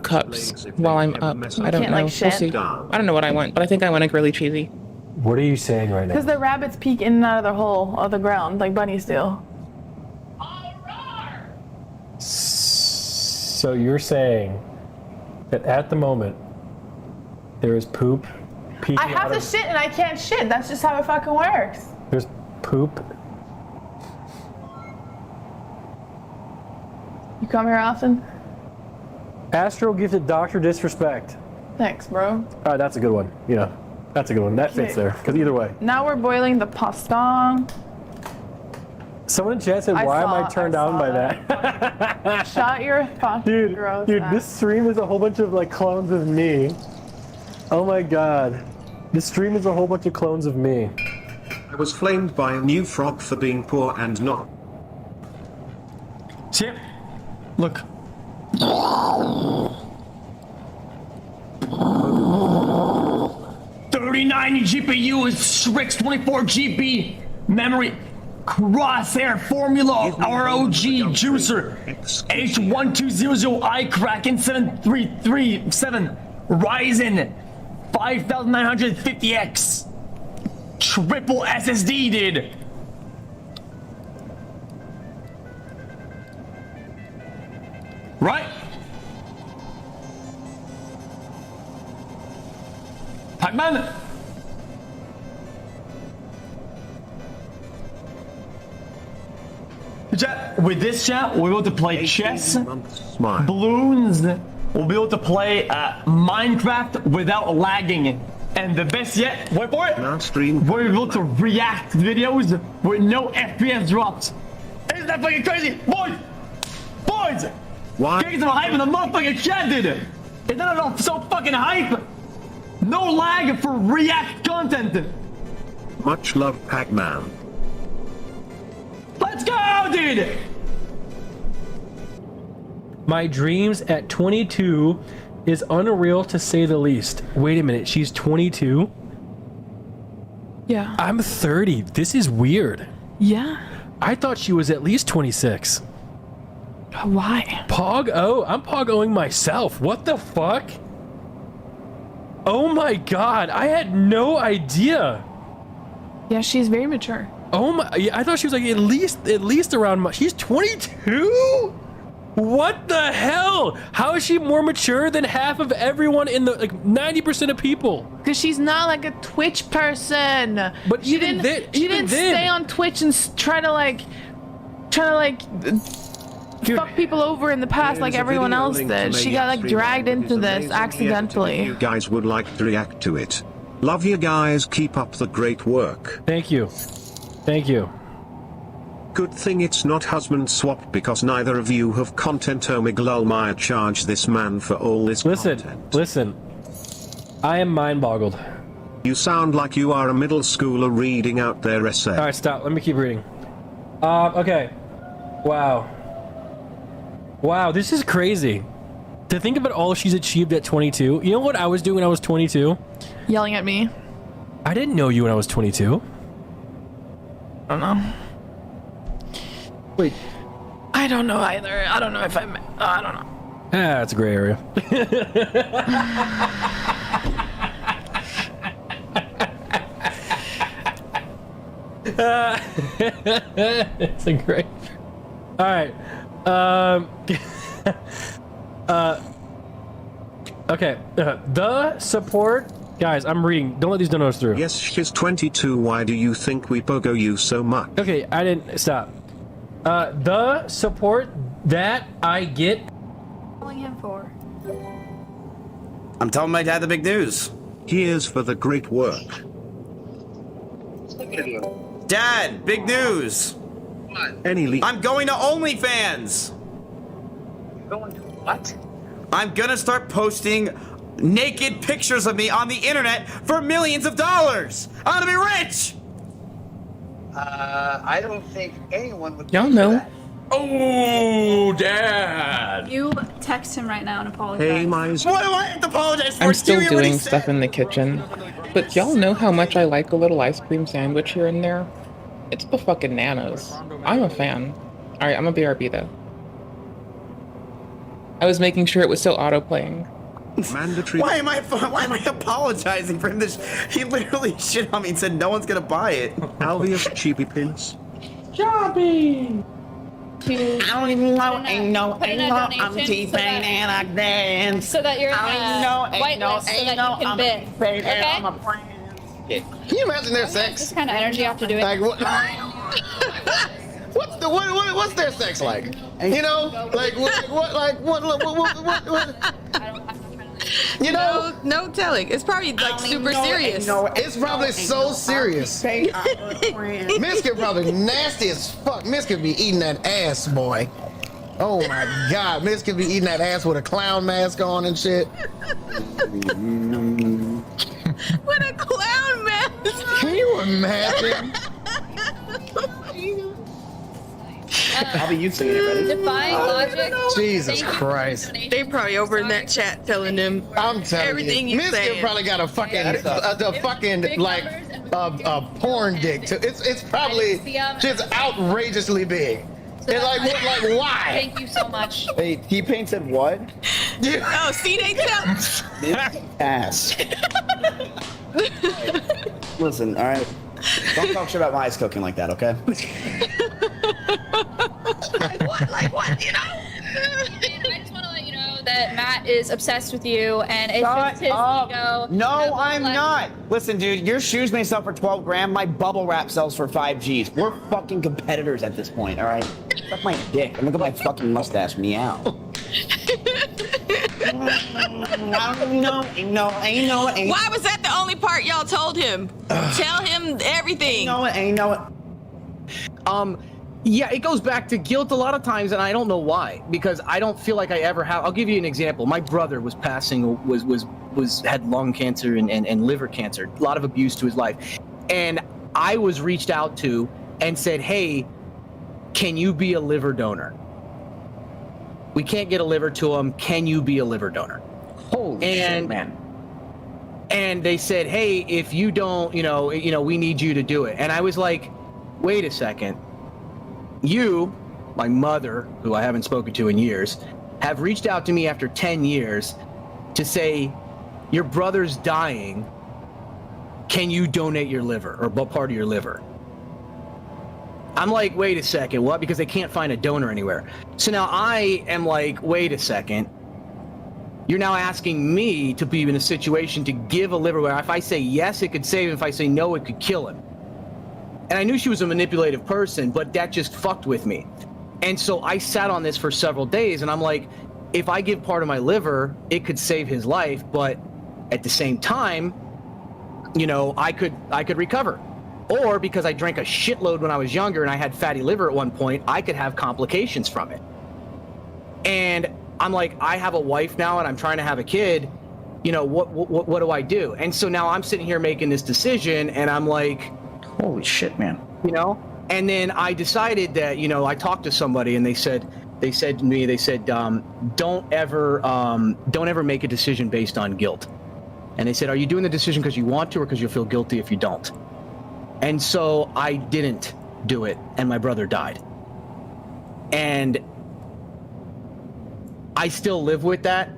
S1: cups while I'm up. I don't know.
S12: like
S1: We'll
S12: shit.
S1: see. I don't know what I want, but I think I want a grilly cheesy.
S13: What are you saying right now?
S12: Because the rabbits peek in and out of the hole of the ground like bunnies do.
S13: So you're saying that at the moment there is poop peeking
S12: I have
S13: out
S12: to
S13: of,
S12: shit and I can't shit. That's just how it fucking works.
S13: there's poop.
S12: You come here often?
S13: Astro gifted Dr. Disrespect.
S12: Thanks, bro.
S13: All right, that's a good one. You know, that's a good one. That fits
S12: Okay.
S13: there. Because either way.
S12: Now we're boiling the pasta.
S13: Someone in chat said, why am I turned on by that?
S12: Shut your fucking gross
S13: Dude,
S12: ass.
S13: this stream is a whole bunch of like clones of me. Oh my god. This stream is a whole bunch of clones of me.
S2: I was flamed by a new frog for being poor and not.
S10: See? Look.
S14: 3090 GPU is Shrix 24 GB memory. Crosshair Formula ROG Juicer H1200i Kraken 7337 Ryzen 5950X triple SSD, dude. Right? Pac-Man. Chat, with this chat, we'll be able to play chess, balloons, we'll be able to play Minecraft without lagging. And the best yet, wait for it, we're able to react videos with no FPS drops. Isn't that fucking crazy? Boys! Boys!
S2: Why?
S14: Getting some hype in the motherfucking chat, dude! Isn't that enough so fucking hype? No lag for react content!
S2: Much love, Pac-Man.
S14: Let's go, dude!
S13: My dreams at 22 is unreal to say the least. Wait a minute, she's 22?
S12: Yeah.
S13: I'm 30. This is weird.
S12: Yeah.
S13: I thought she was at least 26.
S12: Why?
S13: Pog-O? I'm Pog-Oing myself. What the fuck? Oh my god, I had no idea.
S12: Yeah, she's very mature.
S13: Oh my, yeah, I thought she was like at least around my, she's 22? What the hell? How is she more mature than half of everyone in the, like 90% of people?
S12: Because she's not like a Twitch person.
S13: But
S12: she
S13: even
S12: didn't,
S13: then,
S12: she
S13: even
S12: didn't
S13: then.
S12: stay on Twitch and try to fuck people over in the past like everyone else did. She got like dragged into this accidentally.
S2: You guys would like to react to it. Love you guys, keep up the great work.
S13: Thank you. Thank you.
S2: Good thing it's not husband swap because neither of you have content. Omega charge this man for all this content.
S13: Listen. I am mind boggled.
S2: You sound like you are a middle schooler reading out their essay.
S13: Alright, stop. Let me keep reading. Okay. Wow. Wow, this is crazy. To think about all she's achieved at 22. You know what I was doing when I was 22?
S12: Yelling at me.
S13: I didn't know you when I was 22.
S12: I don't know.
S13: Wait.
S12: I don't know either. I don't know if I don't know.
S13: Ah, that's a gray area. It's a great. All right. Okay. The support, guys. I'm reading. Don't let these donuts through.
S2: Yes, she's 22. Why do you think we pogo you so much?
S13: Okay, I didn't stop. The support that I get.
S9: Calling him for.
S15: I'm telling my dad the big news.
S2: Here's for the great work.
S15: Dad, big news.
S2: Any leak?
S15: I'm going to OnlyFans.
S14: Going to what?
S15: I'm gonna start posting naked pictures of me on the internet for millions of dollars. I'm gonna be rich.
S14: I don't think anyone would.
S1: Y'all know.
S14: Oh, Dad!
S9: You text him right now and apologize.
S2: Hey, my.
S15: What do I have to apologize for?
S1: I'm still
S15: You already
S1: doing
S15: said-
S1: stuff in the kitchen. But y'all know how much I like a little ice cream sandwich here and there? It's the fucking nanas. I'm a fan. Alright, I'm a BRB though. I was making sure it was still auto-playing.
S15: Mandatory. Why am I apologizing for this? He literally shit on me and said no one's gonna buy it.
S5: Alvius cheapy pins.
S12: Jobby!
S15: I don't even know, I'm T-Pain and I dance.
S9: So that you're in a whitelist so that you can bid. Okay?
S16: Can you imagine their sex?
S9: This kind of energy after doing
S16: like what? What's their sex like? You know, like what? You know,
S17: no telling. It's probably like super serious.
S16: It's probably so serious. Miss could probably nasty as fuck. Miss could be eating that ass, boy. Oh my god, Miss could be eating that ass with a clown mask on and shit.
S17: With a clown mask.
S16: Can you imagine?
S15: I'll be using it, ready?
S9: Defying logic.
S16: Jesus Christ.
S17: They probably over in that chat telling them everything you
S16: Miss
S17: saying.
S16: probably got a fucking like a porn dick. It's probably just outrageously big. It's like why?
S9: Thank you so much.
S15: Hey, T-Pain said what?
S17: Oh, see, they tell.
S15: Ass. Listen, all right. Don't talk shit about my ice cooking like that, okay?
S9: Like what, you know? I just want to let you know that Matt is obsessed with you, and it's just his ego.
S15: No, I'm not. Listen, dude, your shoes may sell for 12 grand. My bubble wrap sells for 5 G's. We're fucking competitors at this point, all right? Suck my dick and look at my fucking mustache. Meow.
S17: Why was that the only part y'all told him? Tell him everything.
S18: Yeah, it goes back to guilt a lot of times, and I don't know why, because I don't feel like I ever have. I'll give you an example. My brother was had lung cancer and liver cancer, a lot of abuse to his life, and I was reached out to and said, hey, can you be a liver donor? We can't get a liver to him. Can you be a liver donor?
S4: Holy shit, man.
S18: And they said, hey, if you don't, we need you to do it. And I was like, wait a second. You, my mother, who I haven't spoken to in years, have reached out to me after 10 years to say, your brother's dying. Can you donate your liver or what part of your liver? I'm like, wait a second, what? Because they can't find a donor anywhere. So now I am like, wait a second. You're now asking me to be in a situation to give a liver where if I say yes, it could save him. If I say no, it could kill him. And I knew she was a manipulative person, but that just fucked with me. And so I sat on this for several days, and I'm like, if I give part of my liver, it could save his life, but at the same time, I could recover. Or because I drank a shitload when I was younger and I had fatty liver at one point, I could have complications from it. And I'm like, I have a wife now and I'm trying to have a kid. What do I do? And so now I'm sitting here making this decision, and I'm like,
S4: holy shit, man.
S18: And then I decided that, I talked to somebody and they said to me, don't ever make a decision based on guilt. And they said, are you doing the decision because you want to or because you'll feel guilty if you don't? And so I didn't do it, and my brother died. And I still live with that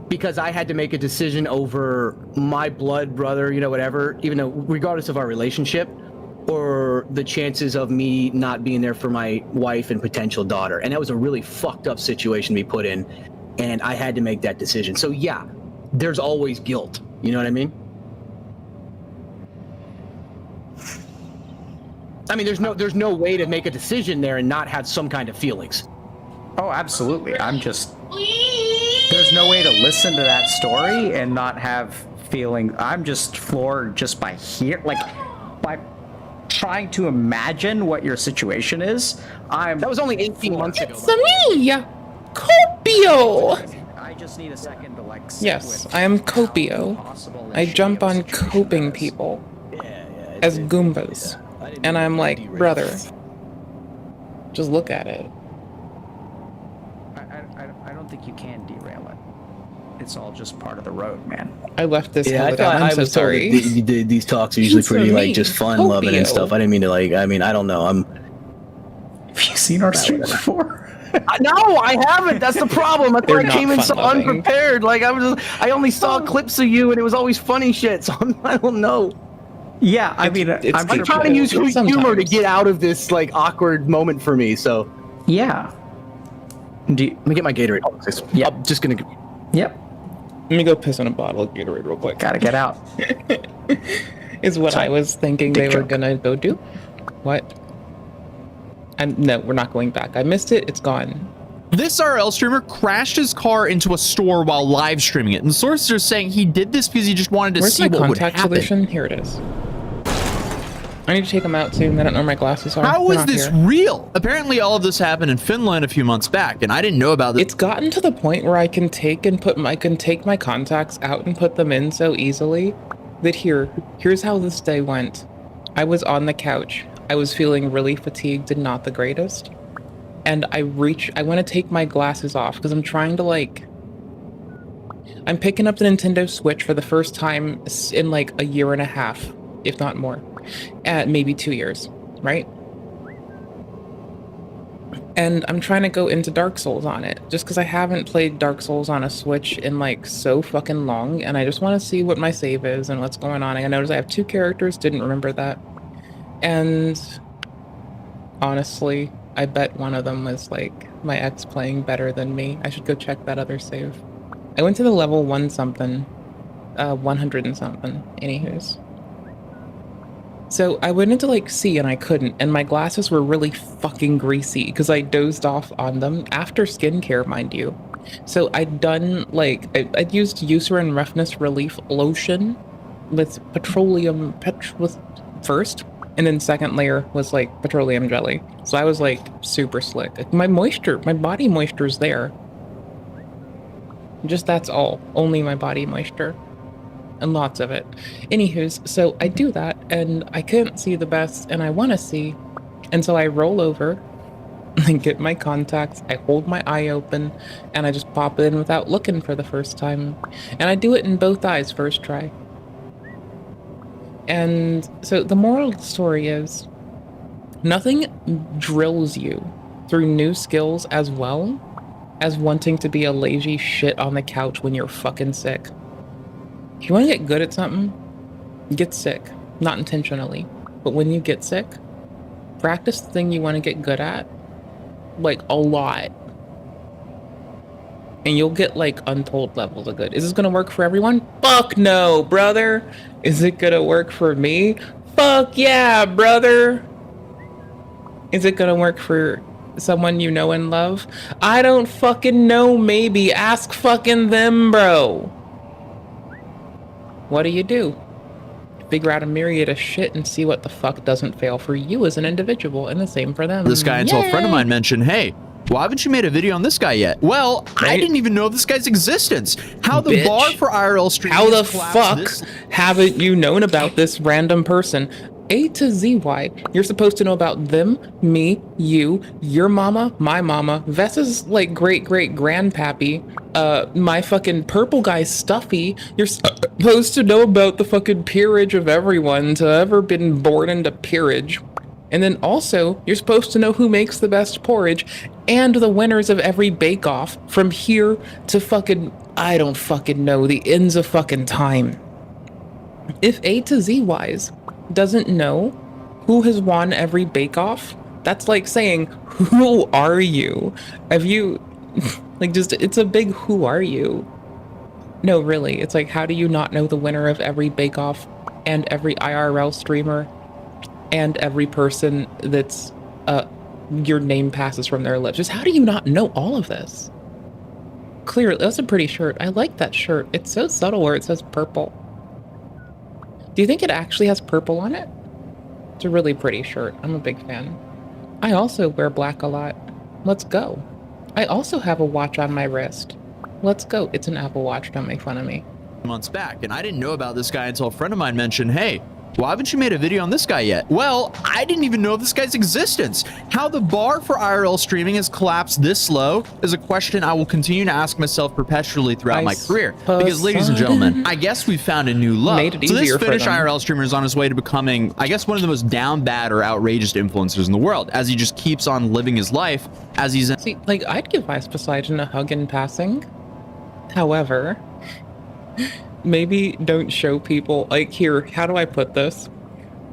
S18: because I had to make a decision over my blood brother, whatever, even though regardless of our relationship, or the chances of me not being there for my wife and potential daughter. And that was a really fucked up situation to be put in, and I had to make that decision. So yeah, there's always guilt. You know what I mean? I mean, there's no way to make a decision there and not have some kind of feelings.
S4: Oh, absolutely. There's no way to listen to that story and not have feeling. I'm just floored just by by trying to imagine what your situation is.
S18: That was only 18 months ago.
S1: It's me, Copio.
S4: I just need a second to
S1: Yes, I am Copio. I jump on coping people as Goombas. And I'm like, brother, just look at it.
S4: I don't think you can derail it.
S19: it's all just part of the road, man.
S1: I left this.
S18: Yeah, I
S1: hologram.
S18: thought
S1: I'm
S18: I
S1: so
S18: was told
S1: sorry.
S18: that these talks are usually
S1: So
S18: pretty like
S1: mean.
S18: just fun, loving, and
S1: Popio.
S18: stuff. I didn't mean to like. I mean, I don't know.
S19: Have you seen our streams before?
S18: No, I haven't. That's the problem. That's why
S1: They're
S18: I came
S1: not
S18: in so
S1: fun-loving.
S18: unprepared. Like I only saw clips of you, and it was always funny shit. So I don't know.
S19: Yeah, I mean,
S1: it's
S19: I'm
S18: I'm trying to use humor to
S1: sometimes.
S18: get out of this like awkward moment for me. So
S19: yeah.
S18: let me get my Gatorade.
S19: Yeah.
S18: I'm just gonna.
S19: Yep.
S1: Let me go piss in a bottle of Gatorade real quick.
S19: Gotta get out.
S1: Is what I was thinking they were gonna go do. What? No, we're not going back. I missed it. It's gone.
S20: This RL streamer crashed his car into a store while live streaming it, and sources are saying he did this because he just wanted to
S1: Where's
S20: see
S1: my
S20: what would
S1: contact
S20: happen.
S1: solution? Here it is. I need to take them out soon. I don't know where my glasses are.
S20: How
S1: They're
S20: was
S1: not
S20: this
S1: here.
S20: real? Apparently, all of this happened in Finland a few months back, and I didn't know about this.
S1: It's gotten to the point where I can take my contacts out and put them in so easily that here's how this day went. I was on the couch. I was feeling really fatigued and not the greatest. And I want to take my glasses off because I'm trying to I'm picking up the Nintendo Switch for the first time in like a year and a half, if not more, maybe 2 years, right? And I'm trying to go into Dark Souls on it just because I haven't played Dark Souls on a Switch in like so fucking long, and I just want to see what my save is and what's going on. I noticed I have 2 characters, didn't remember that. And honestly, I bet one of them was like my ex playing better than me. I should go check that other save. I went to the level 1 something, 100 and something, anywho's. So I went into like C and I couldn't, and my glasses were really fucking greasy because I dozed off on them after skincare, mind you. So I'd done like, I'd used Eucerin Roughness Relief Lotion with petroleum first, and then second layer was like petroleum jelly. So I was like super slick. My body moisture is there. Just that's all, only my body moisture. And lots of it. Anywho's, so I do that, and I couldn't see the best, and I want to see. And so I roll over, and get my contacts, I hold my eye open, and I just pop it in without looking for the first time. And I do it in both eyes first try. And so the moral of the story is, nothing drills you through new skills as well as wanting to be a lazy shit on the couch when you're fucking sick. If you want to get good at something, get sick. Not intentionally, but when you get sick, practice the thing you want to get good at, like a lot. And you'll get like untold levels of good. Is this going to work for everyone? Fuck no, brother. Is it going to work for me? Fuck yeah, brother. Is it going to work for someone you know and love? I don't fucking know, maybe. Ask fucking them, bro. What do? Figure out a myriad of shit and see what the fuck doesn't fail for you as an individual, and the same for them.
S20: This guy until a friend of mine mentioned, hey, why haven't you made a video on this guy yet? Well, I didn't even know this guy's existence. How the
S1: Bitch.
S20: bar for IRL streaming
S1: How the
S20: has collapsed
S1: fuck
S20: this-
S1: haven't you known about this random person? A to Z, Y. You're supposed to know about them, me, you, your mama, my mama, Vessa's like great-great-grandpappy, my fucking purple guy Stuffy. You're supposed to know about the fucking peerage of everyone to ever been born into peerage. And then also, you're supposed to know who makes the best porridge and the winners of every bake-off from here to fucking, I don't fucking know, the ends of fucking time. If A to Z Wise doesn't know who has won every bake-off, that's like saying, who are you? Have you, like, just, it's a big who are you? No, really, it's like, how do you not know the winner of every bake-off and every IRL streamer and every person that's, your name passes from their lips? Just how do you not know all of this? Clearly, that's a pretty shirt. I like that shirt. It's so subtle where it says purple. Do you think it actually has purple on it? It's a really pretty shirt. I'm a big fan. I also wear black a lot. Let's go. I also have a watch on my wrist. Let's go. It's an Apple Watch. Don't make fun of me.
S20: months back, and I didn't know about this guy until a friend of mine mentioned, hey, Why haven't you made a video on this guy yet? Well, I didn't even know of this guy's existence. How the bar for IRL streaming has collapsed this low is a question I will continue to ask myself perpetually throughout my career. Because, ladies and gentlemen, I guess we found a new low.
S1: Made it
S20: So this
S1: easier for
S20: Finnish
S1: them.
S20: IRL streamer is on his way to becoming, I guess, one of the most down bad or outrageous influencers in the world, as he just keeps on living his life as he's...
S1: See, like, I'd give Ice Poseidon a hug in passing. However, maybe don't show people, like, here, how do I put this?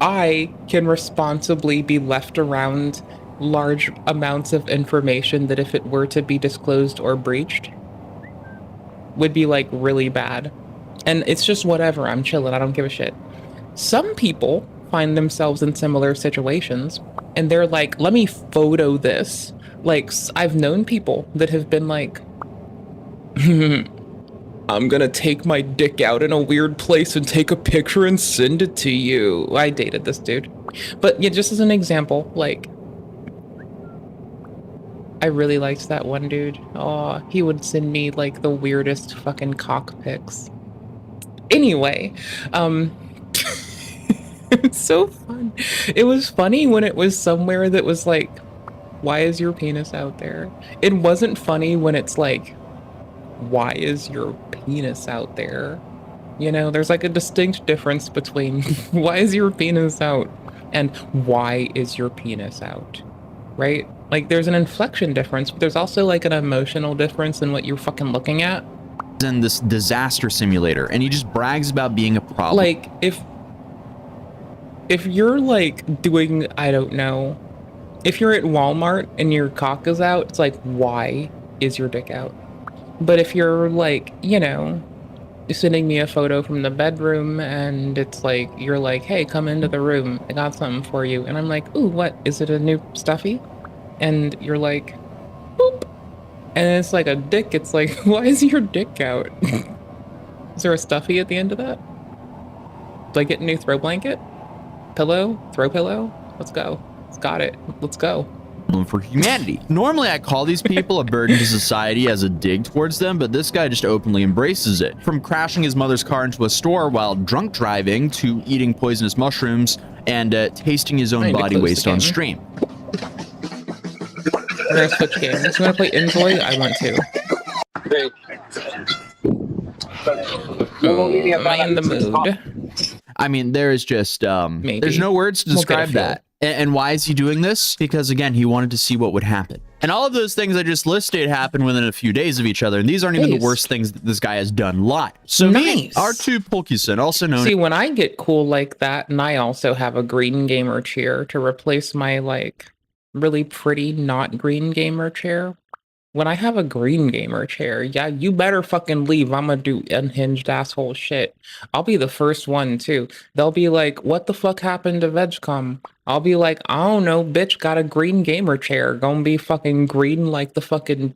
S1: I can responsibly be left around large amounts of information that if it were to be disclosed or breached would be like really bad. And it's just whatever, I'm chilling, I don't give a shit. Some people find themselves in similar situations and they're like, let me photo this. Like, I've known people that have been like, I'm gonna take my dick out in a weird place and take a picture and send it to you. I dated this dude. But yeah, just as an example, like, I really liked that one dude. Oh, he would send me like the weirdest fucking cock pics. Anyway, it's so fun. It was funny when it was somewhere that was like, why is your penis out there? It wasn't funny when it's like, why is your penis out there? You know, there's like a distinct difference between why is your penis out and why is your penis out, right? Like, there's an inflection difference, but there's also like an emotional difference in what you're fucking looking at.
S20: in this disaster simulator, and he just brags about being a problem.
S1: Like, if you're like doing, I don't know, if you're at Walmart and your cock is out, it's like, why is your dick out? But if you're like, you know, sending me a photo from the bedroom and it's like, you're like, hey, come into the room, I got something for you. And I'm like, ooh, what? Is it a new stuffy? And you're like, boop. And it's like a dick. It's like, why is your dick out? Is there a stuffy at the end of that? Do I get a new throw blanket? Pillow? Throw pillow? Let's go. It's got it. Let's go.
S20: For humanity. Normally I call these people a burden to society as a dig towards them, but this guy just openly embraces it. From crashing his mother's car into a store while drunk driving to eating poisonous mushrooms and tasting his own body waste on stream.
S1: We're gonna switch games. You wanna play Envoy? I want to. Am I in the mood?
S20: I mean, there is just there's no words to describe that. And why is he doing this? Because again, he wanted to see what would happen. And all of those things I just listed happened within a few days of each other. And these aren't even the worst things that this guy has done live. So me, R2 Pulkison, also known
S1: See, when I get cool like that, and I also have a green gamer chair to replace my like really pretty not green gamer chair. When I have a green gamer chair, yeah, you better fucking leave. I'm gonna do unhinged asshole shit. I'll be the first one too. They'll be like, what the fuck happened to VegCom? I'll be like, I don't know, bitch, got a green gamer chair. Gonna be fucking green like the fucking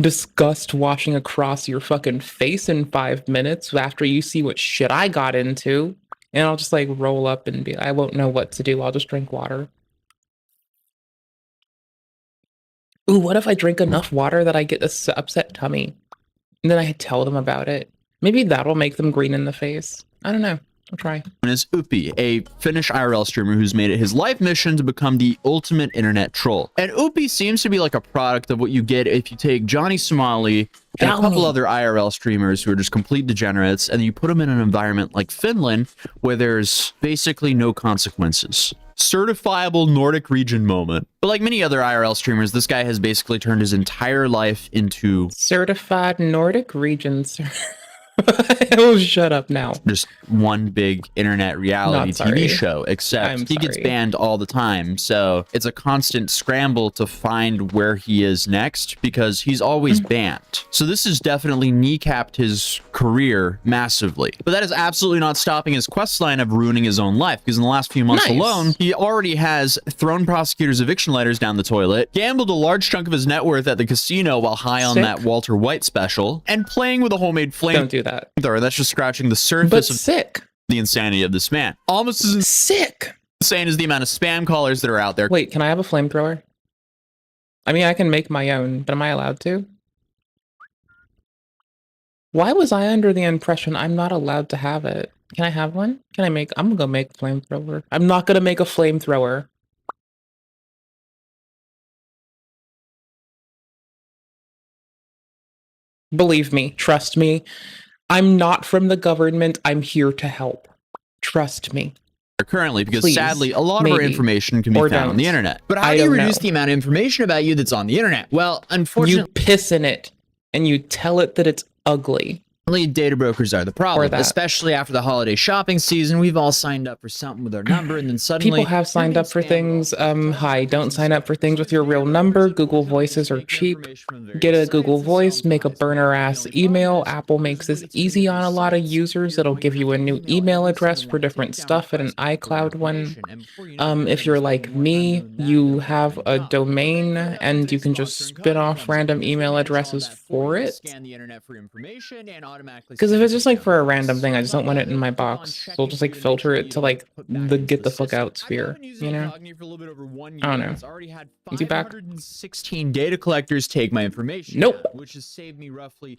S1: disgust washing across your fucking face in 5 minutes after you see what shit I got into. And I'll just like roll up and be, I won't know what to do. I'll just drink water. Ooh, what if I drink enough water that I get this upset tummy? And then I tell them about it. Maybe that'll make them green in the face. I don't know. I'll try.
S20: is Upi, a Finnish IRL streamer who's made it his life mission to become the ultimate internet troll. And Upi seems to be like a product of what you get if you take Johnny Somali and a couple other IRL streamers who are just complete degenerates, and you put them in an environment like Finland where there's basically no consequences. Certifiable Nordic region moment. But like many other IRL streamers, this guy has basically turned his entire life into
S1: certified Nordic regions. Oh, shut up now.
S20: Just one big internet reality TV show, except he gets
S1: sorry.
S20: banned all the time. So it's a constant scramble to find where he is next because he's always banned. So this has definitely kneecapped his career massively. But that is absolutely not stopping his quest line of ruining his own life, because in the last few months alone, he already has thrown prosecutors' eviction letters down the toilet, gambled a large chunk of his net worth at the casino while high on that Walter White special, and playing with a homemade flame.
S1: Don't do that.
S20: That's just scratching the surface of the insanity of this man. Almost as insane as the amount of spam callers that are out there.
S1: Wait, can I have a flamethrower? I mean, I can make my own, but am I allowed to? Why was I under the impression I'm not allowed to have it? Can I have one? I'm gonna go make a flamethrower. I'm not gonna make a flamethrower. Believe me, trust me. I'm not from the government. I'm here to help. Trust me.
S20: Currently, because
S1: Please,
S20: sadly, a lot of our
S1: maybe,
S20: information can be
S1: or
S20: found on the
S1: don't.
S20: internet. But how
S1: I
S20: do you
S1: don't
S20: reduce
S1: know.
S20: the amount of information about you that's on the internet? Well, unfortunately,
S1: You piss in it and you tell it that it's ugly.
S20: data brokers are the problem,
S1: that.
S20: especially after the holiday shopping season. We've all signed up for something with our number, and then suddenly
S1: People have signed up for things. Hi, don't sign up for things with your real number. Google Voices are cheap. Get a Google Voice, make a burner ass email. Apple makes this easy on a lot of users. It'll give you a new email address for different stuff and an iCloud one. If you're like me, you have a domain and you can just spin off random email addresses for it. Because if it's just like for a random thing, I just don't want it in my box. So I'll just like filter it to like the get the fuck out sphere, you know? I don't know. Is he back?
S20: 116 data collectors take my information.
S1: Nope.
S20: Which has saved me roughly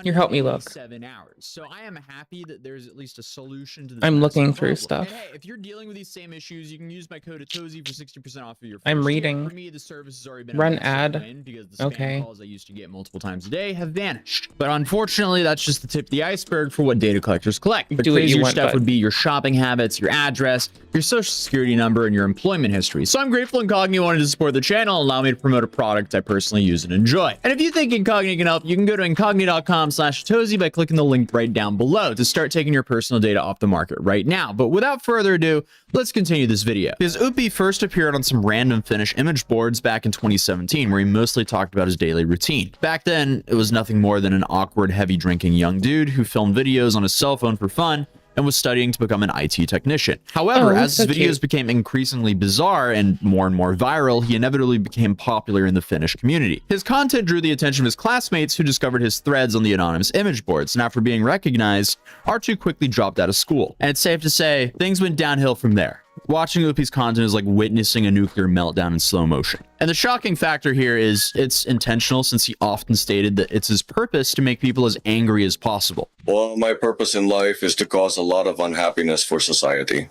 S1: Here, help me look.
S20: 7 hours. So I am happy that there's at least a solution to this.
S1: I'm looking
S20: massive
S1: through
S20: problem.
S1: stuff.
S20: And hey, if you're dealing with these same issues, you can use my code Atozy for 60% off of your
S1: I'm
S20: first year.
S1: reading.
S20: For me, the service has already been
S1: Run
S20: a massive
S1: ad.
S20: win because the spam
S1: Okay.
S20: calls I used to get multiple times a day have vanished. But unfortunately, that's just the tip of the iceberg for what data collectors collect. The
S1: Do what you
S20: crazier
S1: want,
S20: stuff
S1: bud.
S20: would be your shopping habits, your address, your social security number, and your employment history. So I'm grateful Incogni wanted to support the channel and allow me to promote a product I personally use and enjoy. And if you think Incogni can help, you can go to incogni.com/Atozy by clicking the link right down below to start taking your personal data off the market right now. But without further ado, let's continue this video. Because Upi first appeared on some random Finnish image boards back in 2017, where he mostly talked about his daily routine. Back then, it was nothing more than an awkward, heavy drinking young dude who filmed videos on his cell phone for fun and was studying to become an IT technician. However, as his videos became increasingly bizarre and more viral, he inevitably became popular in the Finnish community. His content drew the attention of his classmates who discovered his threads on the anonymous image boards, and after being recognized, R2 quickly dropped out of school. And it's safe to say, things went downhill from there. Watching Upi's content is like witnessing a nuclear meltdown in slow motion. And the shocking factor here is it's intentional, since he often stated that it's his purpose to make people as angry as possible.
S21: Well, my purpose in life is to cause a lot of unhappiness for society.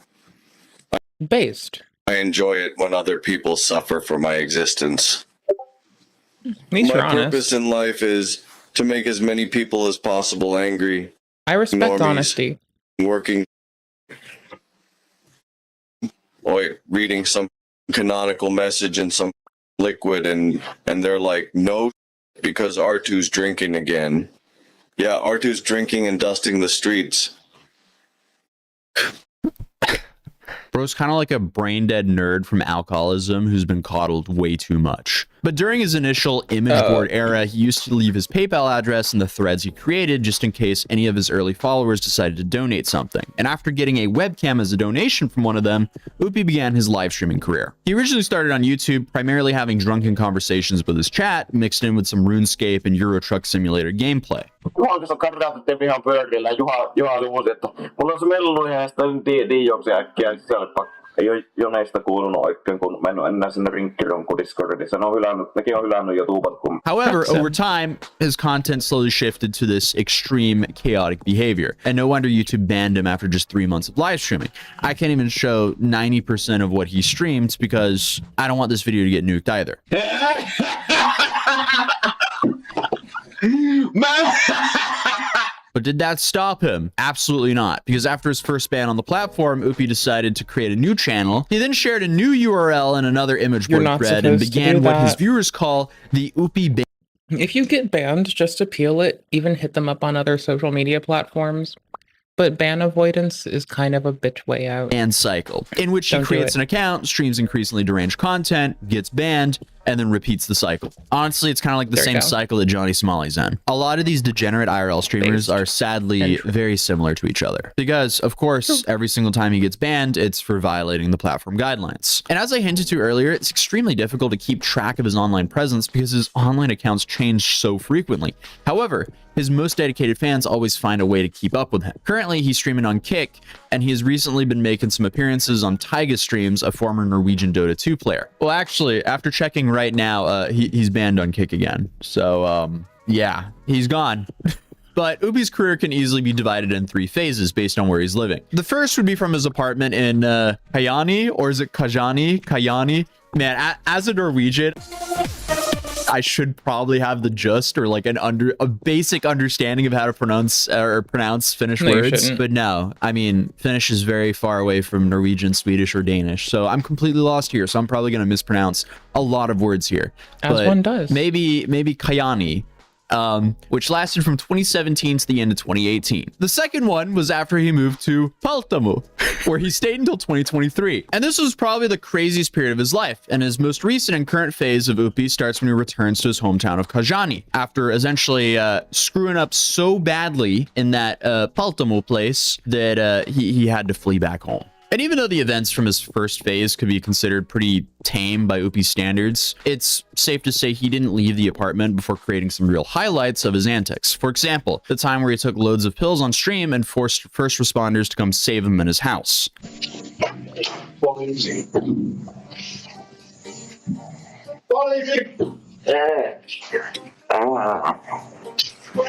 S1: Based.
S21: I enjoy it when other people suffer for my existence.
S1: At least you're
S21: My
S1: honest.
S21: purpose in life is to make as many people as possible angry.
S1: I respect
S21: normies,
S1: honesty.
S21: Working, or reading some canonical message in some liquid, and they're like, no, because R2's drinking again. Yeah, R2's drinking and dusting the streets.
S20: Bro's kind of like a brain dead nerd from alcoholism who's been coddled way too much. But during his initial image board era, he used to leave his PayPal address in the threads he created just in case any of his early followers decided to donate something. And after getting a webcam as a donation from one of them, Upi began his live streaming career. He originally started on YouTube, primarily having drunken conversations with his chat, mixed in with some RuneScape and Euro Truck Simulator gameplay.
S22: Juhan kanssa kardaatitte ihan pyörillä. Juha luusi, että mulla on se mellu ja sitten DJ äkkiä sisälle pakko. Ei ole Joneista kuulunut oikein, kun mä en ole enää sinne Rinkkironku Discordissa. Nekin on hylännyt jo tuubat. Kun...
S20: However, over time, his content slowly shifted to this extreme, chaotic behavior. And no wonder YouTube banned him after just 3 months of live streaming. I can't even show 90% of what he streamed because I don't want this video to get nuked either. But did that stop him? Absolutely not. Because after his first ban on the platform, Upi decided to create a new channel. He then shared a new URL in another image board thread and began what his viewers call the Upi ban.
S1: If you get banned, just appeal it, even hit them up on other social media platforms. But ban avoidance is kind of a bitch way out.
S20: And cycle, in which he
S1: Don't do
S20: creates
S1: it.
S20: an account, streams increasingly deranged content, gets banned, and then repeats the cycle. Honestly, it's kind of like the
S1: There you
S20: same
S1: go.
S20: cycle that Johnny Smalley's in. A lot of these degenerate IRL streamers are sadly very similar to each other. Because, of course, every single time he gets banned, it's for violating the platform guidelines. And as I hinted to earlier, it's extremely difficult to keep track of his online presence because his online accounts change so frequently. However, his most dedicated fans always find a way to keep up with him. Currently, he's streaming on Kick, and he has recently been making some appearances on Taiga Streams, a former Norwegian Dota 2 player. Well, actually, after checking right now, he's banned on Kick again. So, yeah, he's gone. But Upi's career can easily be divided in 3 phases based on where he's living. The first would be from his apartment in Kajani, or is it Kajani? Kajani? Man, as a Norwegian, I should probably have the gist or like a basic understanding of how to pronounce Finnish words. But no, I mean, Finnish is very far away from Norwegian, Swedish, or Danish. So I'm completely lost here. So I'm probably going to mispronounce a lot of words here.
S1: As one does.
S20: Maybe Kajani. Which lasted from 2017 to the end of 2018. The second one was after he moved to Paltamu, where he stayed until 2023. And this was probably the craziest period of his life. And his most recent and current phase of Upi starts when he returns to his hometown of Kajani, after essentially screwing up so badly in that Paltamu place that he had to flee back home. And even though the events from his first phase could be considered pretty tame by Upi's standards, it's safe to say he didn't leave the apartment before creating some real highlights of his antics. For example, the time where he took loads of pills on stream and forced first responders to come save him in his house.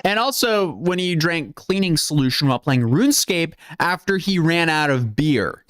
S20: And also when he drank cleaning solution while playing RuneScape after he ran out of beer.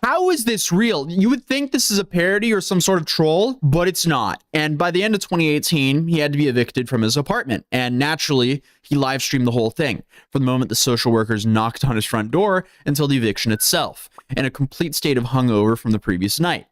S20: How is this real? You would think this is a parody or some sort of troll, but it's not. And by the end of 2018, he had to be evicted from his apartment. And naturally, he live streamed the whole thing from the moment the social workers knocked on his front door until the eviction itself, in a complete state of hungover from the previous night.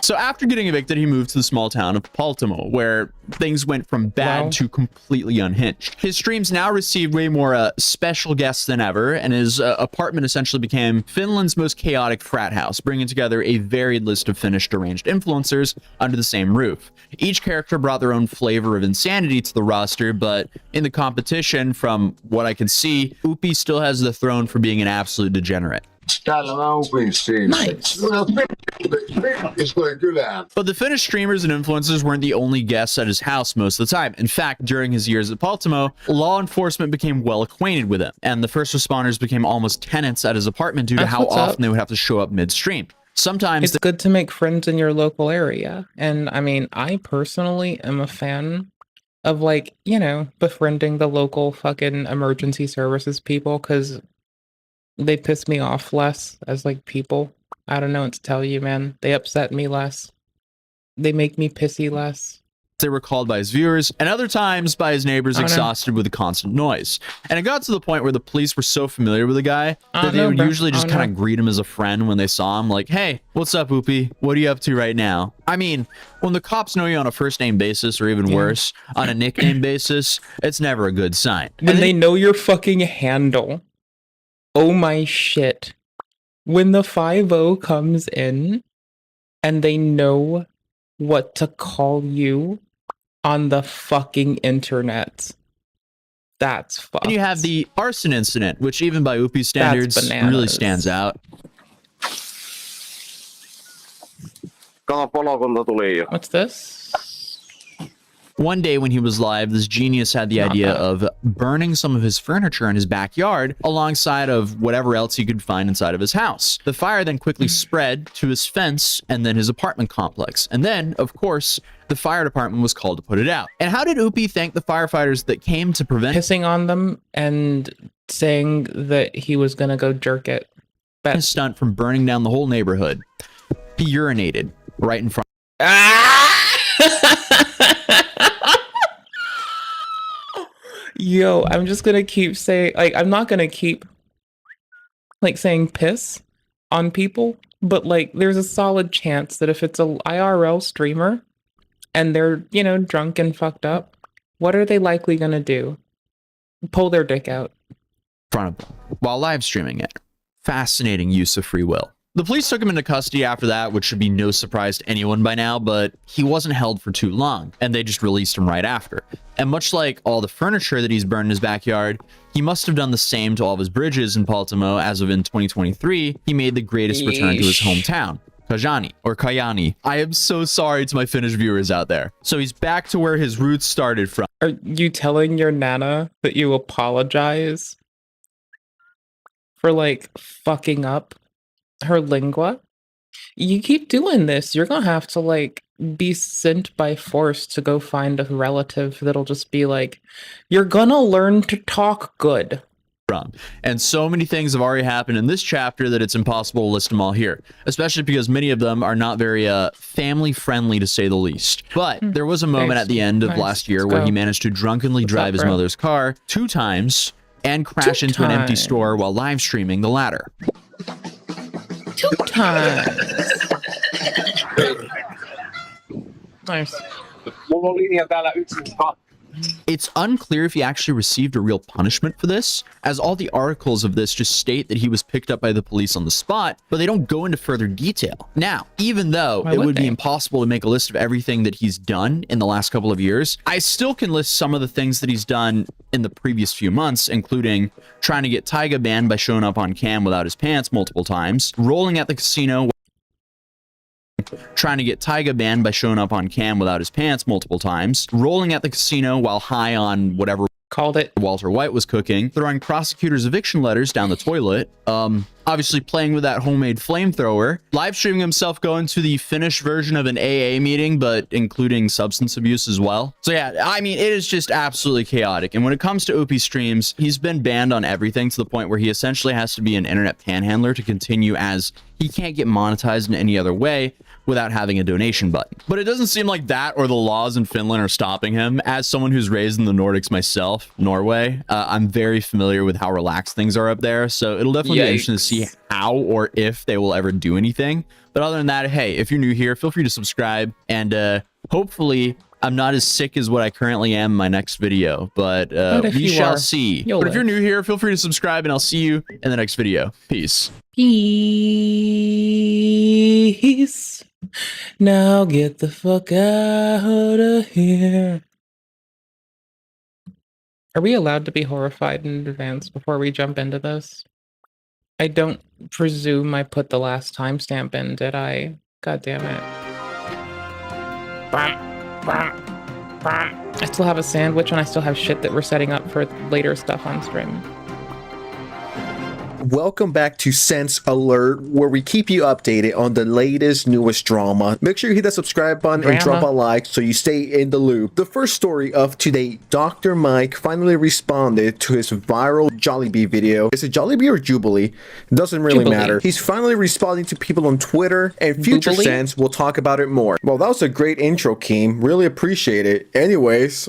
S20: So after getting evicted, he moved to the small town of Paltamo, where things went from bad to completely unhinged. His streams now received way more special guests than ever, and his apartment essentially became Finland's most chaotic frat house, bringing together a varied list of Finnish deranged influencers under the same roof. Each character brought their own flavor of insanity to the roster, but in the competition, from what I can see, Upi still has the throne for being an absolute degenerate. But the Finnish streamers and influencers weren't the only guests at his house most of the time. In fact, during his years at Paltamo, law enforcement became well acquainted with him, and the first responders became almost tenants at his apartment due to how often they would have to show up midstream. Sometimes
S1: it's good to make friends in your local area. And I mean, I personally am a fan of, like, you know, befriending the local fucking emergency services people, because they piss me off less as, like, people. I don't know what to tell you, man. They upset me less. They make me pissy less.
S20: They were called by his viewers, and other times by his neighbors exhausted with the constant noise. And it got to the point where the police were so familiar with the guy that they would usually just kind of greet him as a friend when they saw him, like, hey, what's up, Upi? What are you up to right now? I mean, when the cops know you on a first name basis, or even worse, on a nickname basis, it's never a good sign.
S1: When they know your fucking handle. Oh my shit. When the 5-0 comes in and they know what to call you on the fucking internet, that's fucked.
S20: And you have the arson incident, which even by Upi standards really stands out.
S1: What's this?
S20: One day when he was live, this genius had the idea of burning some of his furniture in his backyard alongside of whatever else he could find inside of his house. The fire then quickly spread to his fence and then his apartment complex. And then, of course, the fire department was called to put it out. And how did Upi thank the firefighters that came to prevent
S1: pissing on them and saying that he was gonna go jerk it?
S20: a stunt from burning down the whole neighborhood? He urinated right in front.
S1: Yo, I'm just gonna keep saying, like, I'm not gonna keep, like, saying piss on people, but, like, there's a solid chance that if it's a IRL streamer and they're, you know, drunk and fucked up, what are they likely gonna do? Pull their dick out.
S20: In front of them while live streaming it. Fascinating use of free will. The police took him into custody after that, which should be no surprise to anyone by now, but he wasn't held for too long, and they just released him right after. And much like all the furniture that he's burned in his backyard, he must have done the same to all of his bridges in Baltimore. As of in 2023, he made the greatest return to his hometown, Kajani. I am so sorry to my Finnish viewers out there. So he's back to where his roots started from.
S1: Are you telling your Nana that you apologize for like fucking up her lingua? You keep doing this, you're gonna have to like be sent by force to go find a relative that'll just be like, you're gonna learn to talk good.
S20: And so many things have already happened in this chapter that it's impossible to list them all here, especially because many of them are not very family friendly, to say the least. But there was a moment at the end of last year where he managed to drunkenly drive his mother's car 2 times and crash into an empty store while live streaming the latter.
S1: 2 times. Nice.
S20: It's unclear if he actually received a real punishment for this, as all the articles of this just state that he was picked up by the police on the spot, but they don't go into further detail. Now, even though it would be impossible to make a list of everything that he's done in the last couple of years, I still can list some of the things that he's done in the previous few months, including trying to get Tyga banned by showing up on cam without his pants multiple times, rolling at the casino, trying to get Tyga banned by showing up on cam without his pants multiple times, rolling at the casino while high on whatever
S1: called it
S20: Walter White was cooking, throwing prosecutors' eviction letters down the toilet, obviously playing with that homemade flamethrower, live streaming himself going to the Finnish version of an AA meeting, but including substance abuse as well. So yeah, I mean, it is just absolutely chaotic. And when it comes to OP streams, he's been banned on everything to the point where he essentially has to be an internet panhandler to continue, as he can't get monetized in any other way without having a donation button. But it doesn't seem like that or the laws in Finland are stopping him. As someone who's raised in the Nordics myself, Norway, I'm very familiar with how relaxed things are up there. So it'll definitely be interesting to see how or if they will ever do anything. But other than that, hey, if you're new here, feel free to subscribe, and hopefully I'm not as sick as what I currently am in my next video, but we shall see. But if you're new here, feel free to subscribe, and I'll see you in the next video. Peace.
S1: Peace. Now get the fuck out of here. Are we allowed to be horrified in advance before we jump into this? I don't presume I put the last timestamp in, did I? God damn it. I still have a sandwich and I still have shit that we're setting up for later stuff on stream.
S7: Welcome back to Sense Alert, where we keep you updated on the latest, newest drama. Make sure you hit that subscribe button and drop a like so you stay in the loop. The first story of today, Dr. Mike finally responded to his viral Jollibee video. Is it Jollibee or Jubilee? It doesn't really matter. He's finally responding to people on Twitter, and future Sense will talk about it more. Well, that was a great intro, Keem. Really appreciate it. Anyways...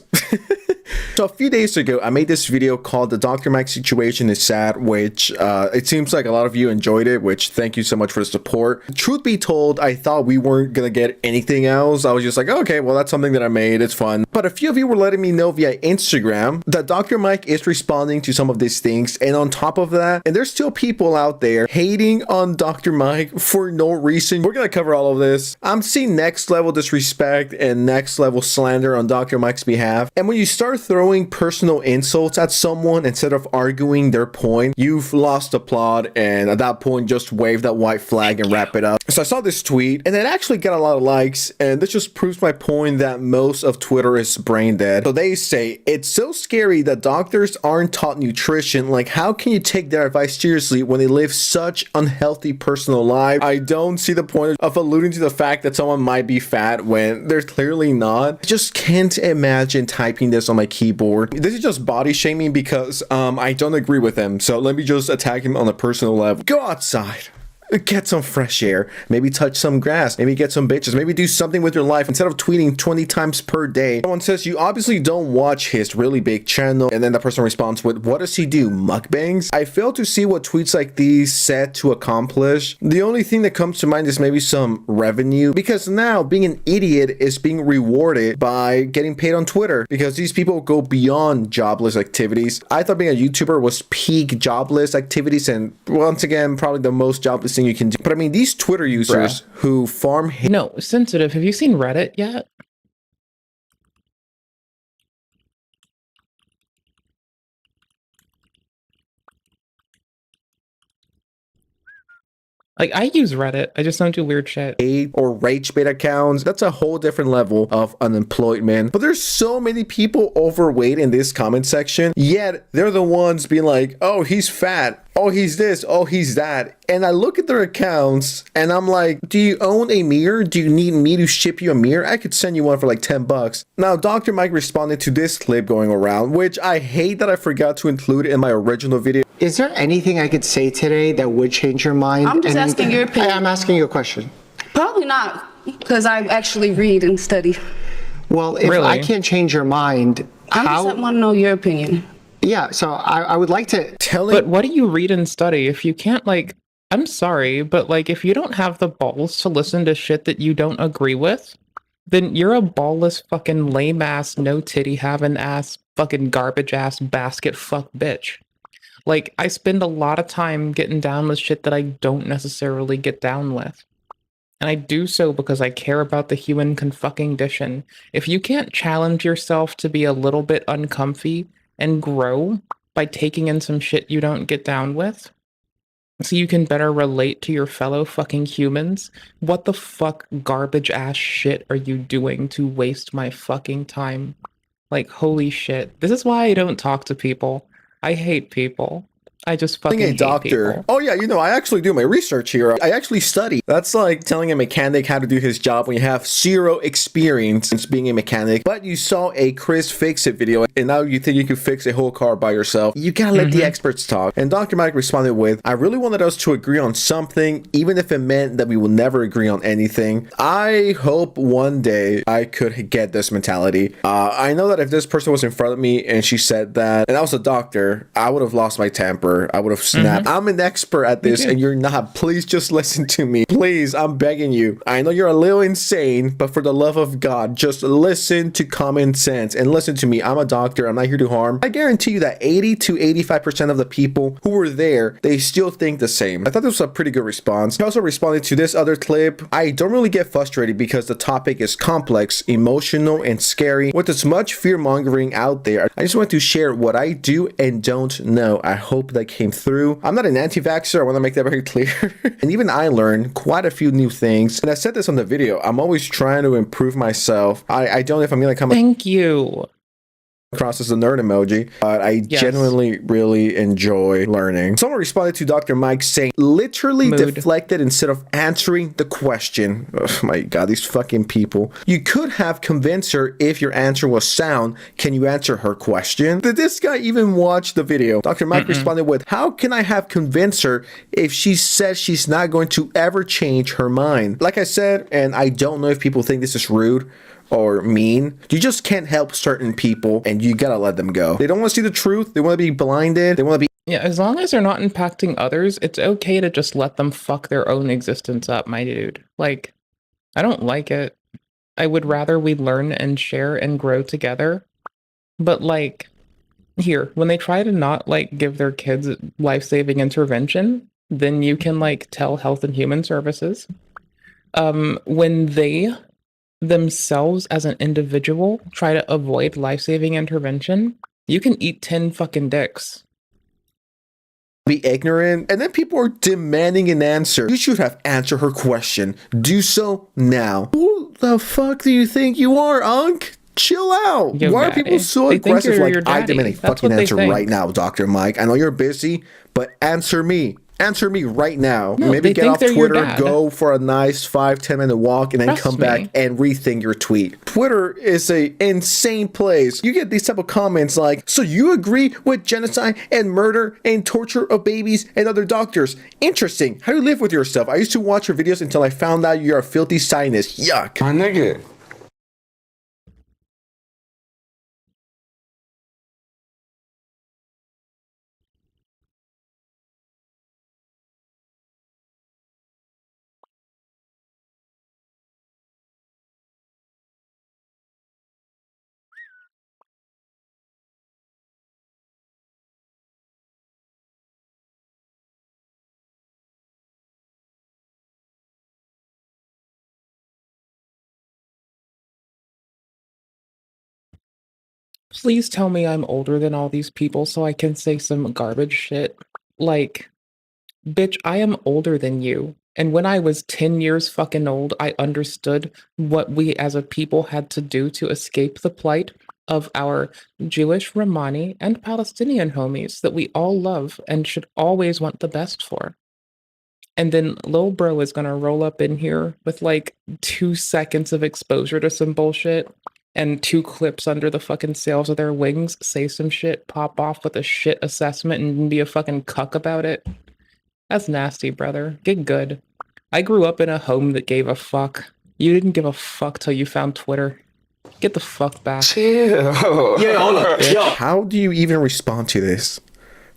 S7: So a few days ago, I made this video called The Dr. Mike Situation is Sad, which it seems like a lot of you enjoyed it, which thank you so much for the support. Truth be told, I thought we weren't going to get anything else. I was just like, okay, well, that's something that I made. It's fun. But a few of you were letting me know via Instagram that Dr. Mike is responding to some of these things. And on top of that, and there's still people out there hating on Dr. Mike for no reason. We're going to cover all of this. I'm seeing next level disrespect and next level slander on Dr. Mike's behalf. And when you start throwing personal insults at someone instead of arguing their point, you've lost the plot, and at that point just wave that white flag and wrap it up. So I saw this tweet and it actually got a lot of likes, and this just proves my point that most of Twitter is brain dead. So they say, it's so scary that doctors aren't taught nutrition. Like, how can you take their advice seriously when they live such unhealthy personal lives? I don't see the point of alluding to the fact that someone might be fat when they're clearly not. I just can't imagine typing this on my keyboard. This is just body shaming because I don't agree with him. So let me just attack him on a personal level. Go outside. Get some fresh air, maybe touch some grass, maybe get some bitches, maybe do something with your life instead of tweeting 20 times per day. Someone says you obviously don't watch his really big channel, and then the person responds with, what does he do, mukbangs? I fail to see what tweets like these set to accomplish. The only thing that comes to mind is maybe some revenue, because now being an idiot is being rewarded by getting paid on Twitter, because these people go beyond jobless activities. I thought being a YouTuber was peak jobless activities, and once again, probably the most jobless thing
S3: thing you can do. But I mean, these Twitter users who farm hate.
S1: No, sensitive. Have you seen Reddit yet? Like, I use Reddit. I just don't do weird shit.
S3: Or rage bait accounts. That's a whole different level of unemployment. But there's so many people overweight in this comment section, yet they're the ones being like, oh, he's fat. Oh, he's this. Oh, he's that. And I look at their accounts and I'm like, do you own a mirror? Do you need me to ship you a mirror? I could send you one for like 10 bucks. Now, Dr. Mike responded to this clip going around, which I hate that I forgot to include in my original video.
S6: Is there anything I could say today that would change your mind?
S23: I'm just asking your opinion.
S6: I'm asking you a question.
S23: Probably not, because I actually read and study.
S6: Well, if I can't change your mind,
S23: I just want to know your opinion.
S6: Yeah, so I would like to tell
S1: But what do you read and study if you can't, like, I'm sorry, but like, if you don't have the balls to listen to shit that you don't agree with, then you're a ballless fucking lame ass, no titty having ass, fucking garbage ass basket fuck bitch. Like, I spend a lot of time getting down with shit that I don't necessarily get down with. And I do so because I care about the human confucking-dition. If you can't challenge yourself to be a little bit uncomfy and grow by taking in some shit you don't get down with, so you can better relate to your fellow fucking humans, what the fuck garbage ass shit are you doing to waste my fucking time? Like, holy shit. This is why I don't talk to people. I hate people. I just fucking hate people.
S3: Oh yeah, you know, I actually do my research here. I actually study. That's like telling a mechanic how to do his job when you have zero experience in being a mechanic, but you saw a Chris Fix-It video and now you think you can fix a whole car by yourself. You gotta let the experts talk. And Dr. Mike responded with, I really wanted us to agree on something, even if it meant that we will never agree on anything. I hope one day I could get this mentality. I know that if this person was in front of me and she said that, and I was a doctor, I would have lost my temper. I would have snapped. I'm an expert at this and you're not. Please just listen to me. Please, I'm begging you. I know you're a little insane, but for the love of God, just listen to common sense and listen to me. I'm a doctor. I'm not here to harm. I guarantee you that 80 to 85% of the people who were there, they still think the same. I thought this was a pretty good response. He also responded to this other clip. I don't really get frustrated because the topic is complex, emotional, and scary. With as much fear mongering out there, I just want to share what I do and don't know. I hope that came through. I'm not an anti-vaxxer. I want to make that very clear. And even I learned quite a few new things. And I said this on the video. I'm always trying to improve myself. I don't know if I'm going to come across as a nerd emoji, but I genuinely really enjoy learning. Someone responded to Dr. Mike saying, literally deflected instead of answering the question. Oh my God, these fucking people. You could have convinced her if your answer was sound. Can you answer her question? Did this guy even watch the video? Dr. Mike responded with, how can I have convinced her if she says she's not going to ever change her mind? Like I said, and I don't know if people think this is rude or mean, you just can't help certain people and you gotta let them go. They don't want to see the truth. They want to be blinded. They want to be...
S1: Yeah, as long as they're not impacting others, it's okay to just let them fuck their own existence up, my dude. Like, I don't like it. I would rather we learn and share and grow together. But like, here, when they try to not like give their kids life-saving intervention, then you can like tell Health and Human Services. When they themselves as an individual try to avoid life-saving intervention, you can eat 10 fucking dicks.
S3: Be ignorant, and then people are demanding an answer. You should have answered her question. Do so now. Who the fuck do you think you are, Unc? Chill out. Why are people so aggressive? Like, I demand a fucking answer right now, Dr. Mike. I know you're busy, but answer me. Answer me right now.
S1: No,
S3: maybe get off Twitter, go for a nice 5-10 minute walk, and then come back and rethink your tweet. Twitter is a insane place. You get these type of comments like, so you agree with genocide and murder and torture of babies and other doctors? Interesting. How do you live with yourself? I used to watch your videos until I found out you're a filthy Zionist. Yuck.
S2: My nigga.
S1: Please tell me I'm older than all these people so I can say some garbage shit. Like, bitch, I am older than you. And when I was 10 years fucking old, I understood what we as a people had to do to escape the plight of our Jewish, Romani, and Palestinian homies that we all love and should always want the best for. And then Lil Bro is gonna roll up in here with like 2 seconds of exposure to some bullshit and 2 clips under the fucking sails of their wings, say some shit, pop off with a shit assessment and be a fucking cuck about it. That's nasty, brother. Get good. I grew up in a home that gave a fuck. You didn't give a fuck till you found Twitter. Get the fuck back.
S3: Yeah, hold up. How do you even respond to this?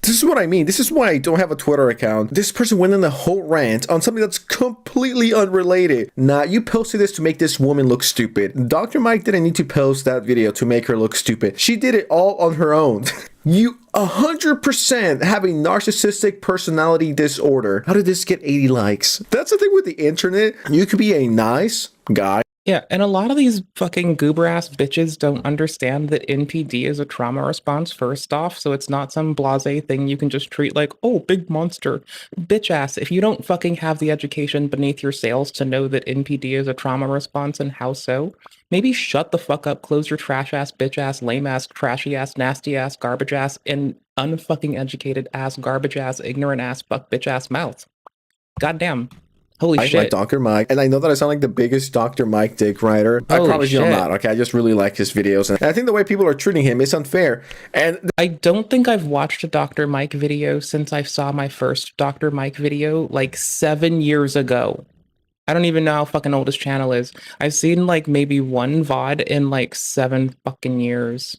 S3: This is what I mean. This is why I don't have a Twitter account. This person went in a whole rant on something that's completely unrelated. Nah, you posted this to make this woman look stupid. Dr. Mike didn't need to post that video to make her look stupid. She did it all on her own. You 100% have a narcissistic personality disorder. How did this get 80 likes? That's the thing with the internet. You could be a nice guy.
S1: Yeah, and a lot of these fucking goober ass bitches don't understand that NPD is a trauma response first off, so it's not some blasé thing you can just treat like, oh, big monster. Bitch ass, if you don't fucking have the education beneath your sails to know that NPD is a trauma response and how so, maybe shut the fuck up, close your trash ass, bitch ass, lame ass, trashy ass, nasty ass, garbage ass, and unfucking educated ass, garbage ass, ignorant ass, fuck bitch ass mouth. Goddamn. Holy
S3: I
S1: shit.
S3: like Dr. Mike, and I know that I sound like the biggest Dr. Mike dick writer. I
S1: Holy
S3: promise you I'm
S1: shit.
S3: not, okay? I just really like his videos, and I think the way people are treating him is unfair. And
S1: I don't think I've watched a Dr. Mike video since I saw my first Dr. Mike video like 7 years ago. I don't even know how fucking old his channel is. I've seen like maybe one VOD in like 7 fucking years.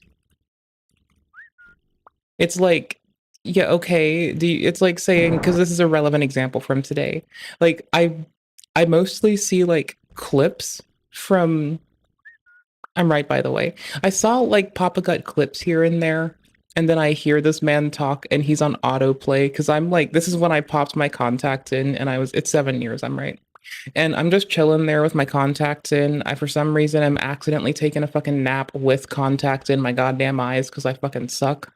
S1: It's like, yeah, okay. It's like saying, because this is a relevant example from today. Like I mostly see like clips from. I'm right, by the way. I saw like Papa Gut clips here and there, and then I hear this man talk, and he's on autoplay because I'm like, this is when I popped my contacts in, and it's 7 years. I'm right. And I'm just chilling there with my contacts in. I, for some reason, am accidentally taking a fucking nap with contacts in my goddamn eyes because I fucking suck.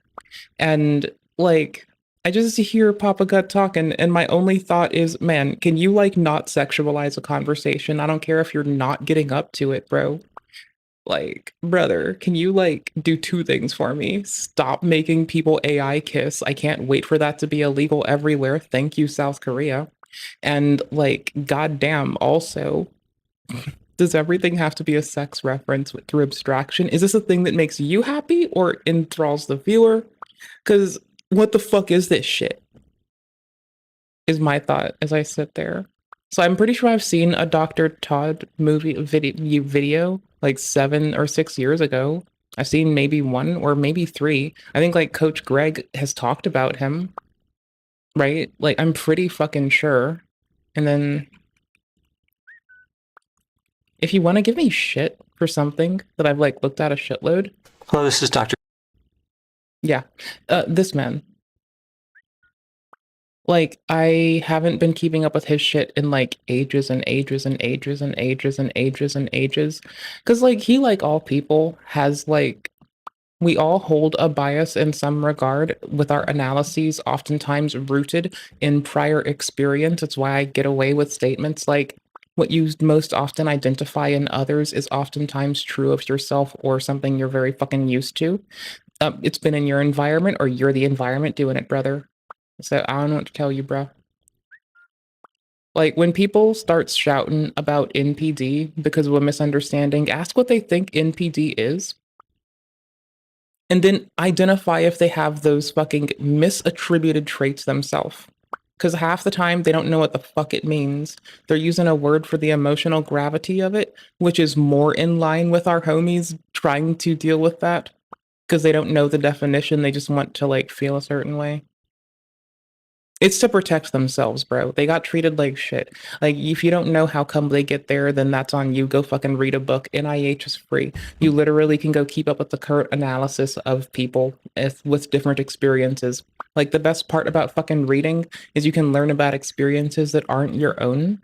S1: And like, I just hear Papa Gut talking, and my only thought is, man, can you like not sexualize a conversation? I don't care if you're not getting up to it, bro. Like, brother, can you like do 2 things for me? Stop making people AI kiss. I can't wait for that to be illegal everywhere. Thank you, South Korea. And like, goddamn, also, does everything have to be a sex reference through abstraction? Is this a thing that makes you happy or enthralls the viewer? Because what the fuck is this shit? Is my thought as I sit there. So I'm pretty sure I've seen a Dr. Todd video like 7 or 6 years ago. I've seen maybe 1 or maybe 3. I think like Coach Greg has talked about him. Right? Like, I'm pretty fucking sure. And then if you want to give me shit for something that I've like looked at a shitload.
S8: Hello, this is Dr.
S1: Yeah. This man. Like, I haven't been keeping up with his shit in like ages and ages and ages and ages and ages and ages. Cause like he, like all people, has like, we all hold a bias in some regard with our analyses, oftentimes rooted in prior experience. It's why I get away with statements like, what you most often identify in others is oftentimes true of yourself or something you're very fucking used to. It's been in your environment or you're the environment doing it, brother. So I don't know what to tell you, bro. Like, when people start shouting about NPD because of a misunderstanding, ask what they think NPD is. And then identify if they have those fucking misattributed traits themselves. Because half the time, they don't know what the fuck it means. They're using a word for the emotional gravity of it, which is more in line with our homies trying to deal with that. Because they don't know the definition, they just want to, like, feel a certain way. It's to protect themselves, bro. They got treated like shit. Like, if you don't know how come they get there, then that's on you. Go fucking read a book. NIH is free. You literally can go keep up with the current analysis of people with different experiences. Like, the best part about fucking reading is you can learn about experiences that aren't your own.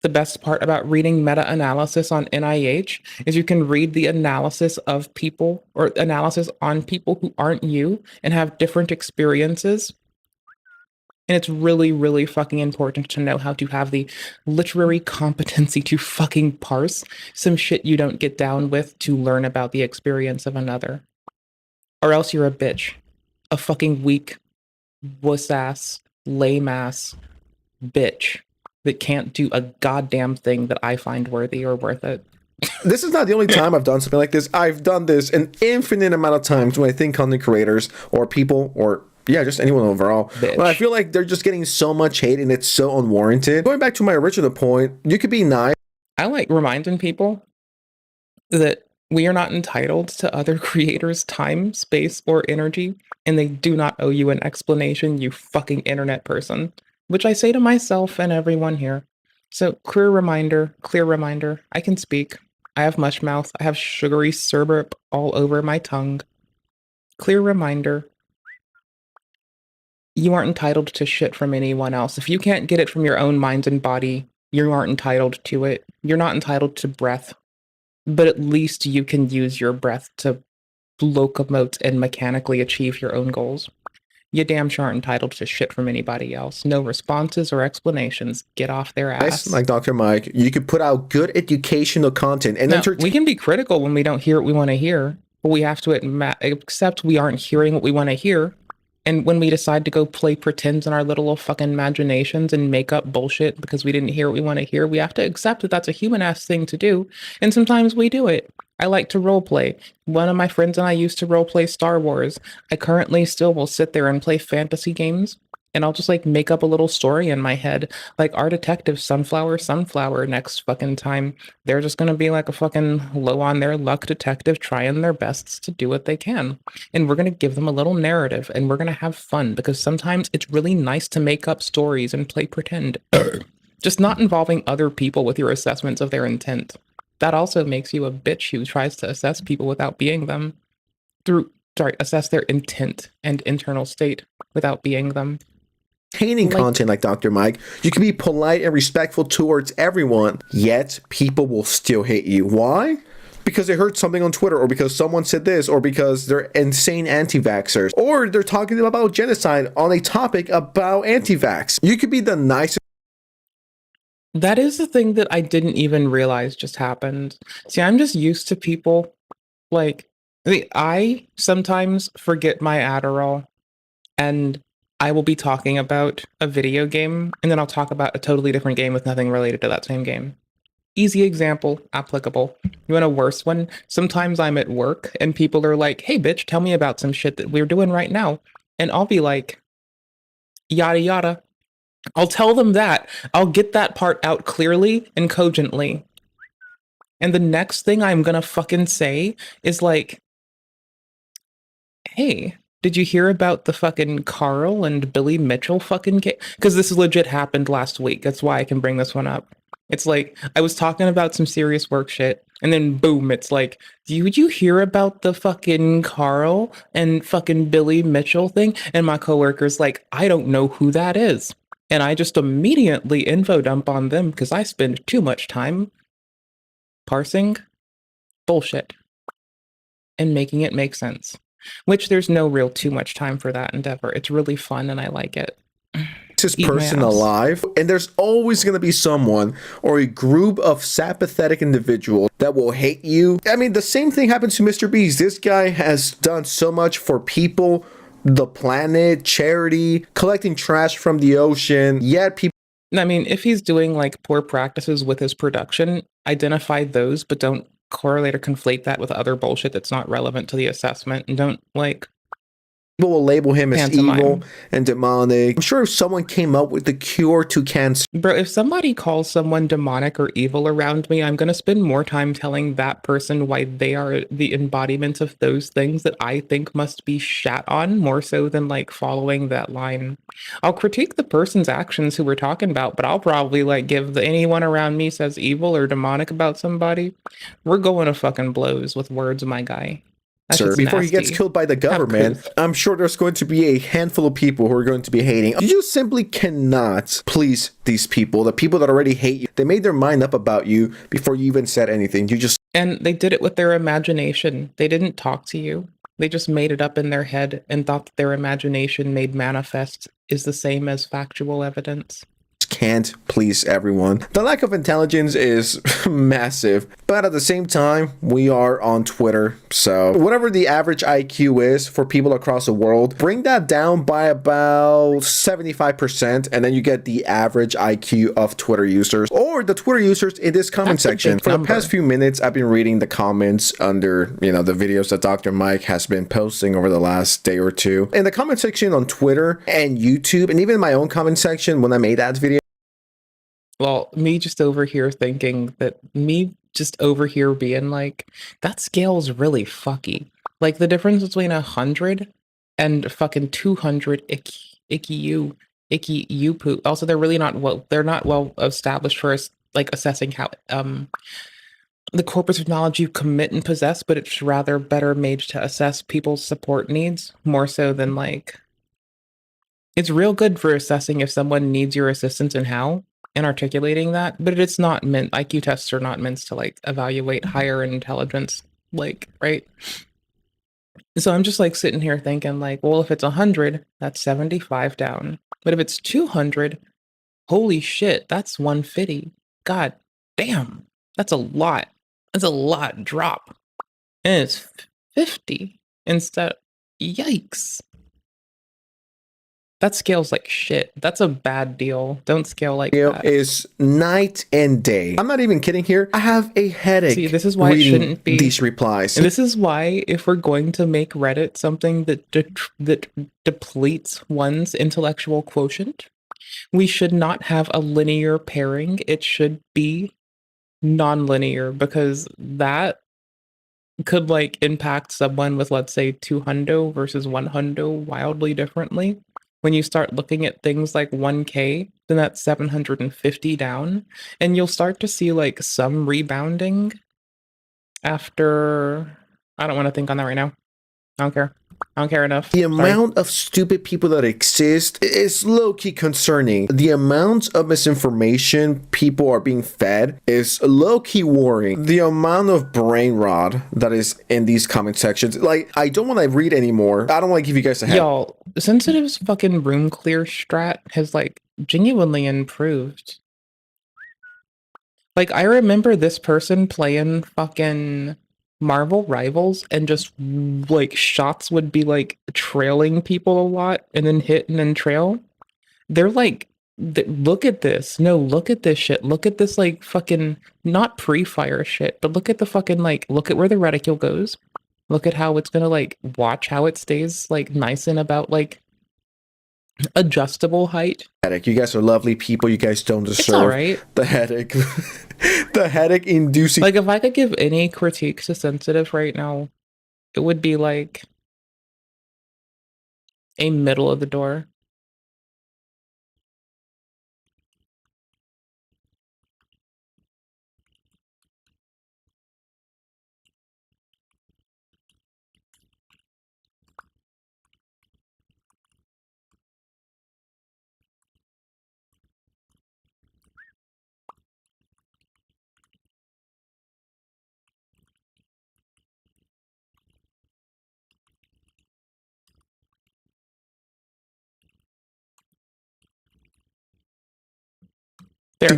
S1: the best part about reading meta-analysis on NIH is you can read the analysis of people or analysis on people who aren't you and have different experiences. And it's really, really fucking important to know how to have the literary competency to fucking parse some shit you don't get down with to learn about the experience of another. Or else you're a bitch. A fucking weak, wuss-ass, lame-ass bitch that can't do a goddamn thing that I find worthy or worth it.
S3: This is not the only time I've done something like this. I've done this an infinite amount of times when I think content creators or people or just anyone overall. But I feel like they're just getting so much hate and it's so unwarranted. Going back to my original point, you could be nice.
S1: I like reminding people that we are not entitled to other creators' time, space, or energy, and they do not owe you an explanation, you fucking internet person. Which I say to myself and everyone here. So, clear reminder, I can speak. I have mush mouth. I have sugary syrup all over my tongue. Clear reminder, you aren't entitled to shit from anyone else. If you can't get it from your own mind and body, you aren't entitled to it. You're not entitled to breath. But at least you can use your breath to locomote and mechanically achieve your own goals. You damn sure aren't entitled to shit from anybody else. No responses or explanations. Get off their ass.
S3: Like Dr. Mike, you could put out good educational content and
S1: we can be critical when we don't hear what we want to hear, but we have to accept we aren't hearing what we want to hear. And when we decide to go play pretend in our little fucking imaginations and make up bullshit because we didn't hear what we want to hear, we have to accept that that's a human-ass thing to do. And sometimes we do it. I like to roleplay. One of my friends and I used to roleplay Star Wars. I currently still will sit there and play fantasy games, and I'll just like make up a little story in my head. Like our detective Sunflower next fucking time. They're just gonna be like a fucking low on their luck detective trying their best to do what they can. And we're gonna give them a little narrative and we're gonna have fun because sometimes it's really nice to make up stories and play pretend. Just not involving other people with your assessments of their intent. That also makes you a bitch who tries to assess people without being them. Assess their intent and internal state without being them.
S3: Entertaining content like Dr. Mike, you can be polite and respectful towards everyone, yet people will still hate you. Why? Because they heard something on Twitter, or because someone said this, or because they're insane anti-vaxxers, or they're talking about genocide on a topic about anti-vax. You could be the nicest.
S1: That is the thing that I didn't even realize just happened. See, I'm just used to people like, I sometimes forget my Adderall and I will be talking about a video game and then I'll talk about a totally different game with nothing related to that same game. Easy example, applicable. You want a worse one? Sometimes I'm at work and people are like, hey bitch, tell me about some shit that we're doing right now. And I'll be like, yada yada. I'll tell them that. I'll get that part out clearly and cogently. And the next thing I'm gonna fucking say is like, hey, did you hear about the fucking Carl and Billy Mitchell fucking case? Because this legit happened last week. That's why I can bring this one up. It's like, I was talking about some serious work shit, and then boom, it's like, did you hear about the fucking Carl and fucking Billy Mitchell thing? And my coworker's like, I don't know who that is. And I just immediately info dump on them because I spend too much time parsing bullshit and making it make sense. Which there's no real too much time for that endeavor. It's really fun and I like it.
S3: This person alive, and there's always going to be someone or a group of sympathetic individuals that will hate you. I mean, the same thing happens to Mr. Beast. This guy has done so much for people, the planet, charity, collecting trash from the ocean, yet people.
S1: I mean, if he's doing like poor practices with his production, identify those, but don't correlate or conflate that with other bullshit that's not relevant to the assessment, and don't like.
S3: People will label him as
S1: pantomime.
S3: Evil and demonic. I'm sure if someone came up with the cure to cancer.
S1: Bro, if somebody calls someone demonic or evil around me, I'm going to spend more time telling that person why they are the embodiment of those things that I think must be shat on, more so than like following that line. I'll critique the person's actions who we're talking about, but I'll probably like give anyone around me says evil or demonic about somebody, we're going to fucking blows with words, my guy. That's
S3: sir,
S1: just
S3: before he gets
S1: nasty.
S3: killed by the government,
S1: proof.
S3: I'm sure there's going to be a handful of people who are going to be hating. You simply cannot please these people, the people that already hate you. They made their mind up about you before you even said anything. You just
S1: And they did it with their imagination. They didn't talk to you. They just made it up in their head and thought that their imagination made manifest is the same as factual evidence.
S3: can't please everyone. The lack of intelligence is massive, but at the same time, we are on Twitter, so whatever the average IQ is for people across the world, bring that down by about 75%, and then you get the average IQ of Twitter users, or the Twitter users in this comment
S1: That's a
S3: section.
S1: big
S3: For the
S1: number.
S3: past few minutes, I've been reading the comments under, you know, the videos that Dr. Mike has been posting over the last day or two. In the comment section on Twitter and YouTube, and even in my own comment section when I made that video,
S1: Well, me just over here thinking that me just over here being like, that scale's really fucky. Like the difference between 100 and fucking 200 icky you poo. Also, they're really not well, they're not well established for us, like assessing how the corpus of knowledge you commit and possess, but it's rather better made to assess people's support needs more so than like, it's real good for assessing if someone needs your assistance and how, and articulating that, but it's not meant, IQ tests are not meant to like evaluate higher intelligence, like, right? So I'm just like sitting here thinking like, well, if it's 100, that's 75 down. But if it's 200, holy shit, that's 150. God damn, that's a lot. That's a lot drop. And it's 50 instead. Yikes. That scales like shit. That's a bad deal. Don't scale like that.
S3: is night and day. I'm not even kidding here. I have a headache.
S1: See, this is why it
S3: reading
S1: shouldn't be
S3: these replies.
S1: And this is why, if we're going to make Reddit something that that depletes one's intellectual quotient, we should not have a linear pairing. It should be non-linear, because that could like impact someone with, let's say, 200 versus 100 wildly differently. When you start looking at things like 1K, then that's 750 down, and you'll start to see like some rebounding after. I don't want to think on that right now. I don't care. I don't care enough.
S3: The
S1: Sorry.
S3: amount of stupid people that exist is low-key concerning. The amount of misinformation people are being fed is low-key worrying. The amount of brain rot that is in these comment sections, like, I don't want to read anymore. I don't want to give you guys a head.
S1: Y'all, Sensitive's fucking room clear strat has like genuinely improved. Like, I remember this person playing fucking Marvel Rivals, and just like shots would be like trailing people a lot and then hit and then trail. They're like, look at this. No, look at this shit. Look at this like fucking not pre-fire shit, but look at the fucking like, look at where the reticule goes. Look at how it's gonna like, watch how it stays like nice and about like adjustable height.
S3: Headache. You guys are lovely people. You guys don't deserve
S1: It's all right.
S3: the headache. The headache inducing.
S1: Like, if I could give any critique to Sensitive right now, it would be like a middle of the door.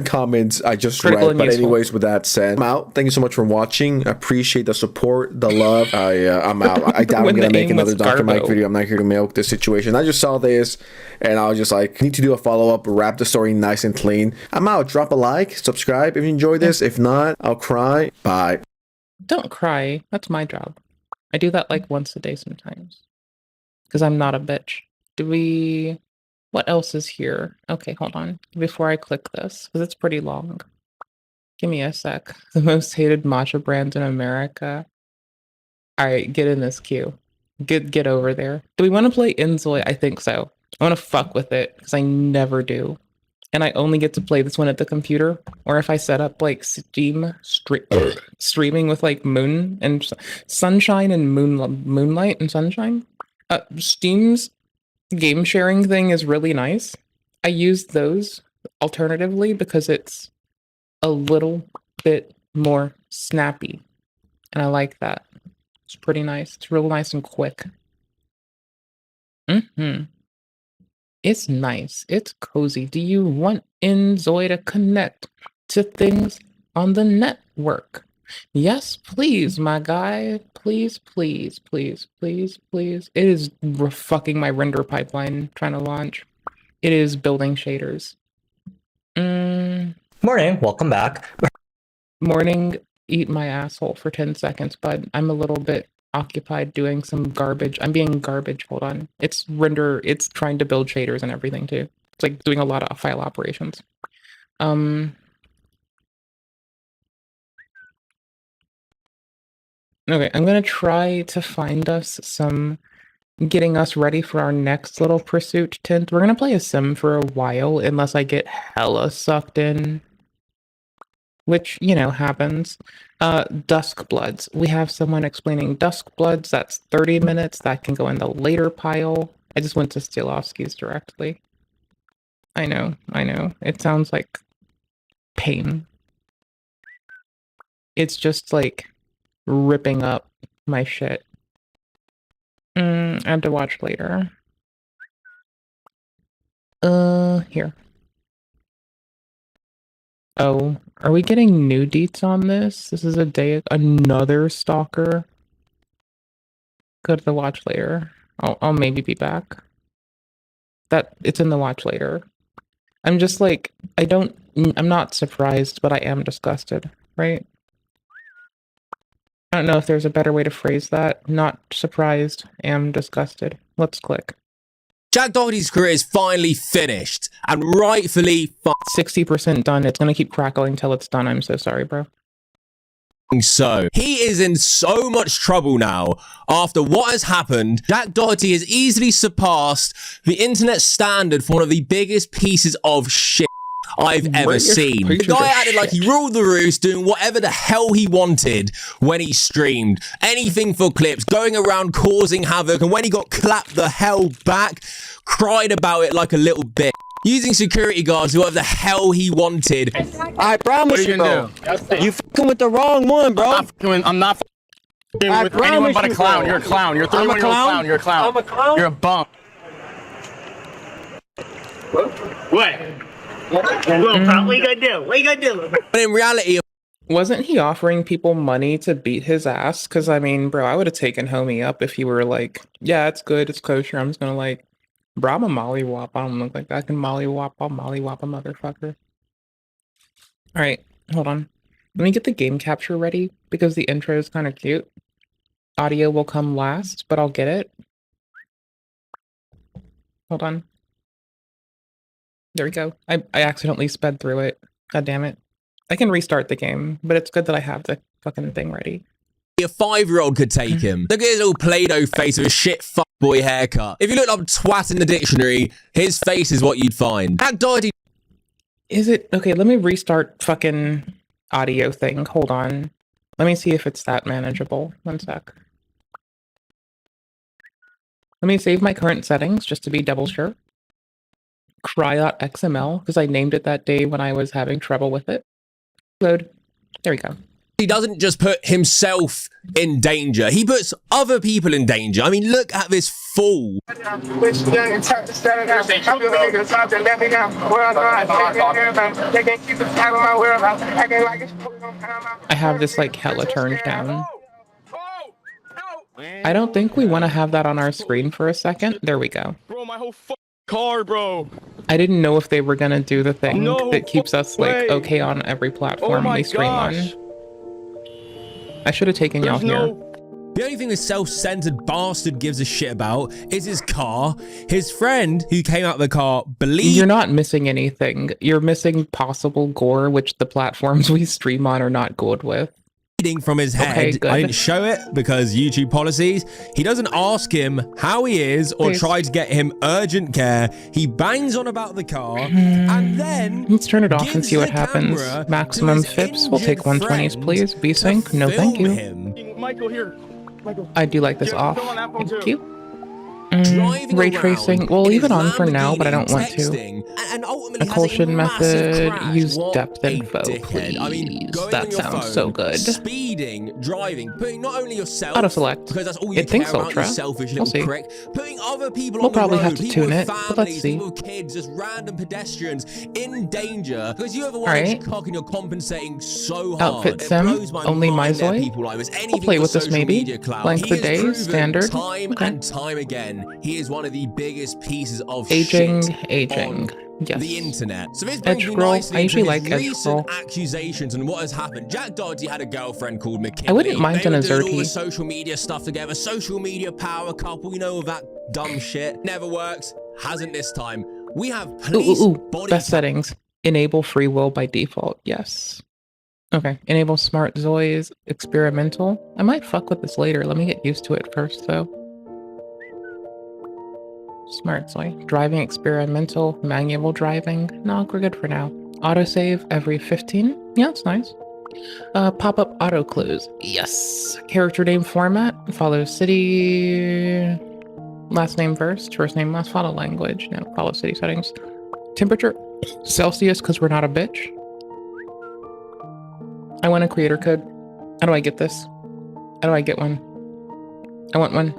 S3: Comments I just
S1: Critical
S3: read,
S1: and
S3: but
S1: useful.
S3: anyways, with that said, I'm out. Thank you so much for watching. Appreciate the support, the love. I'm out. I doubt I'm
S1: When
S3: gonna
S1: the
S3: make
S1: aim was
S3: another Dr. Mike
S1: Garbo.
S3: video. I'm not here to milk this situation. I just saw this and I was just like, need to do a follow-up, wrap the story nice and clean. I'm out. Drop a like, subscribe if you enjoyed this. If not, I'll cry. Bye.
S1: Don't cry. That's my job. I do that like once a day sometimes. Because I'm not a bitch. What else is here? Okay, hold on. Before I click this, because it's pretty long. Give me a sec. The most hated matcha brand in America. Alright, get in this queue. Get over there. Do we want to play Inzoi? I think so. I want to fuck with it, because I never do. and I only get to play this one at the computer, or if I set up like streaming with like Moon and Sunshine and Moonlight and Sunshine, Steam's game sharing thing is really nice. I use those alternatively because it's a little bit more snappy, and I like that. It's pretty nice. It's real nice and quick. It's nice. It's cozy. Do you want Enzoy to connect to things on the network? Yes, please, my guy. Please, please, please, please, please. It is fucking my render pipeline trying to launch. It is building shaders.
S8: Morning, welcome back.
S1: Morning, eat my asshole for 10 seconds, bud. I'm a little bit occupied doing some garbage. I'm being garbage. Hold on. It's trying to build shaders and everything too. It's like doing a lot of file operations. Okay, I'm gonna try to find us getting us ready for our next little pursuit tint. We're gonna play a sim for a while unless I get hella sucked in, which, you know, happens. Dusk Bloods. We have someone explaining Dusk Bloods. That's 30 minutes. That can go in the later pile. I just went to Stilovsky's directly. I know. It sounds like pain. It's just like ripping up my shit. I have to watch later. Here. Oh, are we getting new deets on this? This is another stalker. Go to the watch later. I'll maybe be back. It's in the watch later. I'm just like, I'm not surprised, but I am disgusted, right? I don't know if there's a better way to phrase that. Not surprised, am disgusted. Let's click.
S10: Jack Doherty's career is finally finished, and rightfully
S1: 60% done. It's gonna keep crackling till it's done. I'm so sorry, bro.
S10: So. He is in so much trouble now. After what has happened, Jack Doherty has easily surpassed the internet standard for one of the biggest pieces of shit I've ever seen. The guy acted like he ruled the roost, doing whatever the hell he wanted when he streamed. Anything for clips, going around causing havoc, and when he got clapped the hell back, cried about it like a little bitch. Using security guards, whatever the hell he wanted.
S11: I promise you, bro. You fucking with the wrong one, bro.
S14: I'm not fucking with anyone but a clown. You're a clown. You're a 31-year-old clown. You're a clown.
S11: I'm a clown.
S14: You're a bum. What? What you gonna do? What you gonna do?
S10: But in reality,
S1: wasn't he offering people money to beat his ass? Because, I mean, bro, I would have taken homie up if he were like, yeah, it's good, it's kosher. I'm just gonna like, bro, I'm a mollywop. I don't look like I can mollywop. I'll mollywop a motherfucker. All right, hold on. Let me get the game capture ready because the intro is kind of cute. Audio will come last, but I'll get it. Hold on. There we go. I accidentally sped through it. God damn it. I can restart the game, but it's good that I have the fucking thing ready.
S10: A 5-year-old could take him. Look at his little Play-Doh face with a shit fuckboy haircut. If you looked up twat in the dictionary, his face is what you'd find. Jack Doherty.
S1: Is it? Okay, let me restart fucking audio thing. Hold on. Let me see if it's that manageable. One sec. Let me save my current settings just to be double sure. Cry.xml, because I named it that day when I was having trouble with it. Load. There we go.
S10: He doesn't just put himself in danger, he puts other people in danger. I mean, look at this fool.
S1: I have this like hella turned down. I don't think we want to have that on our screen for a second. There we go.
S14: Bro, my whole car, bro.
S1: I didn't know if they were gonna do the thing that keeps us like okay on every platform they stream on. I should have taken y'all here.
S10: The only thing this self-centered bastard gives a shit about is his car. His friend who came out of the car believed—
S1: You're not missing anything. You're missing possible gore, which the platforms we stream on are not good with.
S10: from his head.
S1: Okay, good.
S10: I didn't show it because YouTube policies. He doesn't ask him how he is or
S1: Please.
S10: try to get him urgent care. He bangs on about the car and then
S1: Let's turn it off and
S10: gives
S1: see what
S10: the
S1: happens.
S10: camera to
S1: Maximum
S10: his
S1: FIPS. We'll take
S10: injured
S1: 120s,
S10: friend
S1: please. VSync. No,
S10: to
S1: thank
S10: film
S1: you.
S10: him.
S14: Michael, here. Michael.
S1: I do like this off.
S14: Go on that phone
S1: Thank
S14: too.
S1: you.
S10: Driving
S1: Ray
S10: around
S1: tracing. We'll
S10: in
S1: leave
S10: his
S1: it on for now, but I don't want to.
S10: texting, and ultimately has a
S1: Occlusion
S10: massive
S1: method.
S10: crash.
S1: Use
S10: What
S1: depth
S10: a
S1: info,
S10: dickhead. I mean,
S1: please.
S10: going
S1: That
S10: on your
S1: sounds
S10: phone,
S1: so good.
S10: Speeding, driving, putting not only yourself,
S1: Auto select.
S10: because that's all you
S1: It
S10: care
S1: thinks
S10: about,
S1: ultra.
S10: you selfish
S1: We'll
S10: little
S1: see.
S10: prick, putting other people
S1: We'll
S10: on the
S1: probably
S10: road,
S1: have to
S10: people
S1: tune
S10: with
S1: it, but let's
S10: families,
S1: see.
S10: people with kids, just random pedestrians in danger, because you have a
S1: Alright.
S10: cock and you're compensating so hard.
S1: Outfit
S10: It
S1: sim.
S10: blows my
S1: Only
S10: mind that
S1: Mysoi.
S10: people like this.
S1: We'll
S10: Anything
S1: play
S10: for
S1: with this
S10: social
S1: maybe.
S10: media clout.
S1: Length
S10: He
S1: of
S10: has
S1: days.
S10: proven
S1: Standard.
S10: time
S1: Okay.
S10: and time again, he is one of the biggest pieces of
S1: Aging.
S10: shit
S1: Aging.
S10: on
S1: Yes.
S10: the internet. So this
S1: Edge
S10: brings me
S1: scroll.
S10: nicely
S1: I usually
S10: into his
S1: like edge
S10: recent
S1: scroll.
S10: accusations and what has happened. Jack Doherty had a girlfriend called McKinley.
S1: I wouldn't mind
S10: They
S1: an
S10: were doing all
S1: Azerty.
S10: the social media stuff together. Social media power couple, you know, all that dumb shit. Never works. Hasn't this time. We have police body
S1: Best settings. Enable free will by default. Yes. Okay. Enable smart Zoids experimental. I might fuck with this later. Let me get used to it first, though. Smart Zoe. Driving experimental. Manual driving. No, we're good for now. Autosave every 15. Yeah, that's nice. Pop-up auto close. Yes. Character name format. Follow city. Last name first name last. Follow language. No, follow city settings. Temperature Celsius, because we're not a bitch. I want a creator code. How do I get this? How do I get one? I want one.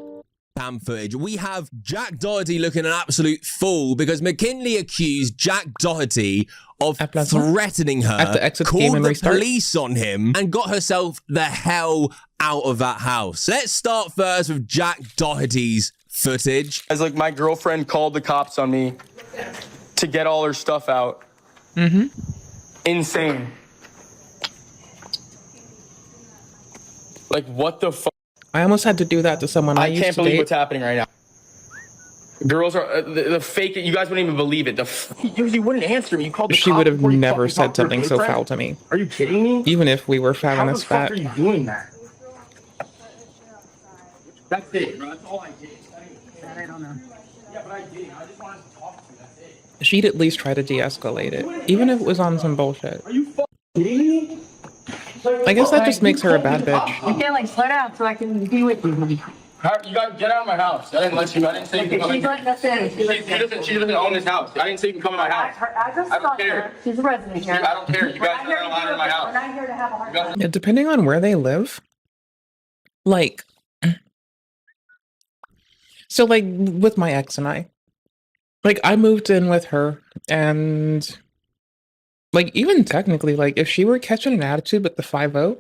S10: cam footage. We have Jack Doherty looking an absolute fool because McKinley accused Jack Doherty of threatening her,
S1: I have to exit the game
S10: called
S1: and
S10: the
S1: restart.
S10: police on him, and got herself the hell out of that house. Let's start first with Jack Doherty's footage.
S5: As like my girlfriend called the cops on me to get all her stuff out.
S1: Mm-hmm.
S5: Insane. Like what the fuck?
S1: I almost had to do that to someone I,
S5: I
S1: used
S5: can't
S1: to
S5: believe
S1: date.
S5: what's happening right now. Girls are the fake. You guys wouldn't even believe it. You wouldn't answer me. You called the
S1: She
S5: cops
S1: would have
S5: before you
S1: never
S5: fucking
S1: said
S5: talked to your
S1: something so
S5: boyfriend?
S1: foul to me.
S5: Are you kidding me?
S1: Even if we were fat
S5: How
S1: and
S5: the
S1: as
S5: fuck
S1: fat.
S5: are you doing that? That's it, bro. That's all I did. I don't know. Yeah, but I did. I just wanted to talk to you. That's it.
S1: She'd at least try to de-escalate it, even if it was on some bullshit.
S5: Are you fucking kidding me?
S1: I guess that just makes her a bad bitch.
S23: You can't like slow down so I can be with you.
S5: You guys get out of my house. I didn't let you. I didn't say you can come in.
S23: She's letting us in.
S5: She doesn't own this house. I didn't say you can come in my house.
S23: I just
S5: I don't
S23: talked to
S5: care.
S23: her. She's a resident here.
S5: I don't care. You guys
S23: We're
S5: are
S23: not
S5: not allowed in my
S23: We're
S5: house.
S23: not here to have a hard time.
S1: Yeah, depending on where they live, like, so like with my ex and I, like I moved in with her, and like even technically, like if she were catching an attitude with the 5-0,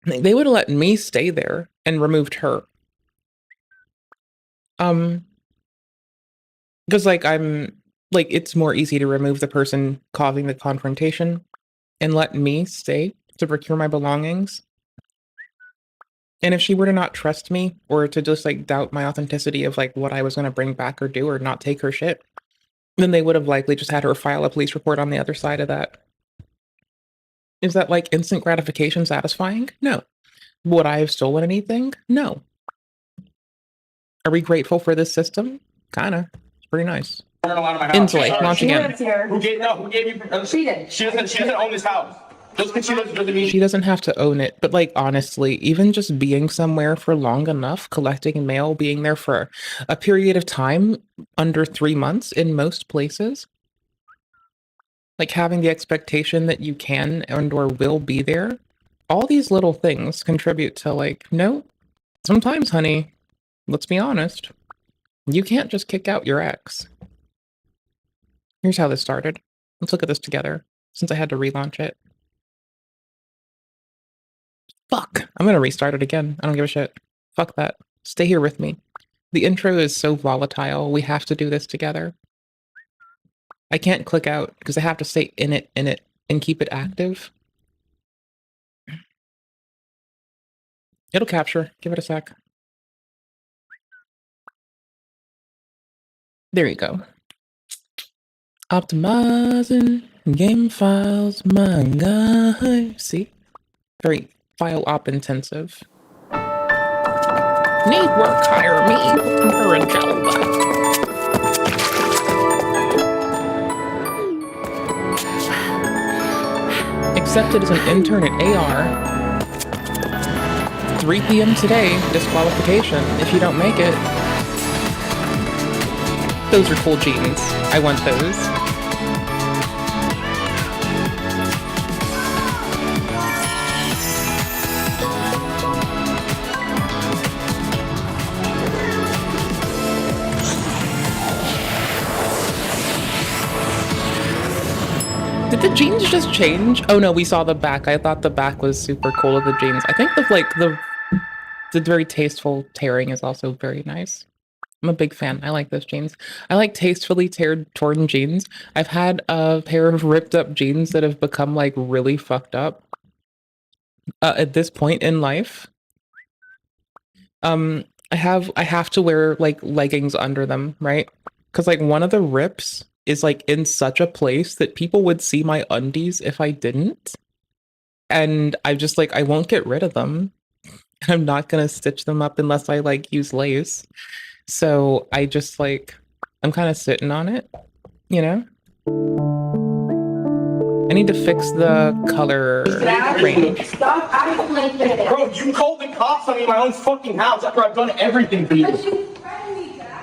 S1: they would have let me stay there and removed her. Because like I'm like it's more easy to remove the person causing the confrontation and let me stay to procure my belongings. And if she were to not trust me or to just like doubt my authenticity of like what I was going to bring back or do or not take her shit, then they would have likely just had her file a police report on the other side of that. Is that like instant gratification satisfying? No. Would I have stolen anything? No. Are we grateful for this system? Kinda. It's pretty nice. Insulate, launch again.
S5: Who gave you? She did. She doesn't own this house. Just because she lives doesn't mean
S1: She doesn't have to own it, but like honestly, even just being somewhere for long enough, collecting mail, being there for a period of time under 3 months in most places, like having the expectation that you can and or will be there, all these little things contribute to like, no, sometimes, honey, let's be honest, you can't just kick out your ex. Here's how this started. Let's look at this together, since I had to relaunch it. Fuck. I'm gonna restart it again. I don't give a shit. Fuck that. Stay here with me. The intro is so volatile. We have to do this together. I can't click out because I have to stay in it, and keep it active. It'll capture. Give it a sec. There you go. Optimizing game files, my guy. See? Very file op intensive. Need work, hire me. Looking for a job. Accepted as an intern at AR. 3 p.m. today, disqualification. If you don't make it. Those are cool jeans. I want those. Did the jeans just change? Oh no, we saw the back. I thought the back was super cool of the jeans. I think the very tasteful tearing is also very nice. I'm a big fan. I like those jeans. I like tastefully torn jeans. I've had a pair of ripped up jeans that have become like really fucked up at this point in life. I have to wear like leggings under them, right? Because like one of the rips is like in such a place that people would see my undies if I didn't. And I just like, I won't get rid of them. I'm not gonna stitch them up unless I like use lace. So I just like, I'm kind of sitting on it, you know? I need to fix the color range.
S5: Bro, you called the cops on me in my own fucking house after I've done everything for you.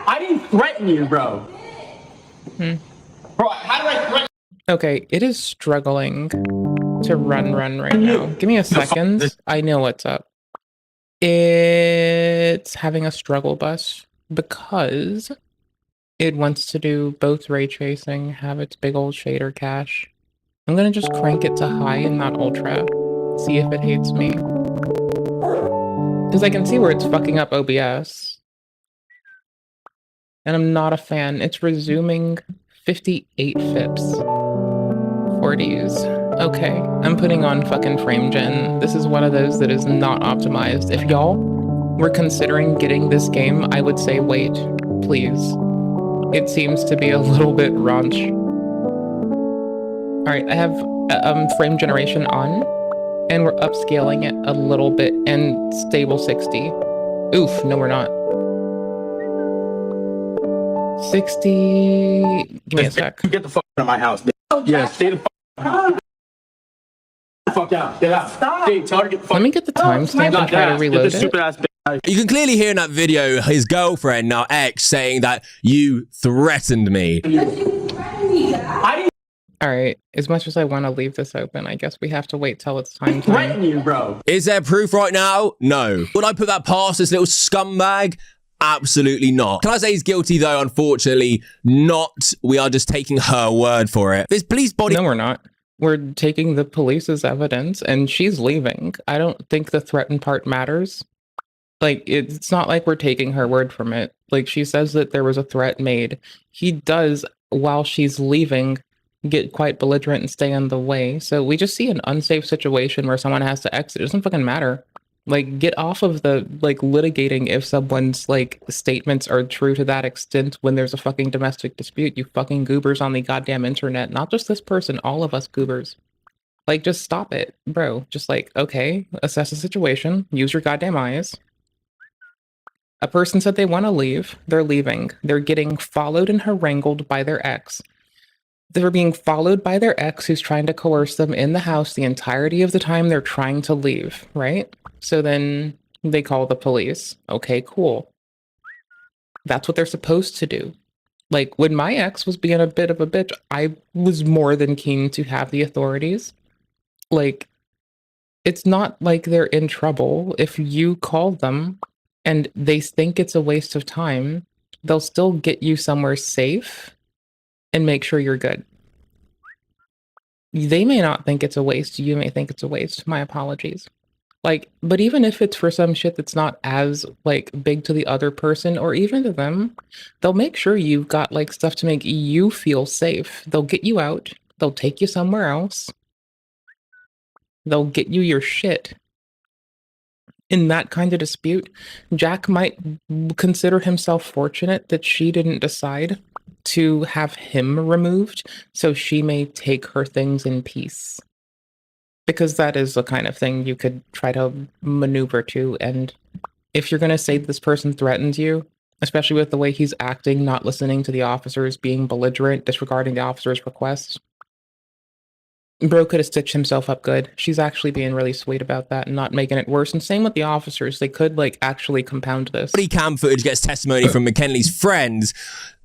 S5: I didn't threaten you, bro. Bro, how did I threaten?
S1: Okay, it is struggling to run right now. Give me a second. I know what's up. It's having a struggle bus because it wants to do both ray tracing, have its big old shader cache. I'm gonna just crank it to high and not ultra. See if it hates me. Because I can see where it's fucking up OBS. And I'm not a fan. It's resuming 58 FIPS. 40s. Okay, I'm putting on fucking frame gen. This is one of those that is not optimized. If y'all were considering getting this game, I would say wait, please. It seems to be a little bit raunch. All right, I have frame generation on, and we're upscaling it a little bit and stable 60. Oof, no we're not. 60, give me a sec.
S5: Get the fuck out of my house. Yeah, stay the fuck out. Get out. Stop. Hey, tell her to get the fuck.
S1: Let me get the timestamp and try to reload it.
S10: You can clearly hear in that video his girlfriend, now ex, saying that you threatened me.
S1: All right, as much as I want to leave this open, I guess we have to wait till it's time.
S5: Threaten you, bro.
S10: Is there proof right now? No. Would I put that past this little scumbag? Absolutely not. Can I say he's guilty though? Unfortunately not. We are just taking her word for it. This police body—
S1: No, we're not. We're taking the police's evidence and she's leaving. I don't think the threatened part matters. Like, it's not like we're taking her word from it. Like, she says that there was a threat made. He does, while she's leaving, get quite belligerent and stay in the way. So we just see an unsafe situation where someone has to exit. It doesn't fucking matter. Like, get off of the, like, litigating if someone's, like, statements are true to that extent when there's a fucking domestic dispute, you fucking goobers on the goddamn internet. Not just this person, all of us goobers. Like, just stop it, bro. Just like, okay, assess the situation, use your goddamn eyes. A person said they want to leave, they're leaving. They're getting followed and harangued by their ex. They're being followed by their ex who's trying to coerce them in the house the entirety of the time they're trying to leave, right? So then they call the police. Okay, cool. That's what they're supposed to do. Like, when my ex was being a bit of a bitch, I was more than keen to have the authorities. Like, it's not like they're in trouble. If you call them and they think it's a waste of time, they'll still get you somewhere safe and make sure you're good. They may not think it's a waste. You may think it's a waste. My apologies. Like, but even if it's for some shit that's not as, like, big to the other person or even to them, they'll make sure you've got, like, stuff to make you feel safe. They'll get you out. They'll take you somewhere else. They'll get you your shit. In that kind of dispute, Jack might consider himself fortunate that she didn't decide to have him removed, so she may take her things in peace. because that is the kind of thing you could try to maneuver to. And if you're going to say this person threatens you, especially with the way he's acting, not listening to the officers, being belligerent, disregarding the officers' requests, bro could have stitched himself up good. She's actually being really sweet about that and not making it worse. And same with the officers. They could, like, actually compound this.
S10: Body cam footage gets testimony from McKinley's friends.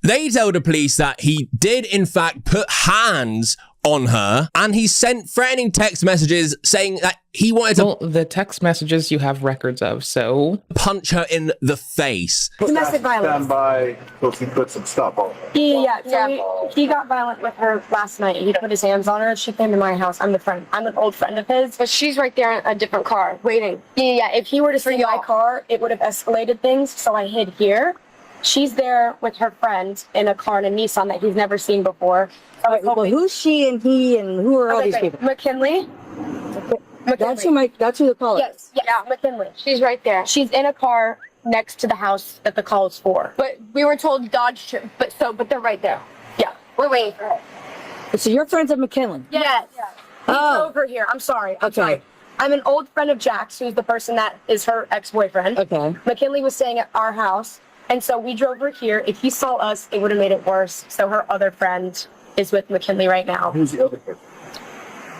S10: They tell the police that he did, in fact, put hands on her, and he sent threatening text messages saying that he wanted to...
S1: Well, the text messages you have records of, so...
S10: punch her in the face.
S8: Domestic violence.
S12: Stand by, so he put some stuff on.
S8: Yeah. He got violent with her last night. He put his hands on her. She came to my house. I'm an old friend of his. But she's right there in a different car, waiting. Yeah. If he were to see my car, it would have escalated things. So I hid here. She's there with her friend in a car in a Nissan that he's never seen before.
S13: Well, who's she and he and who are all these people?
S8: McKinley.
S13: That's who the call is.
S8: Yes, McKinley. She's right there. She's in a car next to the house that the call is for. But we were told Dodge, but they're right there. Yeah, we're waiting for her.
S13: So your friends at McKinley?
S8: Yes. He's over here. I'm sorry. Okay. I'm an old friend of Jack's, who's the person that is her ex-boyfriend.
S13: Okay.
S8: McKinley was staying at our house, and so we drove her here. If he saw us, it would have made it worse. So her other friend is with McKinley right now.
S12: Who's the other person?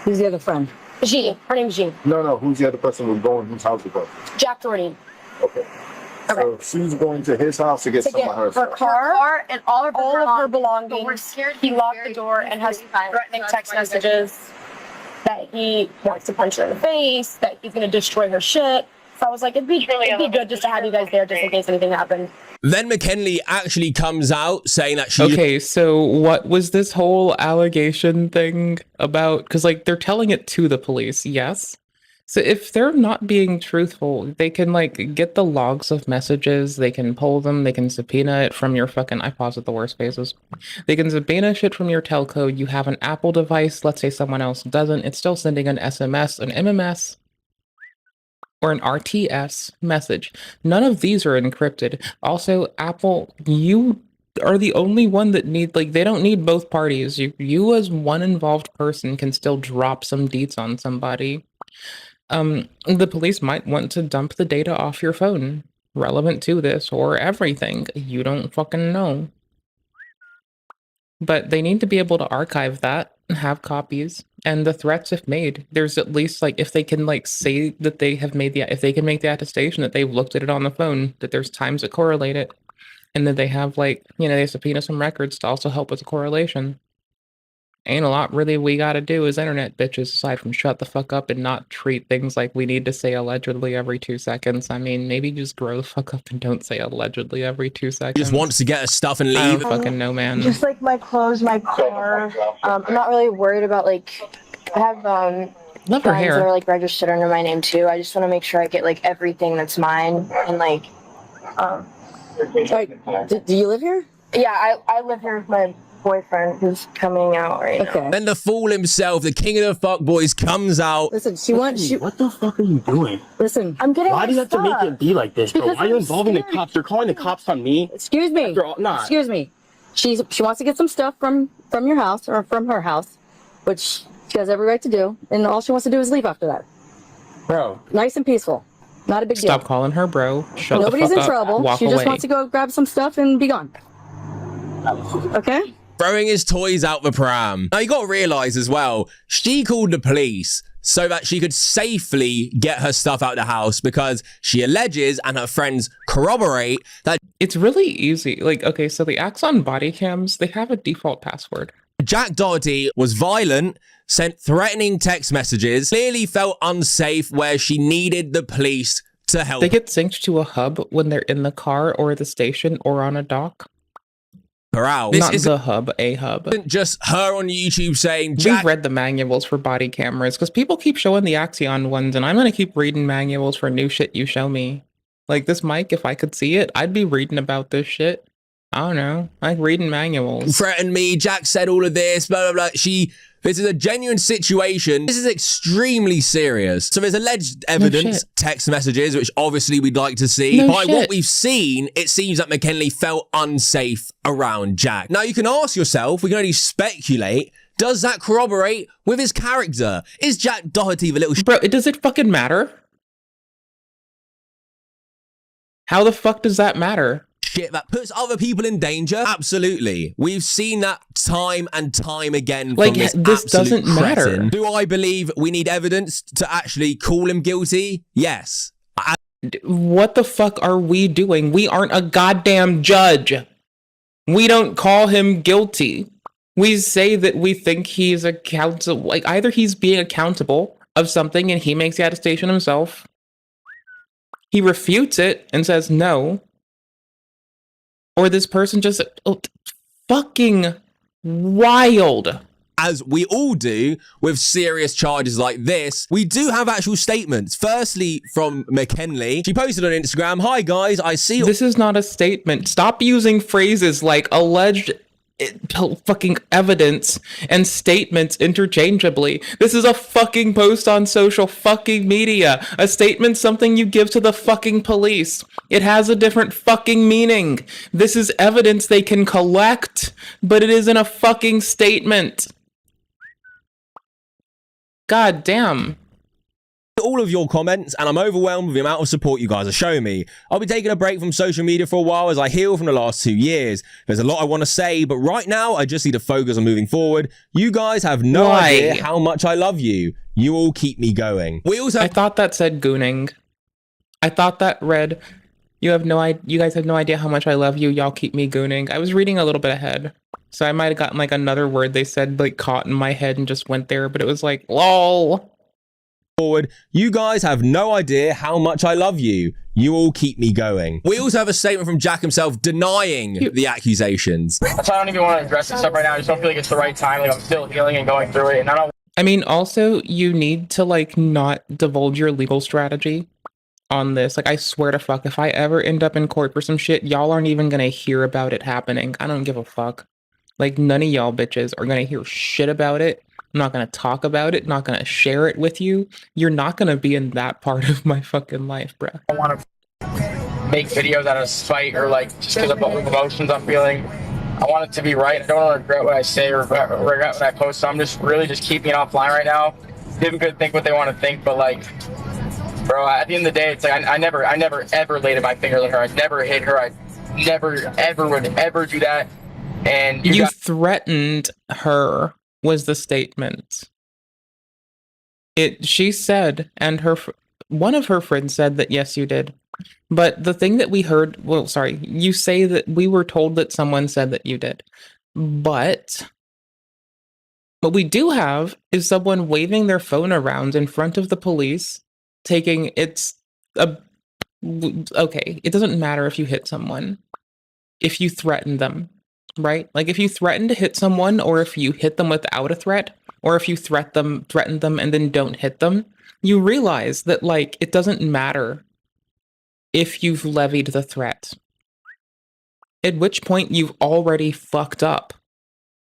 S13: Who's the other friend?
S8: Jean. Her name's Jean.
S12: No. Who's the other person who's going? Whose house is going?
S8: Jack Doherty.
S12: Okay. So she's going to his house to get some of her stuff.
S8: Her car and all of her belongings. But we're scared. He locked the door and has threatening text messages that he wants to punch her in the face, that he's going to destroy her shit. So I was like, it'd be good just to have you guys there just in case anything happened.
S10: Then McKinley actually comes out saying that she...
S1: Okay, so what was this whole allegation thing about? Because, like, they're telling it to the police, yes? So if they're not being truthful, they can, like, get the logs of messages, they can pull them, they can subpoena it from your fucking... I pause at the worst phases. They can subpoena shit from your telco. You have an Apple device, let's say someone else doesn't, it's still sending an SMS, an MMS, or an RTS message. None of these are encrypted. Also, Apple, you are the only one that they don't need both parties. You as one involved person can still drop some deets on somebody. The police might want to dump the data off your phone relevant to this or everything. You don't fucking know. But they need to be able to archive that and have copies. And the threats, if made, there's at least, like, if they can, like, say that they have made if they can make the attestation that they've looked at it on the phone, that there's times that correlate it, and that they have, like, they subpoena some records to also help with the correlation. Ain't a lot really we gotta do as internet bitches aside from shut the fuck up and not treat things like we need to say allegedly every 2 seconds. I mean, maybe just grow the fuck up and don't say allegedly every 2 seconds.
S10: Just wants to get her stuff and leave.
S1: I don't fucking know, man.
S8: Just like my clothes, my car. I'm not really worried about, like, I have
S1: Love her
S8: friends
S1: hair.
S8: that are, like, registered under my name too. I just want to make sure I get, like, everything that's mine and, like,
S13: Do you live here?
S8: Yeah, I live here with my boyfriend who's coming out right now.
S10: Then the fool himself, the king of the fuckboys, comes out.
S13: Listen,
S14: What the fuck are you doing?
S13: Listen,
S8: I'm getting.
S14: Why do you have to make it be like this, bro?
S8: Because
S14: Why are you
S8: I'm
S14: involving the
S8: scared.
S14: cops? You're calling the cops on me.
S13: Excuse me.
S14: Excuse
S13: me. She wants to get some stuff from your house or from her house, which she has every right to do, and all she wants to do is leave after that.
S14: Bro.
S13: Nice and peaceful. Not a big deal.
S1: Stop calling her bro. Shut
S13: Nobody's
S1: the
S13: in
S1: fuck
S13: trouble.
S1: up. Walk
S13: She just
S1: away.
S13: wants to go grab some stuff and be gone. Okay?
S10: Throwing his toys out the pram. Now you gotta realize as well, she called the police so that she could safely get her stuff out the house because she alleges and her friends corroborate that
S1: it's really easy. Like, okay, so the Axon body cams, they have a default password.
S10: Jack Doherty was violent, sent threatening text messages, clearly felt unsafe where she needed the police to help.
S1: They get synced to a hub when they're in the car or the station or on a dock.
S10: her out.
S1: Not the hub, a hub.
S10: Isn't just her on YouTube saying,
S1: We've read the manuals for body cameras because people keep showing the Axion ones, and I'm going to keep reading manuals for new shit you show me. Like this mic, if I could see it, I'd be reading about this shit. I don't know. Like reading manuals.
S10: Threatened me. Jack said all of this, blah, blah, blah. This is a genuine situation. This is extremely serious. So there's alleged evidence, text messages, which obviously we'd like to see.
S1: No
S10: By
S1: shit.
S10: what we've seen, it seems that McKinley felt unsafe around Jack. Now you can ask yourself, we can only speculate, Does that corroborate with his character? Is Jack Doherty the little
S1: Bro, does it fucking matter? How the fuck does that matter?
S10: shit that puts other people in danger? Absolutely. We've seen that time and time again
S1: Like,
S10: from
S1: this
S10: absolute
S1: doesn't matter.
S10: cretin. Do I believe we need evidence to actually call him guilty? Yes.
S1: What the fuck are we doing? We aren't a goddamn judge. We don't call him guilty. We say that we think he's accountable. Like, either he's being accountable of something and he makes the attestation himself, he refutes it and says no, or this person just fucking wild.
S10: As we all do with serious charges like this, we do have actual statements. Firstly, from McKinley. She posted on Instagram, "Hi guys, I see..."
S1: This is not a statement. Stop using phrases like alleged fucking evidence and statements interchangeably. This is a fucking post on social fucking media. A statement's something you give to the fucking police. It has a different fucking meaning. This is evidence they can collect, but it isn't a fucking statement. God damn.
S10: All of your comments, and I'm overwhelmed with the amount of support you guys are showing me. I'll be taking a break from social media for a while as I heal from the last 2 years. There's a lot I want to say, but right now I just need to focus on moving forward. You guys have no idea how much I love you. You all keep me going. We also
S1: I thought that said gooning. I thought that read, you guys have no idea how much I love you. Y'all keep me gooning. I was reading a little bit ahead. So I might have gotten like another word they said like caught in my head and just went there, but it was like, lol.
S10: Forward. You guys have no idea how much I love you. You all keep me going. We also have a statement from Jack himself denying the accusations.
S5: That's why I don't even want to address this stuff right now. I just don't feel like it's the right time. Like, I'm still healing and going through it, and I don't.
S1: I mean, also, you need to like not divulge your legal strategy on this. Like, I swear to fuck, if I ever end up in court for some shit, y'all aren't even gonna hear about it happening. I don't give a fuck. Like, none of y'all bitches are gonna hear shit about it. I'm not gonna talk about it, not gonna share it with you. You're not gonna be in that part of my fucking life, bruh.
S5: I want to make videos out of spite or like just because of the emotions I'm feeling. I want it to be right. I don't want to regret what I say or regret what I post. So I'm just really just keeping it offline right now. People could think what they want to think, but like, bro, at the end of the day, it's like I never ever laid my fingers on her. I never hit her. I never ever would ever do that. And
S1: you threatened her. Was the statement. She said, and one of her friends said that yes, you did. But the thing that we heard, well, sorry, you say that we were told that someone said that you did. But what we do have is someone waving their phone around in front of the police, okay, it doesn't matter if you hit someone, if you threaten them. Right? Like if you threaten to hit someone, or if you hit them without a threat, or if you threaten them and then don't hit them, you realize that like it doesn't matter if you've levied the threat. At which point you've already fucked up.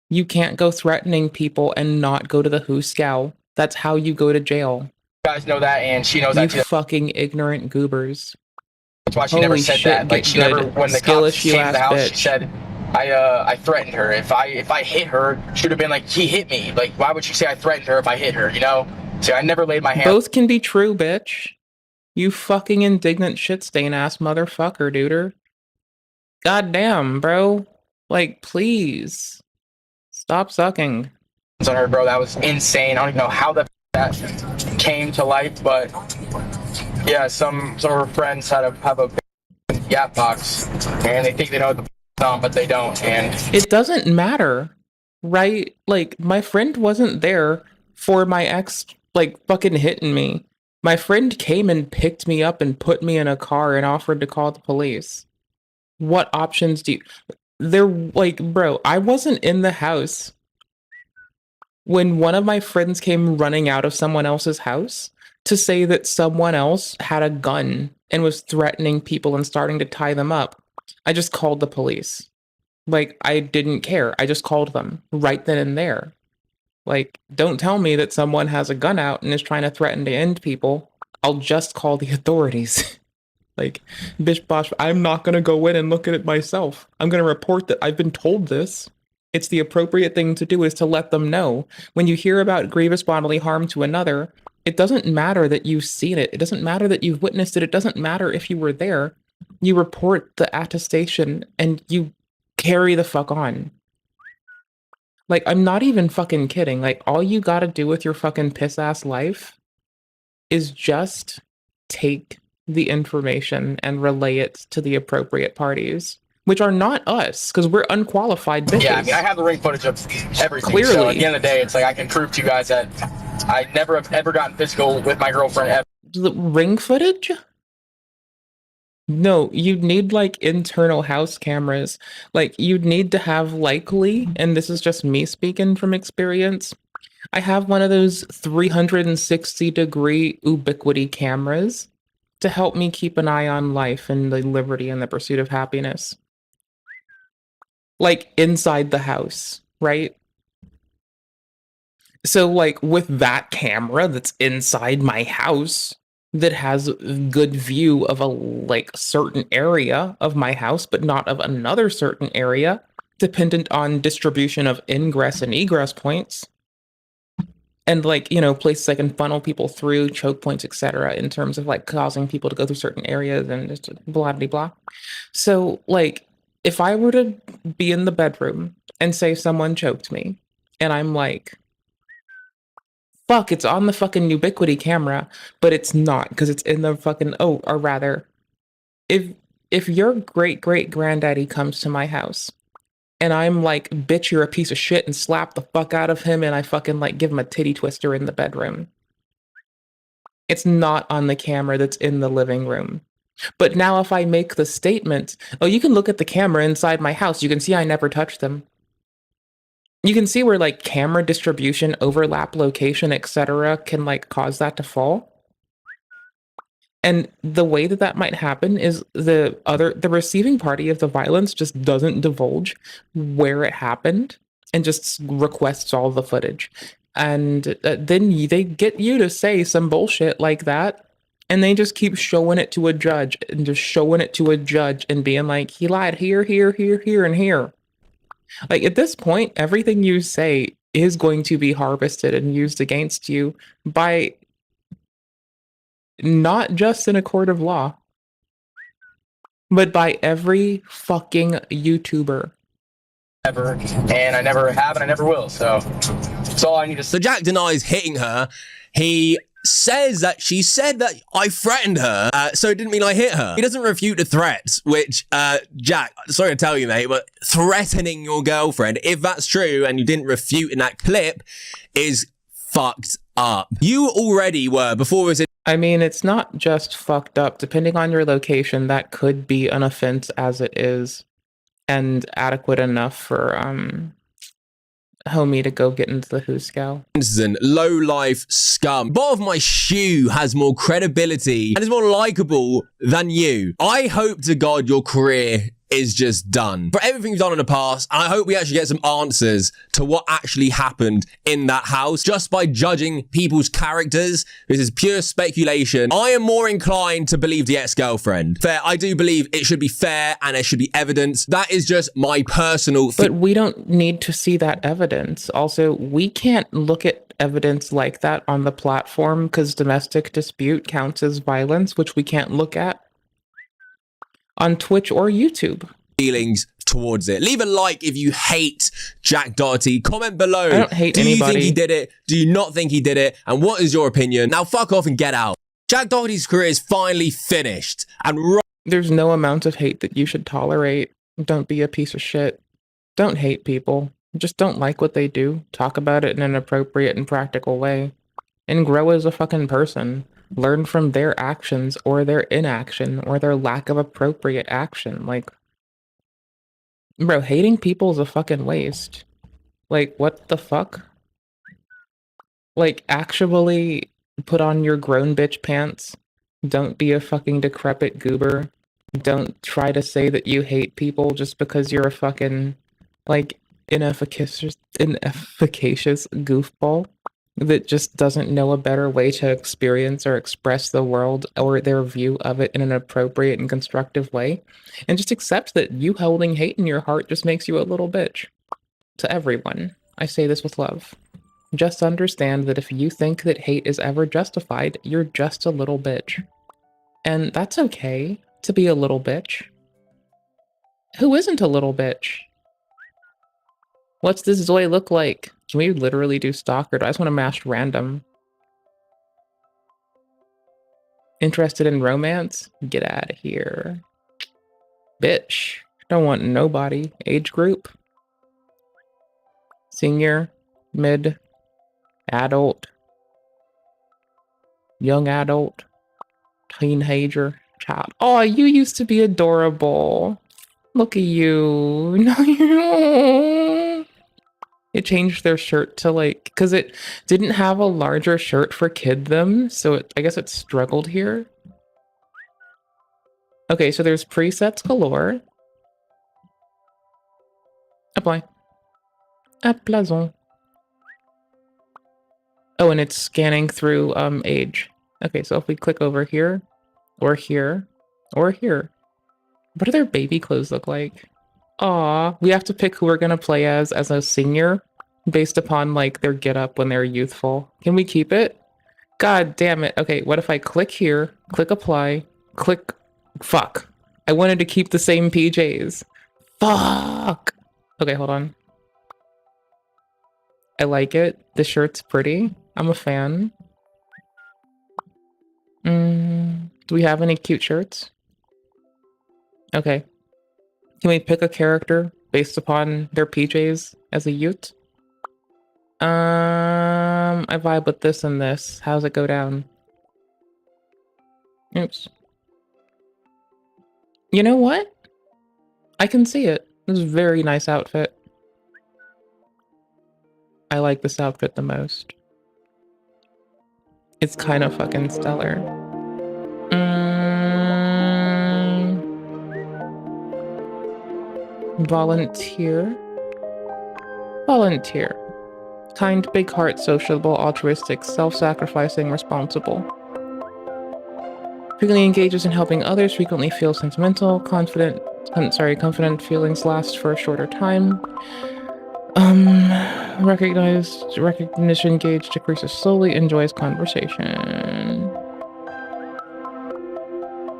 S1: You can't go threatening people and not go to the Hooskow. That's how you go to jail.
S5: You guys know that, and she knows that too.
S1: You fucking ignorant goobers.
S5: That's why she never said that. Like she never, when the cops came to the house, she said, I threatened her. If I hit her, should have been like, he hit me. Like, why would she say I threatened her if I hit her, you know? So I never laid my hand.
S1: Both can be true, bitch. You fucking indignant shit stain ass motherfucker, duder. Goddamn, bro. Like, please. Stop sucking.
S5: On her, bro, that was insane. I don't even know how that came to light, but yeah, some of her friends have a Yap box, and they think they know what the on, but they don't, and
S1: it doesn't matter, right? Like, my friend wasn't there for my ex, like, fucking hitting me. My friend came and picked me up and put me in a car and offered to call the police. What options do you... They're like, bro, I wasn't in the house when one of my friends came running out of someone else's house to say that someone else had a gun and was threatening people and starting to tie them up. I just called the police. Like, I didn't care. I just called them right then and there. Like, don't tell me that someone has a gun out and is trying to threaten to end people. I'll just call the authorities. Like, bish bosh, I'm not gonna go in and look at it myself. I'm gonna report that I've been told this. It's the appropriate thing to do is to let them know. When you hear about grievous bodily harm to another, it doesn't matter that you've seen it. It doesn't matter that you've witnessed it. It doesn't matter if you were there. You report the attestation and you carry the fuck on. Like, I'm not even fucking kidding. Like, all you gotta do with your fucking piss-ass life is just take the information and relay it to the appropriate parties, which are not us, because we're unqualified bitches.
S5: Yeah, I mean, I have the ring footage of everything.
S1: Clearly.
S5: So at the end of the day, it's like I can prove to you guys that I never have ever gotten physical with my girlfriend ever.
S1: The ring footage? No, you'd need like internal house cameras. Like you'd need to have likely, and this is just me speaking from experience, I have one of those 360-degree ubiquity cameras to help me keep an eye on life and the liberty and the pursuit of happiness. Like inside the house, right? So like with that camera that's inside my house, that has a good view of a like certain area of my house, but not of another certain area, dependent on distribution of ingress and egress points. And like, you know, places I can funnel people through, choke points, etc., in terms of like causing people to go through certain areas and just blah blah blah. So like if I were to be in the bedroom and say someone choked me, and I'm like, fuck, it's on the fucking ubiquity camera, but it's not because it's in the fucking, oh, or rather, if your great-great-granddaddy comes to my house and I'm like, bitch, you're a piece of shit, and slap the fuck out of him and I fucking like give him a titty twister in the bedroom, it's not on the camera that's in the living room. But now if I make the statement, oh, you can look at the camera inside my house, you can see I never touched them. You can see where like camera distribution, overlap, location, etc. can like cause that to fall. And the way that that might happen is the receiving party of the violence just doesn't divulge where it happened and just requests all the footage. And then they get you to say some bullshit like that. And they just keep showing it to a judge and just showing it to a judge and being like, he lied here, here, here, here, and here. Like at this point, everything you say is going to be harvested and used against you by not just in a court of law, but by every fucking YouTuber.
S5: Ever, and I never have, and I never will. So that's all I need to say.
S10: So Jack denies hitting her. He says that she said that I threatened her, so it didn't mean I hit her. He doesn't refute the threats, which, Jack, sorry to tell you, mate, but threatening your girlfriend, if that's true and you didn't refute in that clip, is fucked up. You already were, before it was
S1: I mean, it's not just fucked up. Depending on your location, that could be an offense as it is, and adequate enough for, homie to go get into the Hooskow.
S10: Low life scum. Bottom of my shoe has more credibility and is more likable than you. I hope to God your career is just done for everything you've done in the past. And I hope we actually get some answers to what actually happened in that house just by judging people's characters. This is pure speculation. I am more inclined to believe the ex-girlfriend. Fair, I do believe it should be fair and there should be evidence. That is just my personal thing.
S1: But we don't need to see that evidence. Also, we can't look at evidence like that on the platform because domestic dispute counts as violence, which we can't look at on Twitch or YouTube.
S10: Feelings towards it. Leave a like if you hate Jack Doherty. Comment below.
S1: I don't hate
S10: anybody. Do you think he did it? Do you not think he did it? And what is your opinion? Now fuck off and get out. Jack Doherty's career is finally finished. And
S1: there's no amount of hate that you should tolerate. Don't be a piece of shit. Don't hate people. Just don't like what they do. Talk about it in an appropriate and practical way. And grow as a fucking person. Learn from their actions or their inaction or their lack of appropriate action. Like, bro, hating people is a fucking waste. Like, what the fuck? Like, actually put on your grown bitch pants. Don't be a fucking decrepit goober. Don't try to say that you hate people just because you're a fucking, like, inefficacious goofball that just doesn't know a better way to experience or express the world or their view of it in an appropriate and constructive way. And just accept that you holding hate in your heart just makes you a little bitch. to everyone, I say this with love. Just understand that if you think that hate is ever justified, you're just a little bitch. And that's okay to be a little bitch. Who isn't a little bitch? What's this Zoe look like? Can we literally do stalker? Do I just want to mash random? Interested in romance? Get out of here. Bitch. Don't want nobody. Age group? Senior? Mid? Adult? Young adult? Teenager? Child? Oh, you used to be adorable. Look at you. No, you. It changed their shirt to like, because it didn't have a larger shirt for kid them, so I guess it struggled here. Okay, so there's presets galore. Apply. Applaison. Oh, and it's scanning through age. Okay, so if we click over here, or here, or here, what do their baby clothes look like? Aw, we have to pick who we're gonna play as a senior based upon like their getup when they're youthful. Can we keep it? God damn it. Okay, what if I click here, click apply, click fuck. I wanted to keep the same PJs. Fuck. Okay, hold on. I like it. The shirt's pretty. I'm a fan. Do we have any cute shirts? Okay. Can we pick a character based upon their PJs as a youth? I vibe with this and this. How's it go down? Oops. You know what? I can see it. This is a very nice outfit. I like this outfit the most. It's kind of fucking stellar. Volunteer. Volunteer. Kind, big heart, sociable, altruistic, self-sacrificing, responsible. Frequently engages in helping others, frequently feels sentimental, confident feelings last for a shorter time. Recognition gauge decreases slowly, enjoys conversation.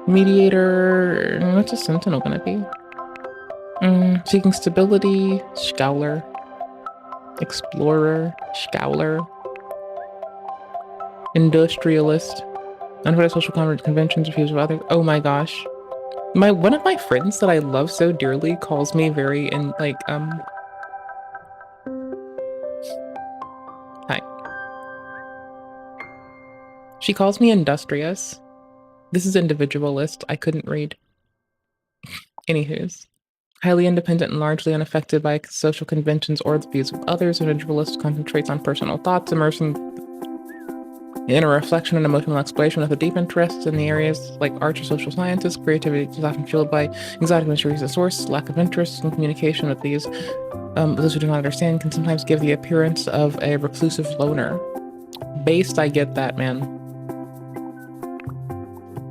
S1: Mediator, what's a sentinel gonna be? Seeking stability, Scowler. Explorer, Scowler. Industrialist. Unfit social conventions, refuse of others. Oh my gosh. One of my friends that I love so dearly calls me very hi. She calls me industrious. This is individualist. I couldn't read. Anywho's. Highly independent and largely unaffected by social conventions or the views of others. Individualist concentrates on personal thoughts, immersing in a reflection and emotional exploration with a deep interest in the areas like arts or social sciences. Creativity is often fueled by anxiety, mysteries at source. Lack of interest in communication with these, those who do not understand, can sometimes give the appearance of a reclusive loner. Based, I get that, man.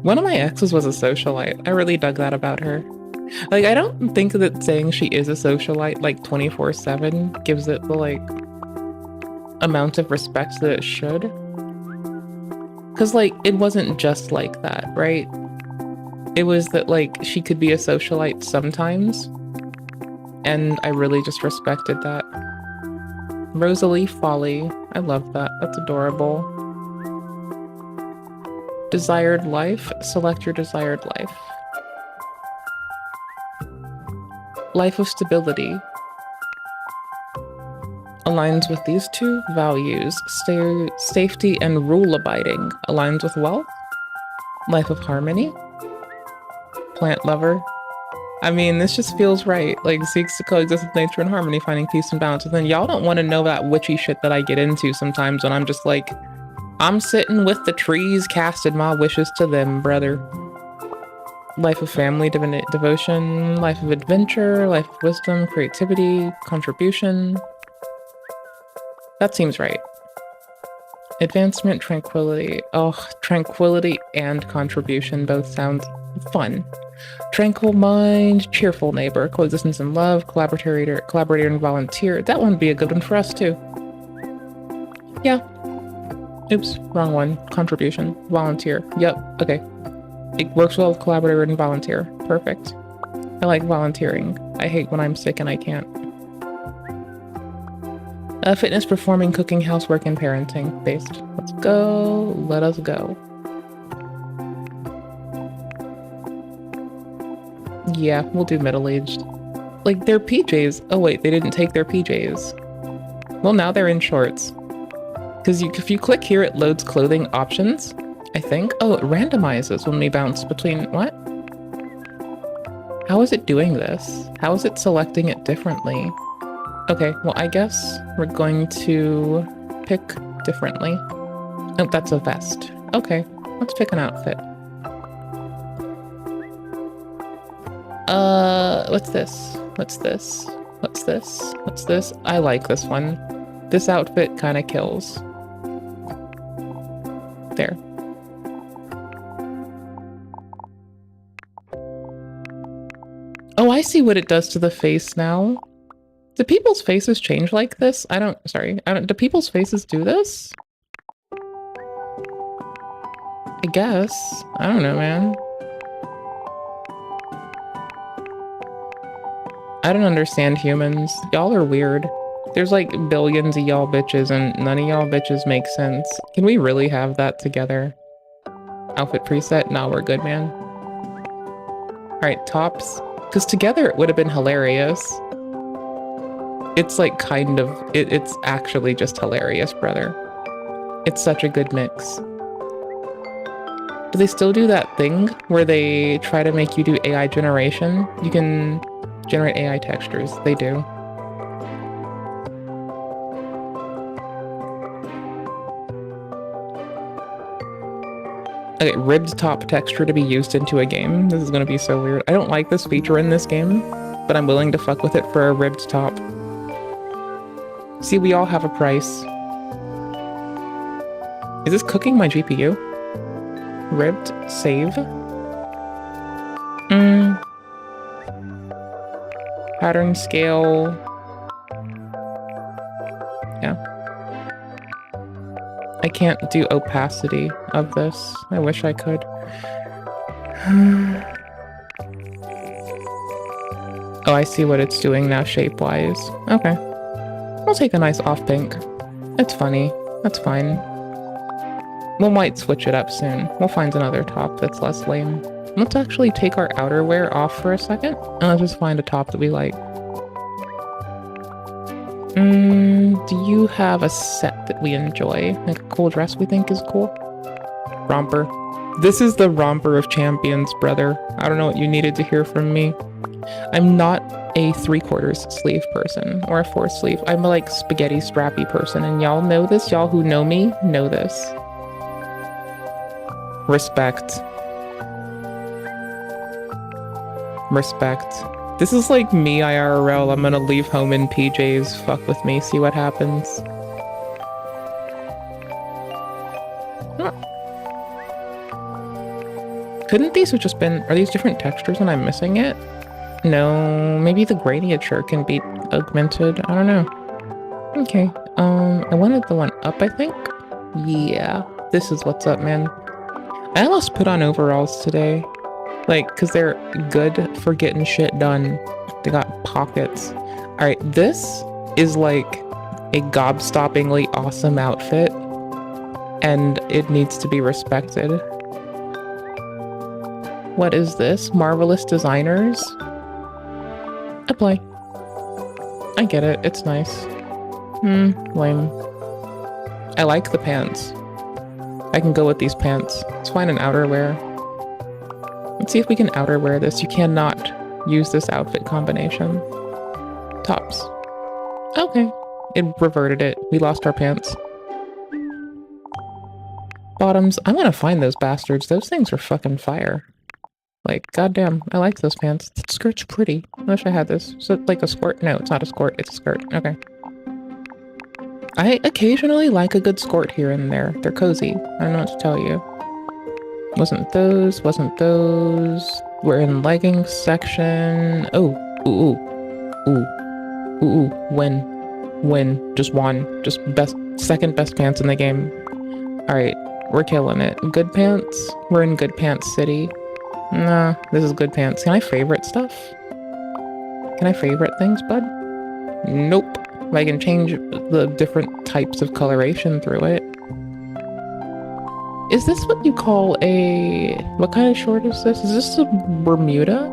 S1: One of my exes was a socialite. I really dug that about her. Like, I don't think that saying she is a socialite, like, 24/7 gives it the, like, amount of respect that it should. Because, like, it wasn't just like that, right? It was that, like, she could be a socialite sometimes. And I really just respected that. Rosalie Folly. I love that. That's adorable. Desired life. Select your desired life. Life of stability. Aligns with these two values. Safety and rule abiding. Aligns with wealth. Life of harmony. Plant lover. I mean, this just feels right. Like, seeks to coexist with nature and harmony, finding peace and balance within. Y'all don't want to know that witchy shit that I get into sometimes when I'm just like, I'm sitting with the trees, casted my wishes to them, brother. Life of family, devotion, life of adventure, life of wisdom, creativity, contribution. That seems right. Advancement, tranquility. Oh, tranquility and contribution both sound Fun. Tranquil mind, cheerful neighbor, coexistence and love, collaborator and volunteer. That one would be a good one for us too. Yeah. Oops, wrong one. Contribution, volunteer. Yep, okay. It works well with collaborator and volunteer. Perfect. I like volunteering. I hate when I'm sick and I can't. Fitness, performing, cooking, housework, and parenting based. Let's go. Let us go. Yeah, we'll do middle-aged. Like, their PJs. Oh wait, they didn't take their PJs. Well, now they're in shorts. Because if you click here, it loads clothing options, I think. Oh, it randomizes when we bounce between... What? How is it doing this? How is it selecting it differently? Okay, well, I guess we're going to pick differently. Oh, that's a vest. Okay, let's pick an outfit. What's this? What's this? What's this? What's this? I like this one. This outfit kind of kills. There. Oh, I see what it does to the face now. Do people's faces change like this? Do people's faces do this? I guess. I don't know, man. I don't understand humans. Y'all are weird. There's like billions of y'all bitches and none of y'all bitches make sense. Can we really have that together? Outfit preset? No, we're good, man. Alright, tops. Because together it would have been hilarious. It's like kind of... It's actually just hilarious, brother. It's such a good mix. Do they still do that thing where they try to make you do AI generation? You can generate AI textures. They do. Okay, ribbed top texture to be used into a game. This is gonna be so weird. I don't like this feature in this game, but I'm willing to fuck with it for a ribbed top. See, we all have a price. Is this cooking my GPU? Ribbed, save. Pattern scale. Yeah. I can't do opacity of this. I wish I could. Oh, I see what it's doing now shape-wise. Okay. I'll take a nice off pink. It's funny. That's fine. We might switch it up soon. We'll find another top that's less lame. Let's actually take our outerwear off for a second, and let's just find a top that we like. Do you have a set that we enjoy? Like a cool dress we think is cool? Romper. This is the romper of champions, brother. I don't know what you needed to hear from me. I'm not a 3/4 sleeve person or a 4th sleeve. I'm a like spaghetti strappy person, and y'all know this. Y'all who know me know this. Respect. Respect. This is like me IRL. I'm gonna leave home in PJs. Fuck with me. See what happens. Huh. Couldn't these have just been... Are these different textures and I'm missing it? No, maybe the gradiature can be augmented. I don't know. Okay. I wanted the one up, I think. Yeah. This is what's up, man. I almost put on overalls today. Like, because they're good for getting shit done. They got pockets. Alright, this is like a gobstoppingly awesome outfit. And it needs to be respected. What is this? Marvelous Designers? Apply. I get it. It's nice. Lame. I like the pants. I can go with these pants. Let's find an outerwear. Let's see if we can outerwear this. You cannot use this outfit combination. Tops. Okay. It reverted it. We lost our pants. Bottoms. I'm gonna find those bastards. Those things are fucking fire. Like, goddamn. I like those pants. That skirt's pretty. I wish I had this. Is it like a skirt? No, it's not a skirt. It's a skirt. Okay. I occasionally like a good skirt here and there. They're cozy. I don't know what to tell you. Wasn't those, wasn't those. We're in leggings section. Oh, ooh, ooh, ooh, ooh, win, just one, just second best pants in the game. All right, we're killing it. Good pants, we're in good pants city. Nah, this is good pants. Can I favorite stuff? Can I favorite things, bud? Nope. I can change the different types of coloration through it. Is this what you call a... What kind of short is this? Is this a Bermuda?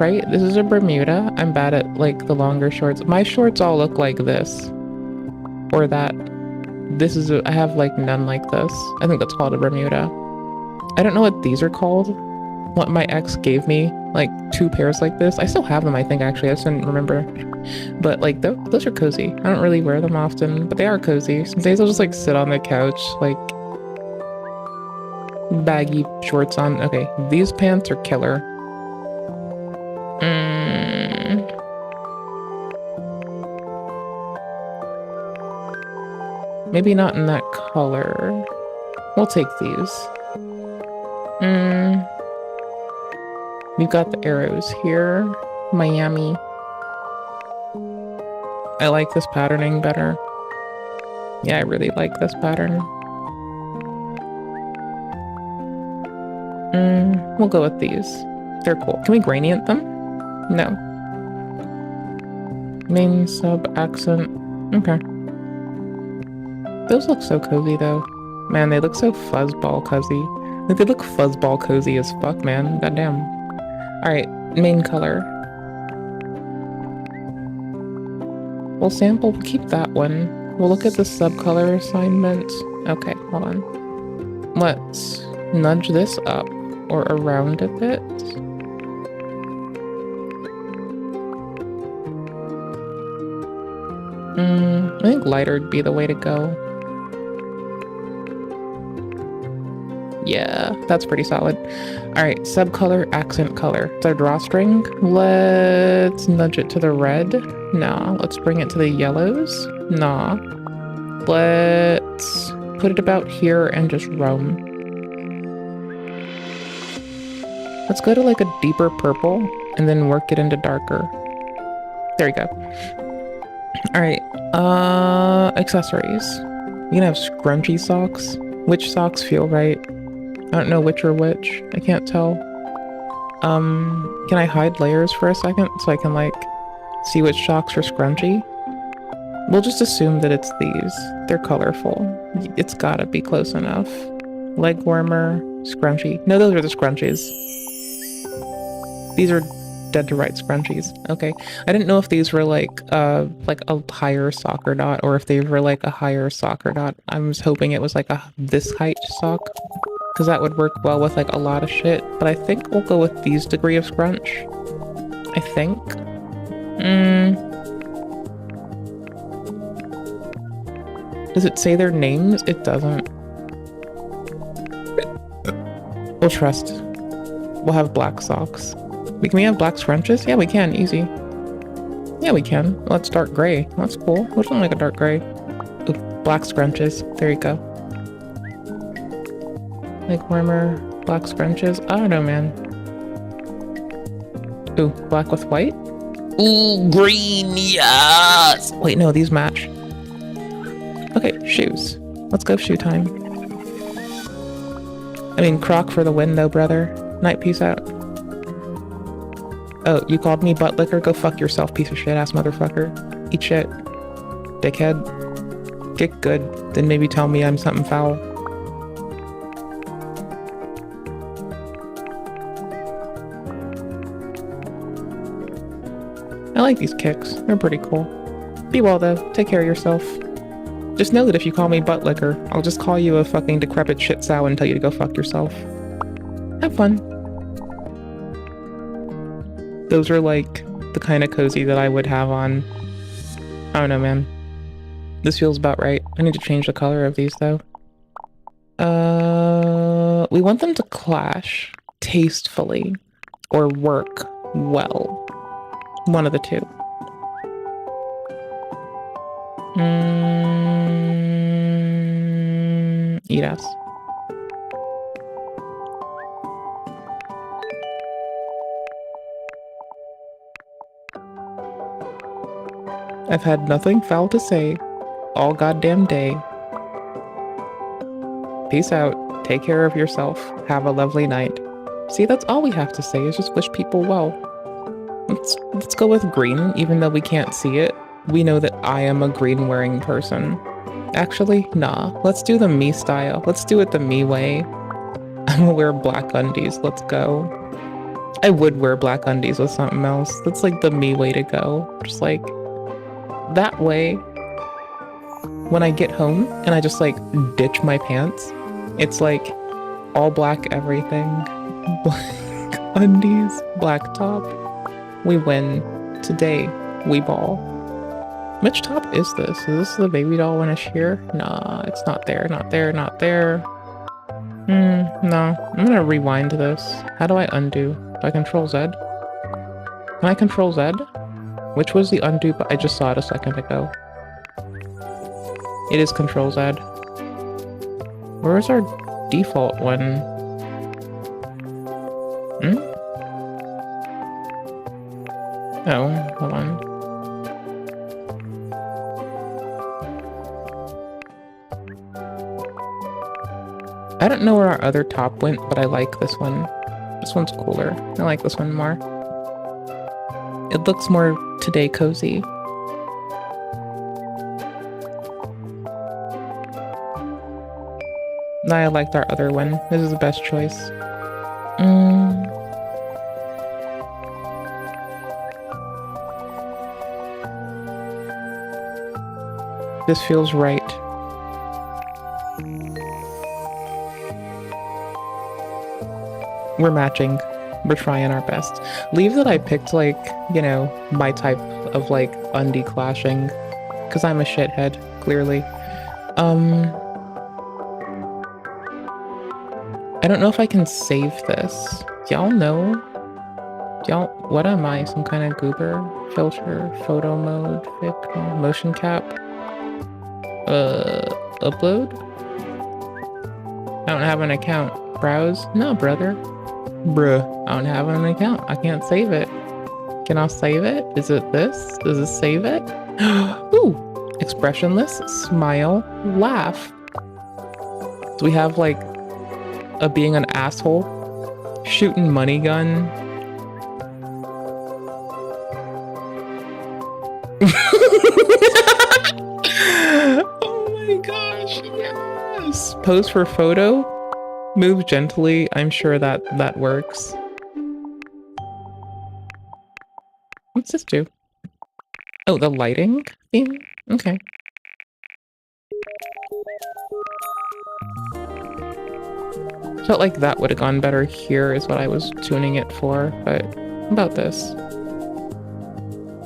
S1: Right? This is a Bermuda. I'm bad at, like, the longer shorts. My shorts all look like this. Or that. This is I have, like, none like this. I think that's called a Bermuda. I don't know what these are called. What my ex gave me, like, 2 pairs like this. I still have them, I think, actually. I just didn't remember. But, like, those are cozy. I don't really wear them often, but they are cozy. Some days I'll just, like, sit on the couch, like... baggy shorts on. Okay, these pants are killer. Maybe not in that color. We'll take these. We've got the arrows here. Miami. I like this patterning better. Yeah, I really like this pattern. We'll go with these. They're cool. Can we gradient them? No. Main, sub, accent. Okay. Those look so cozy though. Man, they look so fuzzball cozy. Like, they look fuzzball cozy as fuck, man. Goddamn. Alright, main color. We'll sample, keep that one. We'll look at the subcolor assignment. Okay, hold on. Let's nudge this up or around a bit. I think lighter would be the way to go. Yeah, that's pretty solid. Alright, subcolor, accent color. It's our drawstring. Let's nudge it to the red. Nah. Let's bring it to the yellows. Nah. Let's put it about here and just roam. Let's go to like a deeper purple and then work it into darker. There we go. Alright, accessories. You can have scrunchy socks. Which socks feel right? I don't know which or which. I can't tell. Can I hide layers for a second so I can like see which socks are scrunchy? We'll just assume that it's these. They're colorful. It's gotta be close enough. Leg warmer, scrunchy. No, those are the scrunchies. These are dead to right scrunchies. Okay. I didn't know if these were like a higher sock or not, or if they were like a higher sock or not. I was hoping it was like this height sock, because that would work well with like a lot of shit. But I think we'll go with these degree of scrunch. I think. Does it say their names? It doesn't. We'll trust. We'll have black socks. Can we have black scrunches? Yeah, we can. Easy. Yeah, we can. Well, that's dark gray. That's cool. Which one like a dark gray? Ooh, black scrunches. There you go. Like warmer, black scrunches. I don't know, man. Ooh, black with white? Ooh, green, yes! Wait, no, these match. Okay, shoes. Let's go shoe time. I mean, croc for the win though, brother. Night, peace out. Oh, you called me butt licker? Go fuck yourself, piece of shit ass motherfucker. Eat shit. Dickhead. Get good, then maybe tell me I'm something foul. I like these kicks. They're pretty cool. Be well though. Take care of yourself. Just know that if you call me butt licker, I'll just call you a fucking decrepit shit sow and tell you to go fuck yourself. Have fun. Those are like the kind of cozy that I would have on. I don't know, man. This feels about right. I need to change the color of these though. We want them to clash tastefully or work well. One of the two. Eat ass. I've had nothing foul to say all goddamn day. Peace out. Take care of yourself. Have a lovely night. See, that's all we have to say is just wish people well. Let's go with green, even though we can't see it. We know that I am a green wearing person. Actually, nah. Let's do the me style. Let's do it the me way. I'm gonna wear black undies. Let's go. I would wear black undies with something else. That's like the me way to go. Just like that way. When I get home and I just like ditch my pants, it's like all black everything. Black undies, black top. We win. Today, we ball. Which top is this? Is this the baby doll when it's here? Nah, it's not there, not there, not there. No. I'm gonna rewind this. How do I undo? Do I control Z? Can I control Z? Which was the undo, but I just saw it a second ago. It is control Z. Where is our default one? Oh, hold on. I don't know where our other top went, but I like this one. This one's cooler. I like this one more. It looks more today cozy. I liked our other one. This is the best choice. This feels right. We're matching. We're trying our best. Leave that I picked, like, you know, my type of, like, undie clashing. Because I'm a shithead, clearly. I don't know if I can save this. Y'all know? Y'all, what am I? Some kind of goober? Filter, photo mode, motion cap? Upload? I don't have an account. Browse? No, brother. Bruh, I don't have an account. I can't save it. Can I save it? Is it this? Does it save it? Ooh! Expressionless, smile, laugh. Do we have, like, a being an asshole? Shooting money gun? Oh my gosh, yes! Pose for photo? Move gently. I'm sure that works. What's this do? Oh, the lighting theme? Okay. Felt like that would have gone better here is what I was tuning it for, but how about this?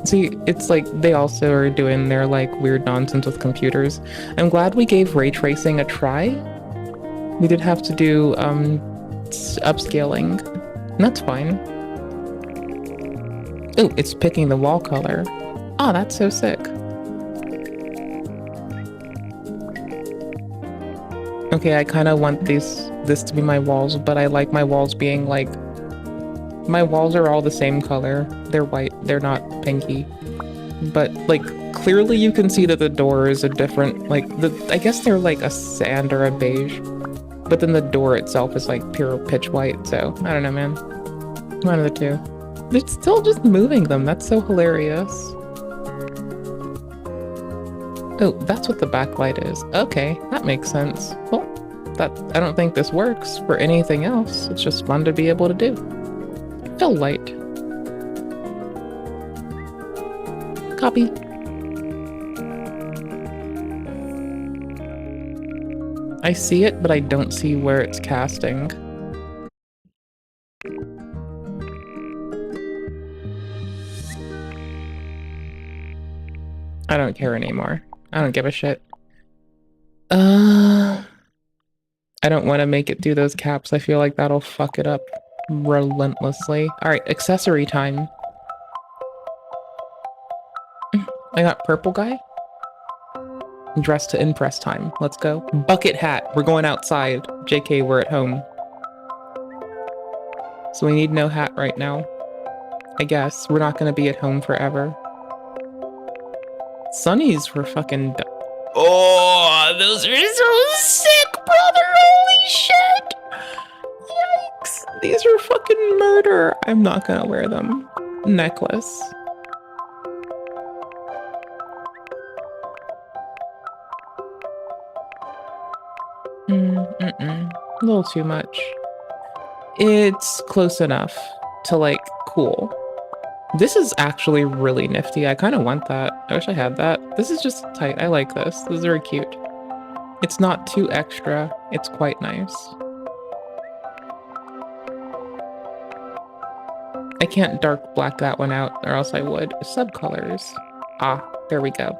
S1: See, it's like they also are doing their like weird nonsense with computers. I'm glad we gave ray tracing a try. We did have to do upscaling, and that's fine. Oh, it's picking the wall color. Oh, that's so sick. Okay, I kind of want this to be my walls, but I like my walls being like... My walls are all the same color. They're white, they're not pinky. But, like, clearly you can see that the door is a different... Like, I guess they're like a sand or a beige. But then the door itself is like pure pitch white, so I don't know, man. One of the two. They're still just moving them. That's so hilarious. Oh, that's what the backlight is. Okay, that makes sense. Well, I don't think this works for anything else. It's just fun to be able to do. Fill light. Copy. I see it, but I don't see where it's casting. I don't care anymore. I don't give a shit. I don't want to make it do those caps. I feel like that'll fuck it up relentlessly. Alright, accessory time. I got purple guy. Dress to impress time. Let's go. Bucket hat. We're going outside. JK, we're at home. So we need no hat right now. I guess. We're not going to be at home forever. Sunnies were fucking. Oh, those are so sick, brother. Holy shit. Yikes. These are fucking murder. I'm not gonna wear them. Necklace. A little too much. It's close enough to like cool. This is actually really nifty. I kind of want that. I wish I had that. This is just tight. I like this. This is very cute. It's not too extra. It's quite nice. I can't dark black that one out or else I would. Subcolors. Ah, there we go.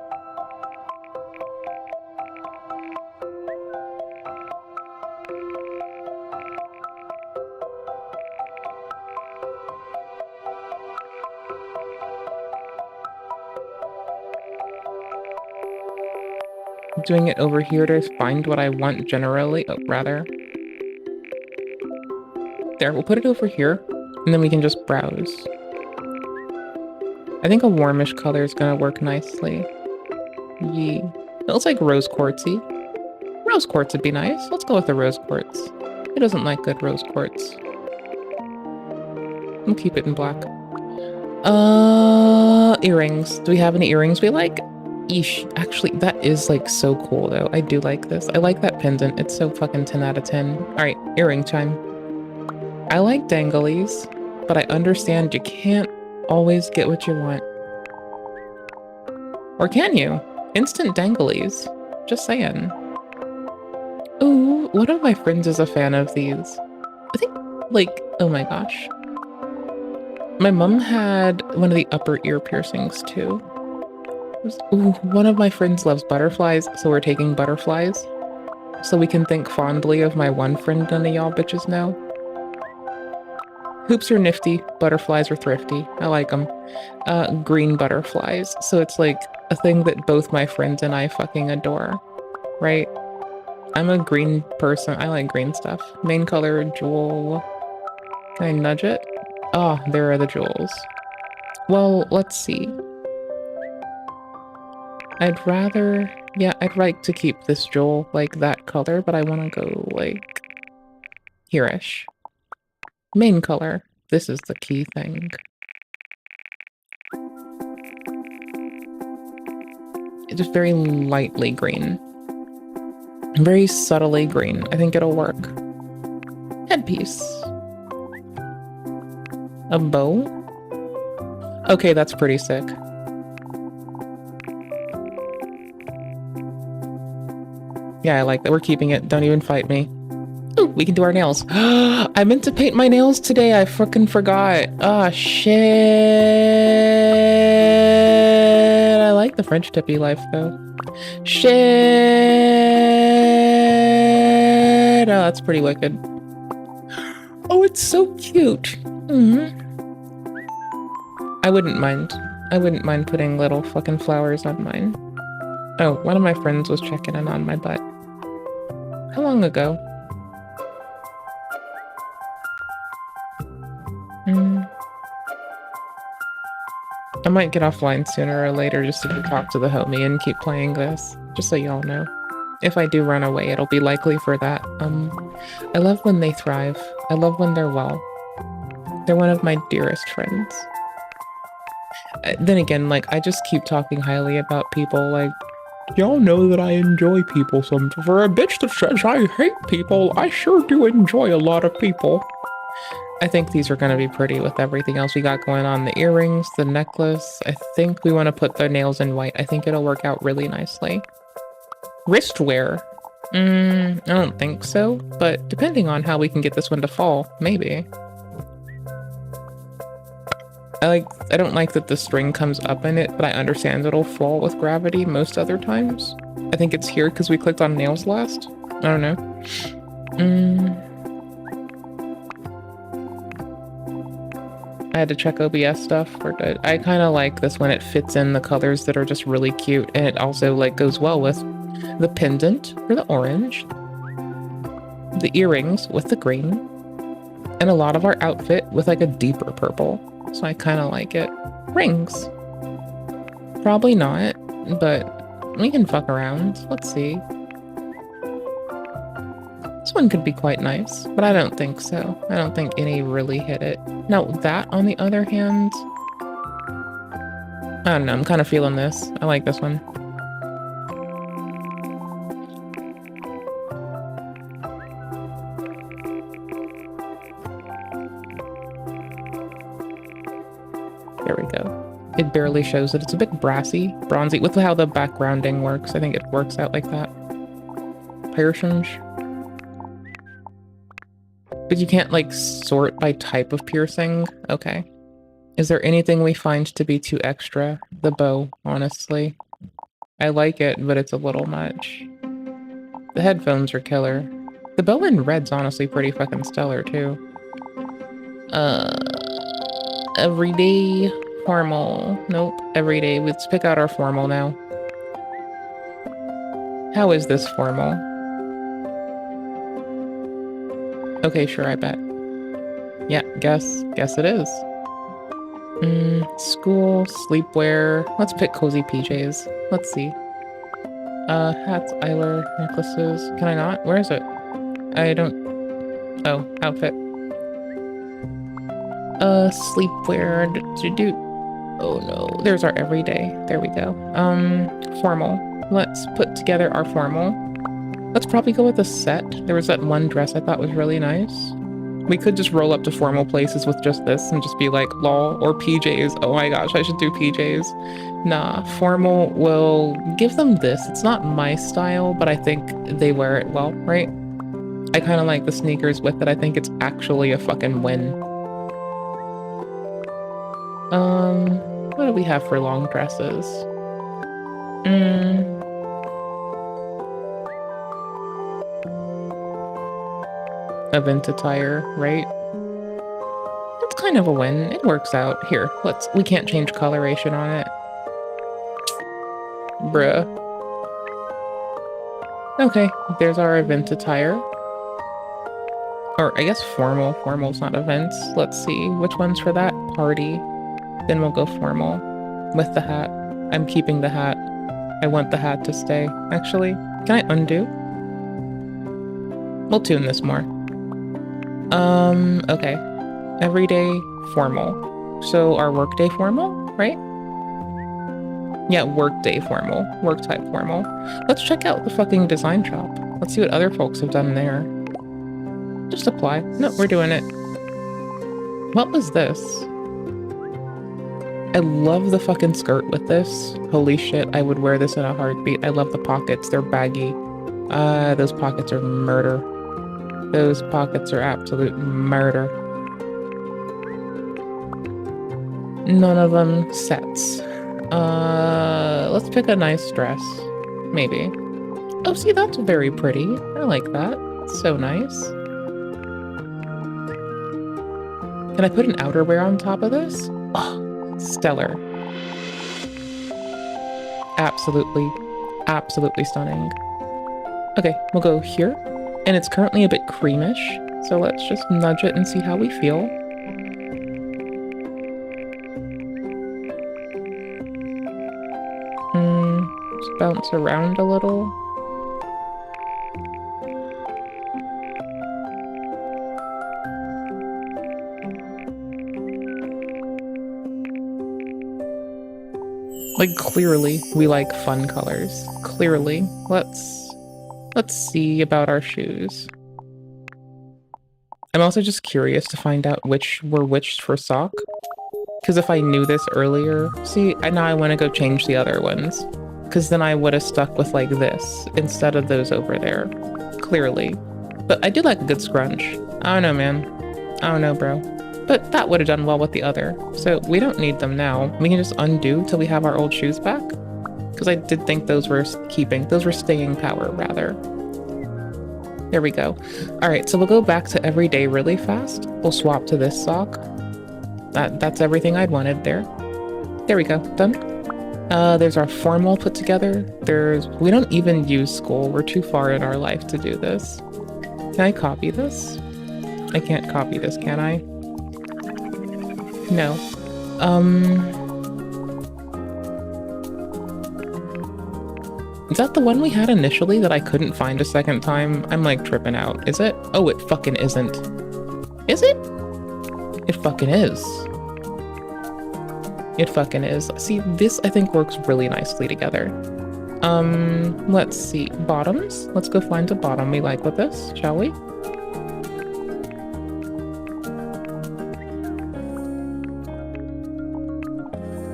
S1: Doing it over here to find what I want generally. Oh, rather. There, we'll put it over here, and then we can just browse. I think a warmish color is gonna work nicely. Yee. It looks like rose quartzy. Rose quartz would be nice. Let's go with the rose quartz. Who doesn't like good rose quartz? We'll keep it in black. Earrings. Do we have any earrings we like? Eesh, actually, that is like so cool though. I do like this. I like that pendant. It's so fucking 10 out of 10. All right, earring time. I like danglies, but I understand you can't always get what you want. Or can you? Instant danglies. Just saying. Ooh, one of my friends is a fan of these. I think, like, oh my gosh. My mom had one of the upper ear piercings too. Ooh, one of my friends loves butterflies, so we're taking butterflies. So we can think fondly of my one friend none of y'all bitches know. Hoops are nifty, butterflies are thrifty. I like them. Green butterflies. So it's like a thing that both my friends and I fucking adore, right? I'm a green person. I like green stuff. Main color, jewel. Can I nudge it? Oh, there are the jewels. Well, let's see. I'd like to keep this jewel like that color, but I want to go like here-ish. Main color. This is the key thing. It's just very lightly green. Very subtly green. I think it'll work. Headpiece. A bow? Okay, that's pretty sick. Yeah, I like that. We're keeping it. Don't even fight me. Ooh, we can do our nails. I meant to paint my nails today. I fucking forgot. Ah, shit. I like the French tippy life, though. Shit. Oh, that's pretty wicked. Oh, it's so cute. I wouldn't mind. I wouldn't mind putting little fucking flowers on mine. Oh, one of my friends was checking in on my butt. How long ago? I might get offline sooner or later just to talk to the homie and keep playing this, just so y'all know. If I do run away, it'll be likely for that. I love when they thrive. I love when they're well. They're one of my dearest friends. Then again, like, I just keep talking highly about people, like, y'all know that I enjoy people. So for a bitch that says I hate people, I sure do enjoy a lot of people. I think these are going to be pretty with everything else we got going on. The earrings, the necklace. I think we want to put the nails in white. I think it'll work out really nicely. Wristwear. I don't think so, but depending on how we can get this one to fall, maybe. I don't like that the string comes up in it, but I understand it'll fall with gravity most other times. I think it's here because we clicked on nails last. I don't know. I had to check OBS stuff. We're good. I kind of like this when it fits in the colors that are just really cute, and it also like goes well with the pendant for the orange, the earrings with the green, and a lot of our outfit with like a deeper purple. So I kind of like it. Rings. Probably not. but we can fuck around. Let's see. This one could be quite nice, but I don't think so. I don't think any really hit it. Now, that, on the other hand... I don't know, I'm kind of feeling this. I like this one. There we go. It barely shows it. It's a bit brassy, bronzy, with how the backgrounding works. I think it works out like that. Piercings. But you can't, like, sort by type of piercing? Okay. Is there anything we find to be too extra? The bow, honestly. I like it, but it's a little much. The headphones are killer. The bow in red's honestly pretty fucking stellar, too. Everyday formal. Nope, everyday. Let's pick out our formal now. How is this formal? Okay, sure, I bet. Yeah, guess it is. School, sleepwear. Let's pick cozy PJs. Let's see. Hats, eyewear, necklaces. Can I not? Where is it? I don't... Oh, outfit. Sleepwear. Oh no, there's our everyday. There we go. Formal. Let's put together our formal. Let's probably go with a set. There was that one dress I thought was really nice. We could just roll up to formal places with just this and just be like, lol, or PJs. Oh my gosh, I should do PJs. Nah, formal will give them this. It's not my style, but I think they wear it well, right? I kind of like the sneakers with it. I think it's actually a fucking win. What do we have for long dresses? Event attire, right? It's kind of a win. It works out. Here, we can't change coloration on it. Bruh. Okay, there's our event attire. Or I guess formal. Formal's not events. Let's see, which one's for that? Party. Then we'll go formal. With the hat. I'm keeping the hat. I want the hat to stay. Actually, can I undo? We'll tune this more. Okay. Everyday formal. So our workday formal, right? Yeah, workday formal. Work type formal. Let's check out the fucking design shop. Let's see what other folks have done there. Just apply. No, we're doing it. What was this? I love the fucking skirt with this. Holy shit, I would wear this in a heartbeat. I love the pockets. They're baggy. Those pockets are murder. Those pockets are absolute murder. None of them sets. Let's pick a nice dress. Maybe. Oh, see, that's very pretty. I like that. So nice. Can I put an outerwear on top of this? Oh, stellar. Absolutely stunning. Okay, we'll go here. And it's currently a bit creamish, so let's just nudge it and see how we feel. Just bounce around a little. Like, clearly, we like fun colors. Clearly. Let's see about our shoes. I'm also just curious to find out which were which for sock. Because if I knew this earlier... See, now I want to go change the other ones. Because then I would have stuck with, like, this instead of those over there. Clearly. But I do like a good scrunch. I don't know, man. I don't know, bro. But that would have done well with the other. So we don't need them now. We can just undo till we have our old shoes back. Because I did think those were staying power, rather. There we go. Alright, so we'll go back to everyday really fast. We'll swap to this sock. That's everything I'd wanted there. There we go. Done. There's our formal put together. We don't even use school. We're too far in our life to do this. Can I copy this? I can't copy this, can I? No. Is that the one we had initially that I couldn't find a second time? I'm like tripping out. Is it? Oh, it fucking isn't. Is it? It fucking is. It fucking is. See, this I think works really nicely together. Let's see. Bottoms. Let's go find a bottom we like with this, shall we?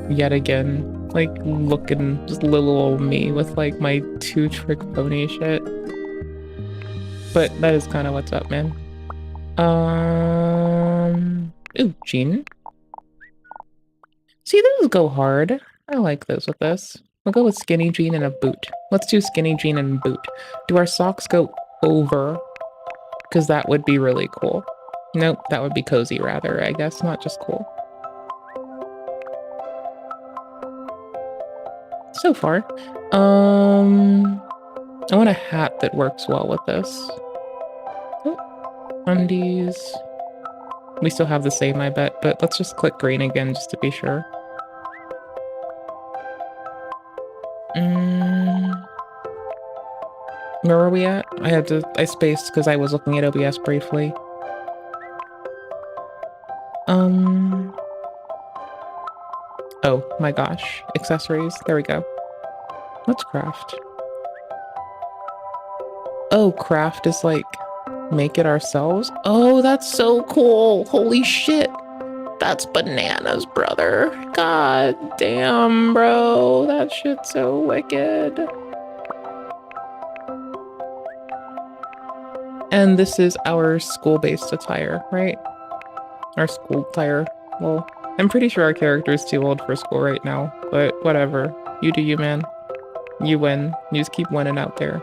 S1: Yet again, like looking just little old me with like my 2-trick pony shit. But that is kind of what's up, man. Ooh, jean. See, those go hard. I like those with this. We'll go with skinny jean and a boot. Let's do skinny jean and boot. Do our socks go over? Because that would be really cool. Nope, that would be cozy rather, I guess, not just cool. So far. I want a hat that works well with this. Oh, undies. We still have the same, I bet, but let's just click green again just to be sure. Where were we at? I spaced because I was looking at OBS briefly. Oh my gosh. Accessories. There we go. Let's craft. Oh, craft is like make it ourselves? Oh, that's so cool. Holy shit. That's bananas, brother. God damn, bro. That shit's so wicked. And this is our school-based attire, right? Our school attire. Well, I'm pretty sure our character is too old for school right now, but whatever. You do you, man. You win. You just keep winning out there.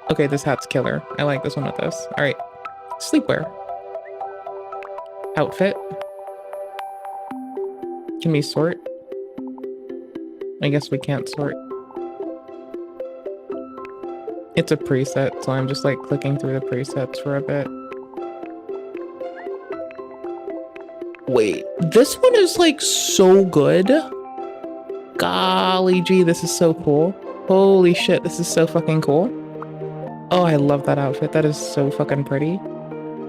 S1: Okay, this hat's killer. I like this one with this. All right. Sleepwear. Outfit. Can we sort? I guess we can't sort. It's a preset, so I'm just like clicking through the presets for a bit. Wait, this one is like so good. Golly gee, this is so cool. Holy shit, this is so fucking cool. Oh, I love that outfit. That is so fucking pretty.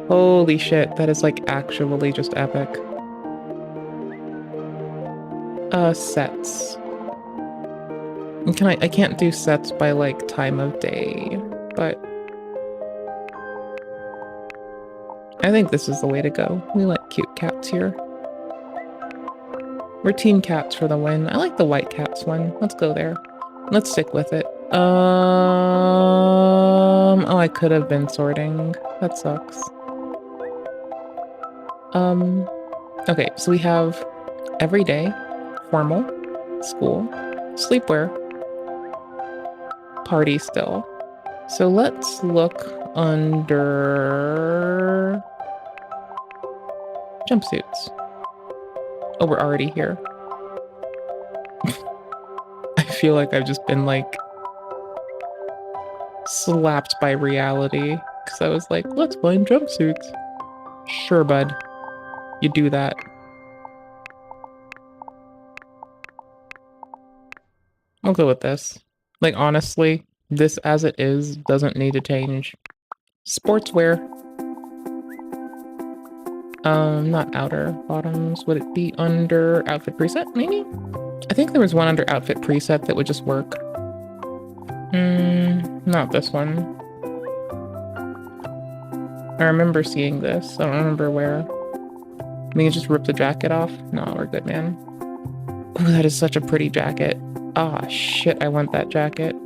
S1: Holy shit, that is like actually just epic. Sets. I can't do sets by like time of day, but I think this is the way to go. We like cute cats here. We're team cats for the win. I like the white cats one. Let's go there. Let's stick with it. Oh, I could have been sorting. That sucks. Okay, so we have everyday, formal, school, sleepwear, party still. So let's look under jumpsuits. Oh, we're already here. I feel like I've just been like slapped by reality because I was like, let's find jumpsuits. Sure, bud. You do that. I'll go with this. Like, honestly, this as it is doesn't need to change. Sportswear. Not outer bottoms. Would it be under outfit preset, maybe? I think there was one under outfit preset that would just work. Not this one. I remember seeing this. I don't remember where. We can just rip the jacket off? No, we're good, man. Ooh, that is such a pretty jacket. Ah, shit, I want that jacket.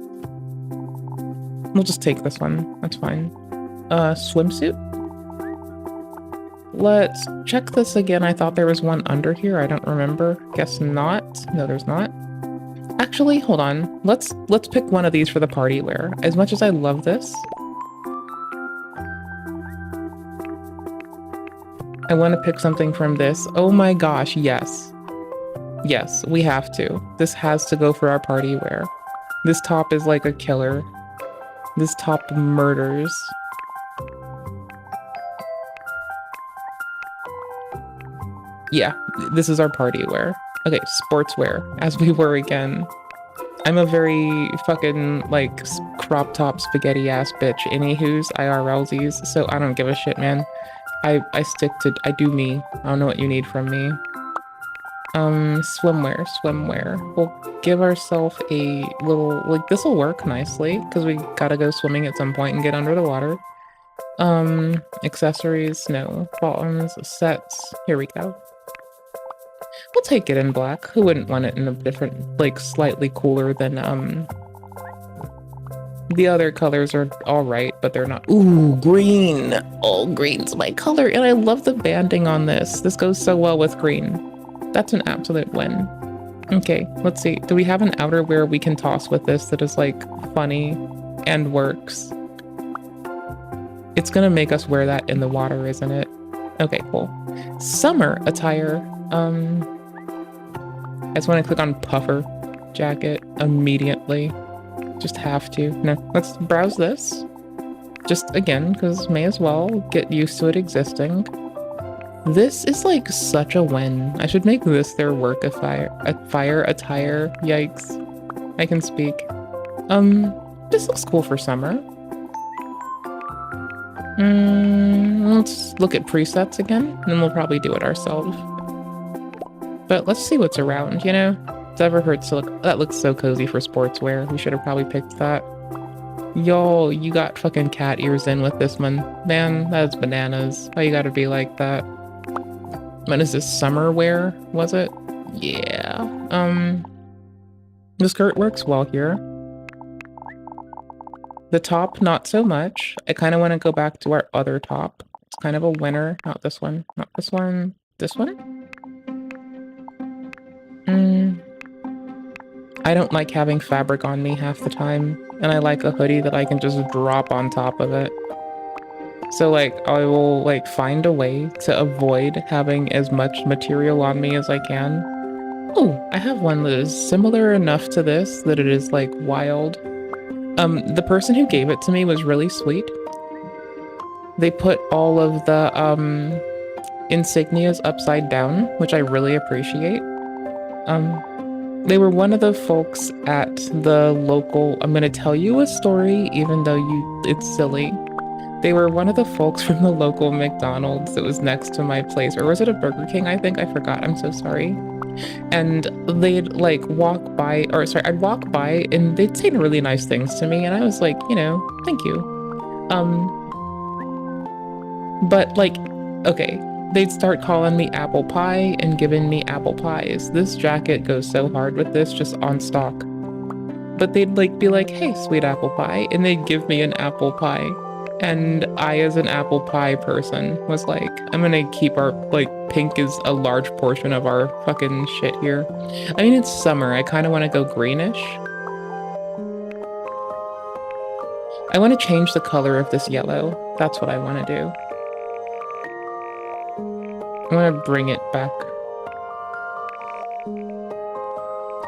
S1: We'll just take this one. That's fine. Swimsuit? Let's check this again. I thought there was one under here. I don't remember. Guess not. No, there's not. Actually, hold on. Let's pick one of these for the party wear. As much as I love this, I want to pick something from this. Oh my gosh, yes. Yes, we have to. This has to go for our party wear. This top is like a killer. This top murders. Yeah, this is our party wear. Okay, sportswear, as we were again. I'm a very fucking like crop top spaghetti ass bitch. Anywho's IRLZs, so I don't give a shit, man. I do me. I don't know what you need from me. Swimwear. We'll give ourselves a little, like, this will work nicely because we gotta go swimming at some point and get under the water. Accessories, no. Bottoms, sets, here we go. We'll take it in black. Who wouldn't want it in a different, like, slightly cooler than, the other colors are alright, but they're not. Ooh, green! Oh, green's my color, and I love the banding on this. This goes so well with green. That's an absolute win. Okay, let's see. Do we have an outerwear we can toss with this that is, like, funny and works? It's gonna make us wear that in the water, isn't it? Okay, cool. Summer attire. I just want to click on puffer jacket immediately. Just have to. No, let's browse this. Just again, because may as well get used to it existing. This is like such a win. I should make this their work fire attire. Yikes. I can speak. This looks cool for summer. Let's look at presets again, and then we'll probably do it ourselves. But let's see what's around, you know? It's ever hurts to look. That looks so cozy for sportswear. We should have probably picked that. Yo, you got fucking cat ears in with this one. Man, that's bananas. Why you gotta be like that? When is this summer wear? Was it? Yeah. The skirt works well here. The top, not so much. I kind of want to go back to our other top. It's kind of a winner. Not this one. Not this one. This one? I don't like having fabric on me half the time. And I like a hoodie that I can just drop on top of it. So, like, I will, like, find a way to avoid having as much material on me as I can. Oh, I have one that is similar enough to this that it is, like, wild. The person who gave it to me was really sweet. They put all of the, insignias upside down, which I really appreciate. They were one of the folks at the local, I'm gonna tell you a story, even though it's silly. They were one of the folks from the local McDonald's that was next to my place, or was it a Burger King? I think, I forgot, I'm so sorry. And they'd like walk by, or sorry, I'd walk by and they'd say really nice things to me, and I was like, you know, thank you. But like, okay, they'd start calling me apple pie and giving me apple pies. This jacket goes so hard with this, just on stock. But they'd like be like, hey, sweet apple pie, and they'd give me an apple pie. And I, as an apple pie person, was like, I'm gonna keep our, like, pink is a large portion of our fucking shit here. I mean, it's summer. I kind of want to go greenish. I want to change the color of this yellow. That's what I want to do. I want to bring it back.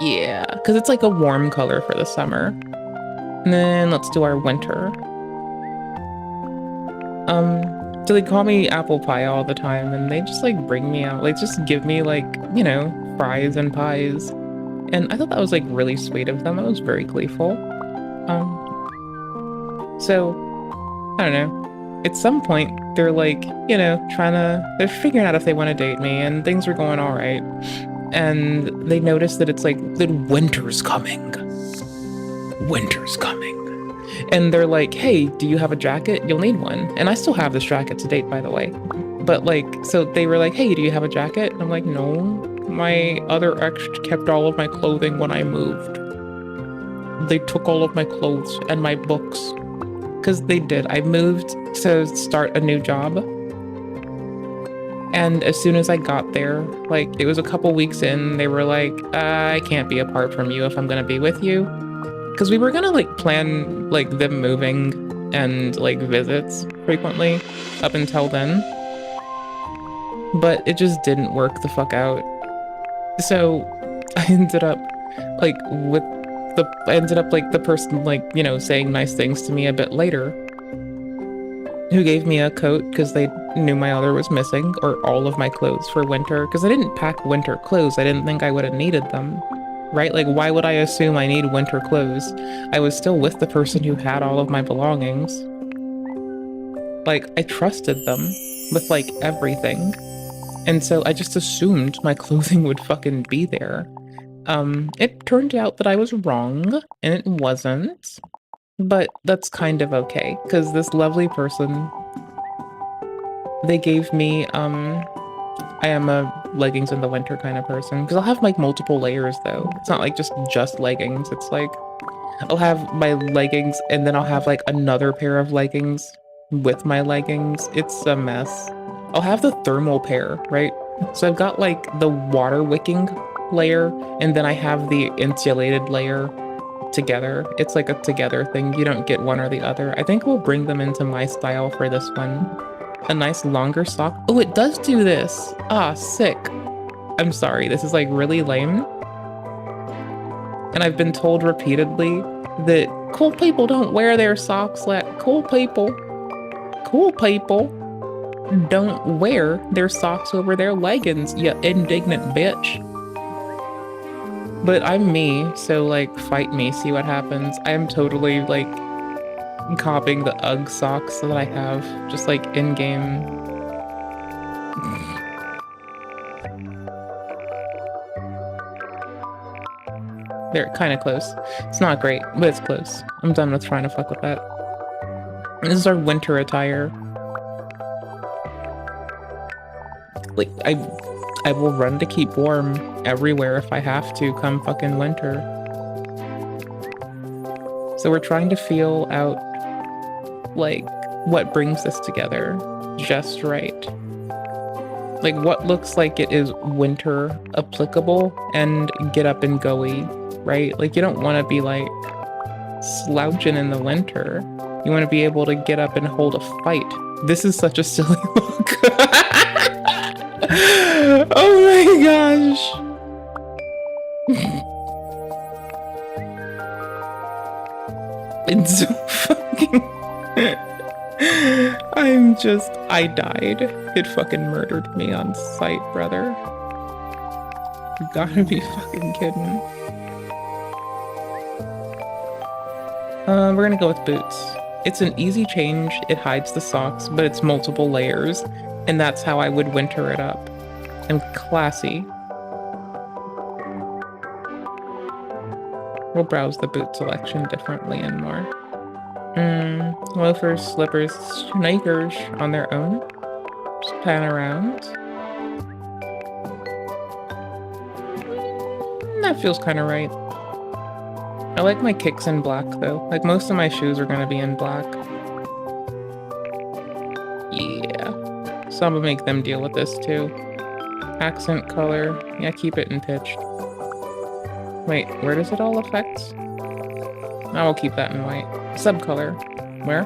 S1: Yeah, because it's like a warm color for the summer. And then let's do our winter. So they call me apple pie all the time, and they just like bring me out, like just give me like, you know, fries and pies. And I thought that was like really sweet of them. It was very gleeful. So I don't know. At some point they're like, you know, they're figuring out if they want to date me, and things are going all right. And they notice that it's like, that winter's coming. Winter's coming. And they're like, hey, do you have a jacket? You'll need one. And I still have this jacket to date, by the way. But like, so they were like, hey, do you have a jacket? And I'm like, no, my other ex kept all of my clothing when I moved. They took all of my clothes and my books. Because they did. I moved to start a new job. And as soon as I got there, like, it was a couple weeks in, they were like, I can't be apart from you if I'm gonna be with you. Because we were gonna like plan like them moving and like visits frequently up until then, but it just didn't work the fuck out. So I ended up like the person like, you know, saying nice things to me a bit later, who gave me a coat because they knew my other was missing, or all of my clothes for winter, because I didn't pack winter clothes. I didn't think I would have needed them. right? Like, why would I assume I need winter clothes? I was still with the person who had all of my belongings. Like, I trusted them with, like, everything. And so I just assumed my clothing would fucking be there. It turned out that I was wrong, and it wasn't. But that's kind of okay, because this lovely person, they gave me, I am a leggings in the winter kind of person, because I'll have, like, multiple layers, though. It's not, like, just leggings. It's, like, I'll have my leggings, and then I'll have, like, another pair of leggings with my leggings. It's a mess. I'll have the thermal pair, right? So I've got, like, the water wicking layer, and then I have the insulated layer together. It's like a together thing. You don't get one or the other. I think we'll bring them into my style for this one. A nice longer sock. Oh, it does do this. Ah, sick. I'm sorry, this is like really lame. And I've been told repeatedly that cool people don't wear their socks like cool people don't wear their socks over their leggings, you indignant bitch. But I'm me, so like fight me, see what happens. I'm totally like copying the UGG socks that I have, just like in-game. They're kind of close. It's not great, but it's close. I'm done with trying to fuck with that. This is our winter attire. Like, I will run to keep warm everywhere if I have to come fucking winter. So we're trying to feel out, like, what brings this together just right. Like, what looks like it is winter applicable and get up and go-y, right? Like, you don't want to be, like, slouching in the winter. You want to be able to get up and hold a fight. This is such a silly look. Oh my gosh. It's so fucking... I died. It fucking murdered me on sight, brother. You gotta be fucking kidding. We're gonna go with boots. It's an easy change, it hides the socks, but it's multiple layers, and that's how I would winter it up. I'm classy. We'll browse the boot selection differently and more. Loafers, slippers, sneakers on their own. Just pan around. That feels kind of right. I like my kicks in black though. Like most of my shoes are gonna be in black. Yeah. So I'm gonna make them deal with this too. Accent color. Yeah, keep it in pitched. Wait, where does it all affect? I will keep that in white. Subcolor. Where?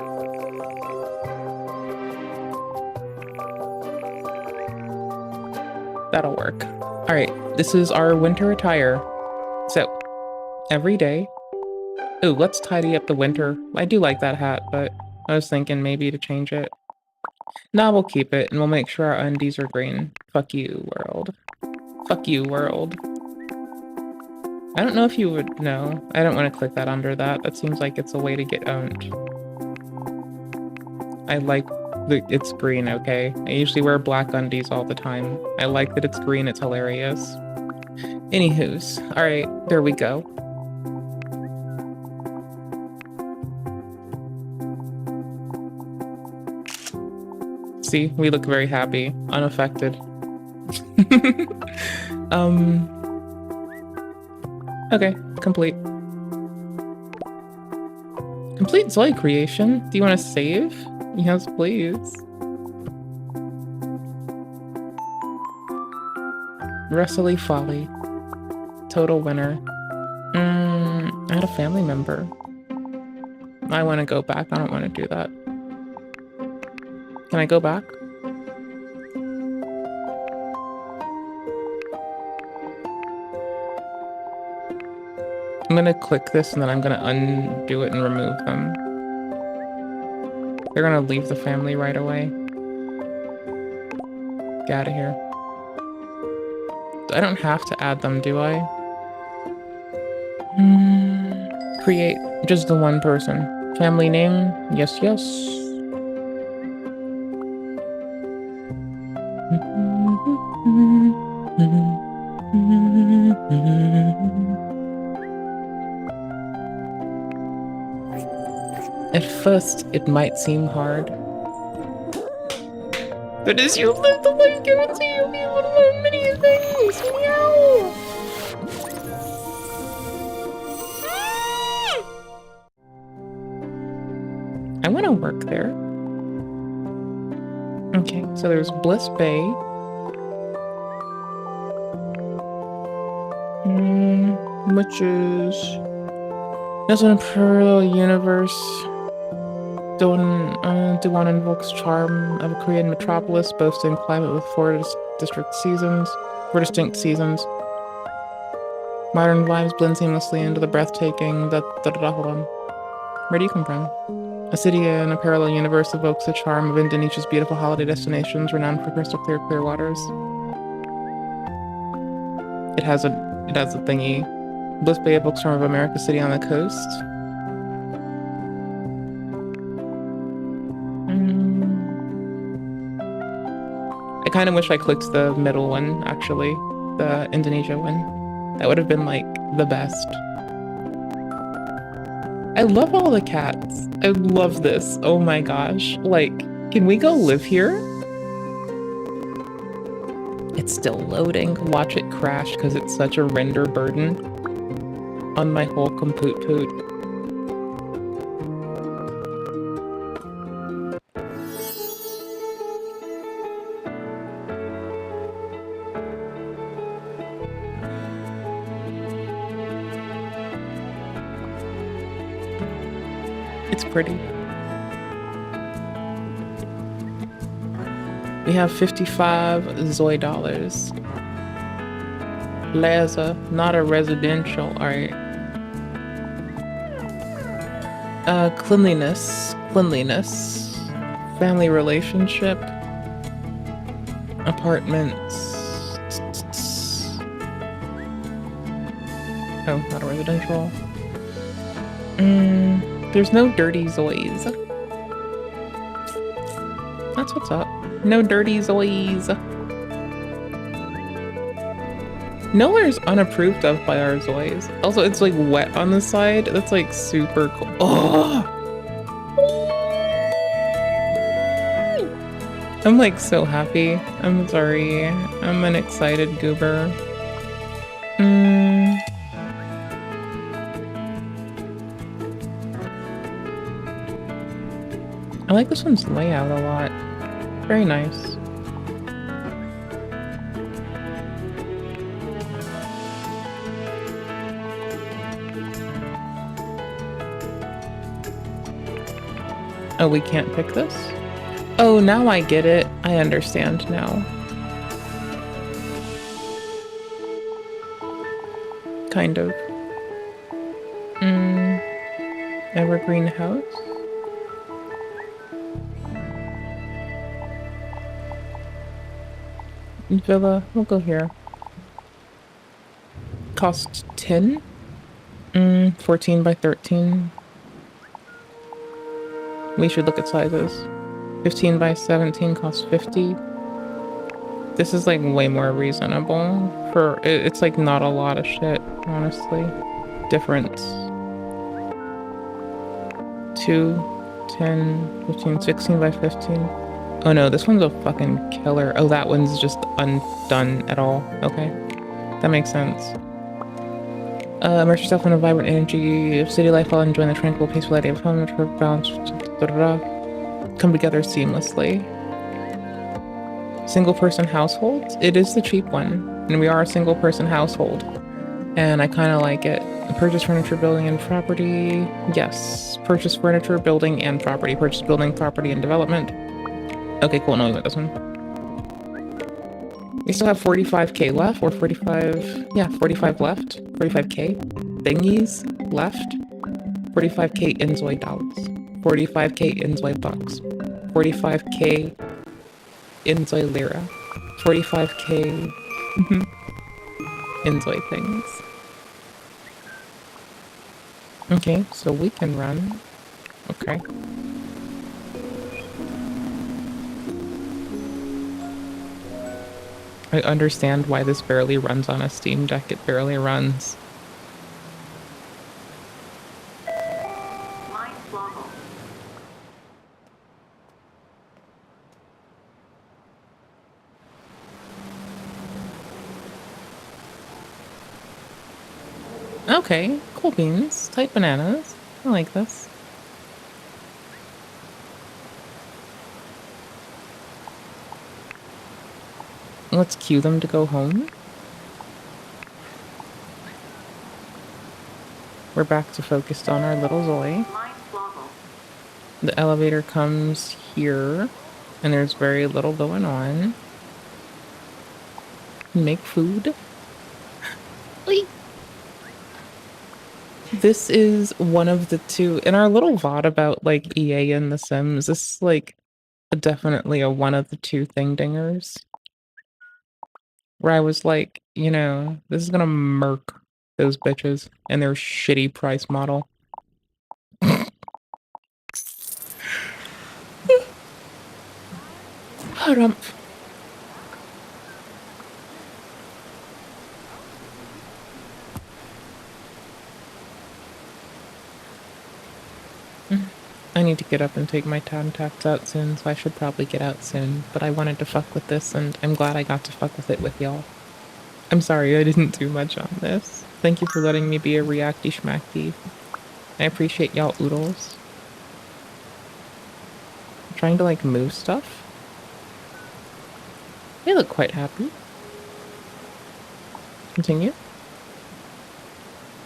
S1: That'll work. Alright, this is our winter attire. So, every day. Ooh, let's tidy up the winter. I do like that hat, but I was thinking maybe to change it. Nah, we'll keep it, and we'll make sure our undies are green. Fuck you, world. Fuck you, world. I don't know if you would know. I don't want to click that under that. That seems like it's a way to get owned. I like that it's green, okay? I usually wear black undies all the time. I like that it's green, it's hilarious. Anywho's. Alright, there we go. See, we look very happy, unaffected. Okay, complete. Complete Zoe creation. Do you want to save? Yes, please. Wrestly Folly. Total winner. Add a family member. I want to go back. I don't want to do that. Can I go back? I'm gonna click this and then I'm gonna undo it and remove them. They're gonna leave the family right away. Get out of here. I don't have to add them, do I? Create just the one person. Family name, yes, yes. At first, it might seem hard. But as you live the life given to you, you will learn many things. Meow. I want to work there. Okay, so there's Bliss Bay. Which is... There's an parallel universe. Daewon invokes charm of a Korean metropolis, boasting climate with four distinct seasons. Modern vibes blend seamlessly into the breathtaking... Hold on. Where do you come from? A city in a parallel universe evokes the charm of Indonesia's beautiful holiday destinations, renowned for crystal clear waters. It has a thingy. Bliss Bay evokes charm of America City on the coast. I kind of wish I clicked the middle one, actually. The Indonesia one. That would have been, like, the best. I love all the cats. I love this. Oh my gosh. Like, can we go live here? It's still loading. Watch it crash because it's such a render burden on my whole compute poot. It's pretty. We have 55 Zoe dollars. Plaza, not a residential. All right. Cleanliness. Family relationship. Apartments. Oh, not a residential. There's no dirty Zoes. That's what's up. No dirty Zoes. Nowhere's unapproved of by our Zoes. Also, it's like wet on the side. That's like super cool. Oh! I'm like so happy. I'm sorry. I'm an excited goober. I like this one's layout a lot. Very nice. Oh, we can't pick this? Oh, now I get it. I understand now. Kind of. Evergreen house? Villa, we'll go here. Cost 10? 14 by 13. We should look at sizes. 15 by 17 costs 50. This is like way more reasonable for it's like not a lot of shit, honestly. Difference. 2, 10, 15, 16 by 15. Oh no, this one's a fucking killer. Oh, that one's just undone at all. Okay. That makes sense. Immerse yourself in a vibrant energy of city life while enjoying the tranquil, peacefulity of home, balance, come together seamlessly. Single person households? It is the cheap one, and we are a single person household. And I kind of like it. Purchase furniture, building, and property. Yes. Purchase furniture, building, and property. Purchase building, property, and development. Okay, cool. No, we went this one. We still have 45k left, or 45... Yeah, 45 left. 45k thingies left. 45k Inzoi dollars. 45k Inzoi bucks. 45k Inzoi lira. 45k Inzoi things. Okay, so we can run. Okay. I understand why this barely runs on a Steam Deck. It barely runs. Okay, cool beans. Tight bananas. I like this. Let's cue them to go home. We're back to focused on our little Zoe. The elevator comes here, and there's very little going on. Make food. This is one of the two in our little VOD about like EA and The Sims. This is like definitely a one of the two thing dingers. Where I was like, you know, this is gonna murk those bitches and their shitty price model. Harumph. I need to get up and take my Tax out soon, so I should probably get out soon. But I wanted to fuck with this, and I'm glad I got to fuck with it with y'all. I'm sorry I didn't do much on this. Thank you for letting me be a reacty schmacky. I appreciate y'all oodles. I'm trying to like move stuff. They look quite happy. Continue.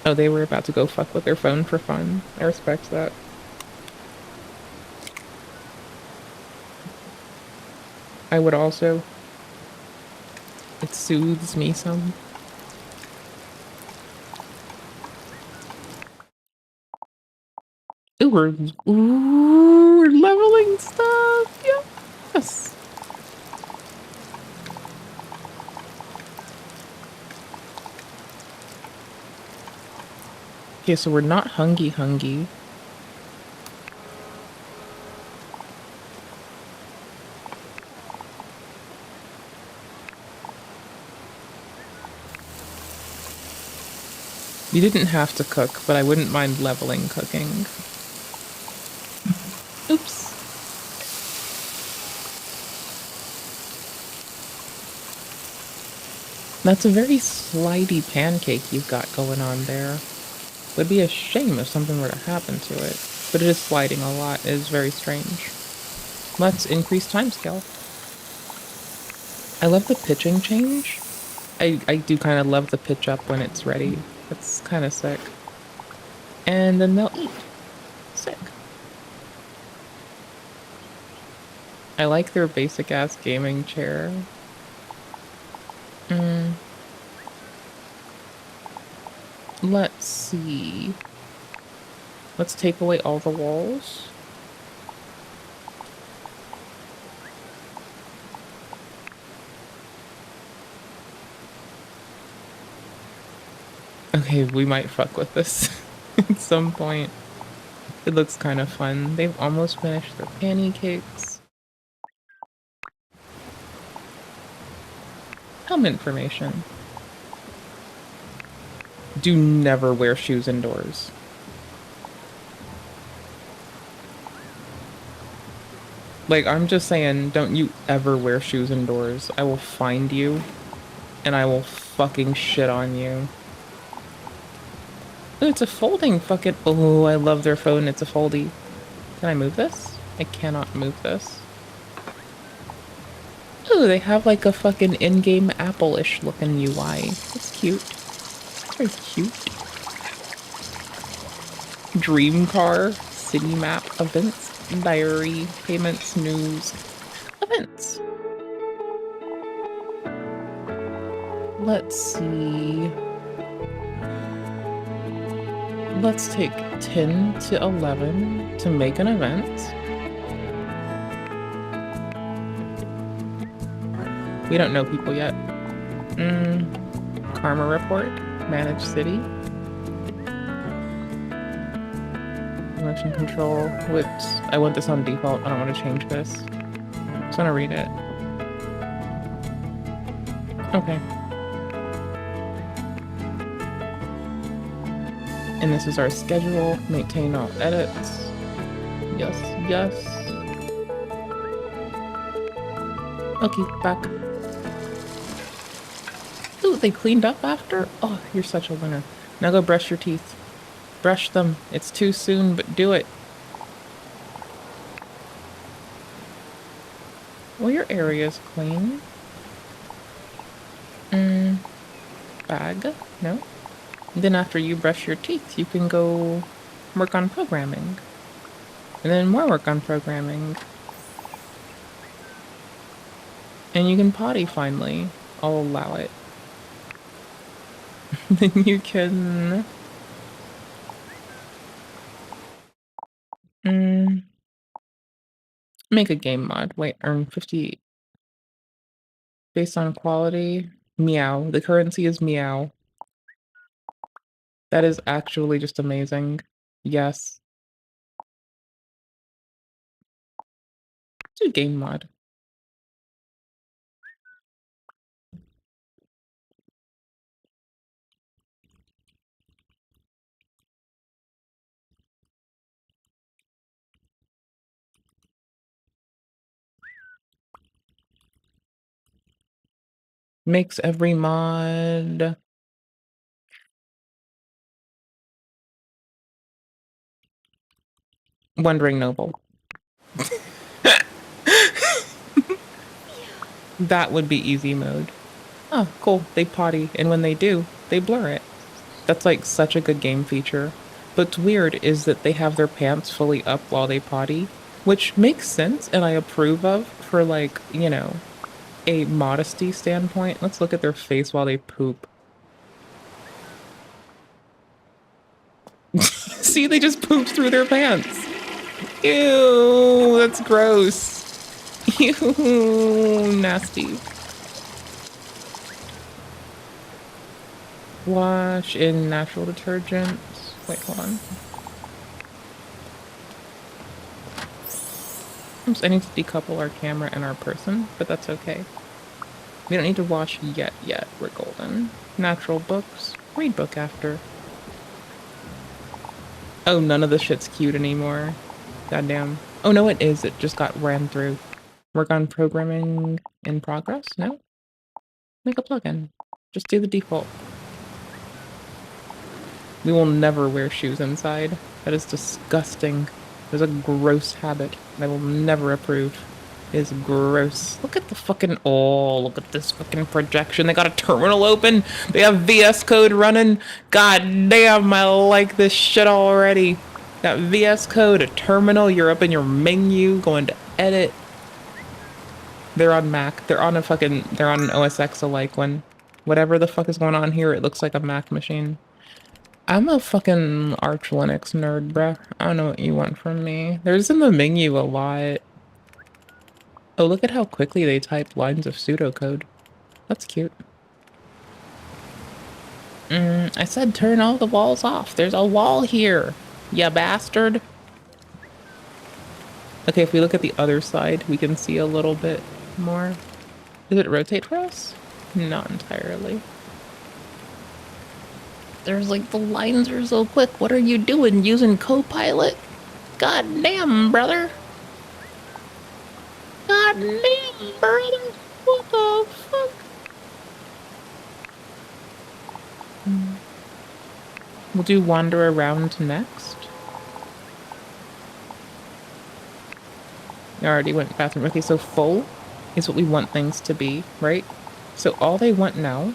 S1: Oh, they were about to go fuck with their phone for fun. I respect that. I would also. It soothes me some. Ooh, we're leveling stuff. Yes. Okay, so we're not hungry. You didn't have to cook, but I wouldn't mind leveling cooking. Oops. That's a very slidey pancake you've got going on there. Would be a shame if something were to happen to it, but it is sliding a lot. It is very strange. Let's increase timescale. I love the pitching change. I do kind of love the pitch up when it's ready. It's kind of sick. And then they'll eat. Sick. I like their basic ass gaming chair. Let's see. Let's take away all the walls. Okay, we might fuck with this at some point. It looks kind of fun. They've almost finished their pancakes. Home information. Do never wear shoes indoors. Like, I'm just saying, don't you ever wear shoes indoors. I will find you, and I will fucking shit on you. Ooh, it's a folding fucking... Oh, I love their phone. It's a foldy. Can I move this? I cannot move this. Ooh, they have like a fucking in-game Apple-ish looking UI. That's cute. Very cute. Dream car, city map, events, diary, payments, news, events. Let's see. Let's take 10 to 11 to make an event. We don't know people yet. Karma report, manage city. motion control. Which I want this on default. I don't want to change this. Just want to read it. Okay. And this is our schedule. Maintain all edits. Yes, yes. Okay, back. Ooh, they cleaned up after? Oh, you're such a winner. Now go brush your teeth. Brush them. It's too soon, but do it. Well, your area's clean. Bag? No? Then after you brush your teeth, you can go work on programming. And then more work on programming. And you can potty finally. I'll allow it. Then you can... make a game mod. Wait, earn 50... based on quality. Meow. The currency is meow. That is actually just amazing. Yes. Do game mod. Makes every mod. Wondering Noble. That would be easy mode. Oh, cool. They potty, and when they do, they blur it. That's like such a good game feature. What's weird is that they have their pants fully up while they potty, which makes sense and I approve of for like, you know, a modesty standpoint. Let's look at their face while they poop. See, they just pooped through their pants. Ew, that's gross. Ew, nasty. Wash in natural detergent. Wait, hold on. Oops, I need to decouple our camera and our person, but that's okay. We don't need to wash yet. We're golden. Natural books. Read book after. Oh, none of this shit's cute anymore. Goddamn. Oh, no, it is. It just got ran through. Work on programming in progress? No? Make a plugin. Just do the default. We will never wear shoes inside. That is disgusting. It's a gross habit. I will never approve. It is gross. Look at the fucking... Oh, look at this fucking projection. They got a terminal open. They have VS Code running. God damn, I like this shit already. Got VS Code, a terminal. You're up in your menu, going to edit. They're on Mac. They're on a fucking... They're on an OS X alike one. Whatever the fuck is going on here, it looks like a Mac machine. I'm a fucking Arch Linux nerd, bruh. I don't know what you want from me. There's in the menu a lot. Oh, look at how quickly they type lines of pseudocode. That's cute. I said turn all the walls off. There's a wall here, ya bastard. Okay, if we look at the other side, we can see a little bit more. Does it rotate for us? Not entirely. There's like, the lines are so quick. What are you doing? Using Copilot? God damn, brother. God damn, brother. What the fuck? We'll do wander around next. I already went bathroom. Okay, so full is what we want things to be, right? So all they want now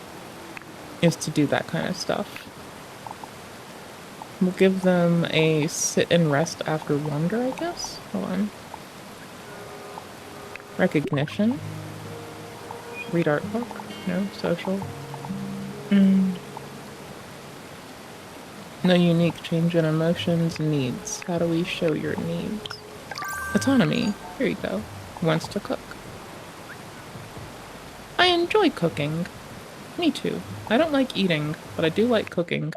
S1: is to do that kind of stuff. We'll give them a sit and rest after wander, I guess. Hold on. Recognition. Read art book. No. Social. No unique change in emotions. Needs. How do we show your needs? Autonomy. Here you go. Wants to cook. I enjoy cooking. Me too. I don't like eating, but I do like cooking.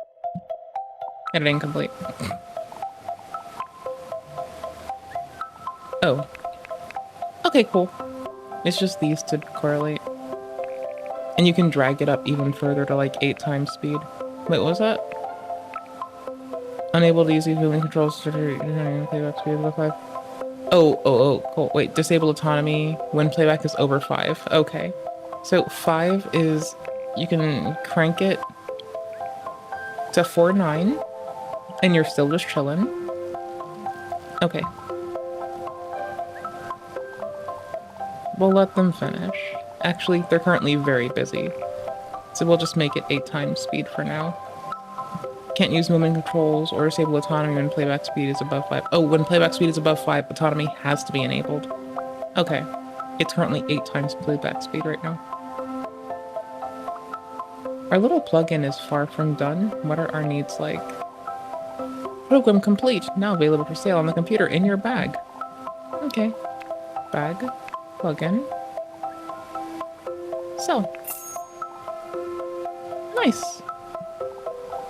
S1: Editing complete. Oh. Okay, cool. It's just these to correlate. And you can drag it up even further to like 8 times speed. Wait, what was that? Unable to use these moving controls to playback speed above 5. Oh, cool. Wait, disable autonomy when playback is over 5. Okay. So 5 is, you can crank it to 4.9 and you're still just chilling. Okay. We'll let them finish. Actually, they're currently very busy. So we'll just make it 8 times speed for now. Can't use movement controls or disable autonomy when playback speed is above 5. Oh, when playback speed is above 5, autonomy has to be enabled. Okay. It's currently 8 times playback speed right now. Our little plugin is far from done. What are our needs like? Program complete. Now available for sale on the computer in your bag. Okay. Bag. Plugin. So. Nice.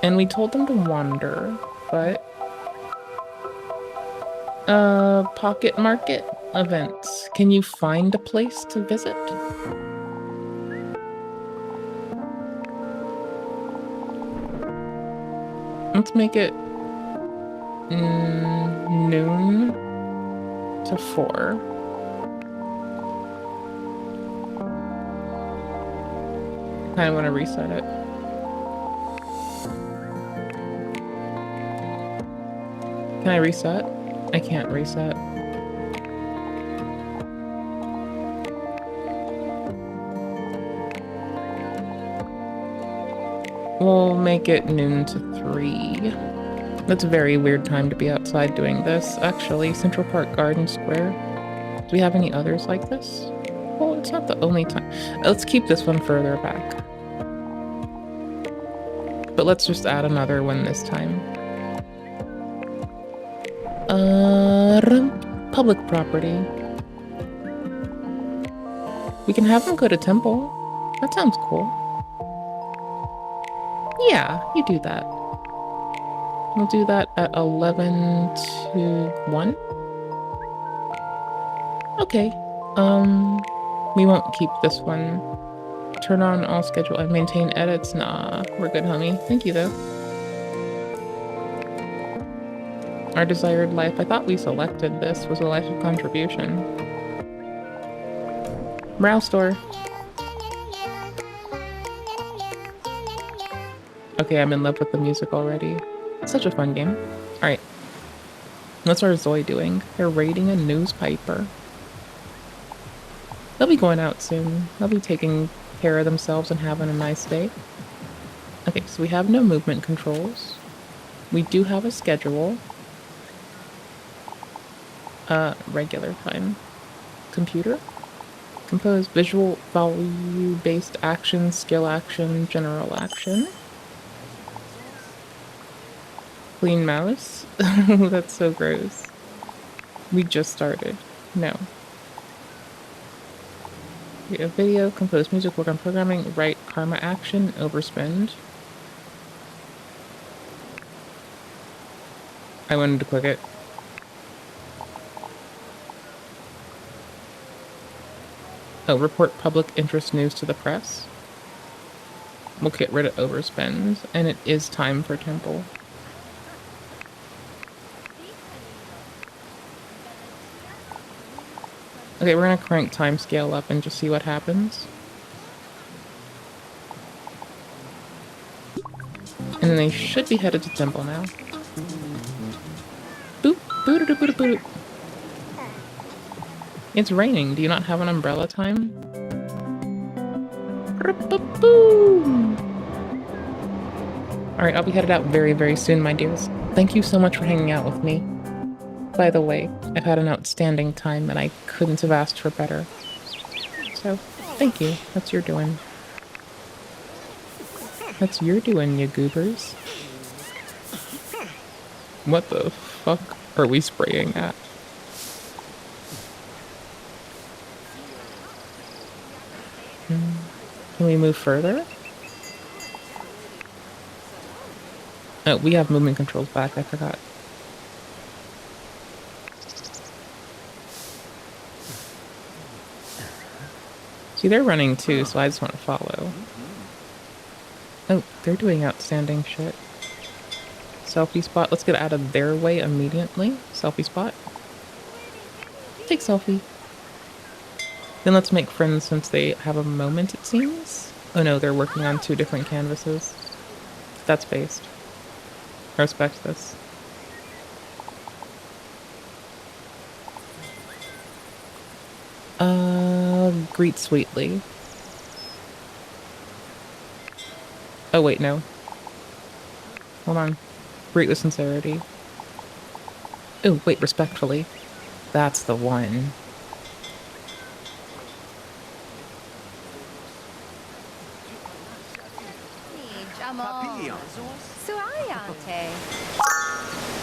S1: And we told them to wander, but... Pocket Market events. Can you find a place to visit? Let's make it... noon to 4. I kind of want to reset it. Can I reset? I can't reset. We'll make it noon to 3. That's a very weird time to be outside doing this. Actually, Central Park Garden Square. Do we have any others like this? Well, it's not the only time. Let's keep this one further back. But let's just add another one this time. Public property. We can have them go to temple. That sounds cool. Yeah, you do that. We'll do that at 11 to 1. Okay. We won't keep this one. Turn on all schedule and maintain edits. Nah, we're good, homie. Thank you, though. Our desired life. I thought we selected this was a life of contribution. Browse store. Okay, I'm in love with the music already. It's such a fun game. Alright. What's our Zoe doing? They're raiding a newspaper. They'll be going out soon. They'll be taking care of themselves and having a nice day. Okay, so we have no movement controls. We do have a schedule. Regular time. Computer. Compose visual value-based action, skill action, general action. Clean mouse. That's so gross. We just started. No. Create a video, compose music, work on programming, write karma action, overspend. I wanted to click it. Oh, report public interest news to the press. We'll get rid of overspends, and it is time for temple. Okay, we're gonna crank time scale up and just see what happens. And then they should be headed to temple now. Boop, boop, boop, boop, boop. It's raining. Do you not have an umbrella time? Alright, I'll be headed out very, very soon, my dears. Thank you so much for hanging out with me. By the way, I've had an outstanding time and I couldn't have asked for better. So, thank you. That's your doing. That's your doing, you goobers. What the fuck are we spraying at? Can we move further? Oh, we have movement controls back, I forgot. See, they're running too, so I just want to follow. Oh, they're doing outstanding shit. Selfie spot. Let's get out of their way immediately. Selfie spot. Take selfie. Then let's make friends since they have a moment, it seems. Oh no, they're working on 2 different canvases. That's based. I respect this. Greet sweetly. Oh wait, no. Hold on. Greet with sincerity. Oh, wait, respectfully. That's the one.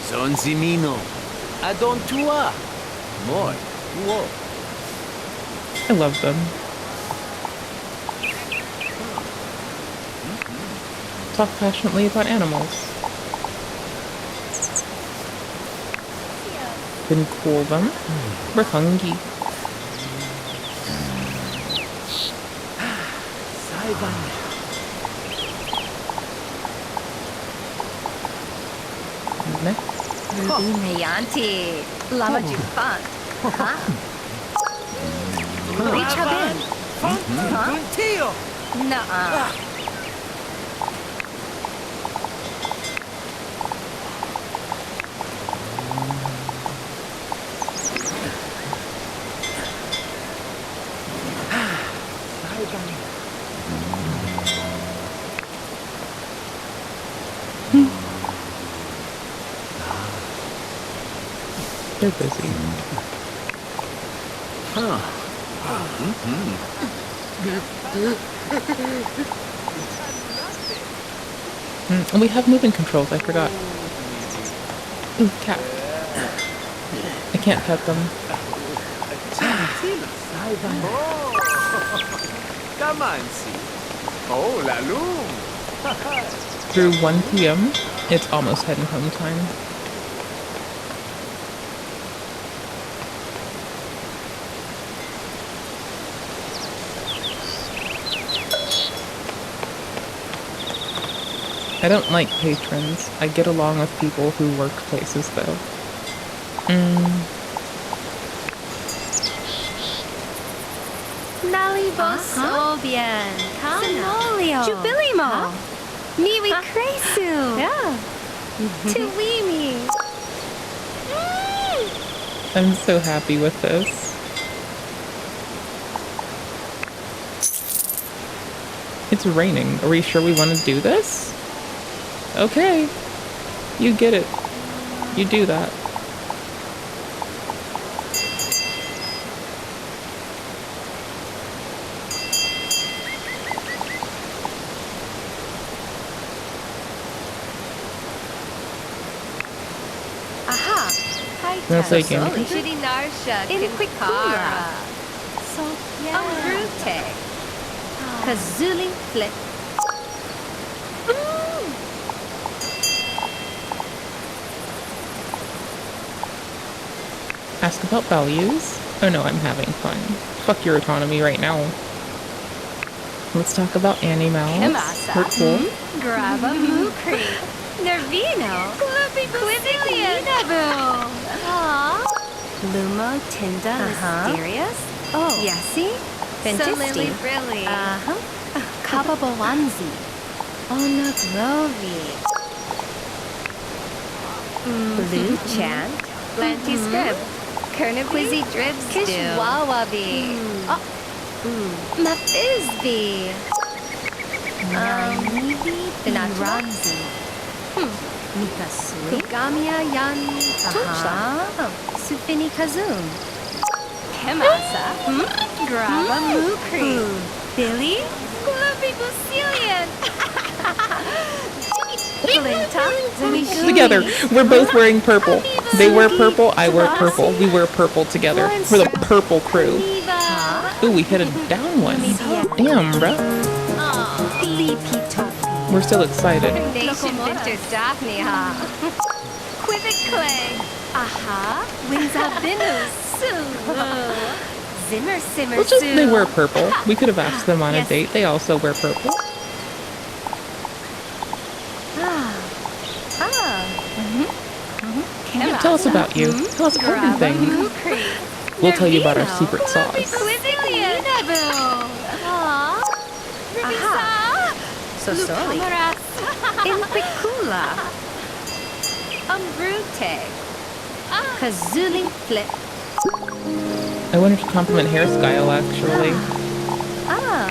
S11: Son Simino. Adon tua. Moi. Whoa.
S1: I love them. Talk passionately about animals. Then cool them. We're hungry.
S9: Meyanti, Lama Jufan. Huh? Reach Habin. Huh? Nuh-uh.
S1: They're busy. And we have moving controls, I forgot. Ooh, cat. I can't pet them.
S11: Oh, la lum.
S1: Through 1 p.m., it's almost heading home time. I don't like patrons. I get along with people who work places, though.
S9: Naliboso bien. Sinolio. Jubilimo. Niwi Kresu. Yeah. Tuwimi.
S1: I'm so happy with this. It's raining. Are we sure we want to do this? Okay. You get it. You do that.
S9: Aha.
S1: That's like in
S9: Shirinarsha. In Quickara. So, yeah. Amrute. Kazuli Flip.
S1: Ask about values? Oh no, I'm having fun. Fuck your autonomy right now. Let's talk about animals. We're cool.
S9: Grava Mukri. Nervino. Quivilianabu. Lumo Tinda Mysterious. Oh. Yessi. Lily Brilli. Kababawanzi. Onagrovi. Blue Chan. Lanty Scrib. Kernaquizzy Dribs. Kishwawabi. Mafizbi. Binaranzi. Mikasui. Kugamia Yan. Sufini Kazum. Kemasa. Grava Mukri. Billy. Gloopy Busilian.
S1: Together. We're both wearing purple. They wear purple, I wear purple. We wear purple together. We're the purple crew. Ooh, we hit a down one. Damn, bruh. We're still excited.
S9: Nation Vinter Daphne, ha. Quivic Clay. Aha. Winzabinu. Sulu. Zimmer, simmer,
S1: Well, just they
S9: sue.
S1: wear purple. We could have asked them on a
S9: Yes.
S1: date. They also wear purple.
S9: Kim
S1: Tell us about you. Tell us everything. We'll tell you about our secret sauce.
S9: Quizillion. Aw. Aha.
S13: Sosoli.
S9: Impicula. Umbrute. Kazuli flip.
S1: I wanted to compliment hairstyle, actually.
S9: Ah.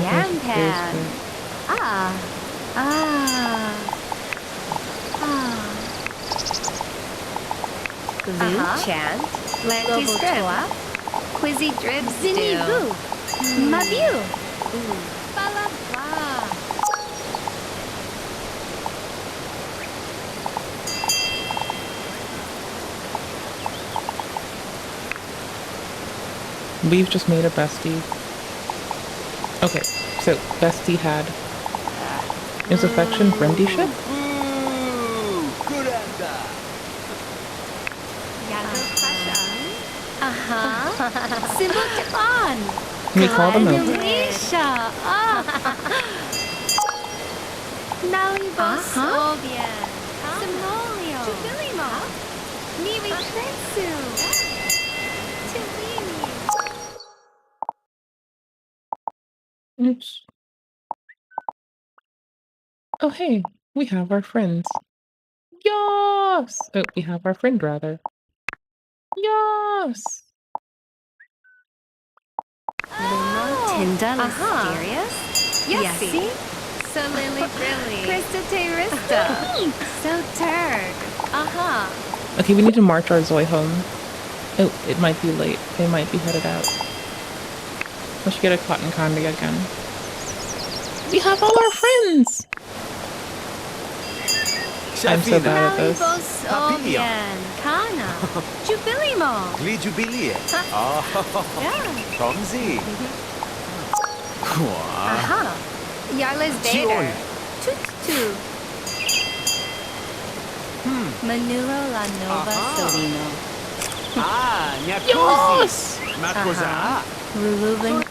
S9: Yam pan. Ah. Ah. Ah. Blue chant. Lanty strip. Quizzy drip Zinny boo. Mabu. Bala blah.
S1: We've just made a bestie. Okay, so bestie had his affection friendship.
S9: Symbol Japan.
S1: Can we call them over?
S9: Indonesia. Nalibo Soviet. Somalia. Jubilimo. Niwi Trensu.
S1: Oops. Oh, hey, we have our friends. Yes! Oh, we have our friend, rather. Yes!
S9: Tinda Mysterious. Yessi. So Lily Brilly. Krista Terista. So Turk.
S1: Okay, we need to march our Zoe home. Oh, it might be late. They might be headed out. We should get a cotton candy again. We have all our friends! I'm so bad at this.
S9: Sovian. Kana. Jubilimo.
S15: Jubilee.
S9: Yeah.
S15: Tomzi.
S9: Yarla's Vader. Tutu. Manuro La Nova Solino.
S15: Nyakosi. Makosa.
S9: Ruluvan.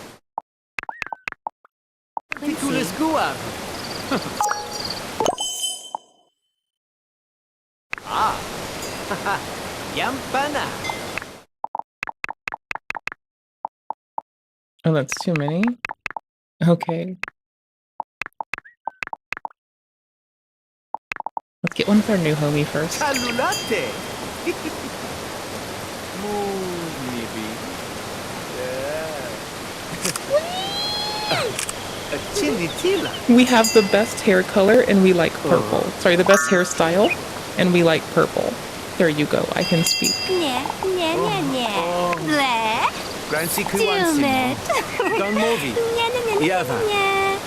S15: Titules Guam. Yampana.
S1: Oh, that's too many? Okay. Let's get one with our new homie first.
S15: Chalulate. Maybe. Chinitila.
S1: We have the best hair color and we like purple. Sorry, the best hairstyle and we like purple. There you go, I can speak.
S9: Nye, nye, nye, nye. Bleh.
S15: Grancy
S9: Doom it.
S15: Don Movi.
S9: Nye, nye, nye,
S15: Yava.
S9: nye.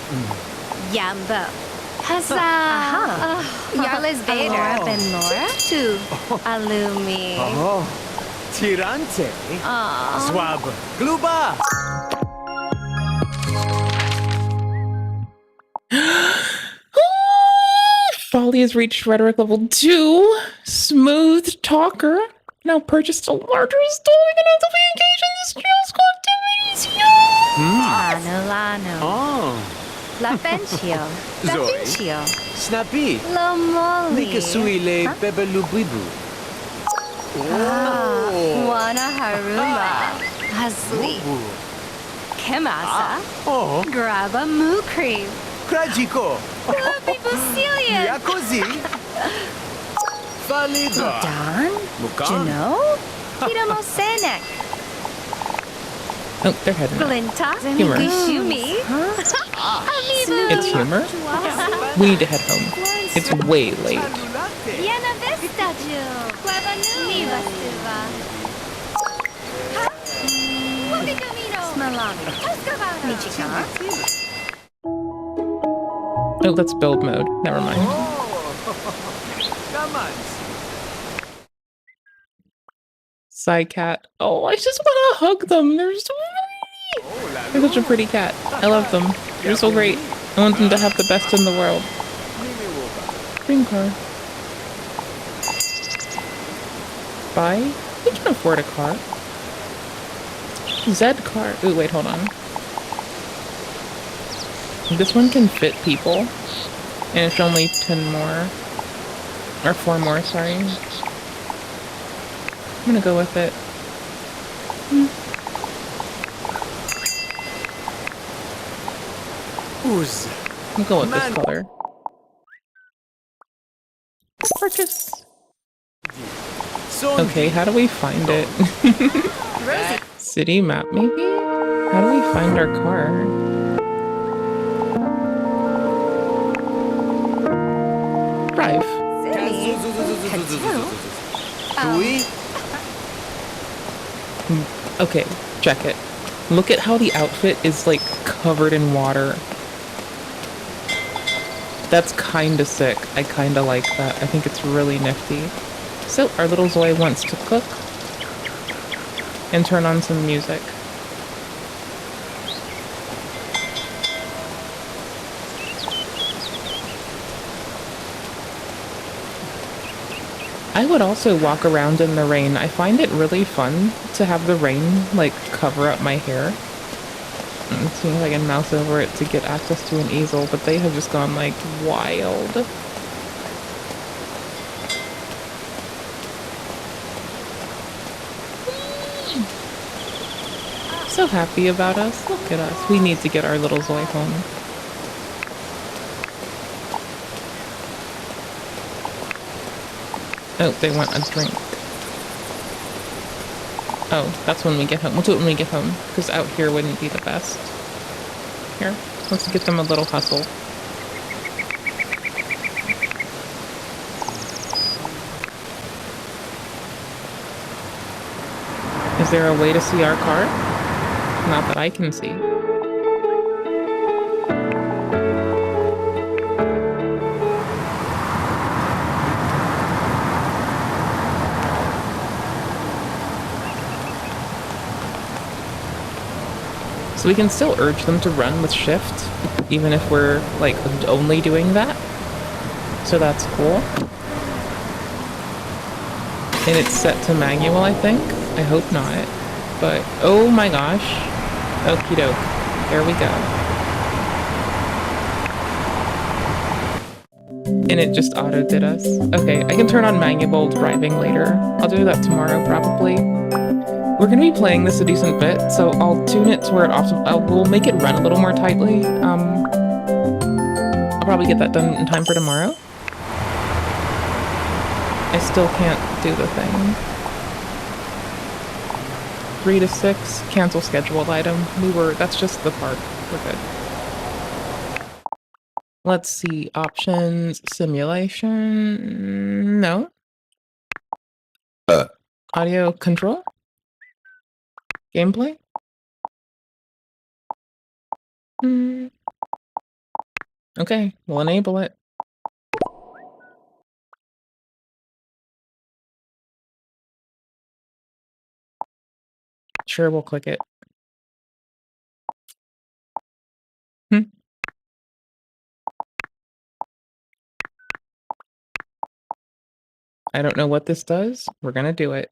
S9: Yambo. Huzzah. Yarla's Vader.
S15: Oh.
S9: Ben Laura. Tu. Alumi.
S15: Oh. Tirante. Swab. Gluba.
S1: Folly has reached rhetoric level 2. Smooth talker. Now purchased a larger stove and have to be engaged in this jail's activities. Yes!
S9: Lano, Lano.
S15: Oh.
S9: La Bencio. La
S15: Zoe.
S9: Bencio.
S15: Snappy.
S9: Lo Molly.
S15: Nikasuile Bebelubibu.
S9: Wana Haruma. Hasli. Kemasa.
S15: Oh.
S9: Graba Moo Cream.
S15: Krajiko.
S9: Lumpy Bucilian.
S15: Yakozi. Falida.
S9: Don?
S15: Mukan.
S9: Jano? Kiramosenek.
S1: Oh, they're heading out.
S9: Glinta?
S1: Humor.
S9: Gishumi?
S1: It's humor? We need to head home. It's way late.
S9: Yana Vista Ju. Guavanu. Niva Siva. Smalami. Michika.
S1: Oh, that's build mode. Never mind. Psy cat. Oh, I just want to hug them. They're so pretty. They're such a pretty cat. I love them. They're so great. I want them to have the best in the world. Green car. buy. We can afford a car. Zed car. Ooh, wait, hold on. This one can fit people. And it's only 10 more. Or 4 more, sorry. I'm gonna go with it. I'll go with this color. Purchase. Okay, how do we find it? City map, maybe? How do we find our car? Drive. Okay, check it. Look at how the outfit is like covered in water. That's kinda sick. I kinda like that. I think it's really nifty. So our little Zoe wants to cook and turn on some music. I would also walk around in the rain. I find it really fun to have the rain like cover up my hair. It seems like I can mouse over it to get access to an easel, but they have just gone like wild. So happy about us. Look at us. We need to get our little Zoe home. Oh, they want a drink. Oh, that's when we get home. We'll do it when we get home, because out here wouldn't be the best. Here, let's get them a little hustle. Is there a way to see our car? Not that I can see. So we can still urge them to run with shift, even if we're like only doing that. So that's cool. And it's set to manual, I think. I hope not. But oh my gosh. Okie doke. There we go. And it just auto did us. Okay, I can turn on manual driving later. I'll do that tomorrow probably. We're gonna be playing this a decent bit, so I'll tune it to where it we'll make it run a little more tightly. I'll probably get that done in time for tomorrow. I still can't do the thing. 3 to 6, cancel scheduled item. That's just the park. We're good. Let's see, options, simulation, no. Audio control? Gameplay? Okay, we'll enable it. Sure, we'll click it. I don't know what this does. We're gonna do it.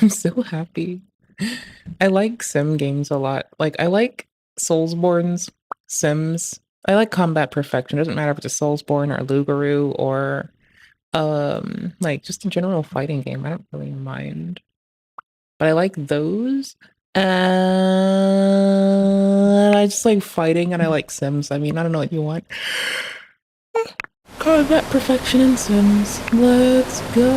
S1: I'm so happy. I like sim games a lot. Like, I like Soulsborne's Sims. I like Combat Perfection. It doesn't matter if it's a Soulsborne or a Lugaru or like just a general fighting game. I don't really mind. But I like those. And I just like fighting and I like Sims. I mean, I don't know what you want. Combat Perfection and Sims. Let's go.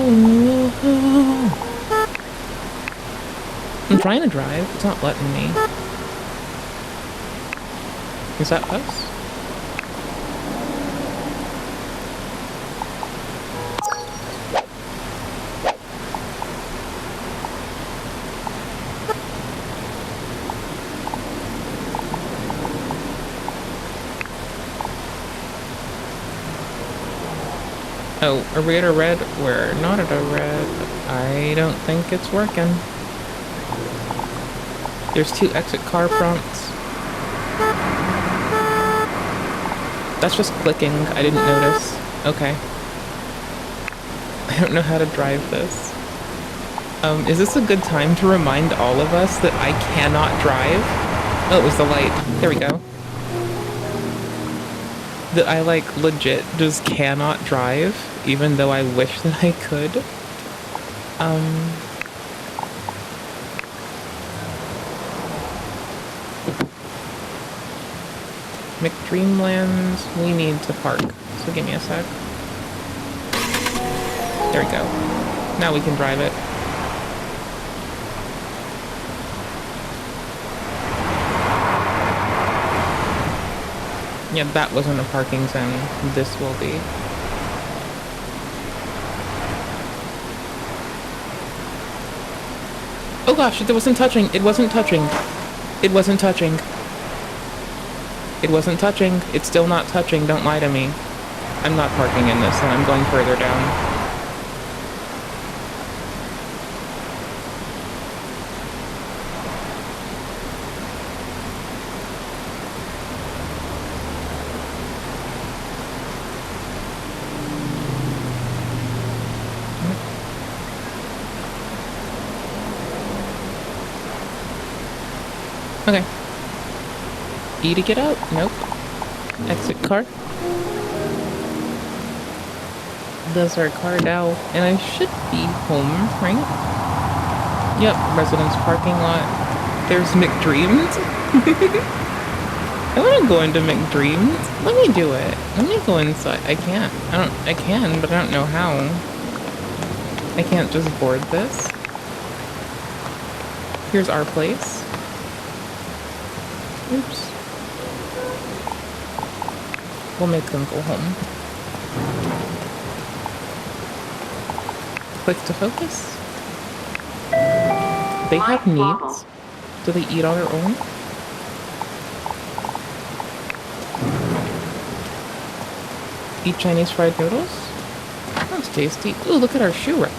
S1: I'm trying to drive. It's not letting me. Is that us? Oh, are we at a red? We're not at a red. I don't think it's working. There's 2 exit car prompts. That's just clicking. I didn't notice. Okay. I don't know how to drive this. Is this a good time to remind all of us that I cannot drive? Oh, it was the light. There we go. That I, like, legit just cannot drive, even though I wish that I could. McDreamlands, we need to park, so give me a sec. There we go. Now we can drive it. Yeah, that wasn't a parking zone. This will be. Oh gosh, it wasn't touching. It wasn't touching. It wasn't touching. It wasn't touching. It's still not touching. Don't lie to me. I'm not parking in this, and I'm going further down. Okay. E to get out? Nope. Exit car. There's our car now. And I should be home, right? Yep, residence parking lot. There's McDreams. I want to go into McDreams. Let me do it. Let me go inside. I can't. I can, but I don't know how. I can't just board this. Here's our place. Oops. We'll make them go home. Click to focus. They have needs. Do they eat on their own? Eat Chinese fried noodles? That's tasty. Ooh, look at our shoe rack.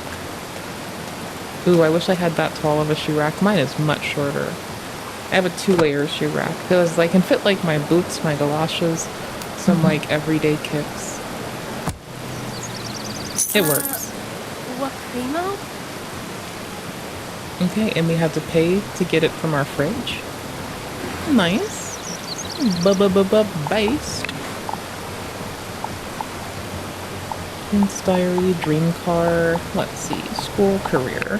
S1: Ooh, I wish I had that tall of a shoe rack. Mine is much shorter. I have a 2-layer shoe rack because I can fit like my boots, my galoshes, some like everyday kicks. It works.
S9: What, primo?
S1: Okay, and we have to pay to get it from our fridge. Nice. Based. Prince Diary, dream car. Let's see, school, career.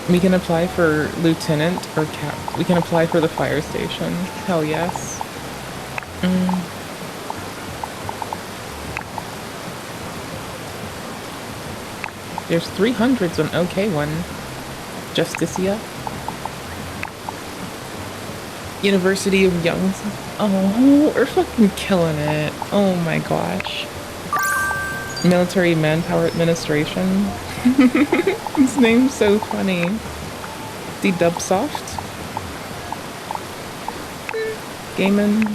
S1: We can apply for lieutenant or cap. We can apply for the fire station. Hell yes. There's 300s on OK one. Justicia. University of Young. Oh, we're fucking killing it. Oh my gosh. Military Manpower Administration. His name's so funny. The Dubsoft. Gaiman.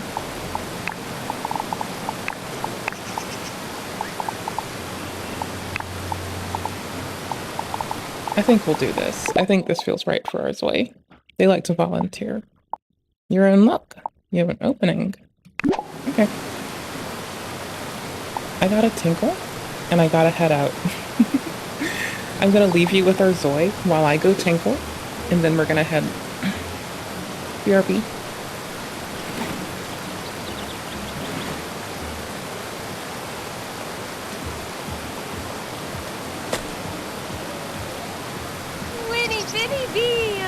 S1: I think we'll do this. I think this feels right for our Zoe. They like to volunteer. You're in luck. You have an opening. Okay. I gotta tinkle, and I gotta head out. I'm gonna leave you with our Zoe while I go tinkle, and then we're gonna head BRB.
S9: Winnie Bitty Bee!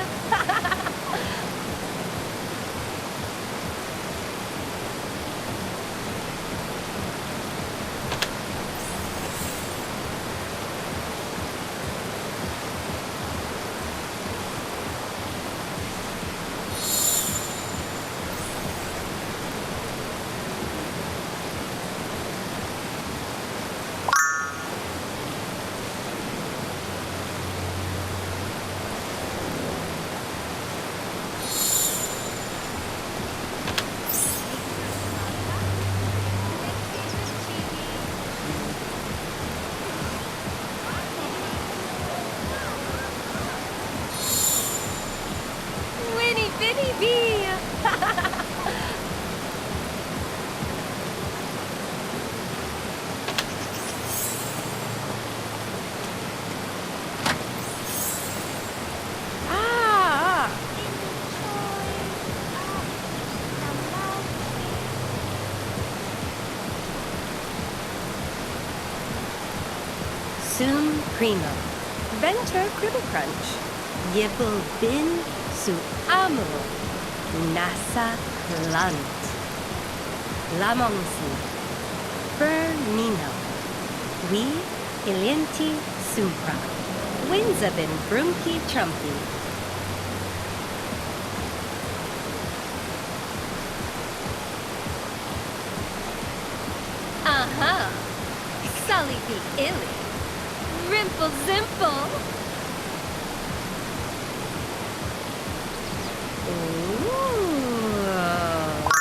S9: Winnie Bitty Bee! primo. Venter cribble crunch. Yibble bin su amo. Nasa plant. Lamongsi. Bernino. We ilienti sumpra. Winzabin brunki trumpy. Aha! Sully be illy. Rimple zimple. Ooh,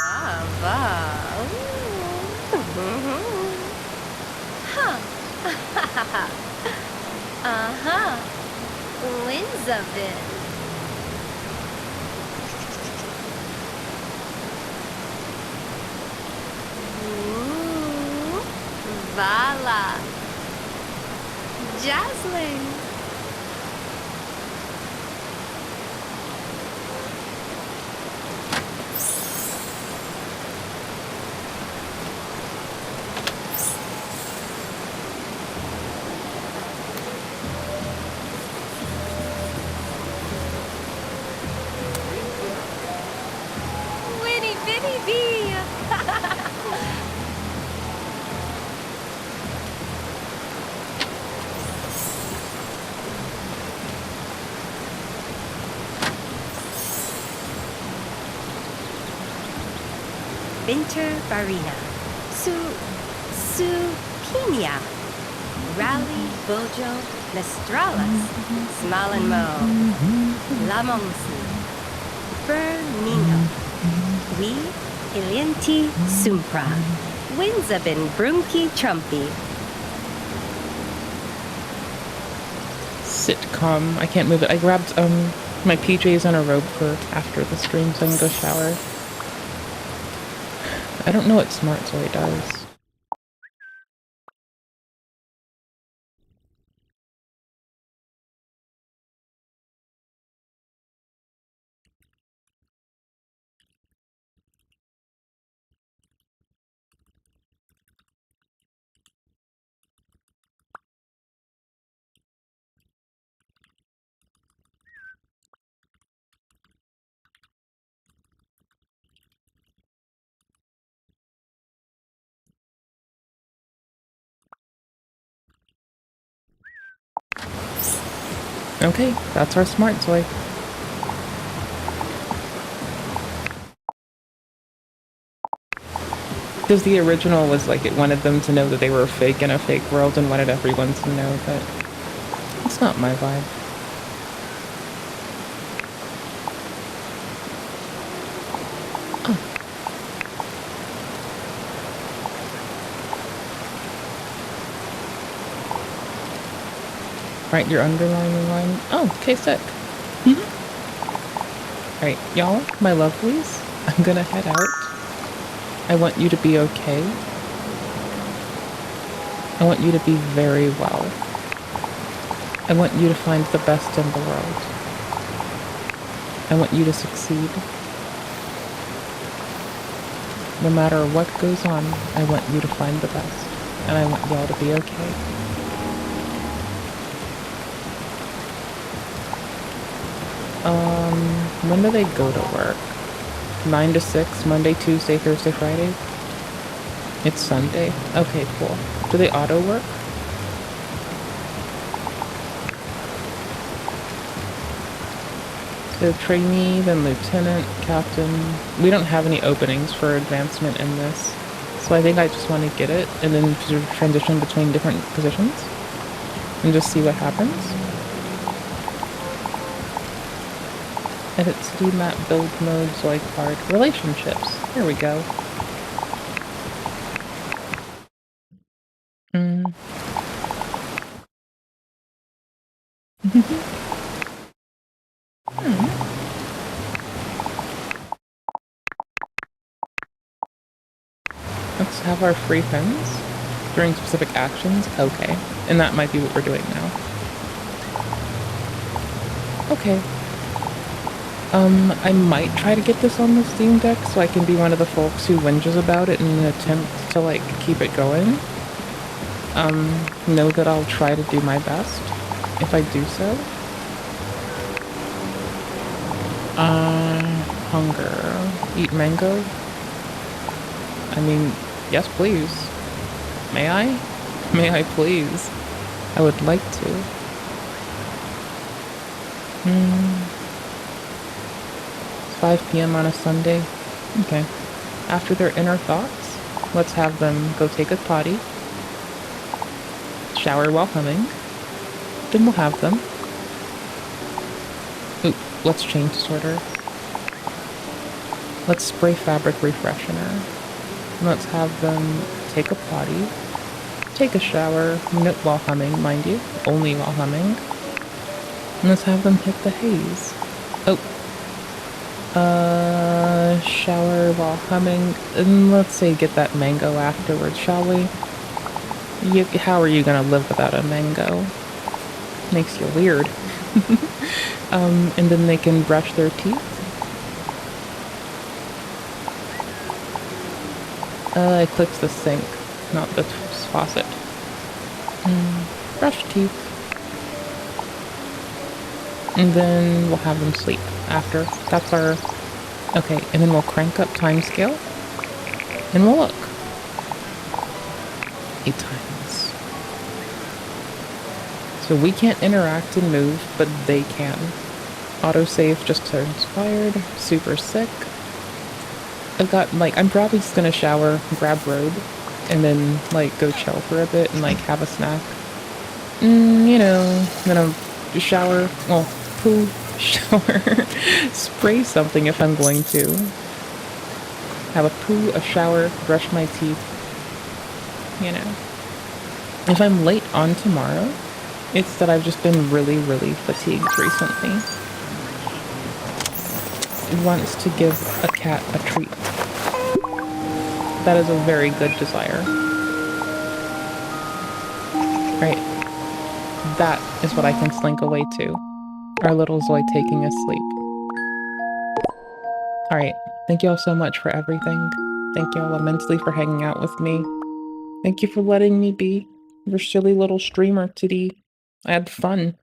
S9: lava. Ooh. Huh. Uh-huh. Winzabin. Ooh. Vala. Jasling. Winnie Vinnie Bee. Winter Barina. Supinia. Rally Bojo Lestralas. Smalenmo. Lamongsi. Bernino. We Ilienti Sumpra. Winzabin Brunki Trumpy.
S1: Sitcom. I can't move it. I grabbed my PJs and a robe for after the stream so I can go shower. I don't know what Smart Soy does. Okay, that's our Smart Soy. Because the original was like it wanted them to know that they were fake in a fake world and wanted everyone to know, but it's not my vibe. Right, your underlining line. Oh, okay, sick. Alright, y'all, my lovelies, I'm gonna head out. I want you to be okay. I want you to be very well. I want you to find the best in the world. I want you to succeed. No matter what goes on, I want you to find the best. And I want y'all to be okay. When do they go to work? 9 to 6, Monday, Tuesday, Thursday, Friday? It's Sunday. Okay, cool. Do they auto work? So trainee, then lieutenant, captain. We don't have any openings for advancement in this. So I think I just want to get it and then sort of transition between different positions and just see what happens. Edit Steam map, build mode, Zoid card, relationships. There we go. Let's have our free pins during specific actions. Okay, and that might be what we're doing now. Okay. I might try to get this on the Steam Deck so I can be one of the folks who whinges about it in an attempt to, like, keep it going. Know that I'll try to do my best if I do so. Hunger. Eat mango? I mean, yes please. May I? May I please? I would like to. 5 p.m. on a Sunday. Okay. After their inner thoughts, let's have them go take a potty, shower while humming, then we'll have them. Ooh, let's change disorder. Let's spray fabric refreshener. Let's have them take a potty, take a shower, while humming, mind you, only while humming. And let's have them hit the haze. Oh. Shower while humming, and let's say get that mango afterwards, shall we? How are you gonna live without a mango? Makes you weird. And then they can brush their teeth. Eclipse the sink, not the faucet. Brush teeth. And then we'll have them sleep after. That's our... Okay, and then we'll crank up time scale. And we'll look. 8 times. So we can't interact and move, but they can. Autosave just transpired. Super sick. I've got, like, I'm probably just gonna shower, grab robe, and then, like, go chill for a bit and, like, have a snack. You know, gonna shower, well, poo, shower, spray something if I'm going to. Have a poo, a shower, brush my teeth, you know. If I'm late on tomorrow, it's that I've just been really, really fatigued recently. Wants to give a cat a treat. That is a very good desire. Right. That is what I can slink away to. Our little Zoe taking a sleep. Alright, thank you all so much for everything. Thank you all immensely for hanging out with me. Thank you for letting me be your silly little streamer today. I had fun.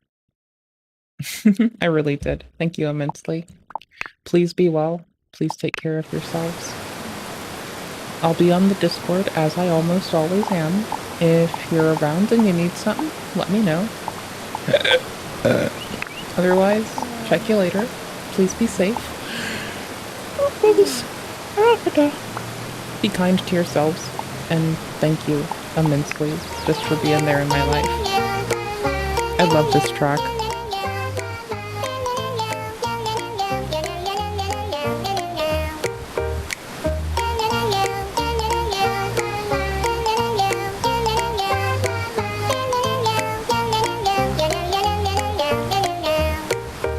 S1: I really did. Thank you immensely. Please be well. Please take care of yourselves. I'll be on the Discord, as I almost always am. If you're around and you need something, let me know. Otherwise, check you later. Please be safe. Be kind to yourselves. And thank you immensely just for being there in my life. I love this track.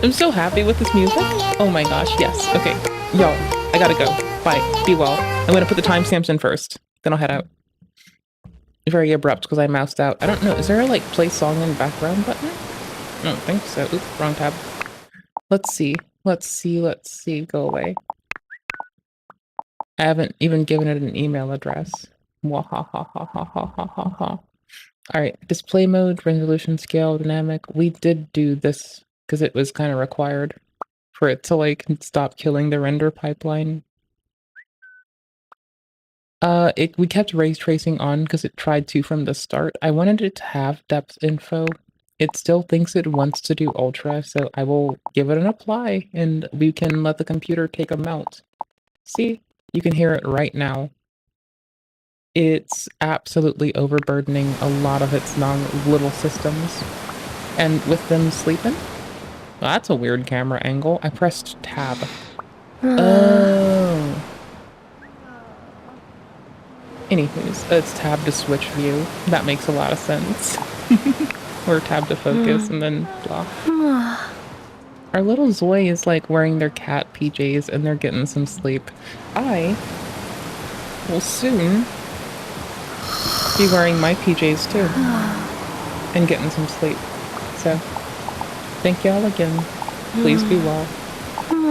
S1: I'm so happy with this music. Oh my gosh, yes. Okay, y'all, I gotta go. Bye. Be well. I'm gonna put the timestamps in first. Then I'll head out. Very abrupt because I moused out. I don't know. Is there a like play song in background button? I don't think so. Oops, wrong tab. Let's see. Let's see. Let's see. Go away. I haven't even given it an email address. Wahahahahahaha. Alright, display mode, resolution scale, dynamic. We did do this because it was kind of required for it to like stop killing the render pipeline. We kept ray tracing on because it tried to from the start. I wanted it to have depth info. It still thinks it wants to do ultra, so I will give it an apply and we can let the computer take a melt. See? You can hear it right now. It's absolutely overburdening a lot of its little systems. And with them sleeping? Well, that's a weird camera angle. I pressed tab. Oh. Anywho's, it's tab to switch view. That makes a lot of sense. Or tab to focus and then blah. Our little Zoe is like wearing their cat PJs and they're getting some sleep. I will soon be wearing my PJs too. And getting some sleep. So, thank y'all again. Please be well.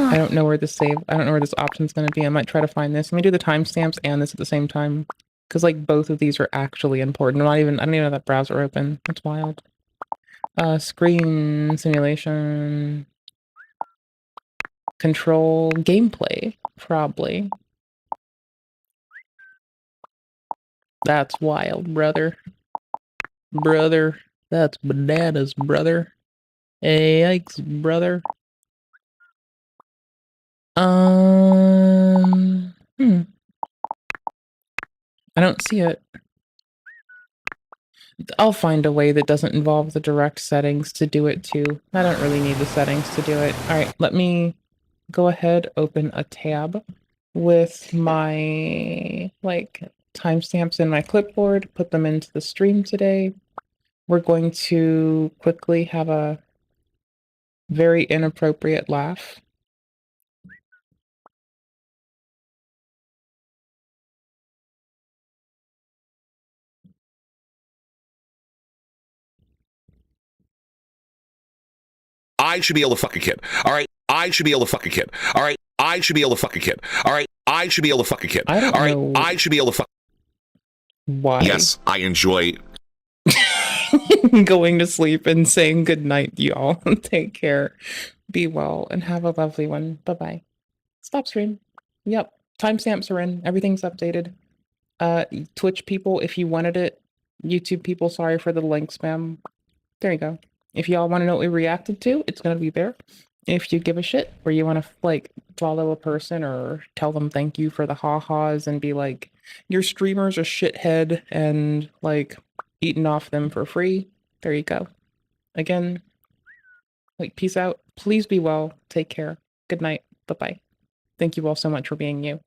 S1: I don't know where this option's gonna be. I might try to find this. Let me do the timestamps and this at the same time. Because like both of these are actually important. I don't even have that browser open. That's wild. Screen simulation. Control gameplay, probably. That's wild, brother. Brother. That's bananas, brother. Yikes, brother. I don't see it. I'll find a way that doesn't involve the direct settings to do it too. I don't really need the settings to do it. All right, let me go ahead, open a tab with my like timestamps in my clipboard, put them into the stream today. We're going to quickly have a very inappropriate laugh.
S2: I should be able to fuck a kid. All right. I should be able to fuck a kid. All right. I should be able to fuck a kid. All right. I should be able to fuck a kid.
S1: I don't
S2: All right.
S1: know
S2: I should be able to fuck.
S1: why.
S2: Yes, I enjoy
S1: going to sleep and saying good night, y'all. Take care. Be well and have a lovely one. Bye-bye. Stop stream. Yep. Timestamps are in. Everything's updated. Twitch people, if you wanted it. YouTube people, sorry for the link spam. There you go. If y'all want to know what we reacted to, it's going to be there. If you give a shit or you want to like follow a person or tell them thank you for the ha-has and be like, your streamer's a shithead and like eating off them for free, there you go. Again, like peace out. Please be well. Take care. Good night. Bye-bye. Thank you all so much for being you.